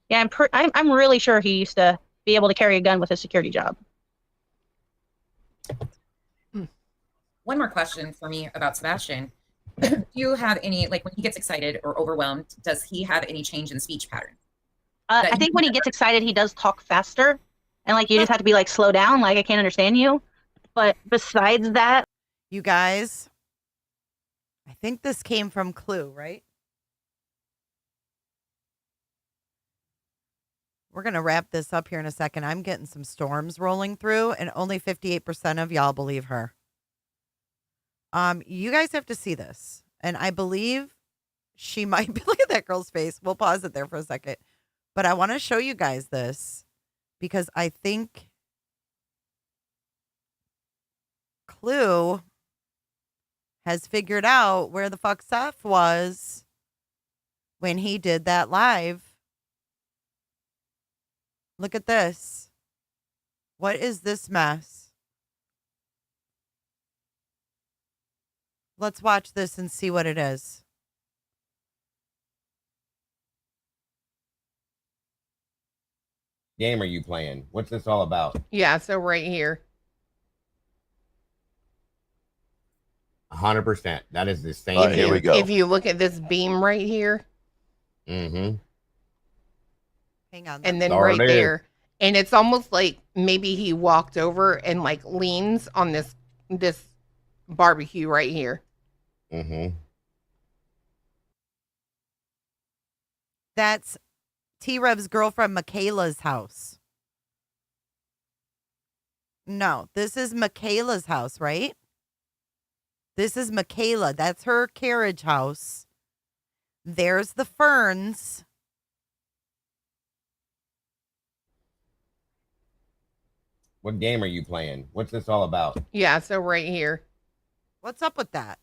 yeah, I'm really sure he used to be able to carry a gun with his security job. One more question for me about Sebastian. Do you have any, like when he gets excited or overwhelmed, does he have any change in speech pattern? I think when he gets excited, he does talk faster. And like, you just have to be like, slow down. Like, I can't understand you. But besides that. You guys, I think this came from Clue, right? We're going to wrap this up here in a second. I'm getting some storms rolling through, and only 58% of y'all believe her. You guys have to see this. And I believe she might be, look at that girl's face. We'll pause it there for a second. But I want to show you guys this because I think Clue has figured out where the fuck Seth was when he did that live. Look at this. What is this mess? Let's watch this and see what it is. Game are you playing? What's this all about? Yeah, so right here. 100%. That is the same. Here we go. If you look at this beam right here. Hang on. And then right there. And it's almost like maybe he walked over and like leans on this barbecue right here. That's T-Rev's girlfriend Michaela's house. No, this is Michaela's house, right? This is Michaela. That's her carriage house. There's the ferns. What game are you playing? What's this all about? Yeah, so right here. What's up with that?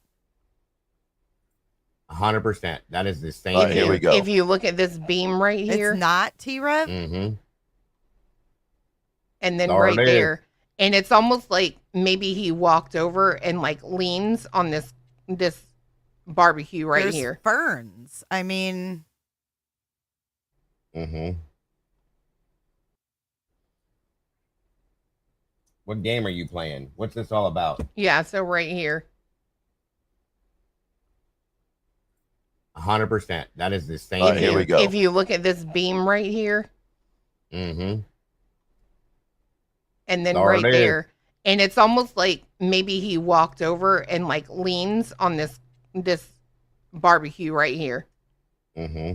100%. That is the same. Here we go. If you look at this beam right here. It's not T-Rev? And then right there. And it's almost like maybe he walked over and like leans on this barbecue right There's here. ferns. I mean. What game are you playing? What's this all about? Yeah, so right here. 100%. That is the same. Here we go. If you look at this beam right here, Mm-hmm. and then There right it is. there, and it's almost like maybe he walked over and like leans on this barbecue right here. Mm-hmm.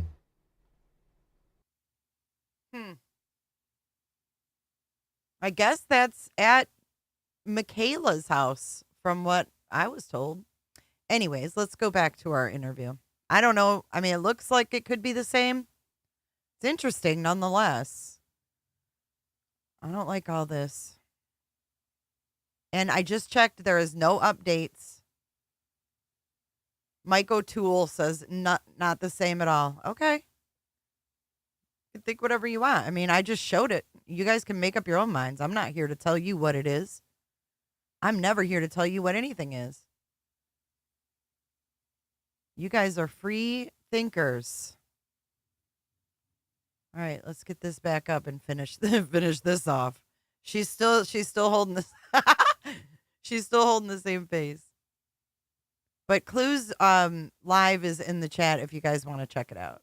I guess that's at Michaela's house, from what I was told. Anyways, let's go back to our interview. I don't know. I mean, it looks like it could be the same. It's interesting nonetheless. I don't like all this. And I just checked. There is no updates. Mike O'Toole says not the same at all. Okay. You can think whatever you want. I mean, I just showed it. You guys can make up your own minds. I'm not here to tell you what it is. I'm never here to tell you what anything is. You guys are free thinkers. All right, let's get this back up and finish this off. She's still holding this. She's still holding the same face. But Clues live is in the chat if you guys want to check it out.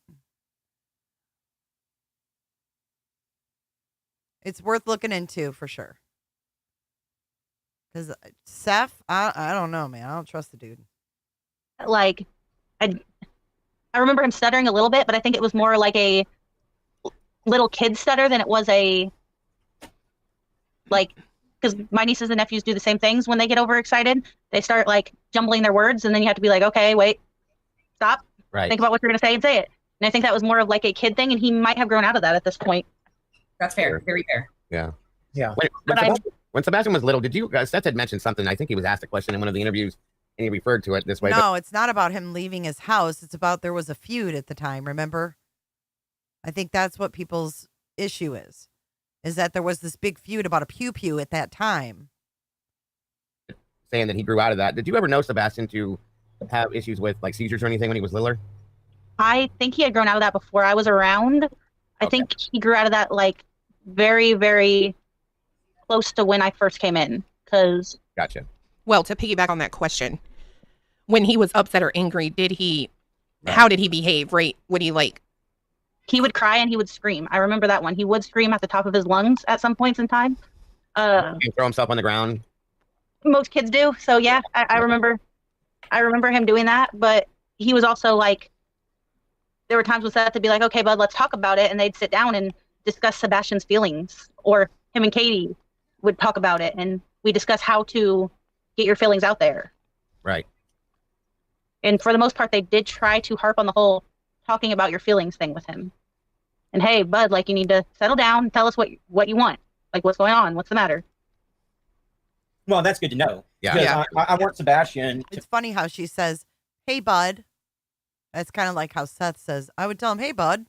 It's worth looking into for sure. Because Seth, I don't know, man. I don't trust the dude. Like, I remember him stuttering a little bit, but I think it was more like a little kid stutter than it was a, like, because my nieces and nephews do the same things when they get overexcited. They start like jumbling their words, and then you have to be like, okay, wait, stop, Right. think about what you're going to say and say it. And I think that was more of like a kid thing, and he might have grown out of that at this point. That's fair. Very fair. Yeah. Yeah. When Sebastian was little, did you guys, Seth had mentioned something. I think he was asked a question in one of the interviews and he referred to it this way. No, it's not about him leaving his house. It's about there was a feud at the time, remember? I think that's what people's issue is that there was this big feud about a pew-pew at that time. Saying that he grew out of that. Did you ever know Sebastian to have issues with like seizures or anything when he was littler? I think he had grown out of that before I was around. I think he grew out of that like very, very close to when I first came in. Because Gotcha. Well, to piggyback on that question, when he was upset or angry, how did he behave, right? Would he like? He would cry and he would scream. I remember that one. He would scream at the top of his lungs at some points in time. He'd throw himself on the ground. Most kids do. So yeah, I remember him doing that. But he was also like, there were times with Seth to be like, okay, bud, let's talk about it. And they'd sit down and discuss Sebastian's feelings, or him and Katie would talk about it. And we discuss how to get your feelings out there. Right. And for the most part, they did try to harp on the whole talking about your feelings thing with him. And hey, bud, like, you need to settle down. Tell us what you want. Like, what's going on? What's the matter? Well, that's good to know. Yeah. Because I want Sebastian to It's funny how she says, hey, bud. That's kind of like how Seth says, I would tell him, hey, bud.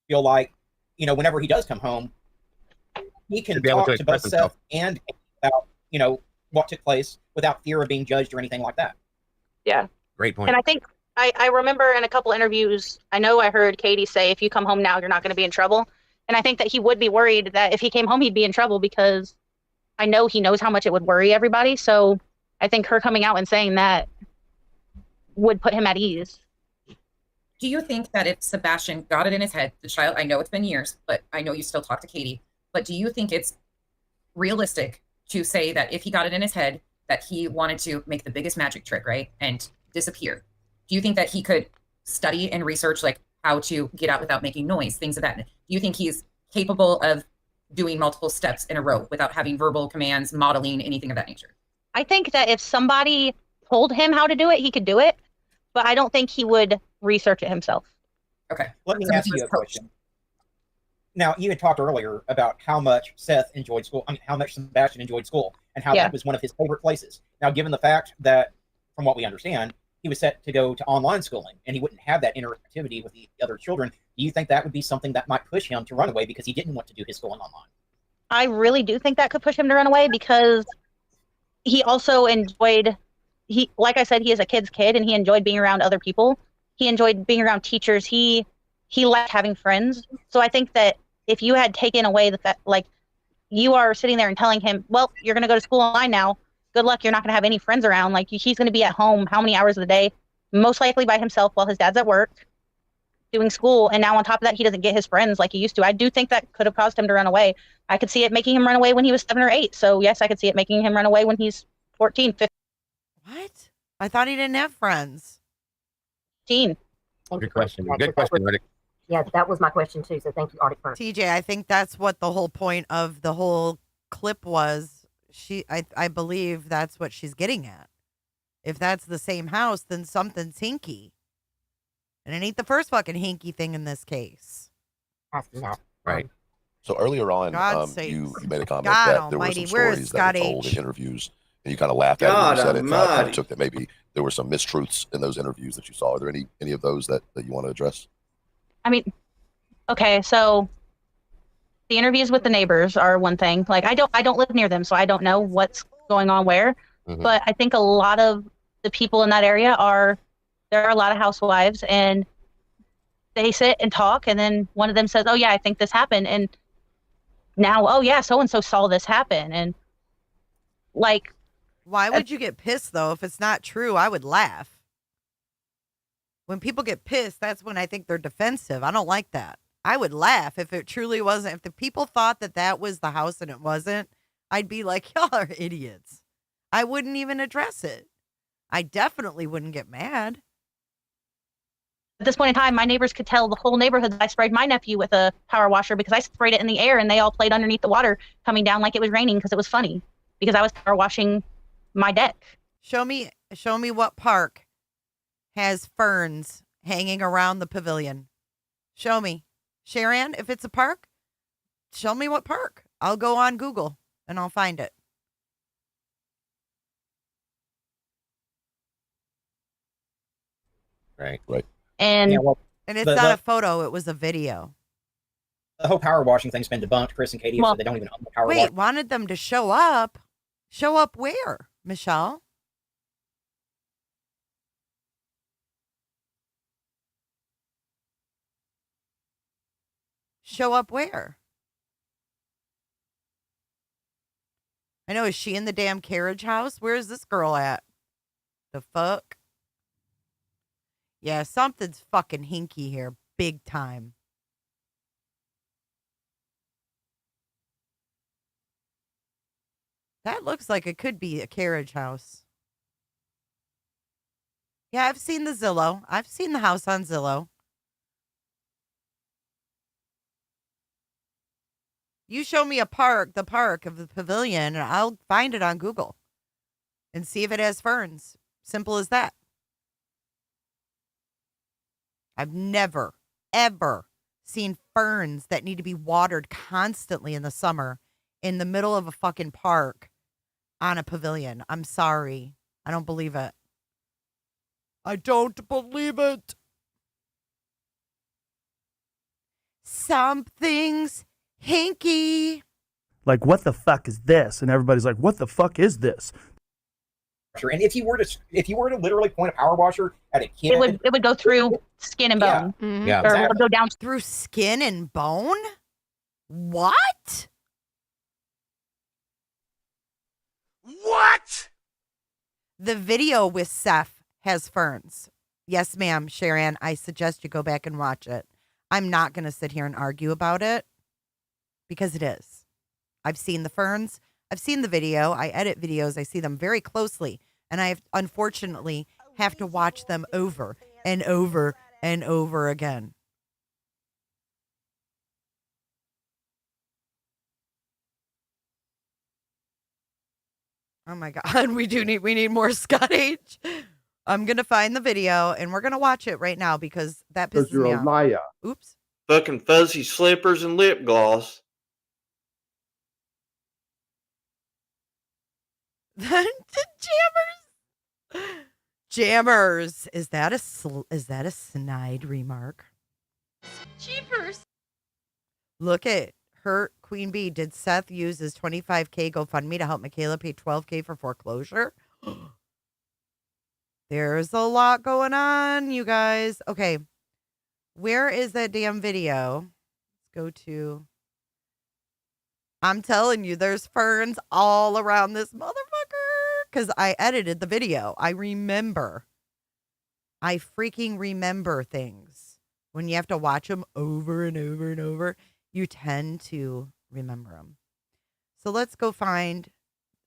feel like, whenever he does come home, he can be able talk to to both express himself. Seth and about, what took place without fear of being judged or anything like that. Yeah. Great point. And I think I remember in a couple interviews, I know I heard Katie say, if you come home now, you're not going to be in trouble. And I think that he would be worried that if he came home, he'd be in trouble, because I know he knows how much it would worry everybody. So I think her coming out and saying that would put him at ease. Do you think that if Sebastian got it in his head, the child, I know it's been years, but I know you still talk to Katie, but do you think it's realistic to say that if he got it in his head that he wanted to make the biggest magic trick, right, and disappear, do you think that he could study and research like how to get out without making noise, things of that? Do you think he's capable of doing multiple steps in a row without having verbal commands, modeling, anything of that nature? I think that if somebody told him how to do it, he could do it, but I don't think he would research it himself. Okay. Let me ask you a question. Now, you had talked earlier about how much Seth enjoyed school. How much Sebastian enjoyed school, and how that was one of his favorite places. Now, given the fact that, from what we understand, he was set to go to online schooling, and he wouldn't have that interactivity with the other children, do you think that would be something that might push him to run away because he didn't want to do his schooling online? I really do think that could push him to run away, because he also enjoyed, like I said, he is a kid's kid, and he enjoyed being around other people. He enjoyed being around teachers. He liked having friends. So I think that if you had taken away the fact, like, you are sitting there and telling him, well, you're going to go to school online now. Good luck. You're not going to have any friends around. Like, he's going to be at home how many hours of the day? Most likely by himself while his dad's at work doing school. And now on top of that, he doesn't get his friends like he used to. I do think that could have caused him to run away. I could see it making him run away when he was 7 or 8. So yes, I could see it making him run away when he's 14, 15. What? I thought he didn't have friends. Good question. Good question, Arctic. Yeah, that was my question too. So thank you, Arctic First. TJ, I think that's what the whole point of the whole clip was. I believe that's what she's getting at. If that's the same house, then something's hinky. And it ain't the first fucking hinky thing in this case. That's not. Right. So earlier on, God's you made a comment God that there were almighty, some where is stories that were Scott told H? in interviews, and you kind of laughed at it when God you said it. So I kind almighty. of took that maybe there were some mistruths in those interviews that you saw. Are there any of those that you want to address? I mean, okay, so the interviews with the neighbors are one thing. Like, I don't live near them, so I don't know what's going on where. Mhm. But I think a lot of the people in that area there are a lot of housewives, and they sit and talk, and then one of them says, oh yeah, I think this happened, and now, oh yeah, so and so saw this happen. And like, Why would you get pissed though if it's not true? I would laugh. When people get pissed, that's when I think they're defensive. I don't like that. I would laugh if it truly wasn't. If the people thought that was the house and it wasn't, I'd be like, y'all are idiots. I wouldn't even address it. I definitely wouldn't get mad. at this point in time, my neighbors could tell the whole neighborhood that I sprayed my nephew with a power washer because I sprayed it in the air and they all played underneath the water coming down like it was raining because it was funny because I was power washing my deck. Show me what park has ferns hanging around the pavilion. Show me. Sharon, if it's a park, show me what park. I'll go on Google and I'll find it. Right. And yeah, well, And it's not a photo, it was a video. the whole power washing thing's been debunked. Chris and Katie have said they don't even own the power Wait, wash. wanted them to show up. Show up where, Michelle? Show up where? I know, is she in the damn carriage house? Where is this girl at? The fuck? Yeah, something's fucking hinky here. Big time. That looks like it could be a carriage house. Yeah, I've seen the Zillow. I've seen the house on Zillow. You show me a park, the park of the pavilion, and I'll find it on Google and see if it has ferns. Simple as that. I've never, ever seen ferns that need to be watered constantly in the summer in the middle of a fucking park on a pavilion. I'm sorry. I don't believe it. I don't believe it. Something's hinky. Like, what the fuck is this? And everybody's like, what the fuck is this? And if you were to literally point a power washer at a kid, it would go through skin and bone. Yeah, Or it would go down through skin and bone? What? What? The video with Seth has ferns. Yes, ma'am, Sharon. I suggest you go back and watch it. I'm not going to sit here and argue about it because it is. I've seen the ferns. I've seen the video. I edit videos. I see them very closely. And I unfortunately have to watch them over and over and over again. Oh my God. We need more Scott H. I'm going to find the video and we're going to watch it right now because that pisses me off. liar. Oops. Fucking fuzzy slippers and lip gloss. Jammers. Is that a snide remark? Jeepers. Look at her. Queen Bee. Did Seth use his $25K GoFundMe to help Michaela pay $12K for foreclosure? There's a lot going on, you guys. Okay. Where is that damn video? Let's go to. I'm telling you, there's ferns all around this motherfucker. Because I edited the video. I remember. I freaking remember things. When you have to watch them over and over and over, you tend to remember them. So let's go find.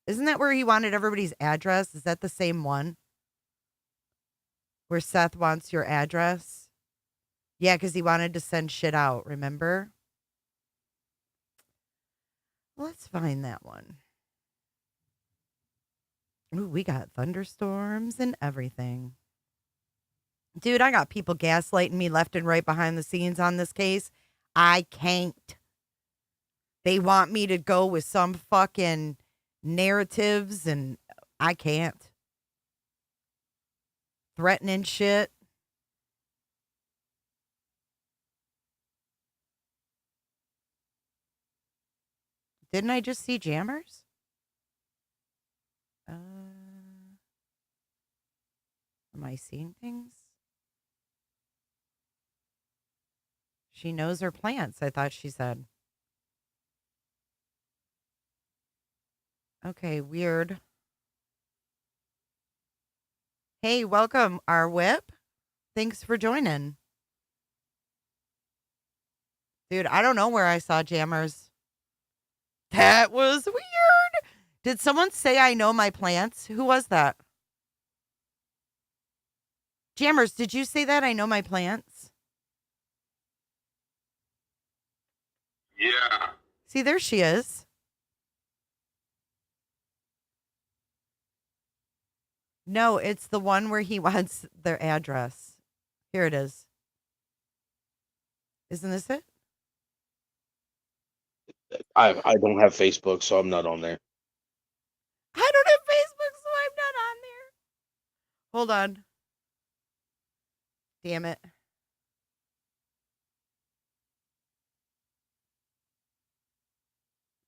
Isn't that where he wanted everybody's address? Is that the same one? Where Seth wants your address? Yeah, because he wanted to send shit out, remember? Let's find that one. Ooh, we got thunderstorms and everything. Dude, I got people gaslighting me left and right behind the scenes on this case. I can't. They want me to go with some fucking narratives, and I can't. Threatening shit. Didn't I just see jammers? Am I seeing things? She knows her plants, I thought she said. Okay, weird. Hey, welcome, our whip. Thanks for joining. Dude, I don't know where I saw jammers. That was weird. Did someone say I know my plants? Who was that? Jammers, did you say that I know my plants? Yeah. See, there she is. No, it's the one where he wants their address. Here it is. Isn't this it? I don't have Facebook, so I'm not on there. I don't have Facebook, so I'm not on there. Hold on. Damn it.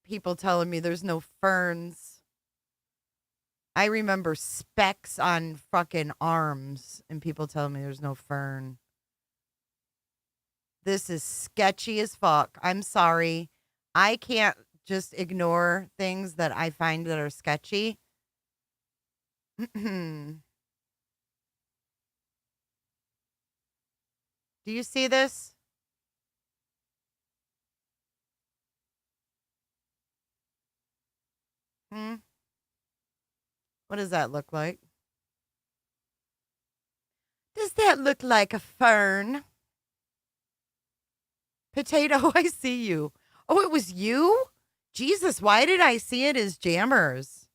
People telling me there's no ferns. I remember specks on fucking arms and people telling me there's no fern. This is sketchy as fuck. I'm sorry. I can't just ignore things that I find that are sketchy. Do you see this? What does that look like? Does that look like a fern? Potato, I see you. Oh, it was you? Jesus, why did I see it as jammers?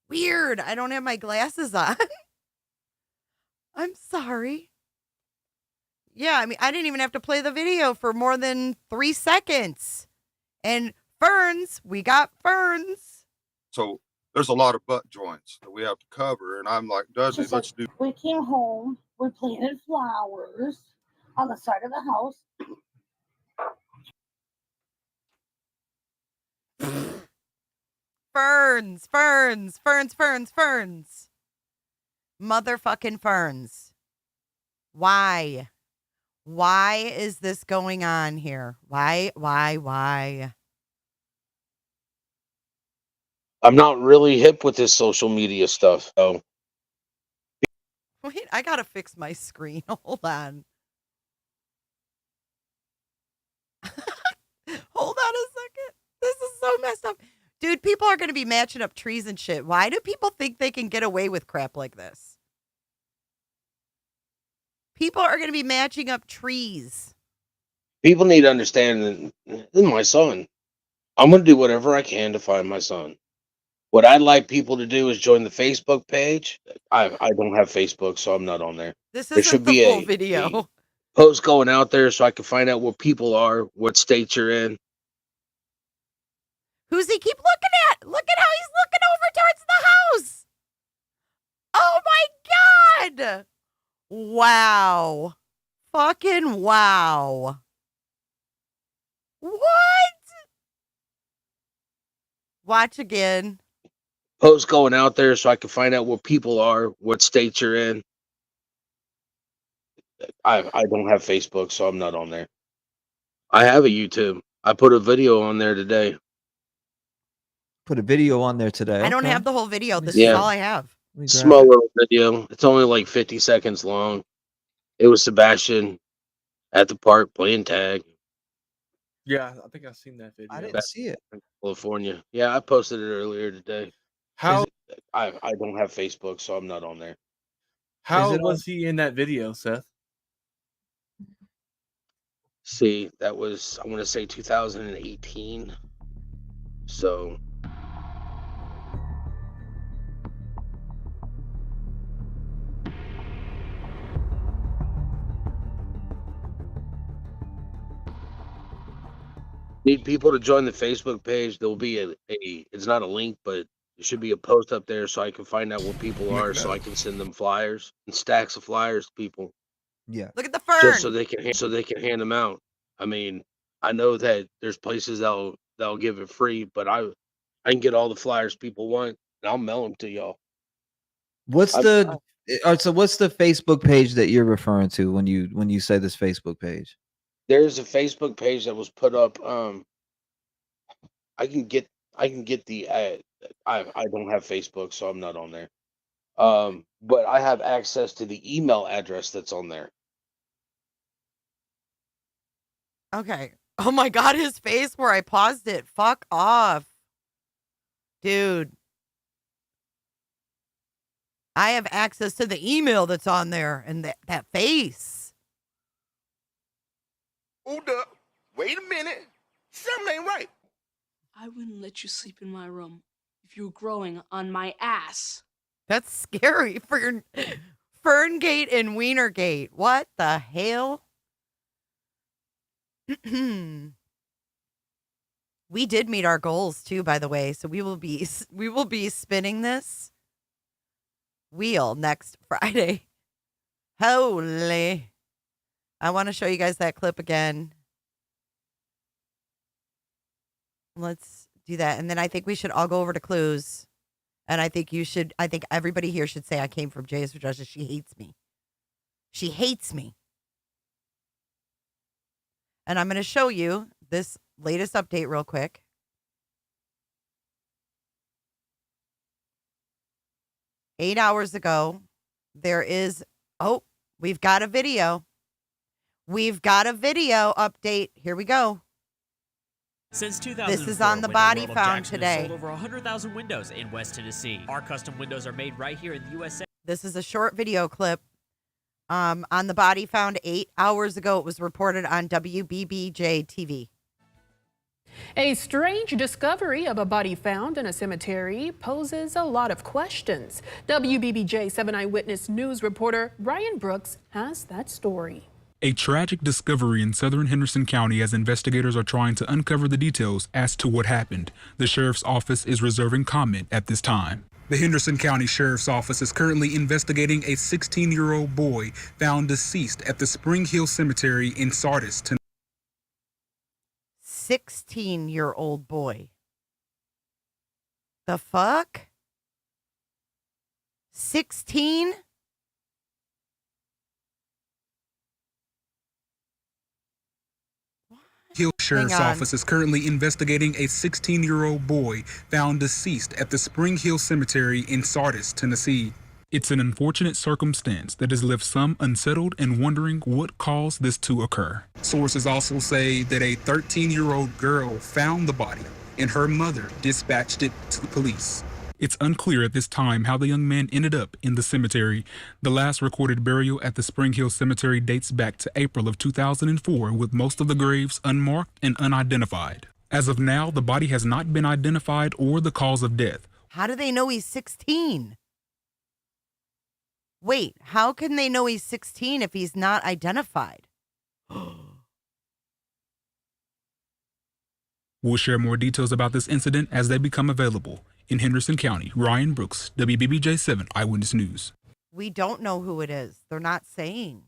Weird. I don't have my glasses on. I'm sorry. Yeah, I mean, I didn't even have to play the video for more than 3 seconds. And ferns, we got ferns. So there's a lot of butt joints that we have to cover. And I'm like, Dudley, let's do. We came home, we planted flowers on the side of the house. Ferns, ferns, ferns, ferns, ferns. Motherfucking ferns. Why? Why is this going on here? Why? I'm not really hip with this social media stuff, though. Wait, I gotta fix my screen. Hold on. Hold on a second. This is so messed up. Dude, people are going to be matching up trees and shit. Why do people think they can get away with crap like this? People are going to be matching up trees. People need to understand that this is my son. I'm going to do whatever I can to find my son. What I'd like people to do is join the Facebook page. I don't have Facebook, so I'm not on there. This There isn't should the be full a video. post going out there so I can find out where people are, what states you're in. Who's he keep looking at? Look at how he's looking over towards the house. Oh my God. Wow. Fucking wow. What? Watch again. Post going out there so I can find out where people are, what states you're in. I don't have Facebook, so I'm not on there. I have a YouTube. I put a video on there today. put a video on there today. I don't Okay. have the whole video. This is Yeah. all I have. Let me grab Small it. little video. It's only like 50 seconds long. It was Sebastian at the park playing tag. Yeah, I think I've seen that video. I didn't see it. California. Yeah, I posted it earlier today. How I don't have Facebook, so I'm not on there. how it was he in that video, Seth? See, that was, I want to say 2018. So need people to join the Facebook page. There'll be a it's not a link, but there should be a post up there so I can find out where people are, so I can send them flyers and stacks of flyers to people. Yeah. Look at the fern. Just so they can hand them out. I mean, I know that there's places that'll give it free, but I can get all the flyers people want and I'll mail them to y'all. What's the so what's the Facebook page that you're referring to when you say this Facebook page? There's a Facebook page that was put up. I can get the I don't have Facebook, so I'm not on there. But I have access to the email address that's on there. Okay. Oh my God, his face where I paused it. Fuck off. Dude. I have access to the email that's on there and that face. Hold up. Wait a minute. Something ain't right. I wouldn't let you sleep in my room if you were growing on my ass. That's scary for your FernGate and Wienergate. What the hell? We did meet our goals too, by the way. So we will be spinning this wheel next Friday. Holy. I want to show you guys that clip again. Let's do that. And then I think we should all go over to clues. And I think everybody here should say I came from J is for Justice. She hates me. She hates me. And I'm going to show you this latest update real quick. Eight hours ago, we've got a video. We've got a video update. Here we go. Since 2004, this is on the Window body World of found Jackson has today. sold over 100,000 windows in West Tennessee. Our custom windows are made right here in the USA. This is a short video clip on the body found 8 hours ago. It was reported on WBBJ TV. A strange discovery of a body found in a cemetery poses a lot of questions. WBBJ 7 Eyewitness News reporter Brian Brooks has that story. A tragic discovery in southern Henderson County as investigators are trying to uncover the details as to what happened. The sheriff's office is reserving comment at this time. The Henderson County Sheriff's Office is currently investigating a 16-year-old boy found deceased at the Spring Hill Cemetery in Sardis. 16-year-old boy. The fuck? 16? Hill Sheriff's Office is currently investigating a 16-year-old boy found deceased at the Spring Hill Cemetery in Sardis, Tennessee. It's an unfortunate circumstance that has left some unsettled and wondering what caused this to occur. Sources also say that a 13-year-old girl found the body and her mother dispatched it to the police. It's unclear at this time how the young man ended up in the cemetery. The last recorded burial at the Spring Hill Cemetery dates back to April of 2004, with most of the graves unmarked and unidentified. As of now, the body has not been identified or the cause of death. How do they know he's 16? Wait, how can they know he's 16 if he's not identified? We'll share more details about this incident as they become available. In Henderson County, Ryan Brooks, WBBJ 7 Eyewitness News. We don't know who it is. They're not saying.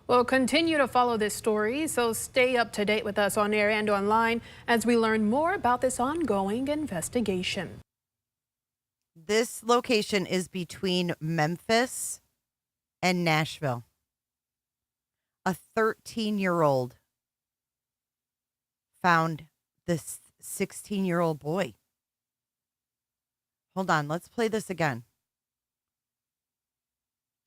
We'll continue to follow this story, so stay up to date with us on air and online as we learn more about this ongoing investigation. This location is between Memphis and Nashville. A 13-year-old found this 16-year-old boy. Hold on. Let's play this again.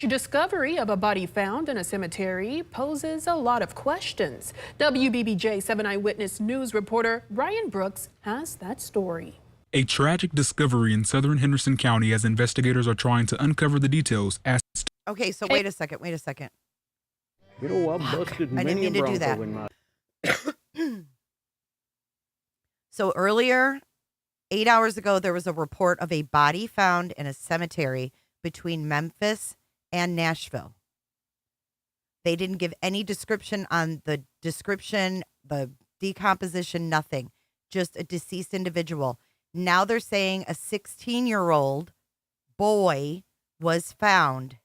Discovery of a body found in a cemetery poses a lot of questions. WBBJ 7 Eyewitness News reporter Ryan Brooks has that story. A tragic discovery in southern Henderson County as investigators are trying to uncover the details as Okay, so wait a second. You know, I busted I didn't many a mean to do Bronco that. in my So earlier, 8 hours ago, there was a report of a body found in a cemetery between Memphis and Nashville. They didn't give any description on the decomposition, nothing. Just a deceased individual. Now they're saying a 16-year-old boy was found,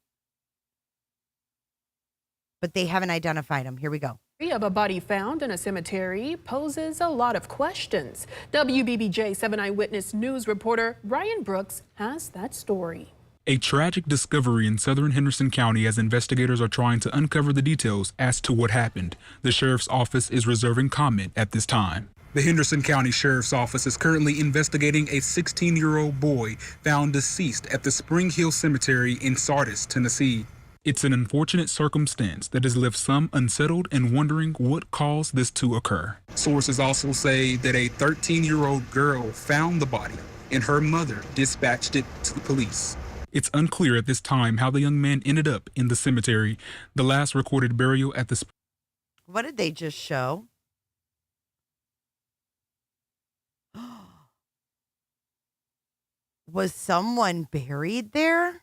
but they haven't identified him. Here we go. Of a body found in a cemetery poses a lot of questions. WBBJ 7 Eyewitness News reporter Ryan Brooks has that story. a tragic discovery in southern Henderson County as investigators are trying to uncover the details as to what happened. The sheriff's office is reserving comment at this time. The Henderson County Sheriff's Office is currently investigating a 16-year-old boy found deceased at the Spring Hill Cemetery in Sardis, Tennessee. It's an unfortunate circumstance that has left some unsettled and wondering what caused this to occur. Sources also say that a 13-year-old girl found the body and her mother dispatched it to the police. It's unclear at this time how the young man ended up in the cemetery. The last recorded burial at the... What did they just show? Was someone buried there?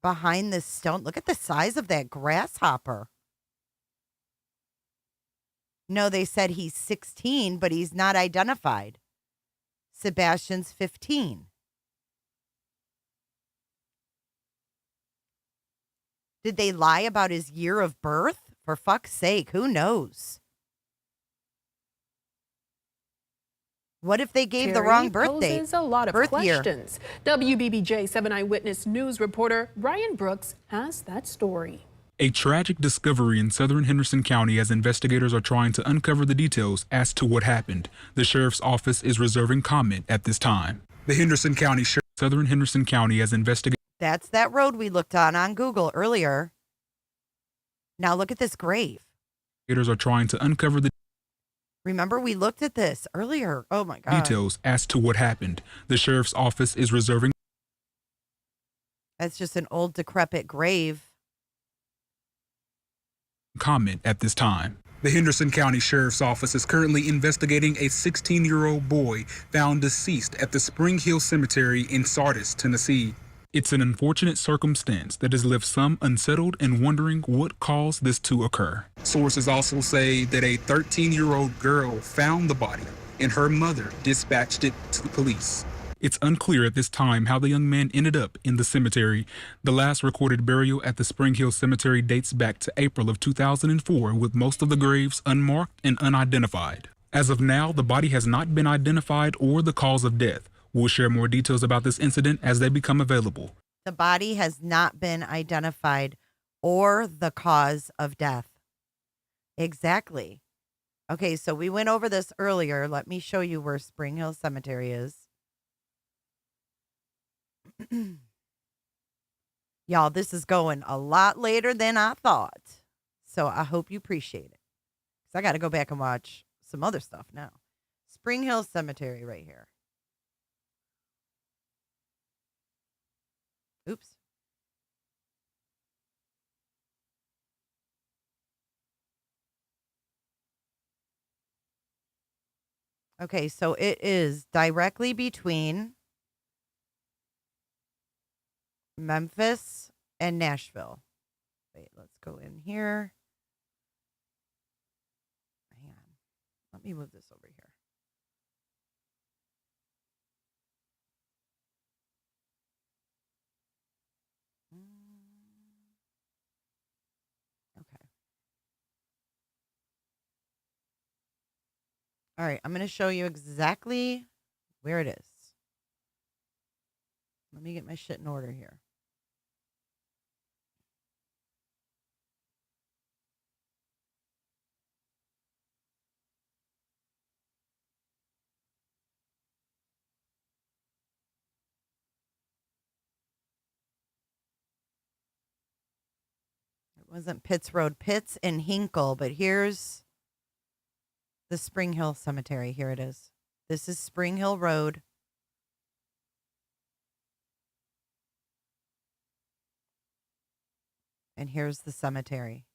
Behind this stone? Look at the size of that grasshopper. No, they said he's 16, but he's not identified. Sebastian's 15. Did they lie about his year of birth? For fuck's sake, who knows? What if they gave the wrong birth date? Poses a lot of questions. WBBJ 7 Eyewitness News reporter Ryan Brooks has that story. A tragic discovery in southern Henderson County as investigators are trying to uncover the details as to what happened. The sheriff's office is reserving comment at this time. The Henderson County Sheriff, southern Henderson County as investigators... That's that road we looked on Google earlier. Now look at this grave. Investigators are trying to uncover the... Remember, we looked at this earlier. Oh, my God. Details as to what happened. The sheriff's office is reserving... That's just an old, decrepit grave. Comment at this time. The Henderson County Sheriff's Office is currently investigating a 16-year-old boy found deceased at the Spring Hill Cemetery in Sardis, Tennessee. It's an unfortunate circumstance that has left some unsettled and wondering what caused this to occur. Sources also say that a 13-year-old girl found the body and her mother dispatched it to the police. It's unclear at this time how the young man ended up in the cemetery. The last recorded burial at the Spring Hill Cemetery dates back to April of 2004, with most of the graves unmarked and unidentified. As of now, the body has not been identified or the cause of death. We'll share more details about this incident as they become available. The body has not been identified or the cause of death. Exactly. Okay, so we went over this earlier. Let me show you where Spring Hill Cemetery is. Y'all, this is going a lot later than I thought. So I hope you appreciate it. Because I got to go back and watch some other stuff now. Spring Hill Cemetery right here. Oops. Okay, so it is directly between Memphis and Nashville. Wait, let's go in here. Hang on. Let me move this over here. Okay. All right, I'm going to show you exactly where it is. Let me get my shit in order here. wasn't Pitts Road, Pitts and Hinkle, but here's the Spring Hill Cemetery. Here it is. This is Spring Hill Road. And here's the cemetery.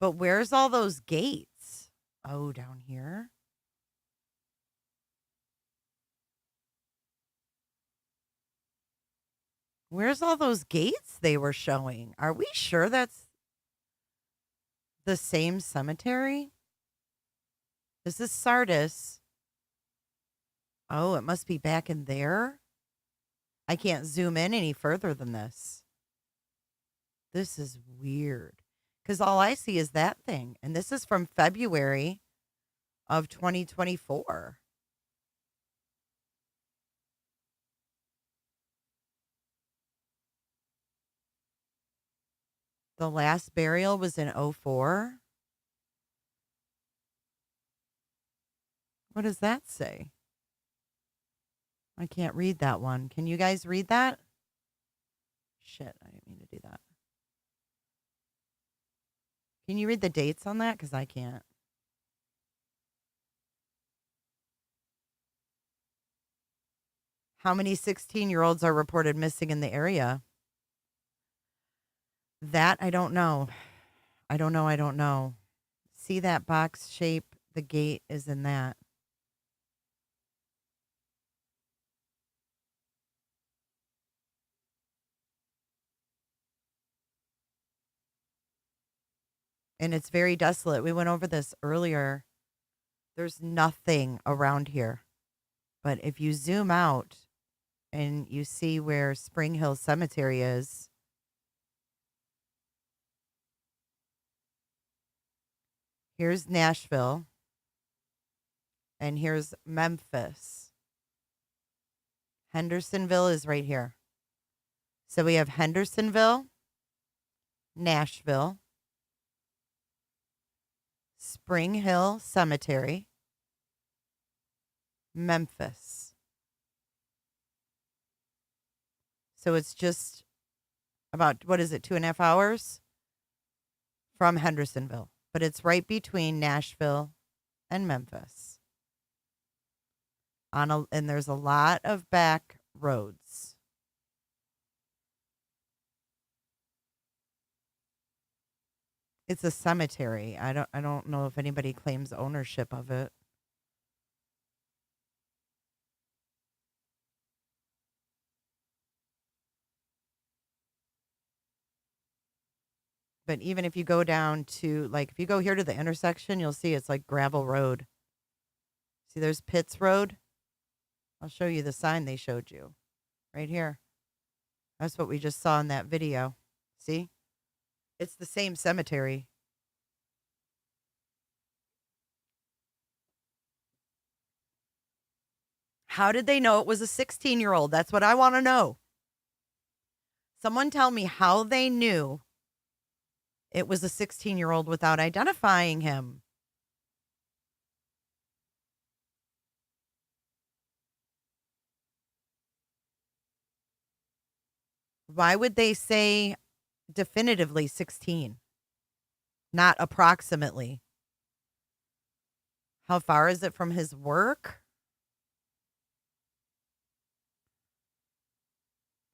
But where's all those gates? Oh, down here. Where's all those gates they were showing? Are we sure that's the same cemetery? This is Sardis. Oh, it must be back in there. I can't zoom in any further than this. This is weird. Because all I see is that thing. And this is from February of 2024. The last burial was in 04. What does that say? I can't read that one. Can you guys read that? Shit, I didn't mean to do that. Can you read the dates on that? Because I can't. How many 16-year-olds are reported missing in the area? That I don't know. I don't know. See that box shape? The gate is in that. And it's very desolate. We went over this earlier. There's nothing around here. But if you zoom out and you see where Spring Hill Cemetery is, here's Nashville, and here's Memphis. Hendersonville is right here. So we have Hendersonville, Nashville, Spring Hill Cemetery, Memphis. So it's just about, 2.5 hours from Hendersonville. But it's right between Nashville and Memphis. And there's a lot of back roads. It's a cemetery. I don't know if anybody claims ownership of it. But even if you go down to, if you go here to the intersection, you'll see it's like gravel road. See, there's Pitts Road. I'll show you the sign they showed you. Right here. That's what we just saw in that video. See? It's the same cemetery. How did they know it was a 16-year-old? That's what I want to know. Someone tell me how they knew it was a 16-year-old without identifying him. Why would they say definitively 16? Not approximately. How far is it from his work?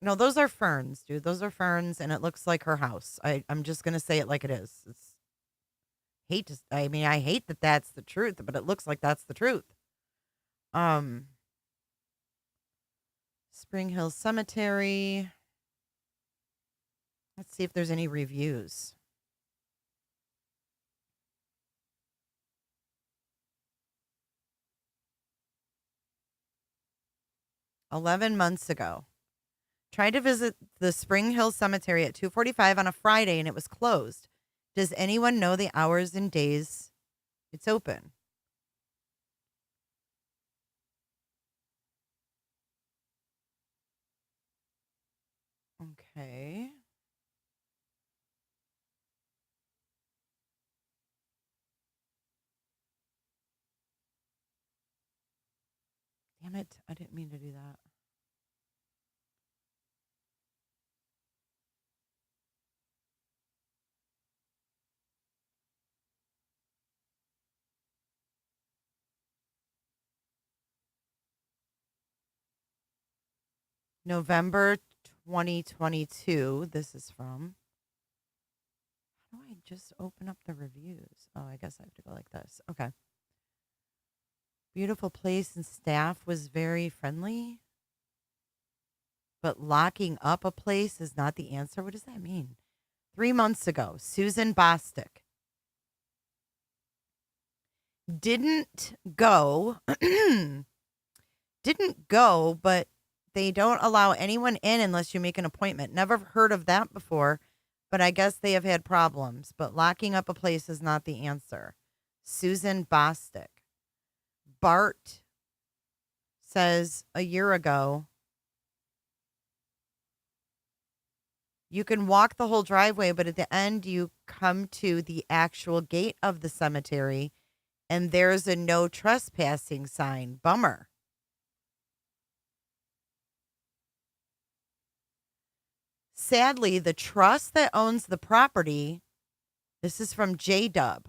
No, those are ferns, dude. Those are ferns, and it looks like her house. I'm just gonna say it like it is. I hate that that's the truth, but it looks like that's the truth. Spring Hill Cemetery. Let's see if there's any reviews. "11 months ago. Tried to visit the Spring Hill Cemetery at 2:45 on a Friday and it was closed. Does anyone know the hours and days it's open?" Okay. Damn it. I didn't mean to do that. November 2022. This is from. How do I just open up the reviews? Oh, I guess I have to go like this. Okay. Beautiful place and staff was very friendly. But locking up a place is not the answer. What does that mean? 3 months ago, Susan Bostic didn't go, but they don't allow anyone in unless you make an appointment. Never heard of that before, but I guess they have had problems. But locking up a place is not the answer. Susan Bostic. Bart says a year ago, you can walk the whole driveway, but at the end you come to the actual gate of the cemetery and there's a no trespassing sign. Bummer. Sadly, the trust that owns the property, this is from J-Dub.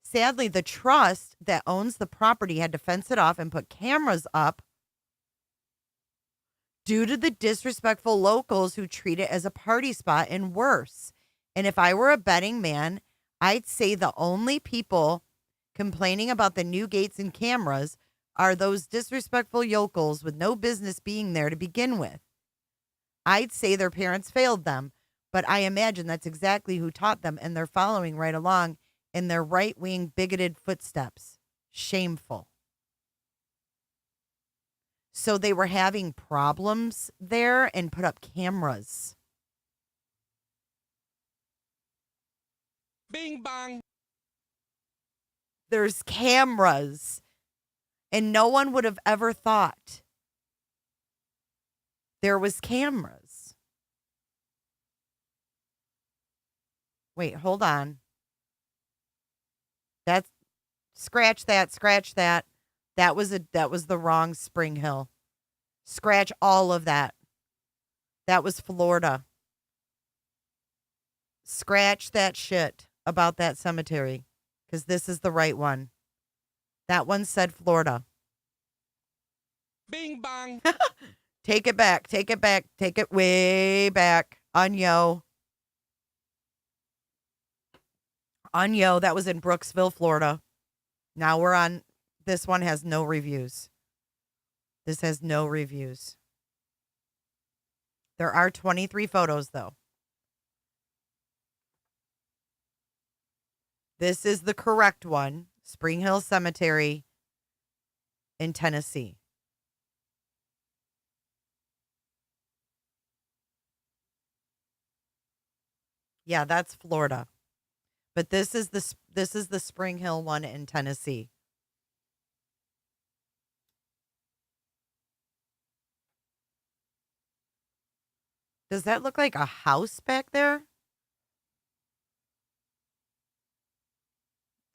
Sadly, the trust that owns the property had to fence it off and put cameras up due to the disrespectful locals who treat it as a party spot and worse. And if I were a betting man, I'd say the only people complaining about the new gates and cameras are those disrespectful yokels with no business being there to begin with. I'd say their parents failed them, but I imagine that's exactly who taught them, and they're following right along in their right-wing bigoted footsteps. Shameful. So they were having problems there and put up cameras. Bing bang. There's cameras. And no one would have ever thought there was cameras. Wait, hold on. That's scratch that. That was the wrong Spring Hill. Scratch all of that. That was Florida. Scratch that shit about that cemetery, because this is the right one. That one said Florida. Bing bang. Take it back. Take it way back. Unyo, that was in Brooksville, Florida. Now we're on. This one has no reviews. This has no reviews. There are 23 photos, though. This is the correct one. Spring Hill Cemetery in Tennessee. Yeah, that's Florida. But this is the Spring Hill one in Tennessee. Does that look like a house back there?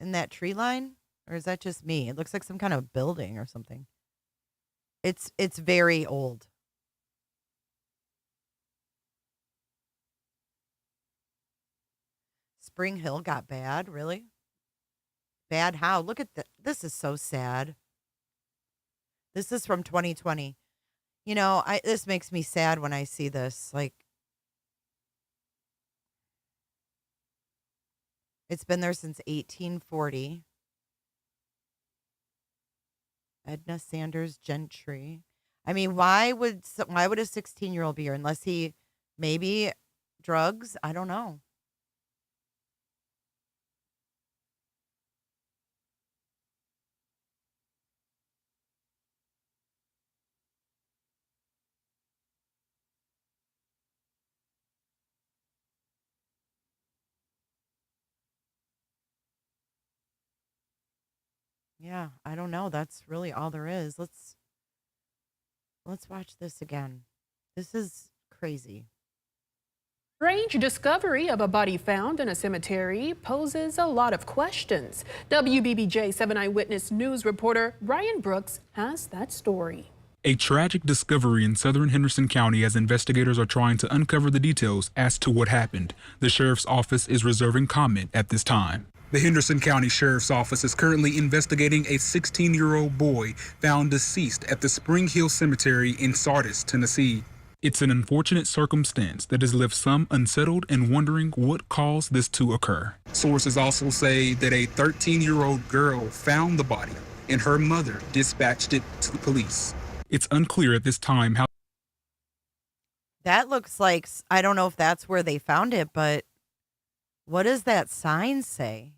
In that tree line? Or is that just me? It looks like some kind of building or something. It's very old. Spring Hill got bad, really? Bad how? Look at this is so sad. This is from 2020. You know, this makes me sad when I see this. Like, it's been there since 1840. Edna Sanders Gentry. I mean, why would a 16-year-old be here unless he maybe drugs? I don't know. Yeah, I don't know. That's really all there is. Let's watch this again. This is crazy. Strange discovery of a body found in a cemetery poses a lot of questions. WBBJ 7 Eyewitness News reporter Ryan Brooks has that story. A tragic discovery in southern Henderson County as investigators are trying to uncover the details as to what happened. The sheriff's office is reserving comment at this time. The Henderson County Sheriff's Office is currently investigating a 16-year-old boy found deceased at the Spring Hill Cemetery in Sardis, Tennessee. It's an unfortunate circumstance that has left some unsettled and wondering what caused this to occur. Sources also say that a 13-year-old girl found the body and her mother dispatched it to the police. It's unclear at this time how. That looks like, I don't know if that's where they found it, but what does that sign say?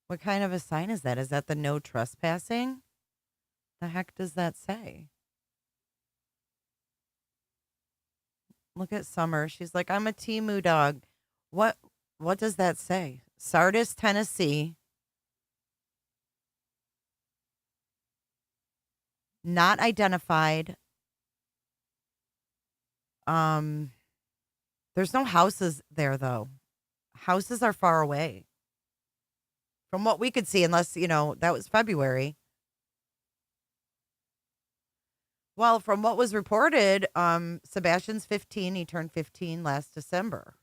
What kind of a sign is that? Is that the no trespassing? The heck does that say? Look at Summer. She's like, I'm a Temu dog. What does that say? Sardis, Tennessee. Not identified. There's no houses there, though. Houses are far away. From what we could see, unless, that was February. Well, from what was reported, Sebastian's 15. He turned 15 last December.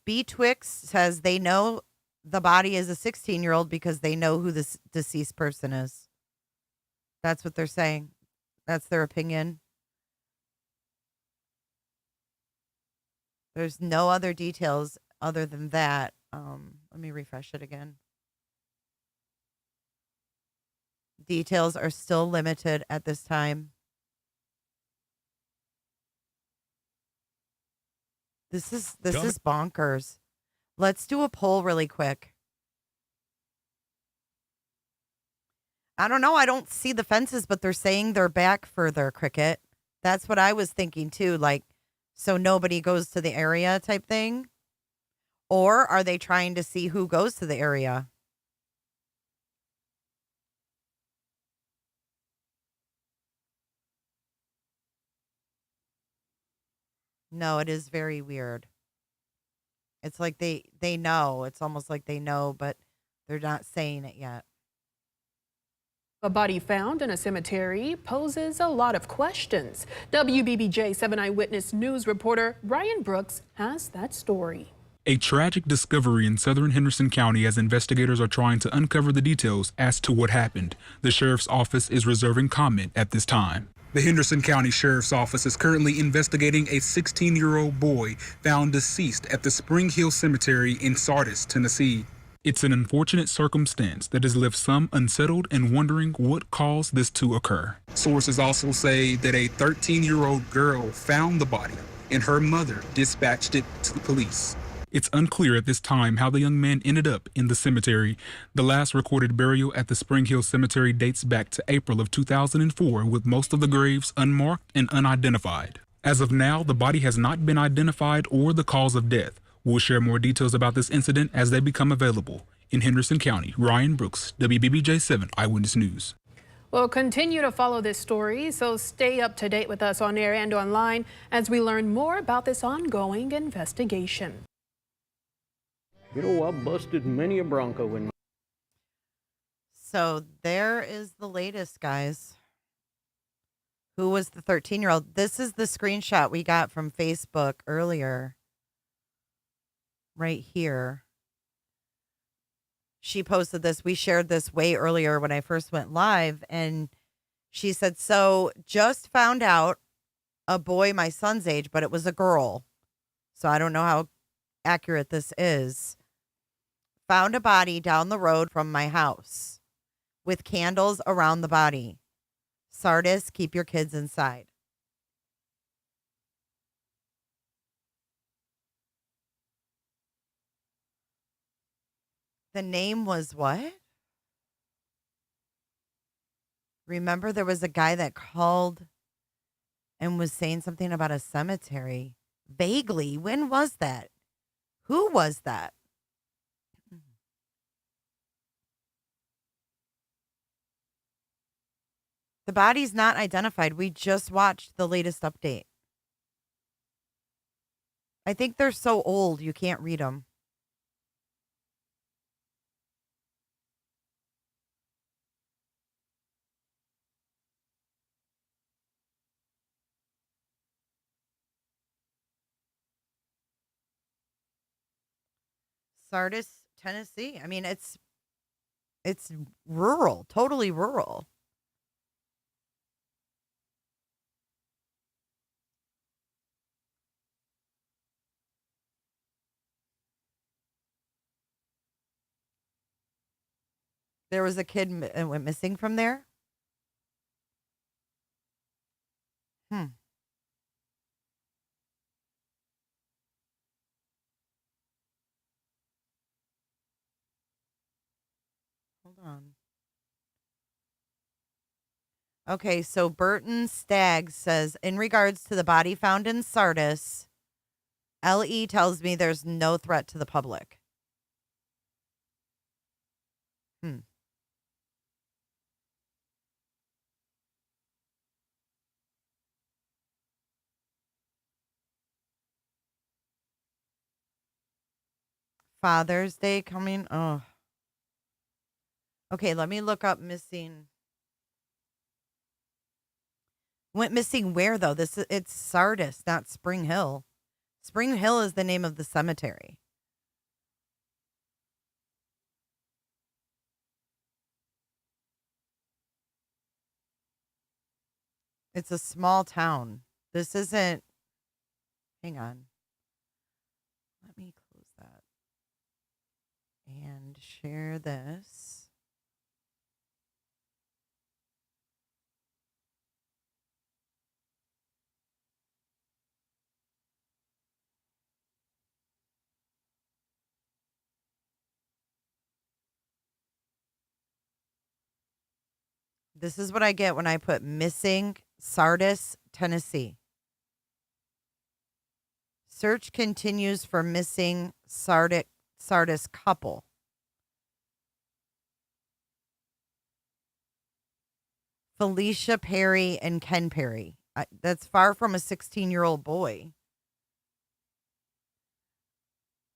B Twix says they know the body is a 16-year-old because they know who this deceased person is. That's what they're saying. That's their opinion. There's no other details other than that. Let me refresh it again. Details are still limited at this time. This is bonkers. Let's do a poll really quick. I don't know. I don't see the fences, but they're saying they're back further, Cricket. That's what I was thinking too. Like, so nobody goes to the area type thing? Or are they trying to see who goes to the area? No, it is very weird. It's like they know. It's almost like they know, but they're not saying it yet. A body found in a cemetery poses a lot of questions. WBBJ 7 Eyewitness News reporter Ryan Brooks has that story. A tragic discovery in southern Henderson County as investigators are trying to uncover the details as to what happened. The sheriff's office is reserving comment at this time. The Henderson County Sheriff's Office is currently investigating a 16-year-old boy found deceased at the Spring Hill Cemetery in Sardis, Tennessee. It's an unfortunate circumstance that has left some unsettled and wondering what caused this to occur. Sources also say that a 13-year-old girl found the body and her mother dispatched it to the police. It's unclear at this time how the young man ended up in the cemetery. The last recorded burial at the Spring Hill Cemetery dates back to April of 2004, with most of the graves unmarked and unidentified. As of now, the body has not been identified or the cause of death. We'll share more details about this incident as they become available. In Henderson County, Ryan Brooks, WBBJ 7 Eyewitness News. We'll continue to follow this story, so stay up to date with us on air and online as we learn more about this ongoing investigation. You know, I've busted many a Bronco in. So there is the latest, guys. Who was the 13-year-old? This is the screenshot we got from Facebook earlier. Right here. She posted this. We shared this way earlier when I first went live. And she said, so just found out a boy my son's age, but it was a girl. So I don't know how accurate this is. Found a body down the road from my house with candles around the body. Sardis, keep your kids inside. The name was what? Remember, there was a guy that called and was saying something about a cemetery. Vaguely. When was that? Who was that? The body's not identified. We just watched the latest update. I think they're so old you can't read them. Sardis, Tennessee. I mean, it's rural, totally rural. There was a kid went missing from there. Hmm. Hold on. Okay, so Burton Staggs says, in regards to the body found in Sardis, LE tells me there's no threat to the public. Hmm. Father's Day coming. Oh. Okay, let me look up missing. Went missing where though? It's Sardis, not Spring Hill. Spring Hill is the name of the cemetery. It's a small town. This isn't. Hang on. Let me close that and share this. This is what I get when I put missing Sardis, Tennessee. Search continues for missing Sardis couple. Felicia Perry and Ken Perry. That's far from a 16-year-old boy.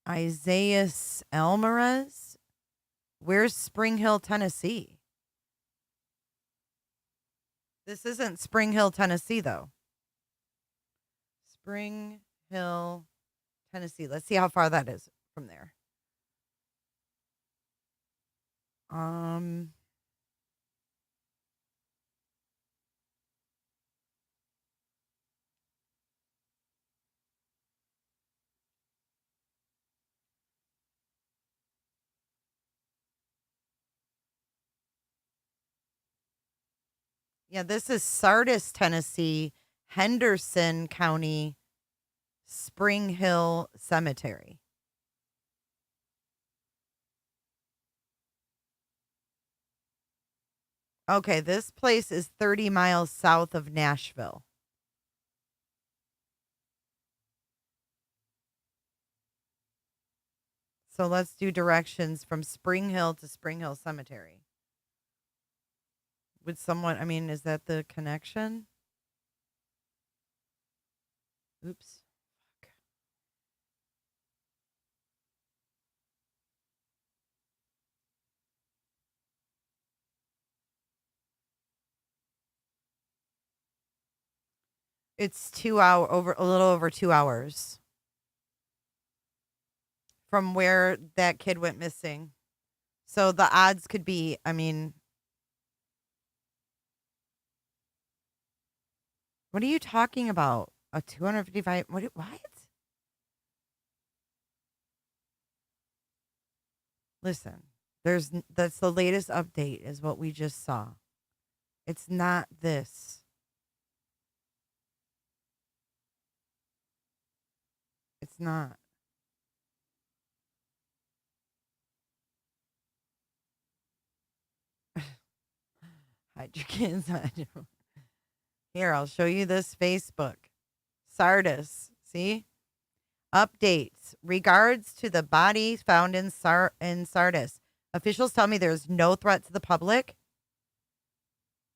Isaiah Alvarez. Where's Spring Hill, Tennessee? This isn't Spring Hill, Tennessee, though. Spring Hill, Tennessee. Let's see how far that is from there. Yeah, this is Sardis, Tennessee, Henderson County, Spring Hill Cemetery. Okay, this place is 30 miles south of Nashville. So let's do directions from Spring Hill to Spring Hill Cemetery. Would someone, I mean, is that the connection? Oops. Fuck. It's a little over 2 hours from where that kid went missing. So the odds could be, I mean, what are you talking about? A 255? What? Listen, that's the latest update is what we just saw. It's not this. It's not. Hide your kids. Here, I'll show you this Facebook. Sardis. See? Updates. Regards to the body found in Sardis. Officials tell me there's no threat to the public.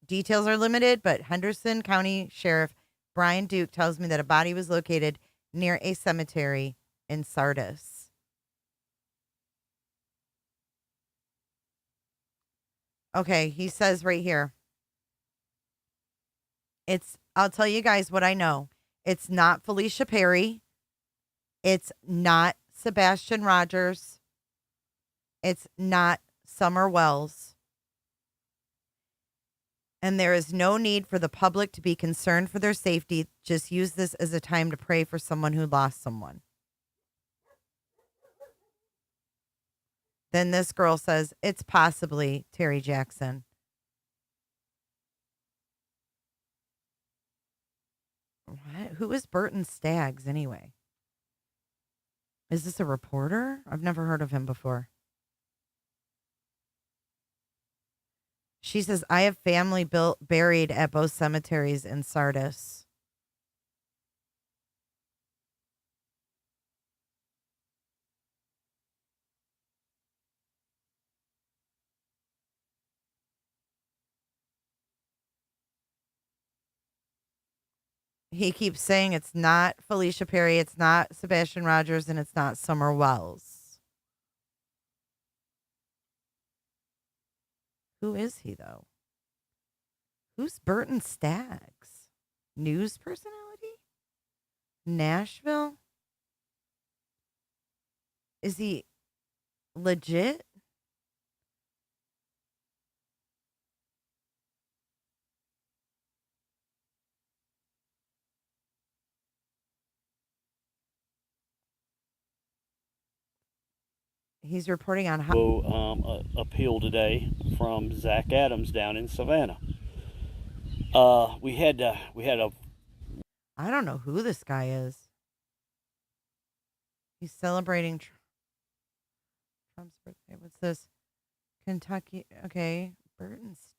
Details are limited, but Henderson County Sheriff Brian Duke tells me that a body was located near a cemetery in Sardis. Okay, he says right here. I'll tell you guys what I know. It's not Felicia Perry. It's not Sebastian Rogers. It's not Summer Wells. And there is no need for the public to be concerned for their safety. Just use this as a time to pray for someone who lost someone. Then this girl says, it's possibly Terry Jackson. What? Who is Burton Staggs anyway? Is this a reporter? I've never heard of him before. She says, I have family buried at both cemeteries in Sardis. He keeps saying it's not Felicia Perry, it's not Sebastian Rogers, and it's not Summer Wells. Who is he, though? Who's Burton Staggs? News personality? Nashville? Is he legit? He's reporting on how appeal today from Zach Adams down in Savannah. We had a. I don't know who this guy is. He's celebrating Trump's birthday. What's this? Kentucky. Okay. Burton Staggs.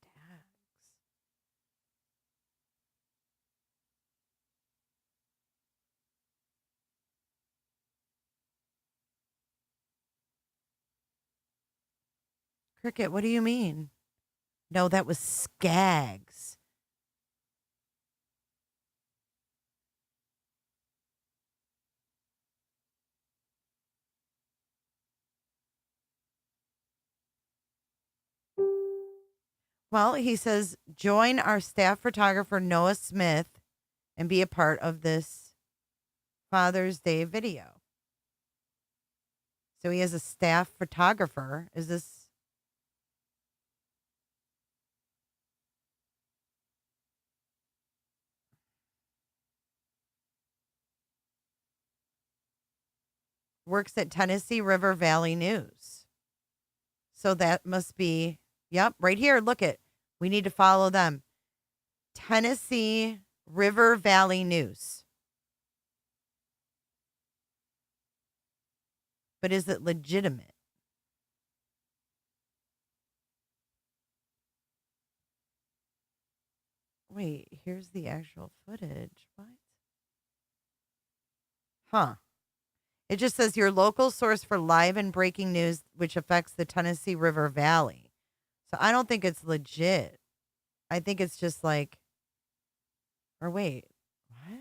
Cricket, what do you mean? No, that was Skaggs. Well, he says, join our staff photographer, Noah Smith, and be a part of this Father's Day video. So he has a staff photographer. Is this... works at Tennessee River Valley News. So that must be, yep, right here. Look it. We need to follow them. Tennessee River Valley News. But is it legitimate? Wait, here's the actual footage. What? Huh. It just says your local source for live and breaking news, which affects the Tennessee River Valley. So I don't think it's legit. I think it's just like, or wait, what?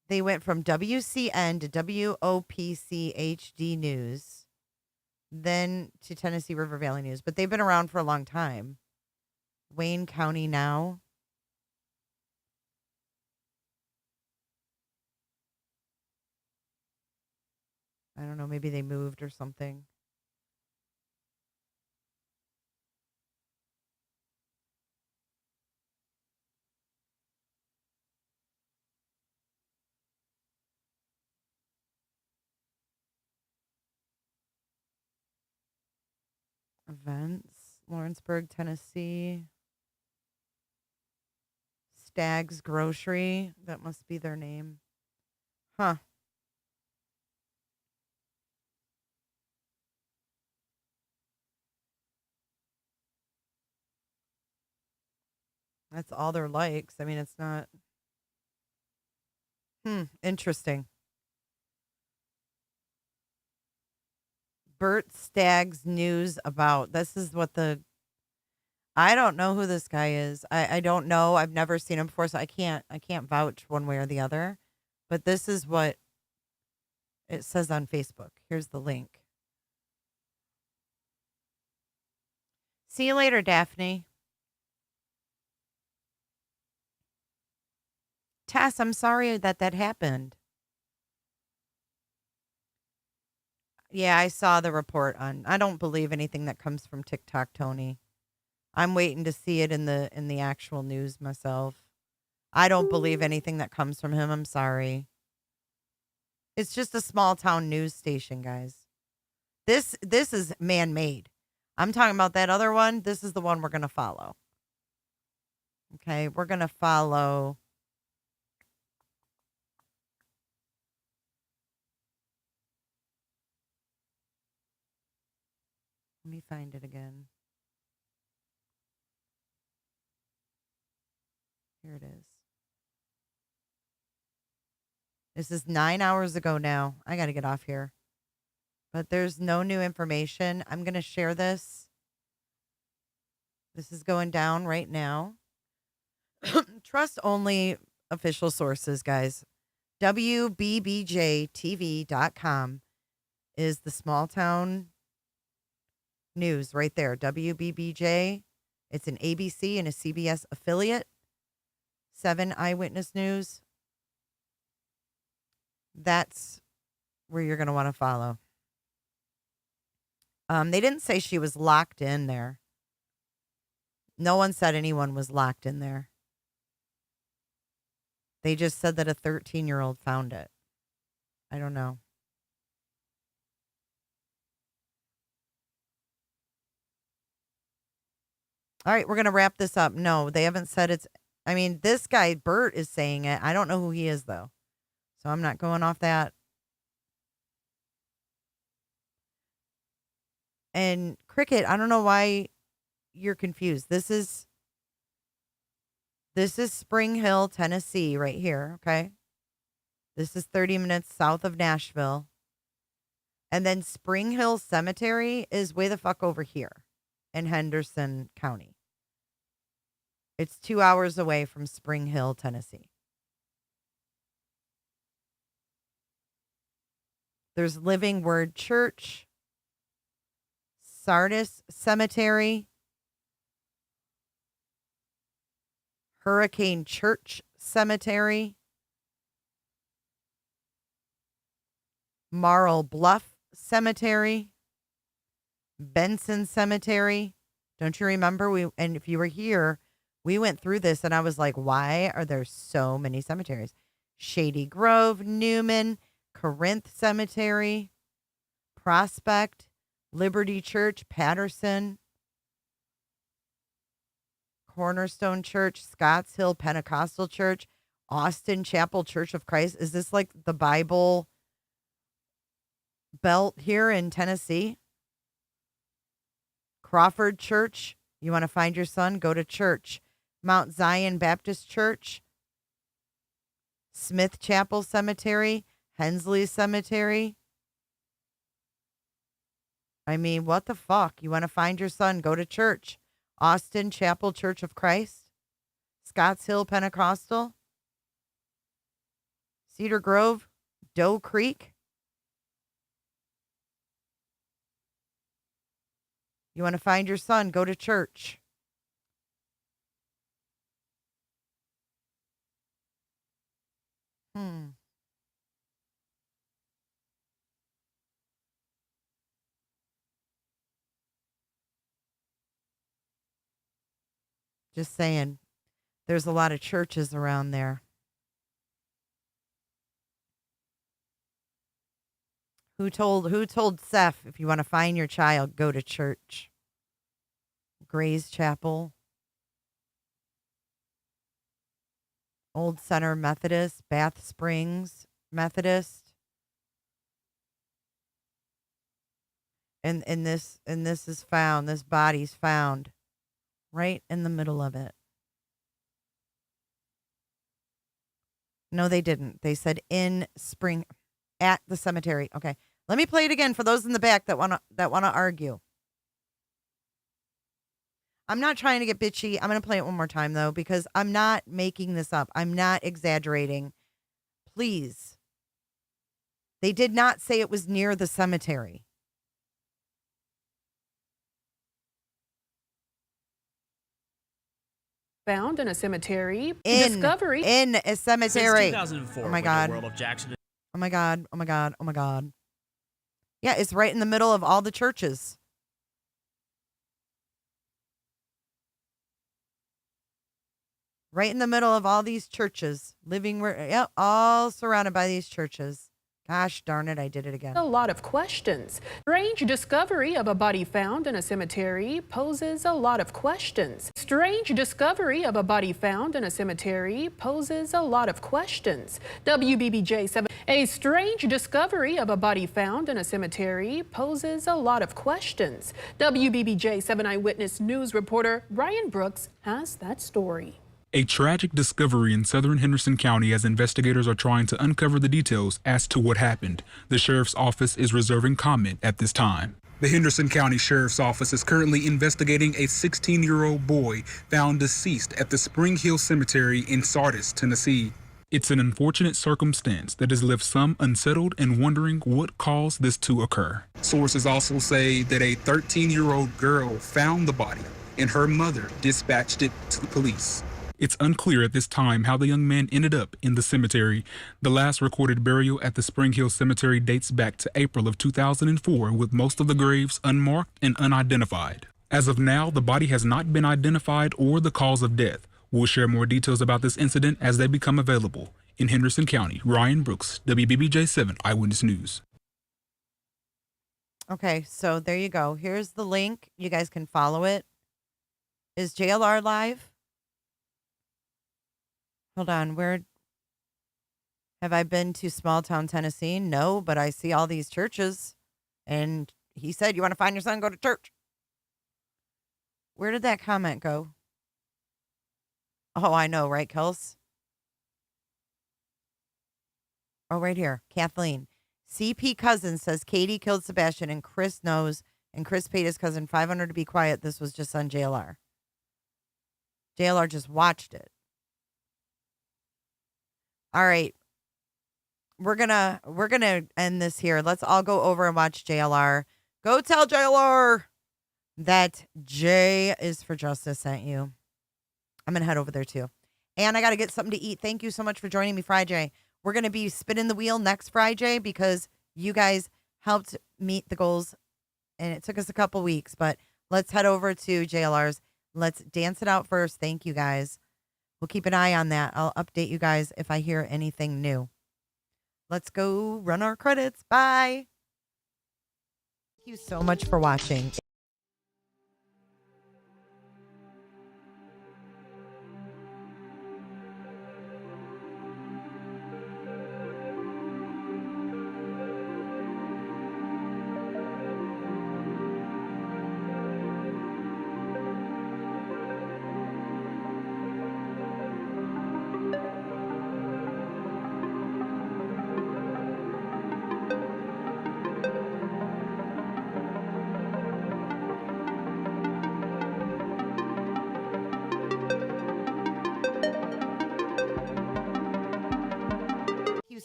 They went from WCN to WOPC HD News, then to Tennessee River Valley News. But they've been around for a long time. Wayne County Now. I don't know, maybe they moved or something. Events, Lawrenceburg, Tennessee. Staggs Grocery, that must be their name. Huh. That's all their likes. I mean, it's not. Interesting. Bert Staggs News About. This is what the. I don't know who this guy is. I don't know. I've never seen him before, so I can't vouch one way or the other. But this is what it says on Facebook. Here's the link. See you later, Daphne. Tess, I'm sorry that happened. Yeah, I saw the report on. I don't believe anything that comes from TikTok, Tony. I'm waiting to see it in the actual news myself. I don't believe anything that comes from him. I'm sorry. It's just a small town news station, guys. This is man-made. I'm talking about that other one. This is the one we're going to follow. Okay, we're going to follow. Let me find it again. Here it is. This is 9 hours ago now. I got to get off here. But there's no new information. I'm going to share this. This is going down right now. Trust only official sources, guys. WBBJTV.com is the small town news right there. WBBJ. It's an ABC and a CBS affiliate. 7 Eyewitness News. That's where you're going to want to follow. They didn't say she was locked in there. No one said anyone was locked in there. They just said that a 13-year-old found it. I don't know. All right, we're going to wrap this up. No, they haven't said it's... I mean, this guy, Bert, is saying it. I don't know who he is, though. So I'm not going off that. And Cricket, I don't know why you're confused. This is Spring Hill, Tennessee, right here, okay? This is 30 minutes south of Nashville. And then Spring Hill Cemetery is way the fuck over here in Henderson County. It's 2 hours away from Spring Hill, Tennessee. There's Living Word Church, Sardis Cemetery, Hurricane Church Cemetery, Marl Bluff Cemetery, Benson Cemetery. Don't you remember? And if you were here, we went through this and I was like, why are there so many cemeteries? Shady Grove, Newman, Corinth Cemetery, Prospect, Liberty Church, Patterson, Cornerstone Church, Scotts Hill Pentecostal Church, Austin Chapel Church of Christ. Is this like the Bible Belt here in Tennessee? Crawford Church. You want to find your son? Go to church. Mount Zion Baptist Church. Smith Chapel Cemetery. Hensley Cemetery. I mean, what the fuck? You want to find your son? Go to church. Austin Chapel Church of Christ. Scotts Hill Pentecostal. Cedar Grove. Doe Creek. You want to find your son? Go to church. Just saying. There's a lot of churches around there. Who told Seth, if you want to find your child, go to church? Grace Chapel. Old Center Methodist, Bath Springs Methodist. And this is found, this body's found right in the middle of it. No, they didn't. They said in Spring at the cemetery. Okay. Let me play it again for those in the back that want to argue. I'm not trying to get bitchy. I'm going to play it one more time, though, because I'm not making this up. I'm not exaggerating. Please. They did not say it was near the cemetery. Found in a cemetery. Discovery. In a cemetery. Since 2004, Oh my God. The world of Jackson. Oh my God. Oh my God. Oh my God. Yeah, it's right in the middle of all the churches. Right in the middle of all these churches. All surrounded by these churches. Gosh darn it, I did it again. A lot of questions. Strange discovery of a body found in a cemetery poses a lot of questions. Strange discovery of a body found in a cemetery poses a lot of questions. WBBJ 7. A strange discovery of a body found in a cemetery poses a lot of questions. WBBJ 7 Eyewitness News reporter Ryan Brooks has that story. A tragic discovery in southern Henderson County as investigators are trying to uncover the details as to what happened. The sheriff's office is reserving comment at this time. The Henderson County Sheriff's Office is currently investigating a 16-year-old boy found deceased at the Spring Hill Cemetery in Sardis, Tennessee. It's an unfortunate circumstance that has left some unsettled and wondering what caused this to occur. Sources also say that a 13-year-old girl found the body and her mother dispatched it to the police. It's unclear at this time how the young man ended up in the cemetery. The last recorded burial at the Spring Hill Cemetery dates back to April of 2004, with most of the graves unmarked and unidentified. As of now, the body has not been identified or the cause of death. We'll share more details about this incident as they become available. In Henderson County, Ryan Brooks, WBBJ 7 Eyewitness News. Okay, so there you go. Here's the link. You guys can follow it. Is JLR live? Hold on, where have I been to small town Tennessee? No, but I see all these churches. And he said, you want to find your son, go to church. Where did that comment go? Oh, I know, right, Kels? Oh, right here. Kathleen. CP Cousin says Katie killed Sebastian and Chris knows, and Chris paid his cousin $500 to be quiet. This was just on JLR. JLR just watched it. All right. We're gonna end this here. Let's all go over and watch JLR. Go tell JLR that J is for Justice sent you. I'm gonna head over there too. And I gotta get something to eat. Thank you so much for joining me, Friday. We're gonna be spinning the wheel next Friday because you guys helped meet the goals and it took us a couple weeks, but let's head over to JLR's. Let's dance it out first. Thank you guys. We'll keep an eye on that. I'll update you guys if I hear anything new. Let's go run our credits. Bye. Thank you so much for watching.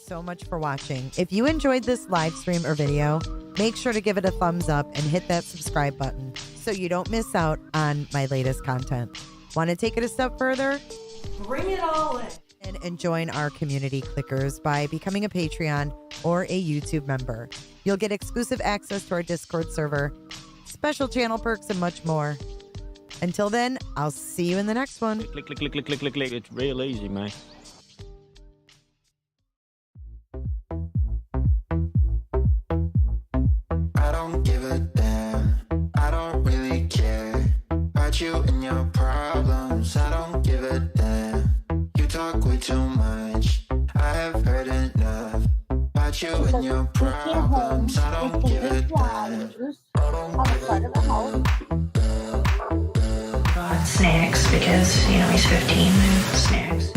So much for watching. If you enjoyed this live stream or video, make sure to give it a thumbs up and hit that subscribe button so you don't miss out on my latest content. Want to take it a step further? Bring it all in. And join our community clickers by becoming a Patreon or a YouTube member. You'll get exclusive access to our Discord server, special channel perks, and much more. Until then, I'll see you in the next one. Click, click, click, click, click, click, click. It's real easy, man. I don't give a damn. I don't really care about you and your problems. I don't give a damn. You talk way too much. I have heard enough about you and your problems. I don't give a damn. Snacks because, you know, he's 15 and snacks.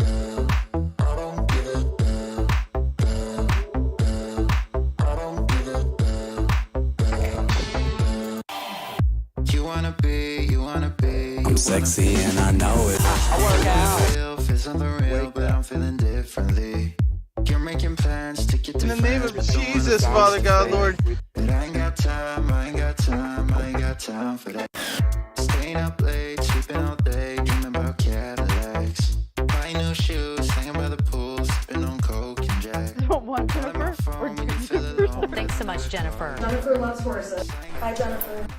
I'm sexy and I know it. I work out. Feel something real, but I'm feeling differently. You're making plans to get to in the name of Jesus, Father God, Lord. But I ain't got time, I ain't got time, I ain't got time for that. Staying up late, sleeping all day, dreaming about Cadillacs. Buying new shoes, hanging by the pool, sipping on Coke and Jack. One Jennifer or Thanks so much. Jennifer. Jennifer loves horses. Hi, Jennifer.